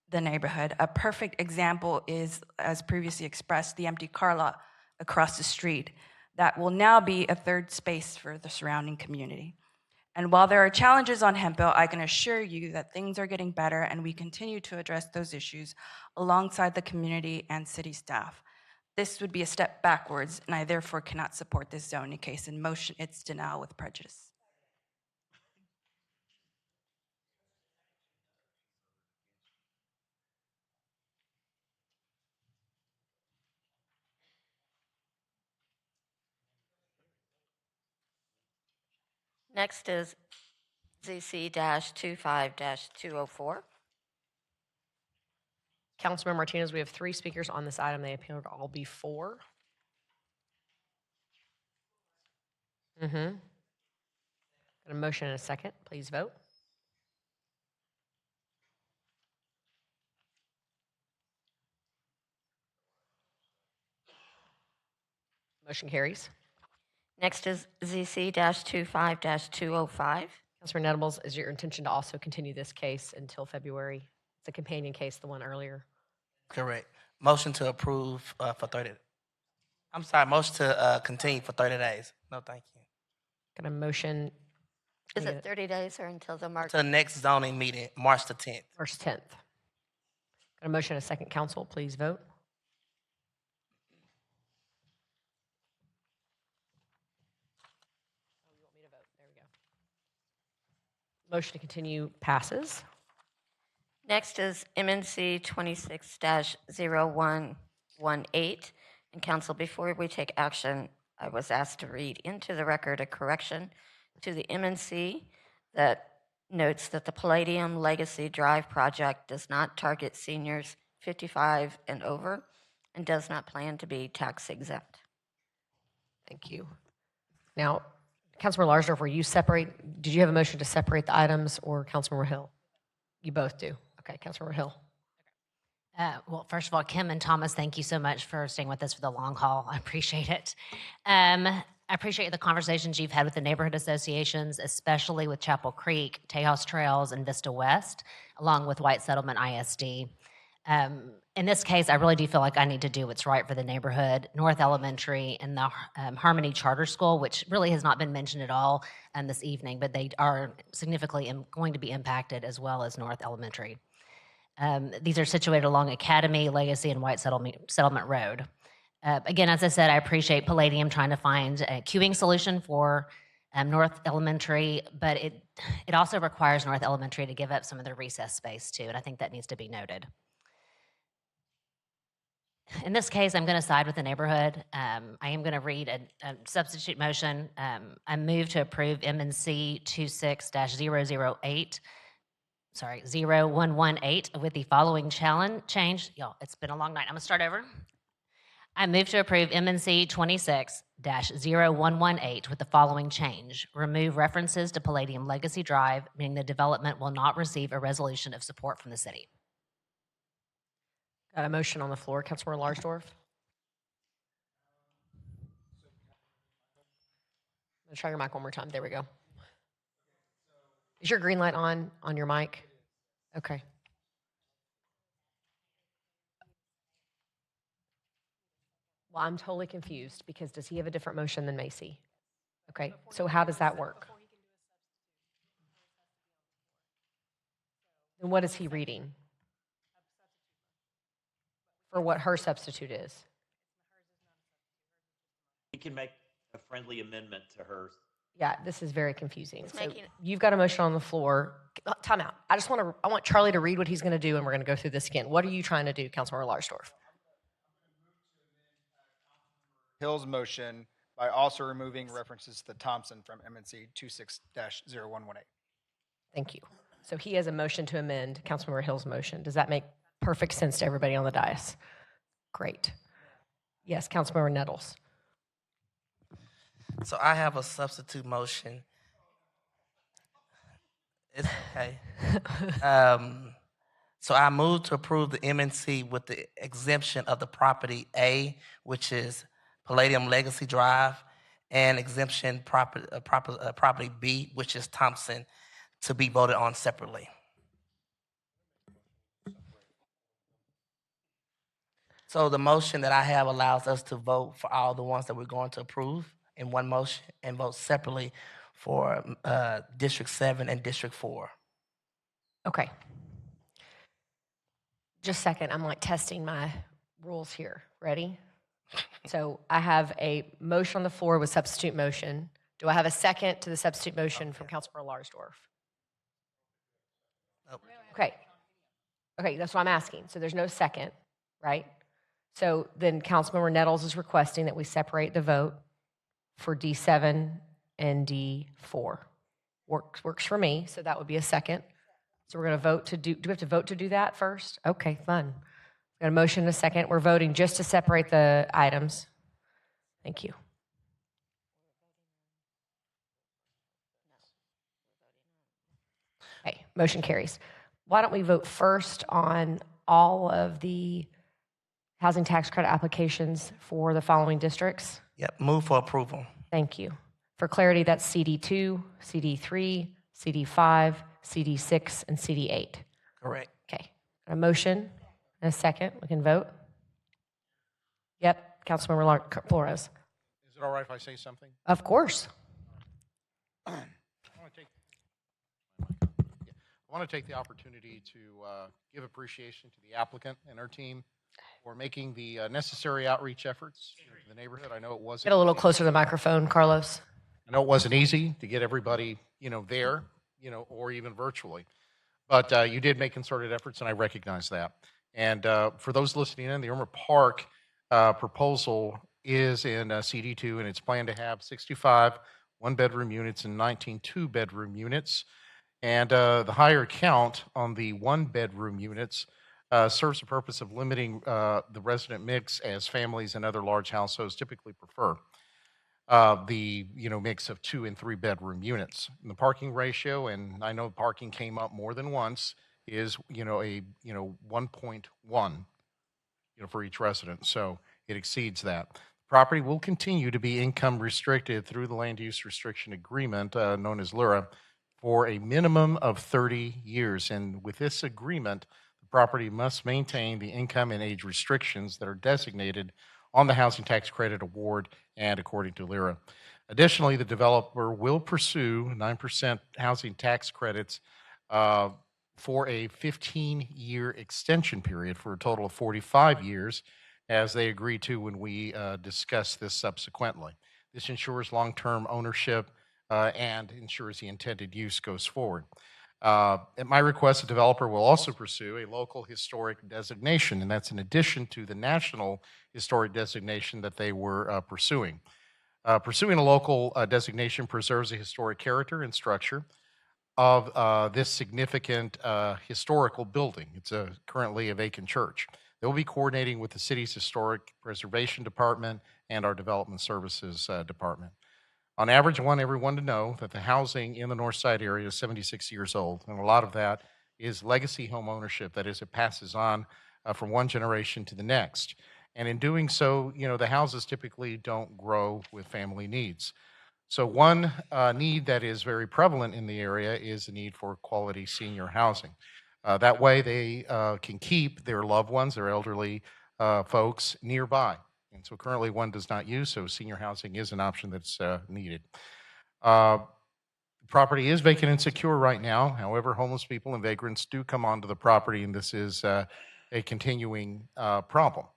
the neighborhood. A perfect example is, as previously expressed, the empty car lot across the street. That will now be a third space for the surrounding community. And while there are challenges on Hemp Hill, I can assure you that things are getting better and we continue to address those issues alongside the community and city staff. This would be a step backwards, and I therefore cannot support this zoning case and motion its denial with prejudice. Next is ZC-25-204. Councilmember Martinez, we have 3 speakers on this item. They appear to all be for. Got a motion and a second. Please vote. Motion carries. Next is ZC-25-205. Councilor Nettles, is your intention to also continue this case until February? It's a companion case, the one earlier. Correct. Motion to approve for 30. I'm sorry, motion to continue for 30 days. No, thank you. Got a motion. Is it 30 days or until the March? To the next zoning meeting, March the 10th. March 10th. Got a motion and a second. Council, please vote. Motion to continue passes. Next is MNC 26-0118. And council, before we take action, I was asked to read into the record a correction to the MNC that notes that the Palladium Legacy Drive project does not target seniors 55 and over and does not plan to be tax exempt. Thank you. Now, Councilmember Larsdorf, were you separate? Did you have a motion to separate the items, or Councilmember Hill? You both do. Okay, Councilmember Hill. Well, first of all, Kim and Thomas, thank you so much for staying with us for the long haul. I appreciate it. I appreciate the conversations you've had with the neighborhood associations, especially with Chapel Creek, Tejas Trails, and Vista West, along with White Settlement ISD. In this case, I really do feel like I need to do what's right for the neighborhood. North Elementary and the Harmony Charter School, which really has not been mentioned at all this evening, but they are significantly going to be impacted, as well as North Elementary. These are situated along Academy, Legacy, and White Settlement Road. Again, as I said, I appreciate Palladium trying to find a queuing solution for North Elementary, but it also requires North Elementary to give up some of their recess space too, and I think that needs to be noted. In this case, I'm going to side with the neighborhood. I am going to read a substitute motion. I move to approve MNC 26-008, sorry, 0118 with the following change. Y'all, it's been a long night. I'm going to start over. I move to approve MNC 26-0118 with the following change. Remove references to Palladium Legacy Drive, meaning the development will not receive a resolution of support from the city. Got a motion on the floor. Councilmember Larsdorf. Let's try your mic one more time. There we go. Is your green light on your mic? Okay. Well, I'm totally confused because does he have a different motion than Macy? Okay, so how does that work? And what is he reading? For what her substitute is? We can make a friendly amendment to hers. Yeah, this is very confusing. He's So making- you've got a motion on the floor. Time out. I want Charlie to read what he's going to do, and we're going to go through this again. What are you trying to do, Councilmember Larsdorf? Hill's motion by also removing references to Thompson from MNC 26-0118. Thank you. So he has a motion to amend Councilmember Hill's motion. Does that make perfect sense to everybody on the dais? Great. Yes, Councilmember Nettles. So I have a substitute motion. It's okay. So I move to approve the MNC with the exemption of the property A, which is Palladium Legacy Drive, and exemption property B, which is Thompson, to be voted on separately. So the motion that I have allows us to vote for all the ones that we're going to approve in one motion and vote separately for District 7 and District 4. Okay. Just a second. I'm like testing my rules here. Ready? So I have a motion on the floor with substitute motion. Do I have a second to the substitute motion from Councilmember Larsdorf? Okay. Okay, that's what I'm asking. So there's no second, right? So then Councilmember Nettles is requesting that we separate the vote for D7 and D4. Works for me, so that would be a second. So we're going to vote to do we have to vote to do that first? Okay, fun. Got a motion and a second. We're voting just to separate the items. Thank you. Okay, motion carries. Why don't we vote first on all of the housing tax credit applications for the following districts? Yep, move for approval. Thank you. For clarity, that's CD2, CD3, CD5, CD6, and CD8. Correct. Okay. A motion and a second. We can vote. Yep. Councilmember Flores. Is it all right if I say something? Of course. I want to take the opportunity to give appreciation to the applicant and her team for making the necessary outreach efforts in the neighborhood. I know it wasn't. Get a little closer to the microphone, Carlos. I know it wasn't easy to get everybody, there, or even virtually. But you did make concerted efforts, and I recognize that. And for those listening in, the Irma Park proposal is in CD2, and it's planned to have 65 one-bedroom units and 19 two-bedroom units. And the higher count on the one-bedroom units serves the purpose of limiting the resident mix as families and other large households typically prefer. The mix of 2 and 3 bedroom units. And the parking ratio, and I know parking came up more than once, is a 1.1 for each resident. So it exceeds that. Property will continue to be income restricted through the land use restriction agreement known as LURA for a minimum of 30 years. And with this agreement, the property must maintain the income and age restrictions that are designated on the housing tax credit award and according to LIRA. Additionally, the developer will pursue 9% housing tax credits for a 15-year extension period for a total of 45 years, as they agreed to when we discussed this subsequently. This ensures long-term ownership and ensures the intended use goes forward. At my request, the developer will also pursue a local historic designation, and that's in addition to the national historic designation that they were pursuing. Pursuing a local designation preserves the historic character and structure of this significant historical building. It's currently a vacant church. They'll be coordinating with the city's Historic Preservation Department and our Development Services Department. On average, I want everyone to know that the housing in the North Side area is 76 years old, and a lot of that is legacy home ownership. That is, it passes on from one generation to the next. And in doing so, the houses typically don't grow with family needs. So one need that is very prevalent in the area is the need for quality senior housing. That way they can keep their loved ones, their elderly folks nearby. And so currently one does not use, so senior housing is an option that's needed. The property is vacant and secure right now. However, homeless people and vagrants do come onto the property, and this is a continuing problem.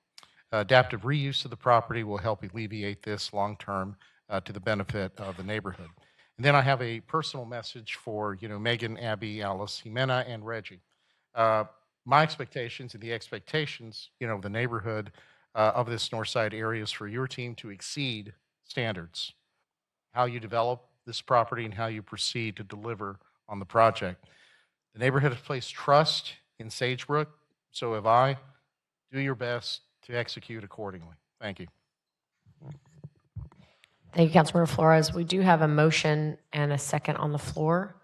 Adaptive reuse of the property will help alleviate this long-term to the benefit of the neighborhood. And then I have a personal message for, Megan, Abby, Alice, Jimena, and Reggie. My expectations and the expectations, of the neighborhood of this North Side area is for your team to exceed standards. How you develop this property and how you proceed to deliver on the project. The neighborhood has placed trust in Sagebrook, so have I. Do your best to execute accordingly. Thank you. Thank you, Councilmember Flores. We do have a motion and a second on the floor.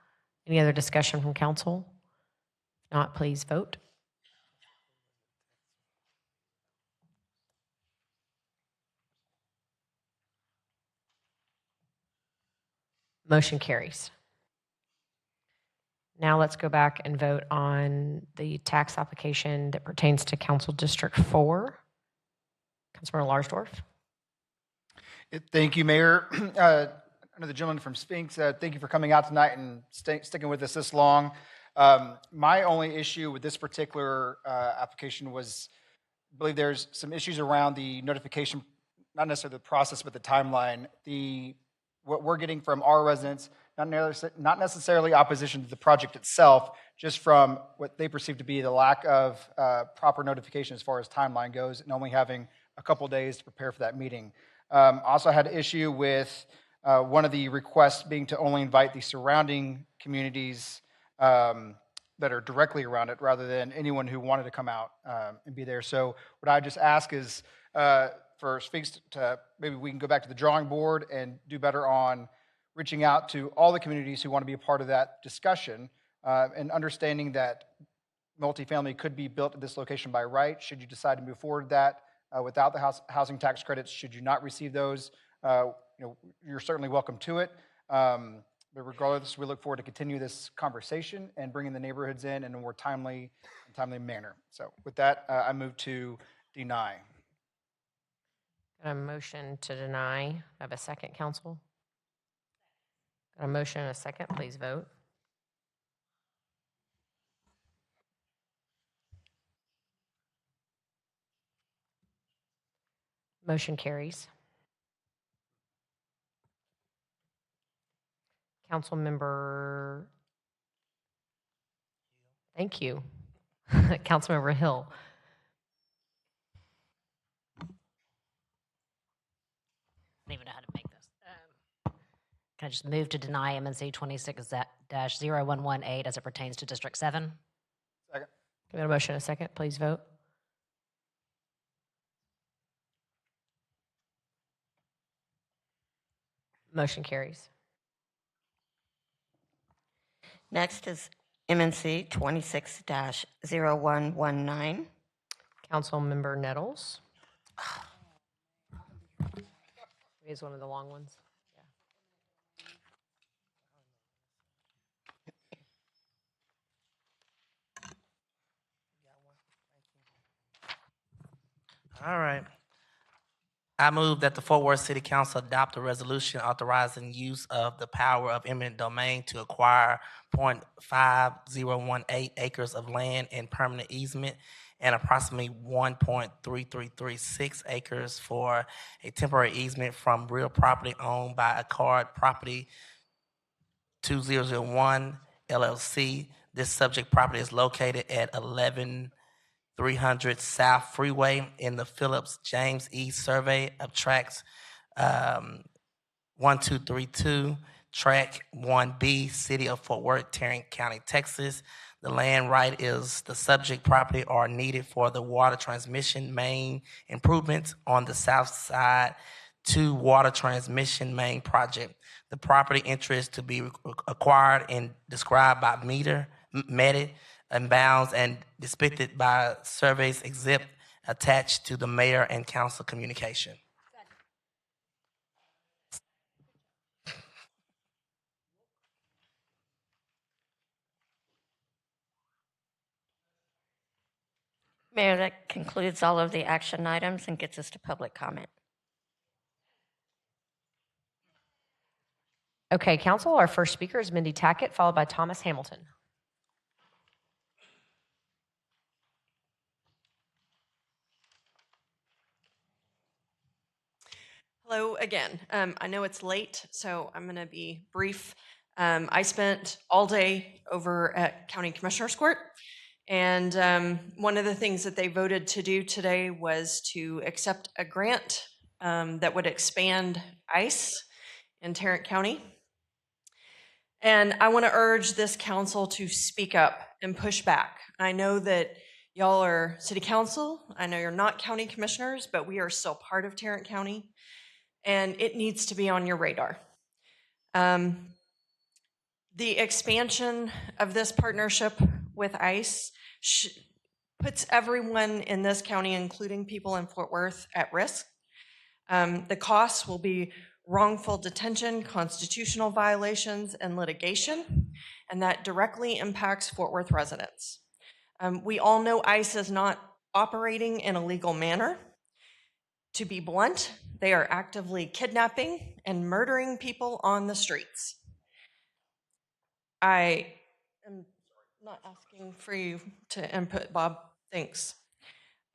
Any other discussion from council? If not, please vote. Motion carries. Now let's go back and vote on the tax application that pertains to Council District 4. Councilmember Larsdorf. Thank you, Mayor. I know the gentleman from Spinks, thank you for coming out tonight and sticking with us this long. My only issue with this particular application was, I believe there's some issues around the notification, not necessarily the process, but the timeline. What we're getting from our residents, not necessarily opposition to the project itself, just from what they perceive to be the lack of proper notification as far as timeline goes, and only having a couple days to prepare for that meeting. Also had an issue with one of the requests being to only invite the surrounding communities that are directly around it, rather than anyone who wanted to come out and be there. So what I just ask is for Sphinx to, maybe we can go back to the drawing board and do better on reaching out to all the communities who want to be a part of that discussion, and understanding that multifamily could be built at this location by right. Should you decide to move forward that without the housing tax credits, should you not receive those, you're certainly welcome to it. But regardless, we look forward to continue this conversation and bringing the neighborhoods in a more timely manner. So with that, I move to deny. Got a motion to deny. I have a second, council. Got a motion and a second. Please vote. Motion carries. Councilmember, thank you. Councilmember Hill. I don't even know how to make this. Can I just move to deny MNC 26-0118 as it pertains to District 7? Second. Give it a motion and a second. Please vote. Motion carries. Next is MNC 26-0119. Councilmember Nettles. Is one of the long ones. All right. I move that the Fort Worth City Council adopt a resolution authorizing use of the power of eminent domain to acquire 0.5018 acres of land in permanent easement and approximately 1.3336 acres for a temporary easement from real property owned by Accord Property 2001 LLC. This subject property is located at 11300 South Freeway in the Phillips James E. Survey of Tracts 1232, Track 1B, City of Fort Worth, Tarrant County, Texas. The land right is the subject property are needed for the water transmission main improvements on the south side to water transmission main project. The property interest to be acquired and described by meted and bounds and depicted by surveys exhibit attached to the mayor and council communication. Mayor, that concludes all of the action items and gets us to public comment. Okay, council, our first speaker is Mindy Tackett, followed by Thomas Hamilton. Hello again. I know it's late, so I'm going to be brief. I spent all day over at County Commissioner's Court, and one of the things that they voted to do today was to accept a grant that would expand ICE in Tarrant County. And I want to urge this council to speak up and push back. I know that y'all are city council. I know you're not county commissioners, but we are still part of Tarrant County, and it needs to be on your radar. The expansion of this partnership with ICE puts everyone in this county, including people in Fort Worth, at risk. The costs will be wrongful detention, constitutional violations, and litigation, and that directly impacts Fort Worth residents. We all know ICE is not operating in a legal manner. To be blunt, they are actively kidnapping and murdering people on the streets. I am not asking for you to input, Bob. Thanks.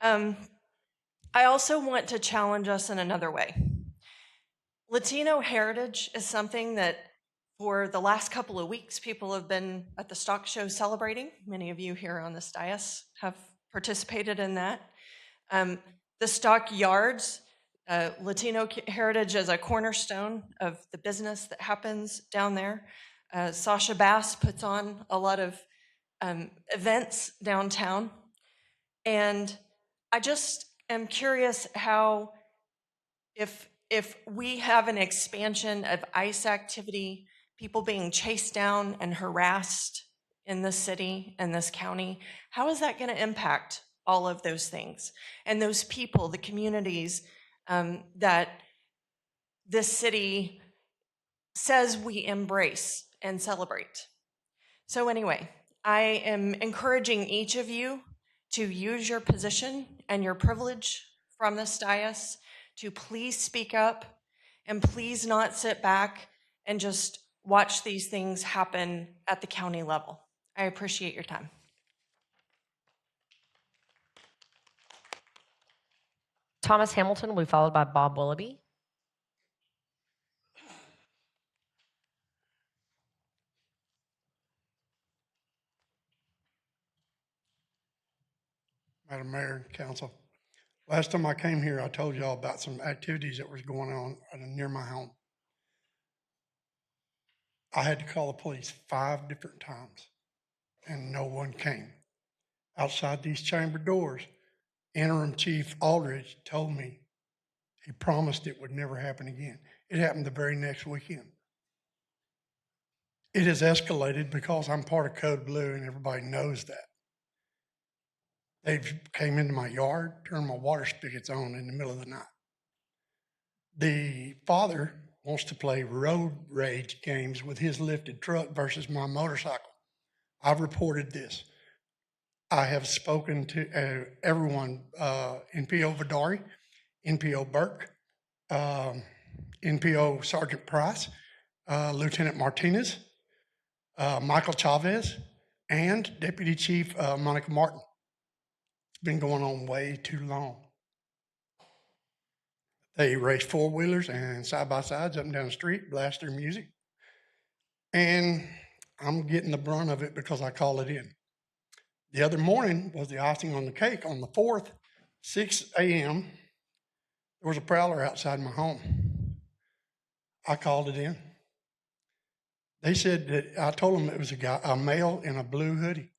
I also want to challenge us in another way. Latino heritage is something that for the last couple of weeks, people have been at the stock show celebrating. Many of you here on this dais have participated in that. The stock yards, Latino heritage is a cornerstone of the business that happens down there. Sasha Bass puts on a lot of events downtown. And I just am curious how, if we have an expansion of ICE activity, people being chased down and harassed in this city and this county, how is that going to impact all of those things and those people, the communities that this city says we embrace and celebrate? So anyway, I am encouraging each of you to use your position and your privilege from this dais to please speak up and please not sit back and just watch these things happen at the county level. I appreciate your time. Thomas Hamilton will be followed by Bob Willoughby. Madam Mayor, Council. Last time I came here, I told y'all about some activities that was going on near my home. I had to call the police 5 different times, and no one came. Outside these chamber doors, Interim Chief Aldridge told me he promised it would never happen again. It happened the very next weekend. It has escalated because I'm part of Code Blue, and everybody knows that. They came into my yard, turned my water spigots on in the middle of the night. The father wants to play road rage games with his lifted truck versus my motorcycle. I've reported this. I have spoken to everyone, NPO Vidari, NPO Burke, NPO Sergeant Price, Lieutenant Martinez, Michael Chavez, and Deputy Chief Monica Martin. It's been going on way too long. They race 4-wheelers and side-by-sides up and down the street, blast their music. And I'm getting the brunt of it because I call it in. The other morning was the icing on the cake. On the 4th, 6 a.m., there was a prowler outside my home. I called it in. They said that I told them it was a male in a blue hoodie.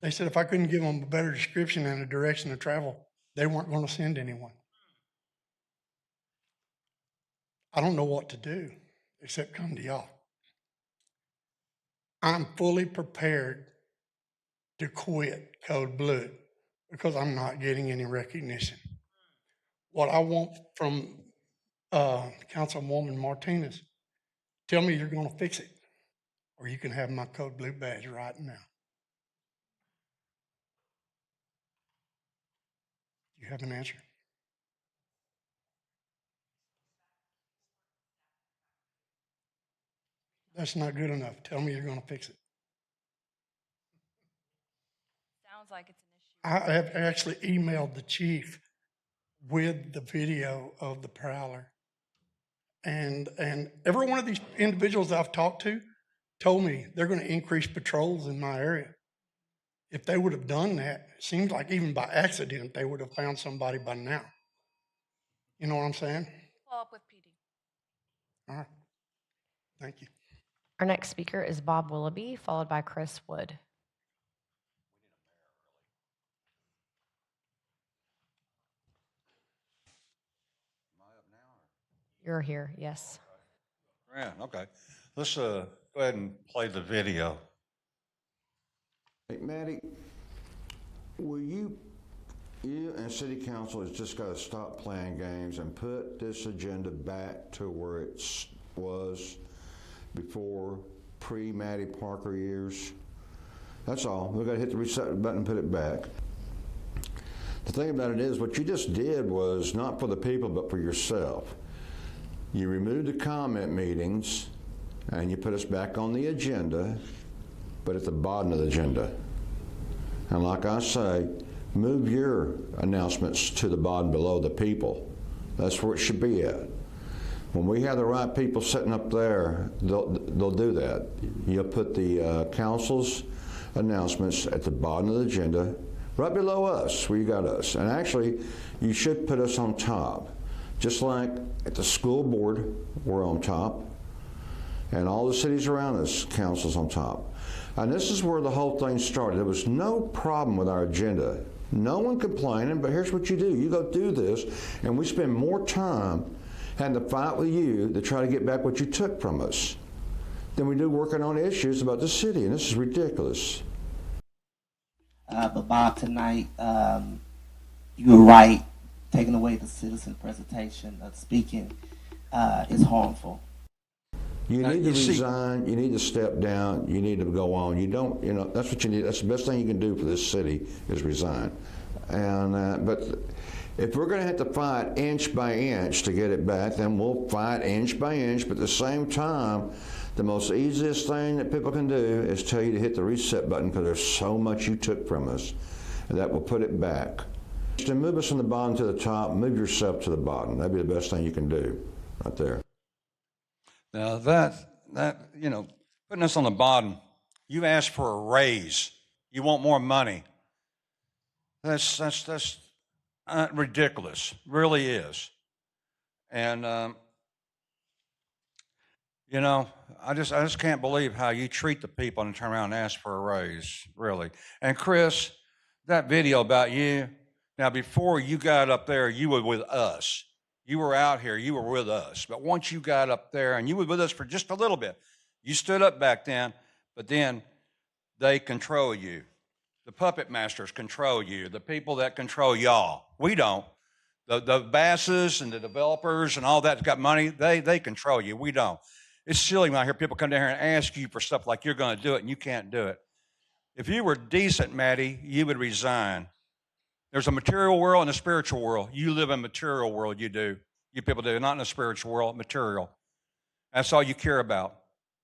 They said if I couldn't give them a better description and a direction to travel, they weren't going to send anyone. I don't know what to do except come to y'all. I'm fully prepared to quit Code Blue because I'm not getting any recognition. What I want from Councilwoman Martinez, tell me you're going to fix it, or you can have my Code Blue badge right now. You have an answer? That's not good enough. Tell me you're going to fix it. Sounds like it's an issue. I have actually emailed the chief with the video of the prowler. And every one of these individuals I've talked to told me they're going to increase patrols in my area. If they would have done that, it seems like even by accident, they would have found somebody by now. You know what I'm saying? Follow up with PD. All right. Thank you. Our next speaker is Bob Willoughby, followed by Chris Wood. You're here, yes. Yeah, okay. Let's go ahead and play the video. Hey, Maddie, will you and City Council has just got to stop playing games and put this agenda back to where it was before pre-Maddie Parker years? That's all. We've got to hit the reset button and put it back. The thing about it is, what you just did was not for the people, but for yourself. You removed the comment meetings and you put us back on the agenda, but at the bottom of the agenda. And like I say, move your announcements to the bottom below the people. That's where it should be at. When we have the right people sitting up there, they'll do that. You'll put the council's announcements at the bottom of the agenda, right below us, where you got us. And actually, you should put us on top. Just like at the school board, we're on top. And all the cities around us, council's on top. And this is where the whole thing started. There was no problem with our agenda. No one complaining, but here's what you do. You go do this, and we spend more time having to fight with you to try to get back what you took from us than we do working on issues about the city, and this is ridiculous. But Bob, tonight, you were right. Taking away the citizen presentation of speaking is harmful. You need to resign, you need to step down, you need to go on. You don't, that's what you need. That's the best thing you can do for this city is resign. And but if we're going to have to fight inch by inch to get it back, then we'll fight inch by inch. But at the same time, the most easiest thing that people can do is tell you to hit the reset button because there's so much you took from us, and that will put it back. To move us from the bottom to the top, move yourself to the bottom. That'd be the best thing you can do, right there. Now that putting us on the bottom, you asked for a raise. You want more money. That's ridiculous. Really is. And I just can't believe how you treat the people and turn around and ask for a raise. Really. And Chris, that video about you. Now, before you got up there, you were with us. You were out here, you were with us. But once you got up there, and you were with us for just a little bit, you stood up back then, but then they control you. The puppet masters control you, the people that control y'all. We don't. The Basses and the developers and all that got money, they control you. We don't. It's silly when I hear people come down here and ask you for stuff like you're going to do it and you can't do it. If you were decent, Maddie, you would resign. There's a material world and a spiritual world. You live in a material world, you do. You people do, not in a spiritual world, material. That's all you care about.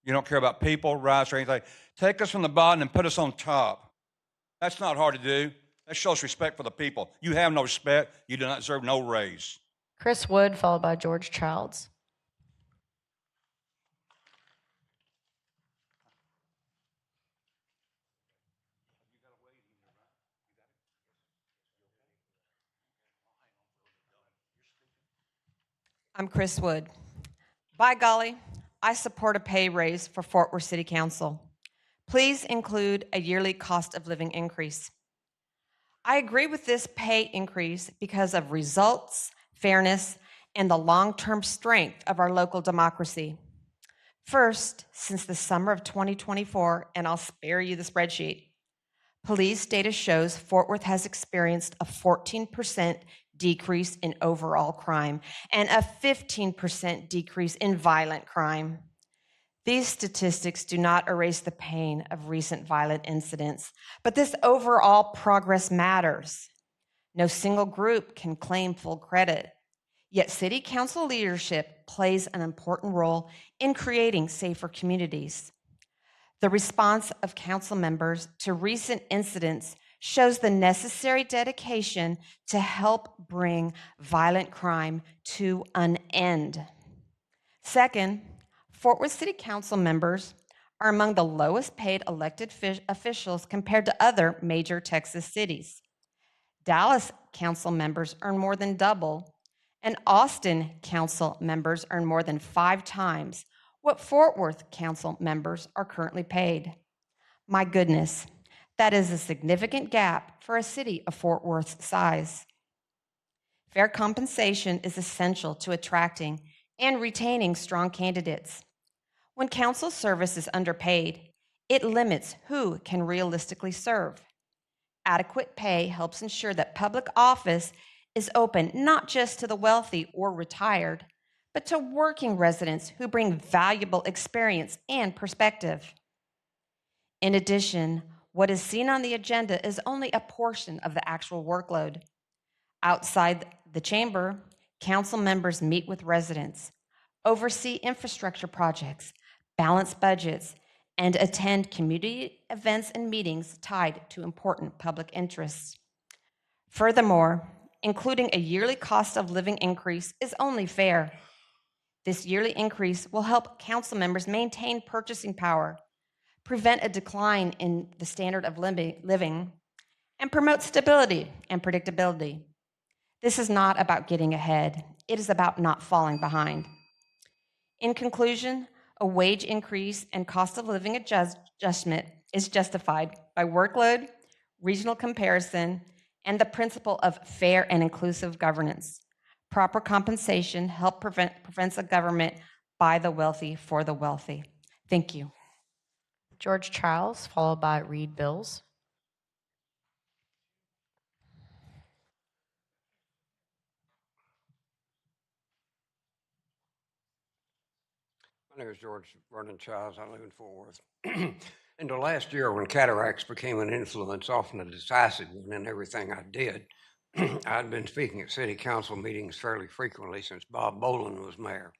You don't care about people, rights, or anything. Take us from the bottom and put us on top. That's not hard to do. That shows respect for the people. You have no respect. You do not deserve no raise. Chris Wood, followed by George Childs. I'm Chris Wood. By golly, I support a pay raise for Fort Worth City Council. Please include a yearly cost of living increase. I agree with this pay increase because of results, fairness, and the long-term strength of our local democracy. First, since the summer of 2024, and I'll spare you the spreadsheet, police data shows Fort Worth has experienced a 14% decrease in overall crime and a 15% decrease in violent crime. These statistics do not erase the pain of recent violent incidents, but this overall progress matters. No single group can claim full credit, yet City Council leadership plays an important role in creating safer communities. The response of council members to recent incidents shows the necessary dedication to help bring violent crime to an end. Second, Fort Worth City Council members are among the lowest paid elected officials compared to other major Texas cities. Dallas council members earn more than double, and Austin council members earn more than 5 times what Fort Worth council members are currently paid. My goodness, that is a significant gap for a city of Fort Worth's size. Fair compensation is essential to attracting and retaining strong candidates. When council service is underpaid, it limits who can realistically serve. Adequate pay helps ensure that public office is open not just to the wealthy or retired, but to working residents who bring valuable experience and perspective. In addition, what is seen on the agenda is only a portion of the actual workload. Outside the chamber, council members meet with residents, oversee infrastructure projects, balance budgets, and attend community events and meetings tied to important public interests. Furthermore, including a yearly cost of living increase is only fair. This yearly increase will help council members maintain purchasing power, prevent a decline in the standard of living, and promote stability and predictability. This is not about getting ahead. It is about not falling behind. In conclusion, a wage increase and cost of living adjustment is justified by workload, regional comparison, and the principle of fair and inclusive governance. Proper compensation prevents a government by the wealthy for the wealthy. Thank you. George Charles, followed by Reed Bills. My name is George Vernon Childs. I live in Fort Worth. In the last year, when cataracts became an influence, often a decisive one in everything I did, I'd been speaking at city council meetings fairly frequently since Bob Boland was mayor.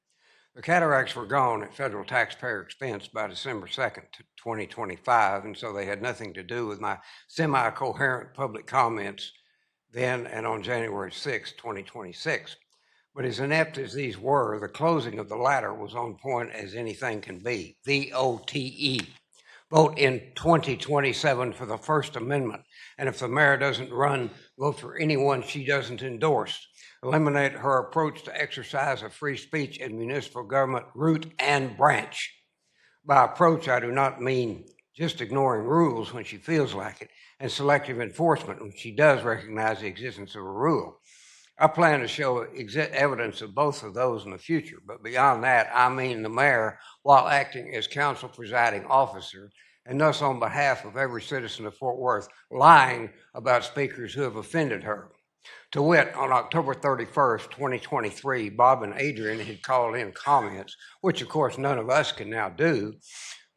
The cataracts were gone at federal taxpayer expense by December 2nd, 2025, and so they had nothing to do with my semi-coherent public comments then and on January 6, 2026. But as inept as these were, the closing of the latter was on point as anything can be. VOTE. Vote in 2027 for the First Amendment. And if the mayor doesn't run, vote for anyone she doesn't endorse. Eliminate her approach to exercise of free speech in municipal government, root and branch. By approach, I do not mean just ignoring rules when she feels like it, and selective enforcement when she does recognize the existence of a rule. I plan to show evidence of both of those in the future, but beyond that, I mean the mayor, while acting as council presiding officer, and thus on behalf of every citizen of Fort Worth, lying about speakers who have offended her. To wit, on October 31st, 2023, Bob and Adrian had called in comments, which of course none of us can now do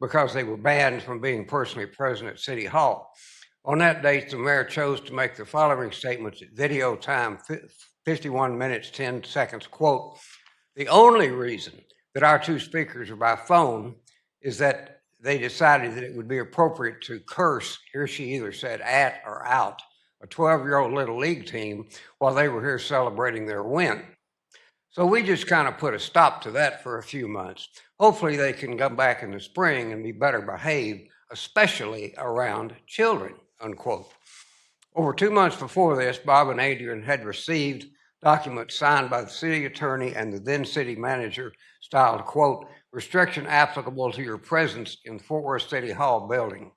because they were banned from being personally present at City Hall. On that date, the mayor chose to make the following statements at video time 51 minutes, 10 seconds, quote, "The only reason that our two speakers are by phone is that they decided that it would be appropriate to curse," here she either said at or out, "a 12-year-old Little League team while they were here celebrating their win." So we just kind of put a stop to that for a few months. Hopefully they can come back in the spring and be better behaved, especially around children, unquote. Over 2 months before this, Bob and Adrian had received document signed by the city attorney and the then city manager styled, quote, restriction applicable to your presence in the Fort Worth City Hall building,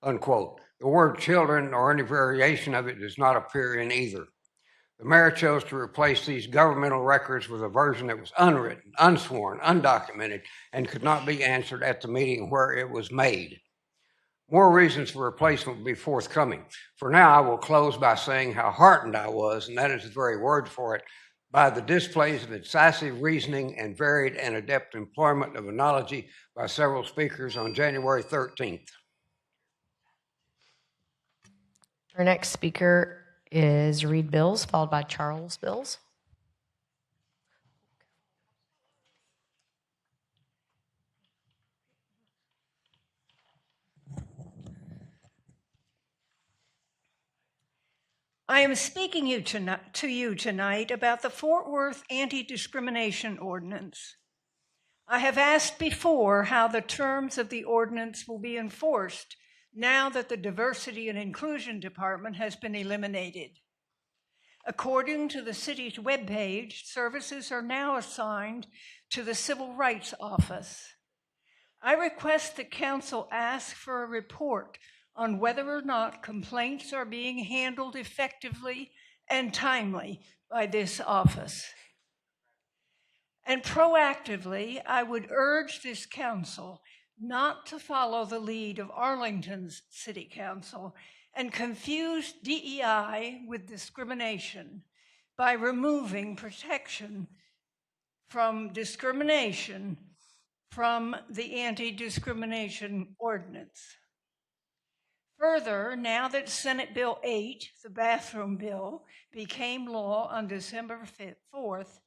unquote. The word children or any variation of it does not appear in either. The mayor chose to replace these governmental records with a version that was unwritten, unsworn, undocumented, and could not be answered at the meeting where it was made. More reasons for replacement will be forthcoming. For now, I will close by saying how heartened I was, and that is the very word for it, by the displays of incisive reasoning and varied and adept employment of analogy by several speakers on January 13th. Our next speaker is Reed Bills, followed by Charles Bills. I am speaking to you tonight about the Fort Worth Anti-Discrimination Ordinance. I have asked before how the terms of the ordinance will be enforced now that the Diversity and Inclusion Department has been eliminated. According to the city's webpage, services are now assigned to the Civil Rights Office. I request that council ask for a report on whether or not complaints are being handled effectively and timely by this office. And proactively, I would urge this council not to follow the lead of Arlington's City Council and confuse DEI with discrimination by removing protection from discrimination from the Anti-Discrimination Ordinance. Further, now that Senate Bill 8, the bathroom bill, became law on December 4th,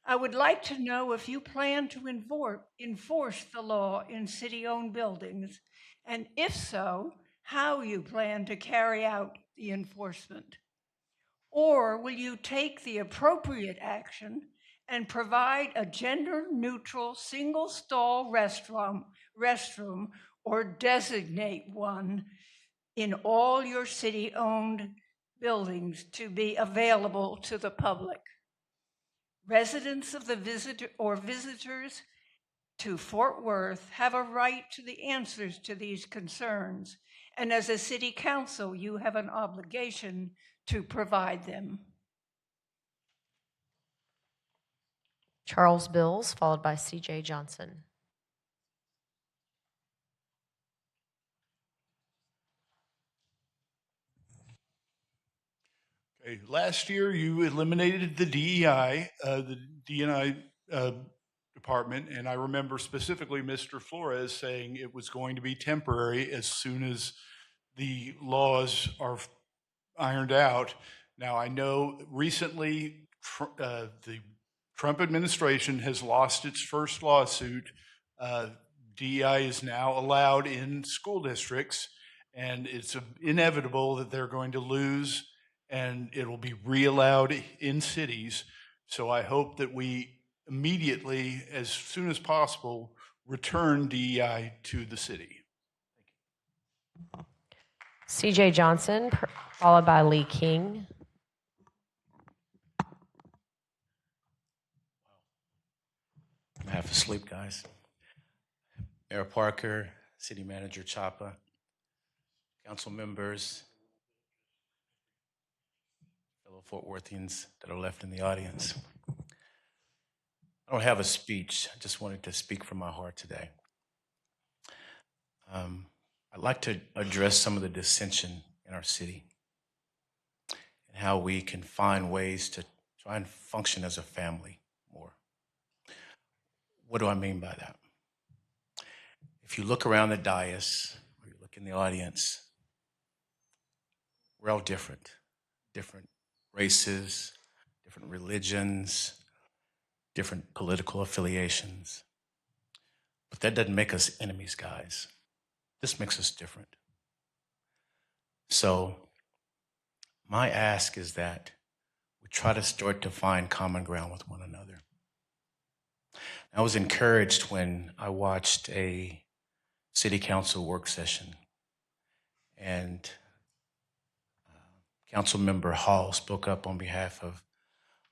I would like to know if you plan to enforce the law in city-owned buildings, and if so, how you plan to carry out the enforcement. Or will you take the appropriate action and provide a gender-neutral single-stall restroom or designate one in all your city-owned buildings to be available to the public? Residents of the visitors to Fort Worth have a right to the answers to these concerns, and as a city council, you have an obligation to provide them. Charles Bills, followed by CJ Johnson. Okay, last year you eliminated the DEI, the DNI department, and I remember specifically Mr. Flores saying it was going to be temporary as soon as the laws are ironed out. Now, I know recently the Trump administration has lost its first lawsuit. DEI is now allowed in school districts, and it's inevitable that they're going to lose, and it'll be re-allowed in cities. So I hope that we immediately, as soon as possible, return DEI to the city. CJ Johnson, followed by Lee King. I'm half asleep, guys. Mayor Parker, City Manager Chapa, council members, fellow Fort Worthians that are left in the audience. I don't have a speech. I just wanted to speak from my heart today. I'd like to address some of the dissension in our city and how we can find ways to try and function as a family more. What do I mean by that? If you look around the dais, or you look in the audience, we're all different. Different races, different religions, different political affiliations. But that doesn't make us enemies, guys. This makes us different. So my ask is that we try to start to find common ground with one another. I was encouraged when I watched a city council work session and Councilmember Hall spoke up on behalf of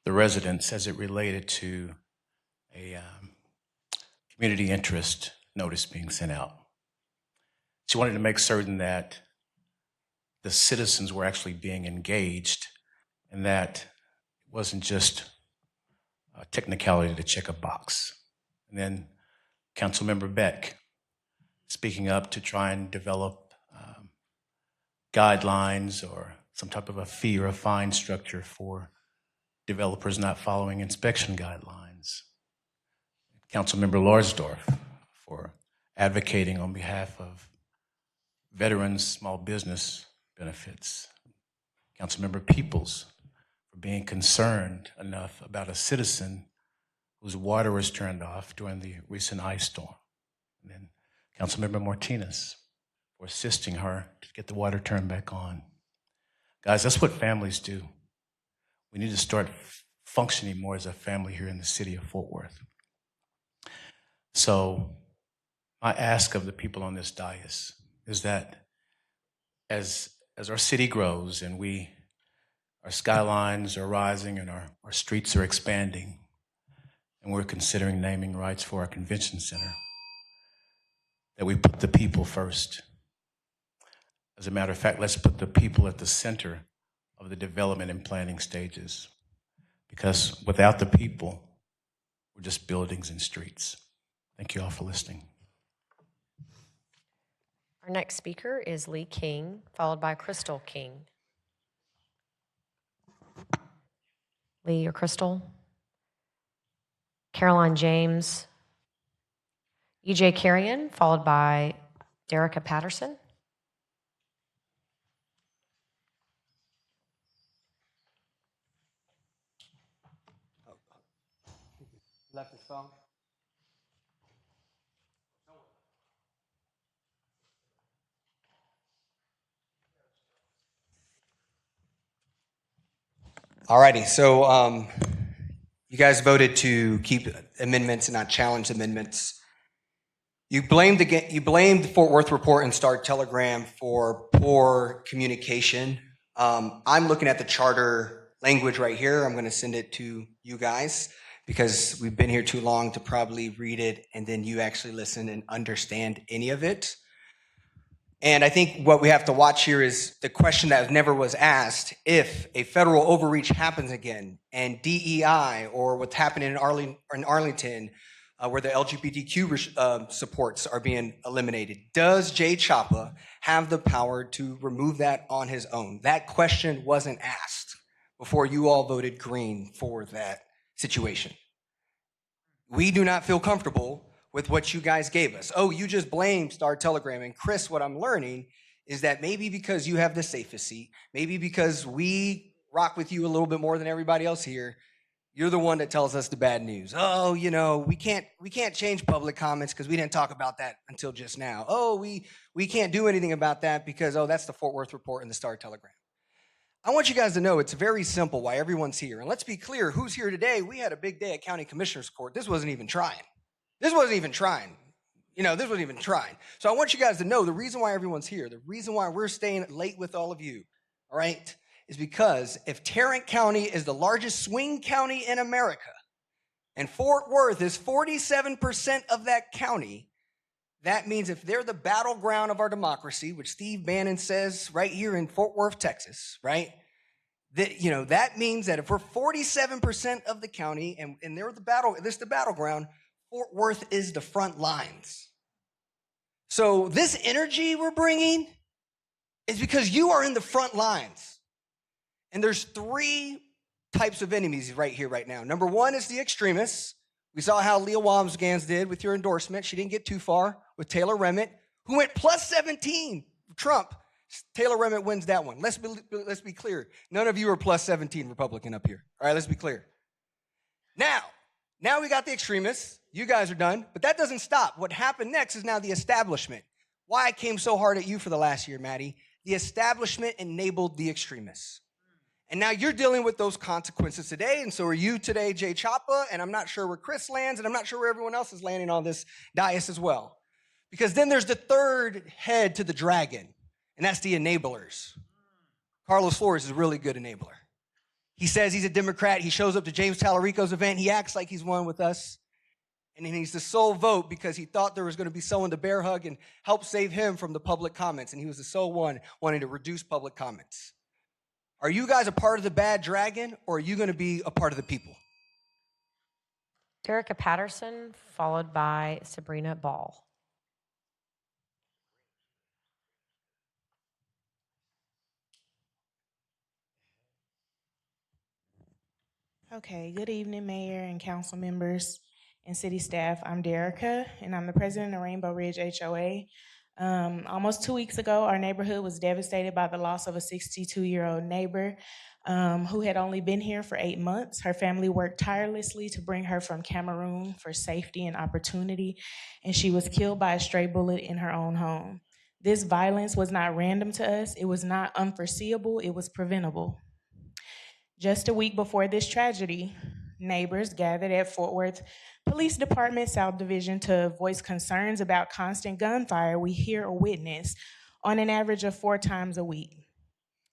the residents as it related to a community interest notice being sent out. She wanted to make certain that the citizens were actually being engaged and that it wasn't just a technicality to check a box. And then Councilmember Beck speaking up to try and develop guidelines or some type of a fee or a fine structure for developers not following inspection guidelines. Councilmember Larsdorf for advocating on behalf of veterans' small business benefits. Councilmember Peoples for being concerned enough about a citizen whose water was turned off during the recent ice storm. And then Councilmember Martinez for assisting her to get the water turned back on. Guys, that's what families do. We need to start functioning more as a family here in the city of Fort Worth. So my ask of the people on this dais is that as our city grows and our skylines are rising and our streets are expanding, and we're considering naming rights for our convention center, that we put the people first. As a matter of fact, let's put the people at the center of the development and planning stages. Because without the people, we're just buildings and streets. Thank you all for listening. Our next speaker is Lee King, followed by Crystal King. Lee or Crystal? Caroline James. EJ Carrion, followed by Derica Patterson. Left the song. Alrighty, so you guys voted to keep amendments and not challenge amendments. You blamed the Fort Worth Report and Star Telegram for poor communication. I'm looking at the charter language right here. I'm going to send it to you guys because we've been here too long to probably read it and then you actually listen and understand any of it. And I think what we have to watch here is the question that never was asked: if a federal overreach happens again and DEI or what's happening in Arlington, where the LGBTQ supports are being eliminated, does Jay Chapa have the power to remove that on his own? That question wasn't asked before you all voted green for that situation. We do not feel comfortable with what you guys gave us. Oh, you just blamed Star Telegram. And Chris, what I'm learning is that maybe because you have the safest seat, maybe because we rock with you a little bit more than everybody else here, you're the one that tells us the bad news. Oh, you know, we can't change public comments because we didn't talk about that until just now. Oh, we can't do anything about that because, oh, that's the Fort Worth Report and the Star Telegram. I want you guys to know it's very simple why everyone's here. And let's be clear, who's here today? We had a big day at County Commissioner's Court. This wasn't even trying. This wasn't even trying. So I want you guys to know the reason why everyone's here, the reason why we're staying late with all of you, all right, is because if Tarrant County is the largest swing county in America and Fort Worth is 47% of that county, that means if they're the battleground of our democracy, which Steve Bannon says right here in Fort Worth, Texas, right? That means that if we're 47% of the county and they're this is the battleground, Fort Worth is the front lines. So this energy we're bringing is because you are in the front lines. And there's three types of enemies right here, right now. Number one is the extremists. We saw how Leah Wamsgans did with your endorsement. She didn't get too far with Taylor Remmett, who went plus 17 for Trump. Taylor Remmett wins that one. Let's be clear. None of you are plus 17 Republican up here. All right, let's be clear. Now we got the extremists. You guys are done, but that doesn't stop. What happened next is now the establishment. Why I came so hard at you for the last year, Maddie. The establishment enabled the extremists. And now you're dealing with those consequences today, and so are you today, Jay Chapa, and I'm not sure where Chris lands, and I'm not sure where everyone else is landing on this dais as well. Because then there's the third head to the dragon, and that's the enablers. Carlos Flores is a really good enabler. He says he's a Democrat. He shows up to James Tallarico's event. He acts like he's one with us. And then he's the sole vote because he thought there was going to be someone to bear hug and help save him from the public comments. And he was the sole one wanting to reduce public comments. Are you guys a part of the bad dragon, or are you going to be a part of the people? Derica Patterson, followed by Sabrina Ball. Okay, good evening, Mayor and council members and city staff. I'm Derica, and I'm the president of Rainbow Ridge HOA. Almost 2 weeks ago, our neighborhood was devastated by the loss of a 62-year-old neighbor who had only been here for 8 months. Her family worked tirelessly to bring her from Cameroon for safety and opportunity, and she was killed by a stray bullet in her own home. This violence was not random to us. It was not unforeseeable. It was preventable. Just a week before this tragedy, neighbors gathered at Fort Worth Police Department South Division to voice concerns about constant gunfire we hear or witness on an average of 4 times a week.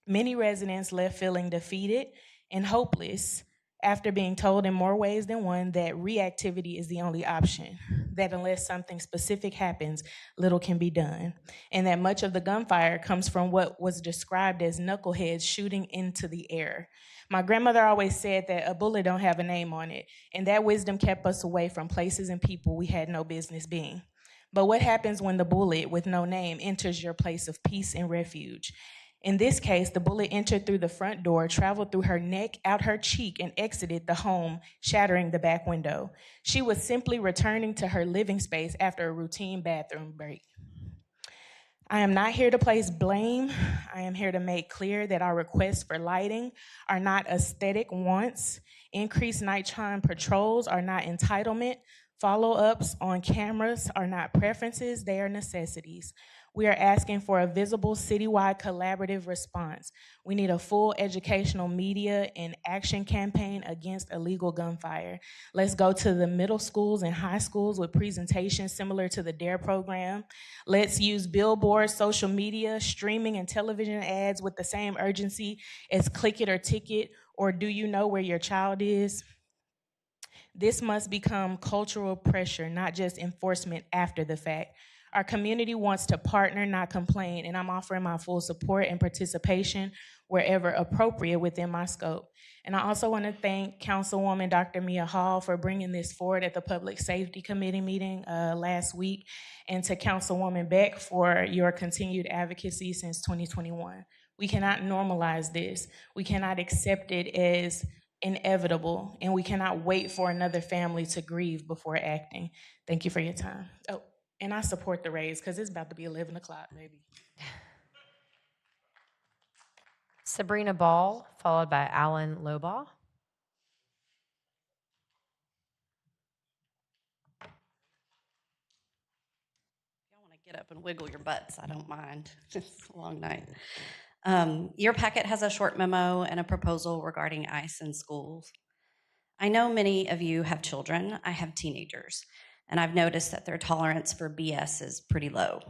Many residents left feeling defeated and hopeless after being told in more ways than one that reactivity is the only option, that unless something specific happens, little can be done, and that much of the gunfire comes from what was described as knuckleheads shooting into the air. My grandmother always said that a bullet don't have a name on it, and that wisdom kept us away from places and people we had no business being. But what happens when the bullet with no name enters your place of peace and refuge? In this case, the bullet entered through the front door, traveled through her neck, out her cheek, and exited the home, shattering the back window. She was simply returning to her living space after a routine bathroom break. I am not here to place blame. I am here to make clear that our requests for lighting are not aesthetic wants. Increased nighttime patrols are not entitlement. Follow-ups on cameras are not preferences, they are necessities. We are asking for a visible citywide collaborative response. We need a full educational media and action campaign against illegal gunfire. Let's go to the middle schools and high schools with presentations similar to the DARE program. Let's use billboards, social media, streaming, and television ads with the same urgency as Click It or Ticket or Do You Know Where Your Child Is? This must become cultural pressure, not just enforcement after the fact. Our community wants to partner, not complain, and I'm offering my full support and participation wherever appropriate within my scope. And I also want to thank Councilwoman Dr. Mia Hall for bringing this forward at the Public Safety Committee meeting last week, and to Councilwoman Beck for your continued advocacy since 2021. We cannot normalize this. We cannot accept it as inevitable, and we cannot wait for another family to grieve before acting. Thank you for your time. Oh, and I support the raise because it's about to be 11 o'clock, maybe. Sabrina Ball, followed by Alan Lobaugh. Y'all want to get up and wiggle your butts, I don't mind. It's a long night. Your packet has a short memo and a proposal regarding ICE in schools. I know many of you have children. I have teenagers, and I've noticed that their tolerance for BS is pretty low.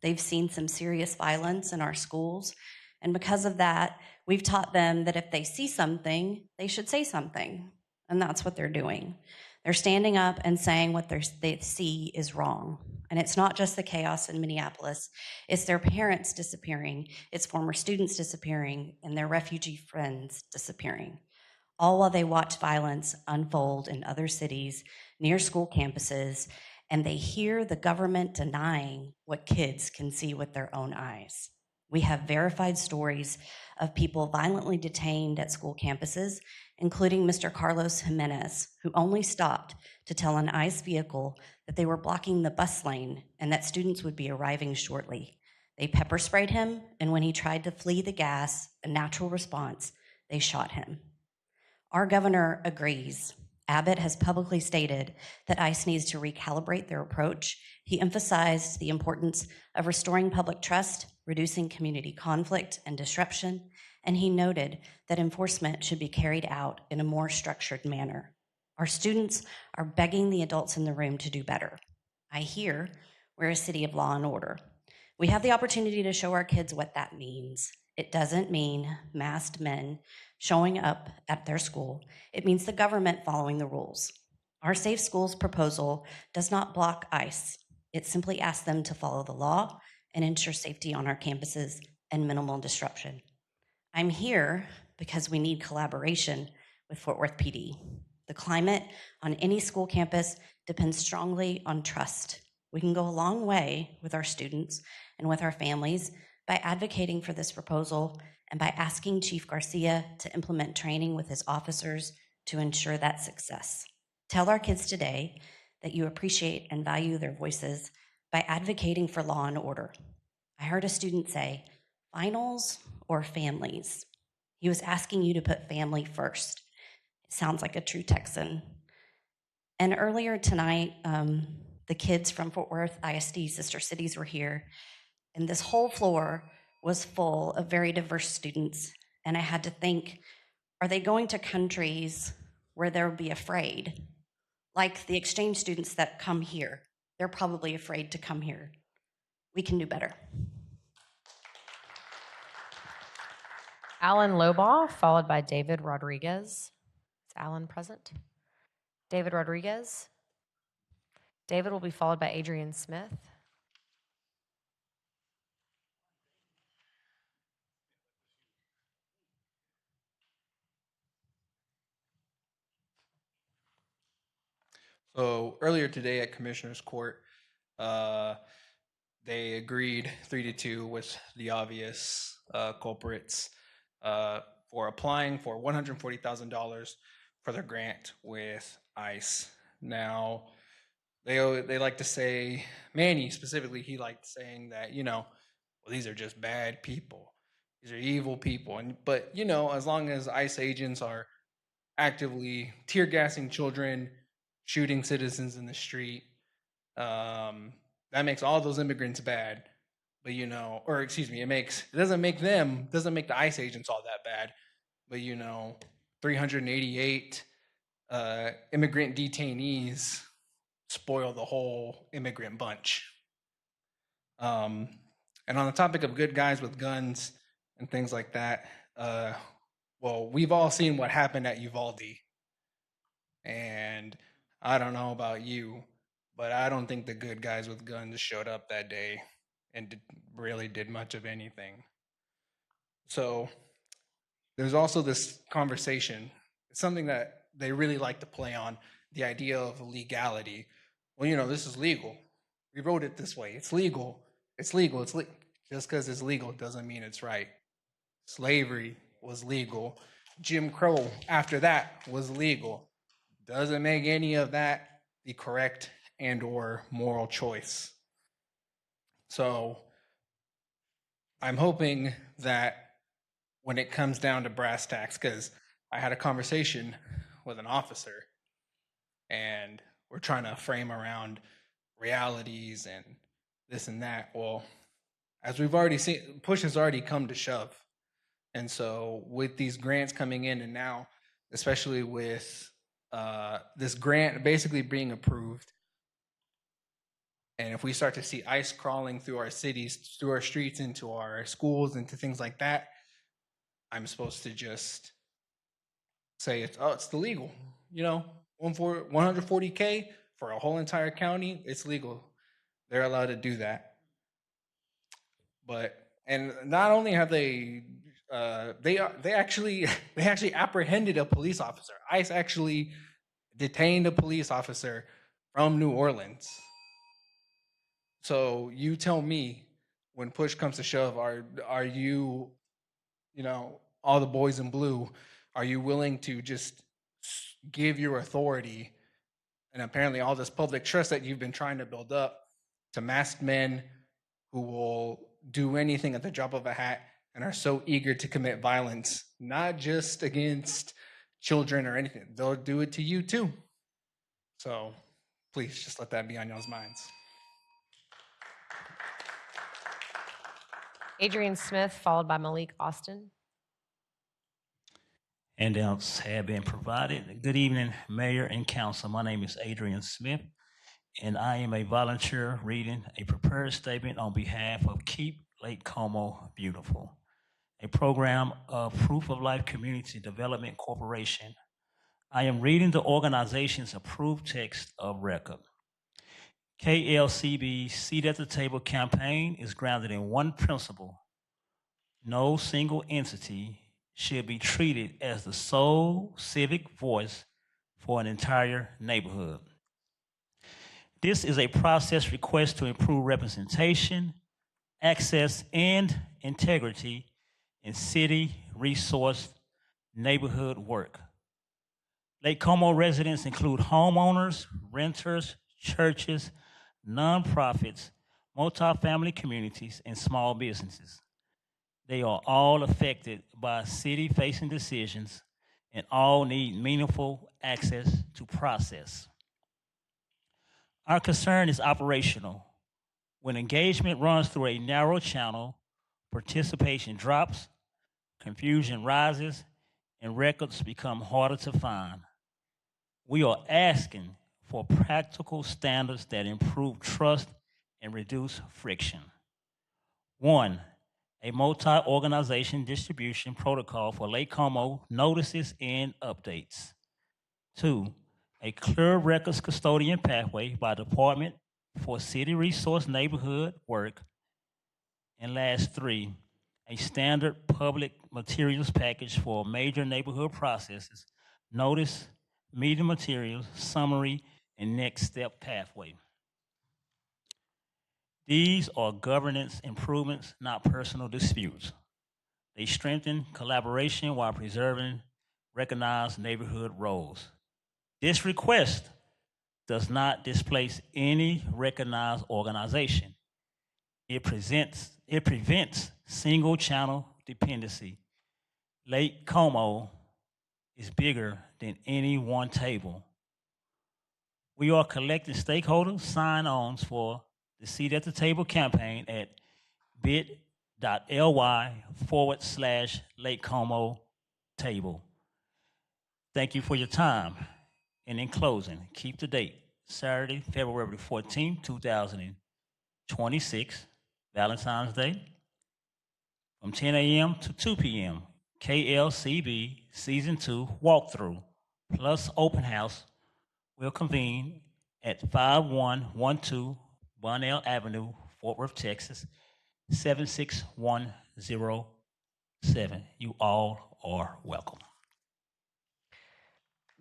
They've seen some serious violence in our schools, and because of that, we've taught them that if they see something, they should say something, and that's what they're doing. They're standing up and saying what they see is wrong. And it's not just the chaos in Minneapolis, it's their parents disappearing, it's former students disappearing, and their refugee friends disappearing, all while they watch violence unfold in other cities near school campuses, and they hear the government denying what kids can see with their own eyes. We have verified stories of people violently detained at school campuses, including Mr. Carlos Jimenez, who only stopped to tell an ICE vehicle that they were blocking the bus lane and that students would be arriving shortly. They pepper sprayed him, and when he tried to flee the gas, a natural response, they shot him. Our governor agrees. Abbott has publicly stated that ICE needs to recalibrate their approach. He emphasized the importance of restoring public trust, reducing community conflict and disruption, and he noted that enforcement should be carried out in a more structured manner. Our students are begging the adults in the room to do better. I hear we're a city of law and order. We have the opportunity to show our kids what that means. It doesn't mean masked men showing up at their school. It means the government following the rules. Our Safe Schools proposal does not block ICE. It simply asks them to follow the law and ensure safety on our campuses and minimal disruption. I'm here because we need collaboration with Fort Worth PD. The climate on any school campus depends strongly on trust. We can go a long way with our students and with our families by advocating for this proposal and by asking Chief Garcia to implement training with his officers to ensure that success. Tell our kids today that you appreciate and value their voices by advocating for law and order. I heard a student say, finals or families? He was asking you to put family first. It sounds like a true Texan. And earlier tonight, the kids from Fort Worth ISD Sister Cities were here, and this whole floor was full of very diverse students. And I had to think, are they going to countries where they'll be afraid? Like the exchange students that come here, they're probably afraid to come here. We can do better. Alan Lobaugh, followed by David Rodriguez. Is Alan present? David Rodriguez. David will be followed by Adrian Smith. So earlier today at Commissioner's Court, they agreed 3-2 with the obvious culprits for applying for $140,000 for their grant with ICE. Now, they like to say, Manny specifically, he liked saying that, well, these are just bad people. These are evil people. But, as long as ICE agents are actively tear gassing children, shooting citizens in the street, that makes all those immigrants bad. But it doesn't make the ICE agents all that bad. But 388 immigrant detainees spoil the whole immigrant bunch. And on the topic of good guys with guns and things like that, well, we've all seen what happened at Uvalde. And I don't know about you, but I don't think the good guys with guns showed up that day and really did much of anything. So there's also this conversation. It's something that they really like to play on, the idea of legality. Well, this is legal. We wrote it this way. It's legal. It's legal. Just because it's legal doesn't mean it's right. Slavery was legal. Jim Crow after that was legal. Doesn't make any of that the correct and or moral choice. So I'm hoping that when it comes down to brass tacks, because I had a conversation with an officer and we're trying to frame around realities and this and that. Well, as we've already seen, push has already come to shove. And so with these grants coming in and now, especially with this grant basically being approved, and if we start to see ICE crawling through our cities, through our streets, into our schools, into things like that, I'm supposed to just say it's the legal, 140K for a whole entire county, it's legal. They're allowed to do that. And not only have they actually apprehended a police officer. ICE actually detained a police officer from New Orleans. So you tell me, when push comes to shove, are you, all the boys in blue, are you willing to just give your authority and apparently all this public trust that you've been trying to build up to masked men who will do anything at the drop of a hat and are so eager to commit violence, not just against children or anything, they'll do it to you too. So please just let that be on y'all's minds. Adrian Smith, followed by Malik Austin. Handouts have been provided. Good evening, Mayor and Council. My name is Adrian Smith, and I am a volunteer reading a prepared statement on behalf of Keep Lake Como Beautiful. a program of Proof of Life Community Development Corporation. I am reading the organization's approved text of record. KLCB's Seat at the Table campaign is grounded in one principle: no single entity should be treated as the sole civic voice for an entire neighborhood. This is a process request to improve representation, access, and integrity in city resource neighborhood work. Lake Como residents include homeowners, renters, churches, nonprofits, multifamily communities, and small businesses. They are all affected by city-facing decisions and all need meaningful access to process. Our concern is operational. When engagement runs through a narrow channel, participation drops, confusion rises, and records become harder to find. We are asking for practical standards that improve trust and reduce friction. 1, a multi-organization distribution protocol for Lake Como notices and updates. 2, a clear records custodian pathway by department for city resource neighborhood work. And last 3, a standard public materials package for major neighborhood processes, notice, meeting materials, summary, and next step pathway. These are governance improvements, not personal disputes. They strengthen collaboration while preserving recognized neighborhood roles. This request does not displace any recognized organization. It prevents single channel dependency. Lake Como is bigger than any one table. We are collecting stakeholder sign-ons for the Seat at the Table campaign at bit.ly/Lake Como table. Thank you for your time. And in closing, keep the date, Saturday, February 14, 2026, Valentine's Day, from 10 a.m. to 2 p.m., KLCB Season 2 walkthrough plus open house will convene at 5112 Bonnell Avenue, Fort Worth, Texas, 76107. You all are welcome.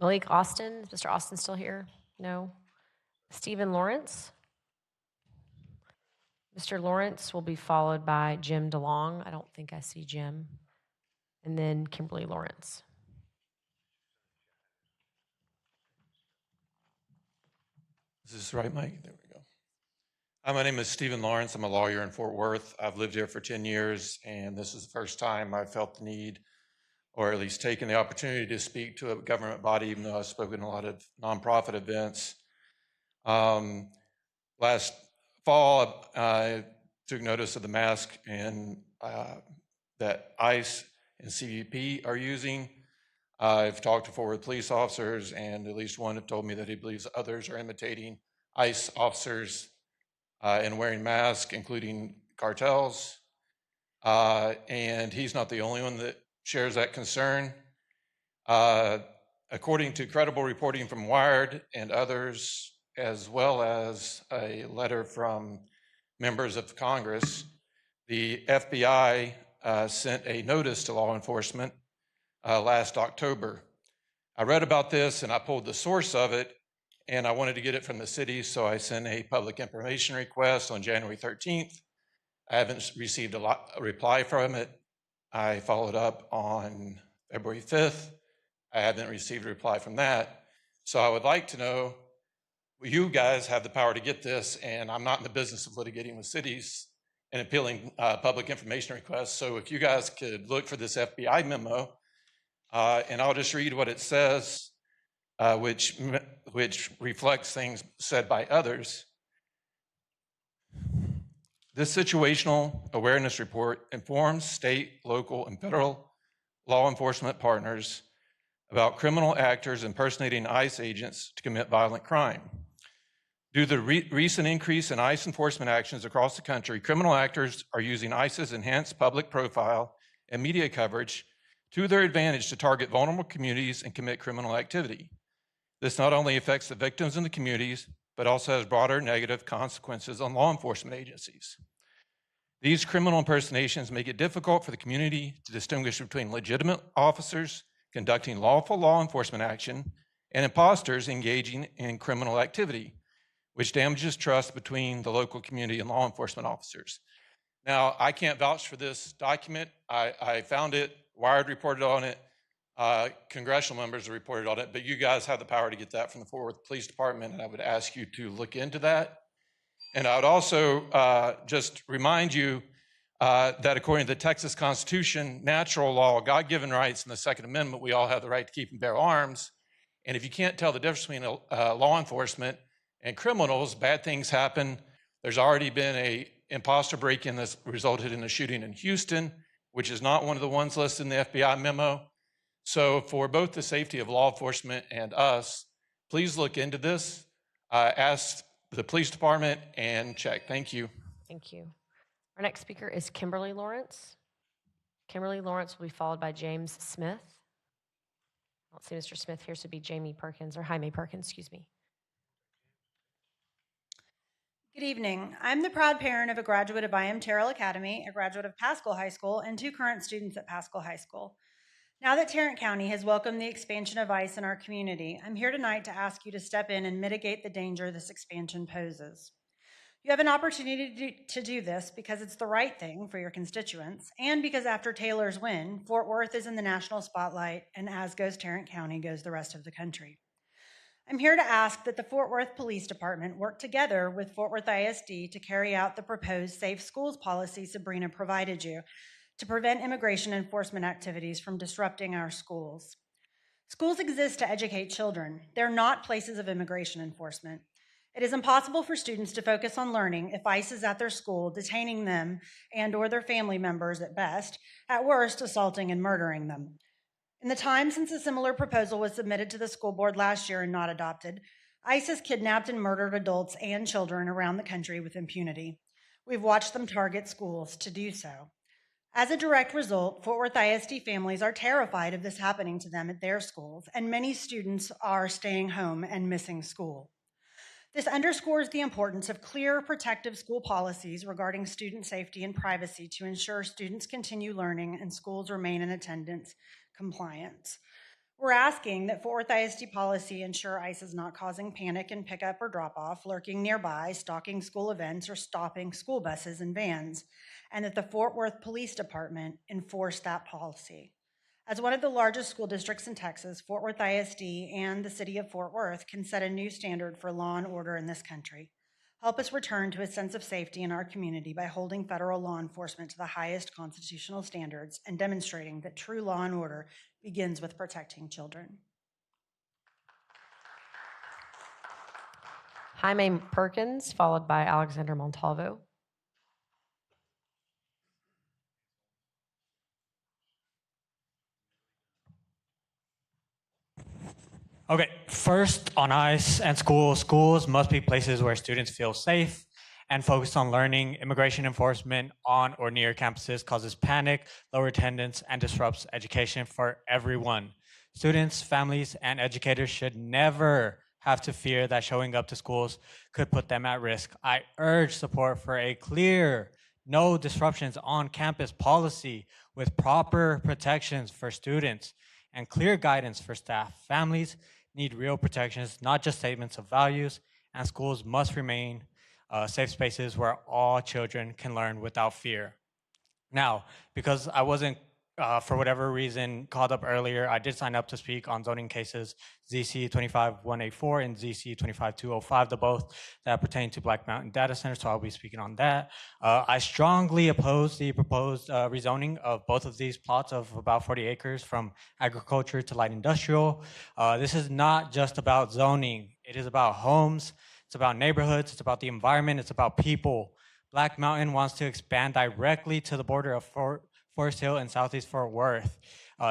Malik Austin, is Mr. Austin still here? No. Stephen Lawrence. Mr. Lawrence will be followed by Jim DeLong. I don't think I see Jim. And then Kimberly Lawrence. Is this right, Mike? There we go. Hi, my name is Stephen Lawrence. I'm a lawyer in Fort Worth. I've lived here for 10 years, and this is the first time I've felt the need, or at least taken the opportunity to speak to a government body, even though I've spoken at a lot of nonprofit events. Last fall, I took notice of the mask that ICE and CBP are using. I've talked to Fort Worth police officers, and at least one have told me that he believes others are imitating ICE officers in wearing masks, including cartels. And he's not the only one that shares that concern. According to credible reporting from Wired and others, as well as a letter from members of Congress, the FBI sent a notice to law enforcement last October. I read about this and I pulled the source of it, and I wanted to get it from the city, so I sent a public information request on January 13th. I haven't received a reply from it. I followed up on February 5th. I haven't received a reply from that. So I would like to know, you guys have the power to get this, and I'm not in the business of litigating with cities and appealing public information requests. So if you guys could look for this FBI memo, and I'll just read what it says, which reflects things said by others. This situational awareness report informs state, local, and federal law enforcement partners about criminal actors impersonating ICE agents to commit violent crime. Due to the recent increase in ICE enforcement actions across the country, criminal actors are using ICE's enhanced public profile and media coverage to their advantage to target vulnerable communities and commit criminal activity. This not only affects the victims and the communities, but also has broader negative consequences on law enforcement agencies. These criminal impersonations make it difficult for the community to distinguish between legitimate officers conducting lawful law enforcement action and imposters engaging in criminal activity, which damages trust between the local community and law enforcement officers. Now, I can't vouch for this document. I found it, Wired reported on it, congressional members reported on it, but you guys have the power to get that from the Fort Worth Police Department, and I would ask you to look into that. And I would also just remind you that according to the Texas Constitution, natural law, God-given rights in the Second Amendment, we all have the right to keep and bear arms. And if you can't tell the difference between law enforcement and criminals, bad things happen. There's already been an imposter break-in that's resulted in a shooting in Houston, which is not one of the ones listed in the FBI memo. So for both the safety of law enforcement and us, please look into this. Ask the police department and check. Thank you. Thank you. Our next speaker is Kimberly Lawrence. Kimberly Lawrence will be followed by James Smith. I don't see Mr. Smith here, so it'd be Jaime Perkins, excuse me. Good evening. I'm the proud parent of a graduate of I.M. Terrell Academy, a graduate of Pascal High School, and 2 current students at Pascal High School. Now that Tarrant County has welcomed the expansion of ICE in our community, I'm here tonight to ask you to step in and mitigate the danger this expansion poses. You have an opportunity to do this because it's the right thing for your constituents, and because after Taylor's win, Fort Worth is in the national spotlight, and as goes Tarrant County, goes the rest of the country. I'm here to ask that the Fort Worth Police Department work together with Fort Worth ISD to carry out the proposed Safe Schools policy Sabrina provided you to prevent immigration enforcement activities from disrupting our schools. Schools exist to educate children. They're not places of immigration enforcement. It is impossible for students to focus on learning if ICE is at their school, detaining them and or their family members at best, at worst, assaulting and murdering them. In the time since a similar proposal was submitted to the school board last year and not adopted, ICE has kidnapped and murdered adults and children around the country with impunity. We've watched them target schools to do so. As a direct result, Fort Worth ISD families are terrified of this happening to them at their schools, and many students are staying home and missing school. This underscores the importance of clear, protective school policies regarding student safety and privacy to ensure students continue learning and schools remain in attendance compliance. We're asking that Fort Worth ISD policy ensure ICE is not causing panic and pickup or drop-off, lurking nearby, stalking school events, or stopping school buses and vans, and that the Fort Worth Police Department enforce that policy. As one of the largest school districts in Texas, Fort Worth ISD and the city of Fort Worth can set a new standard for law and order in this country. Help us return to a sense of safety in our community by holding federal law enforcement to the highest constitutional standards and demonstrating that true law and order begins with protecting children. Jaime Perkins, followed by Alexander Montalvo. Okay, first on ICE and schools. Schools must be places where students feel safe and focused on learning. Immigration enforcement on or near campuses causes panic, lower attendance, and disrupts education for everyone. Students, families, and educators should never have to fear that showing up to schools could put them at risk. I urge support for a clear, no disruptions on campus policy with proper protections for students and clear guidance for staff. Families need real protections, not just statements of values, and schools must remain safe spaces where all children can learn without fear. Now, because I wasn't, for whatever reason, called up earlier, I did sign up to speak on zoning cases ZC 25184 and ZC 25205, the both that pertain to Black Mountain Data Center, so I'll be speaking on that. I strongly oppose the proposed rezoning of both of these plots of about 40 acres from agriculture to light industrial. This is not just about zoning. It is about homes, it's about neighborhoods, it's about the environment, it's about people. Black Mountain wants to expand directly to the border of Forest Hill and Southeast Fort Worth,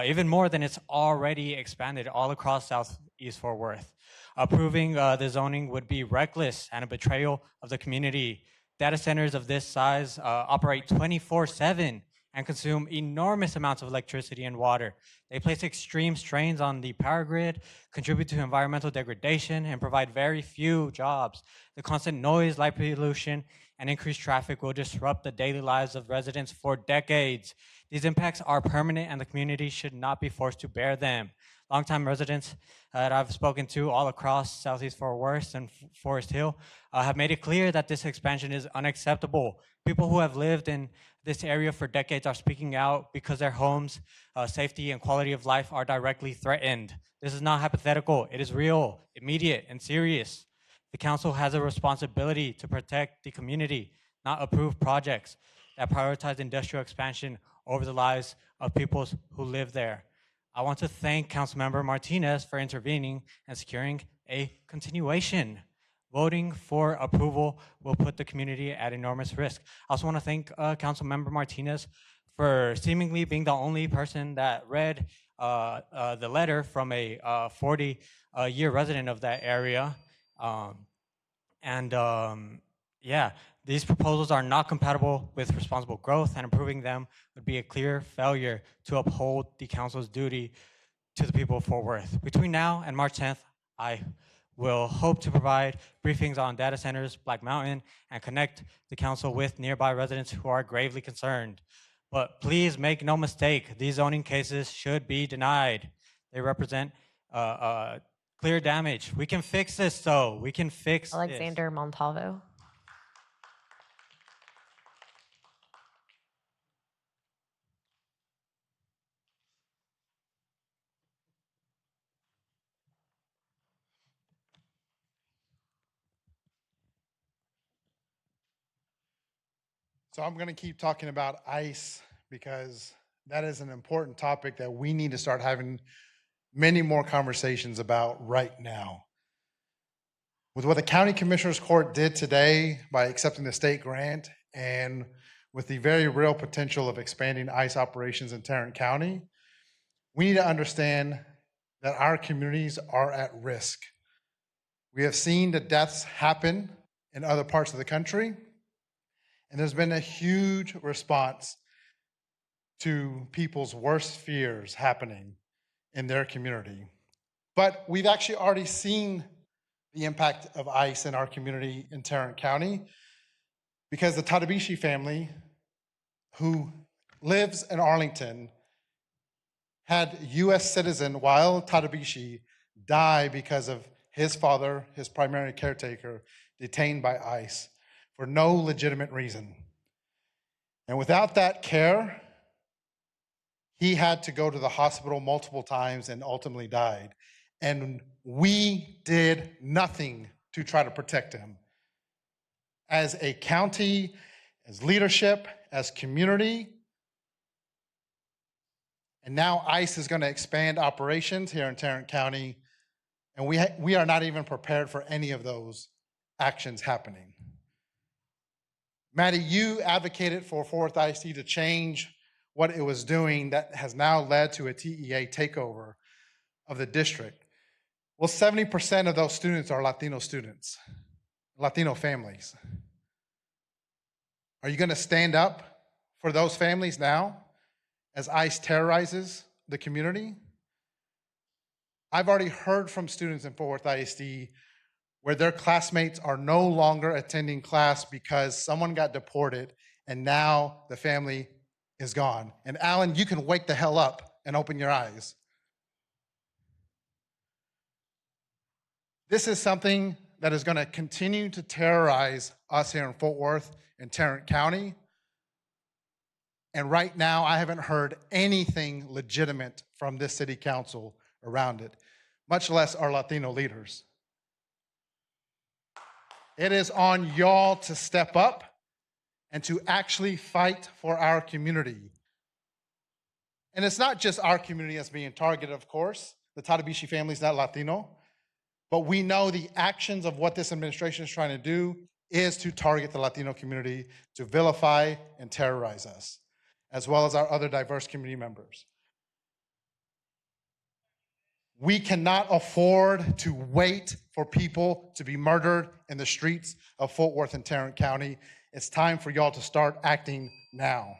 even more than it's already expanded all across Southeast Fort Worth. Approving the zoning would be reckless and a betrayal of the community. Data centers of this size operate 24/7 and consume enormous amounts of electricity and water. They place extreme strains on the power grid, contribute to environmental degradation, and provide very few jobs. The constant noise, light pollution, and increased traffic will disrupt the daily lives of residents for decades. These impacts are permanent, and the community should not be forced to bear them. Longtime residents that I've spoken to all across Southeast Fort Worth and Forest Hill have made it clear that this expansion is unacceptable. People who have lived in this area for decades are speaking out because their homes' safety and quality of life are directly threatened. This is not hypothetical. It is real, immediate, and serious. The council has a responsibility to protect the community, not approve projects that prioritize industrial expansion over the lives of people who live there. I want to thank Councilmember Martinez for intervening and securing a continuation. Voting for approval will put the community at enormous risk. I also want to thank Councilmember Martinez for seemingly being the only person that read the letter from a 40-year resident of that area. Yeah, these proposals are not compatible with responsible growth, and approving them would be a clear failure to uphold the council's duty to the people of Fort Worth. Between now and March 10th, I will hope to provide briefings on data centers, Black Mountain, and connect the council with nearby residents who are gravely concerned. But please make no mistake, these zoning cases should be denied. They represent clear damage. We can fix this, though. We can fix Alexander Montalvo. So I'm going to keep talking about ICE because that is an important topic that we need to start having many more conversations about right now. With what the County Commissioners Court did today by accepting the state grant and with the very real potential of expanding ICE operations in Tarrant County, we need to understand that our communities are at risk. We have seen the deaths happen in other parts of the country, and there's been a huge response to people's worst fears happening in their community. But we've actually already seen the impact of ICE in our community in Tarrant County because the Tadabishi family, who lives in Arlington, had U.S. citizen Wael Tadabishi die because of his father, his primary caretaker, detained by ICE for no legitimate reason. And without that care, he had to go to the hospital multiple times and ultimately died. And we did nothing to try to protect him. As a county, as leadership, as community, and now ICE is going to expand operations here in Tarrant County, and we are not even prepared for any of those actions happening. Maddie, you advocated for Fort Worth ISD to change what it was doing that has now led to a TEA takeover of the district. Well, 70% of those students are Latino students, Latino families. Are you going to stand up for those families now as ICE terrorizes the community? I've already heard from students in Fort Worth ISD where their classmates are no longer attending class because someone got deported and now the family is gone. And Alan, you can wake the hell up and open your eyes. This is something that is going to continue to terrorize us here in Fort Worth and Tarrant County. And right now, I haven't heard anything legitimate from this city council around it, much less our Latino leaders. It is on y'all to step up and to actually fight for our community. And it's not just our community that's being targeted, of course. The Tadabishi family is not Latino. But we know the actions of what this administration is trying to do is to target the Latino community, to vilify and terrorize us, as well as our other diverse community members. We cannot afford to wait for people to be murdered in the streets of Fort Worth and Tarrant County. It's time for y'all to start acting now.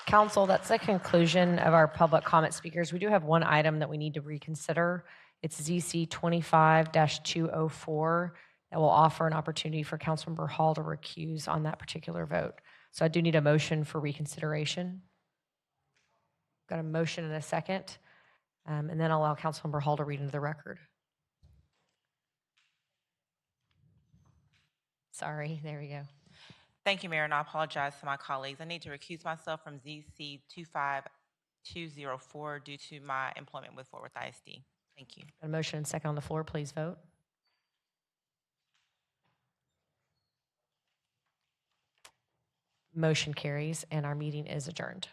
Council, that's the conclusion of our public comment speakers. We do have one item that we need to reconsider. It's ZC 25-204 that will offer an opportunity for Councilmember Hall to recuse on that particular vote. So I do need a motion for reconsideration. Got a motion and a second, and then I'll allow Councilmember Hall to read into the record. Sorry, there we go. Thank you, Mayor, and I apologize to my colleagues. I need to recuse myself from ZC 25204 due to my employment with Fort Worth ISD. Thank you. Got a motion and second on the floor. Please vote. Motion carries, and our meeting is adjourned.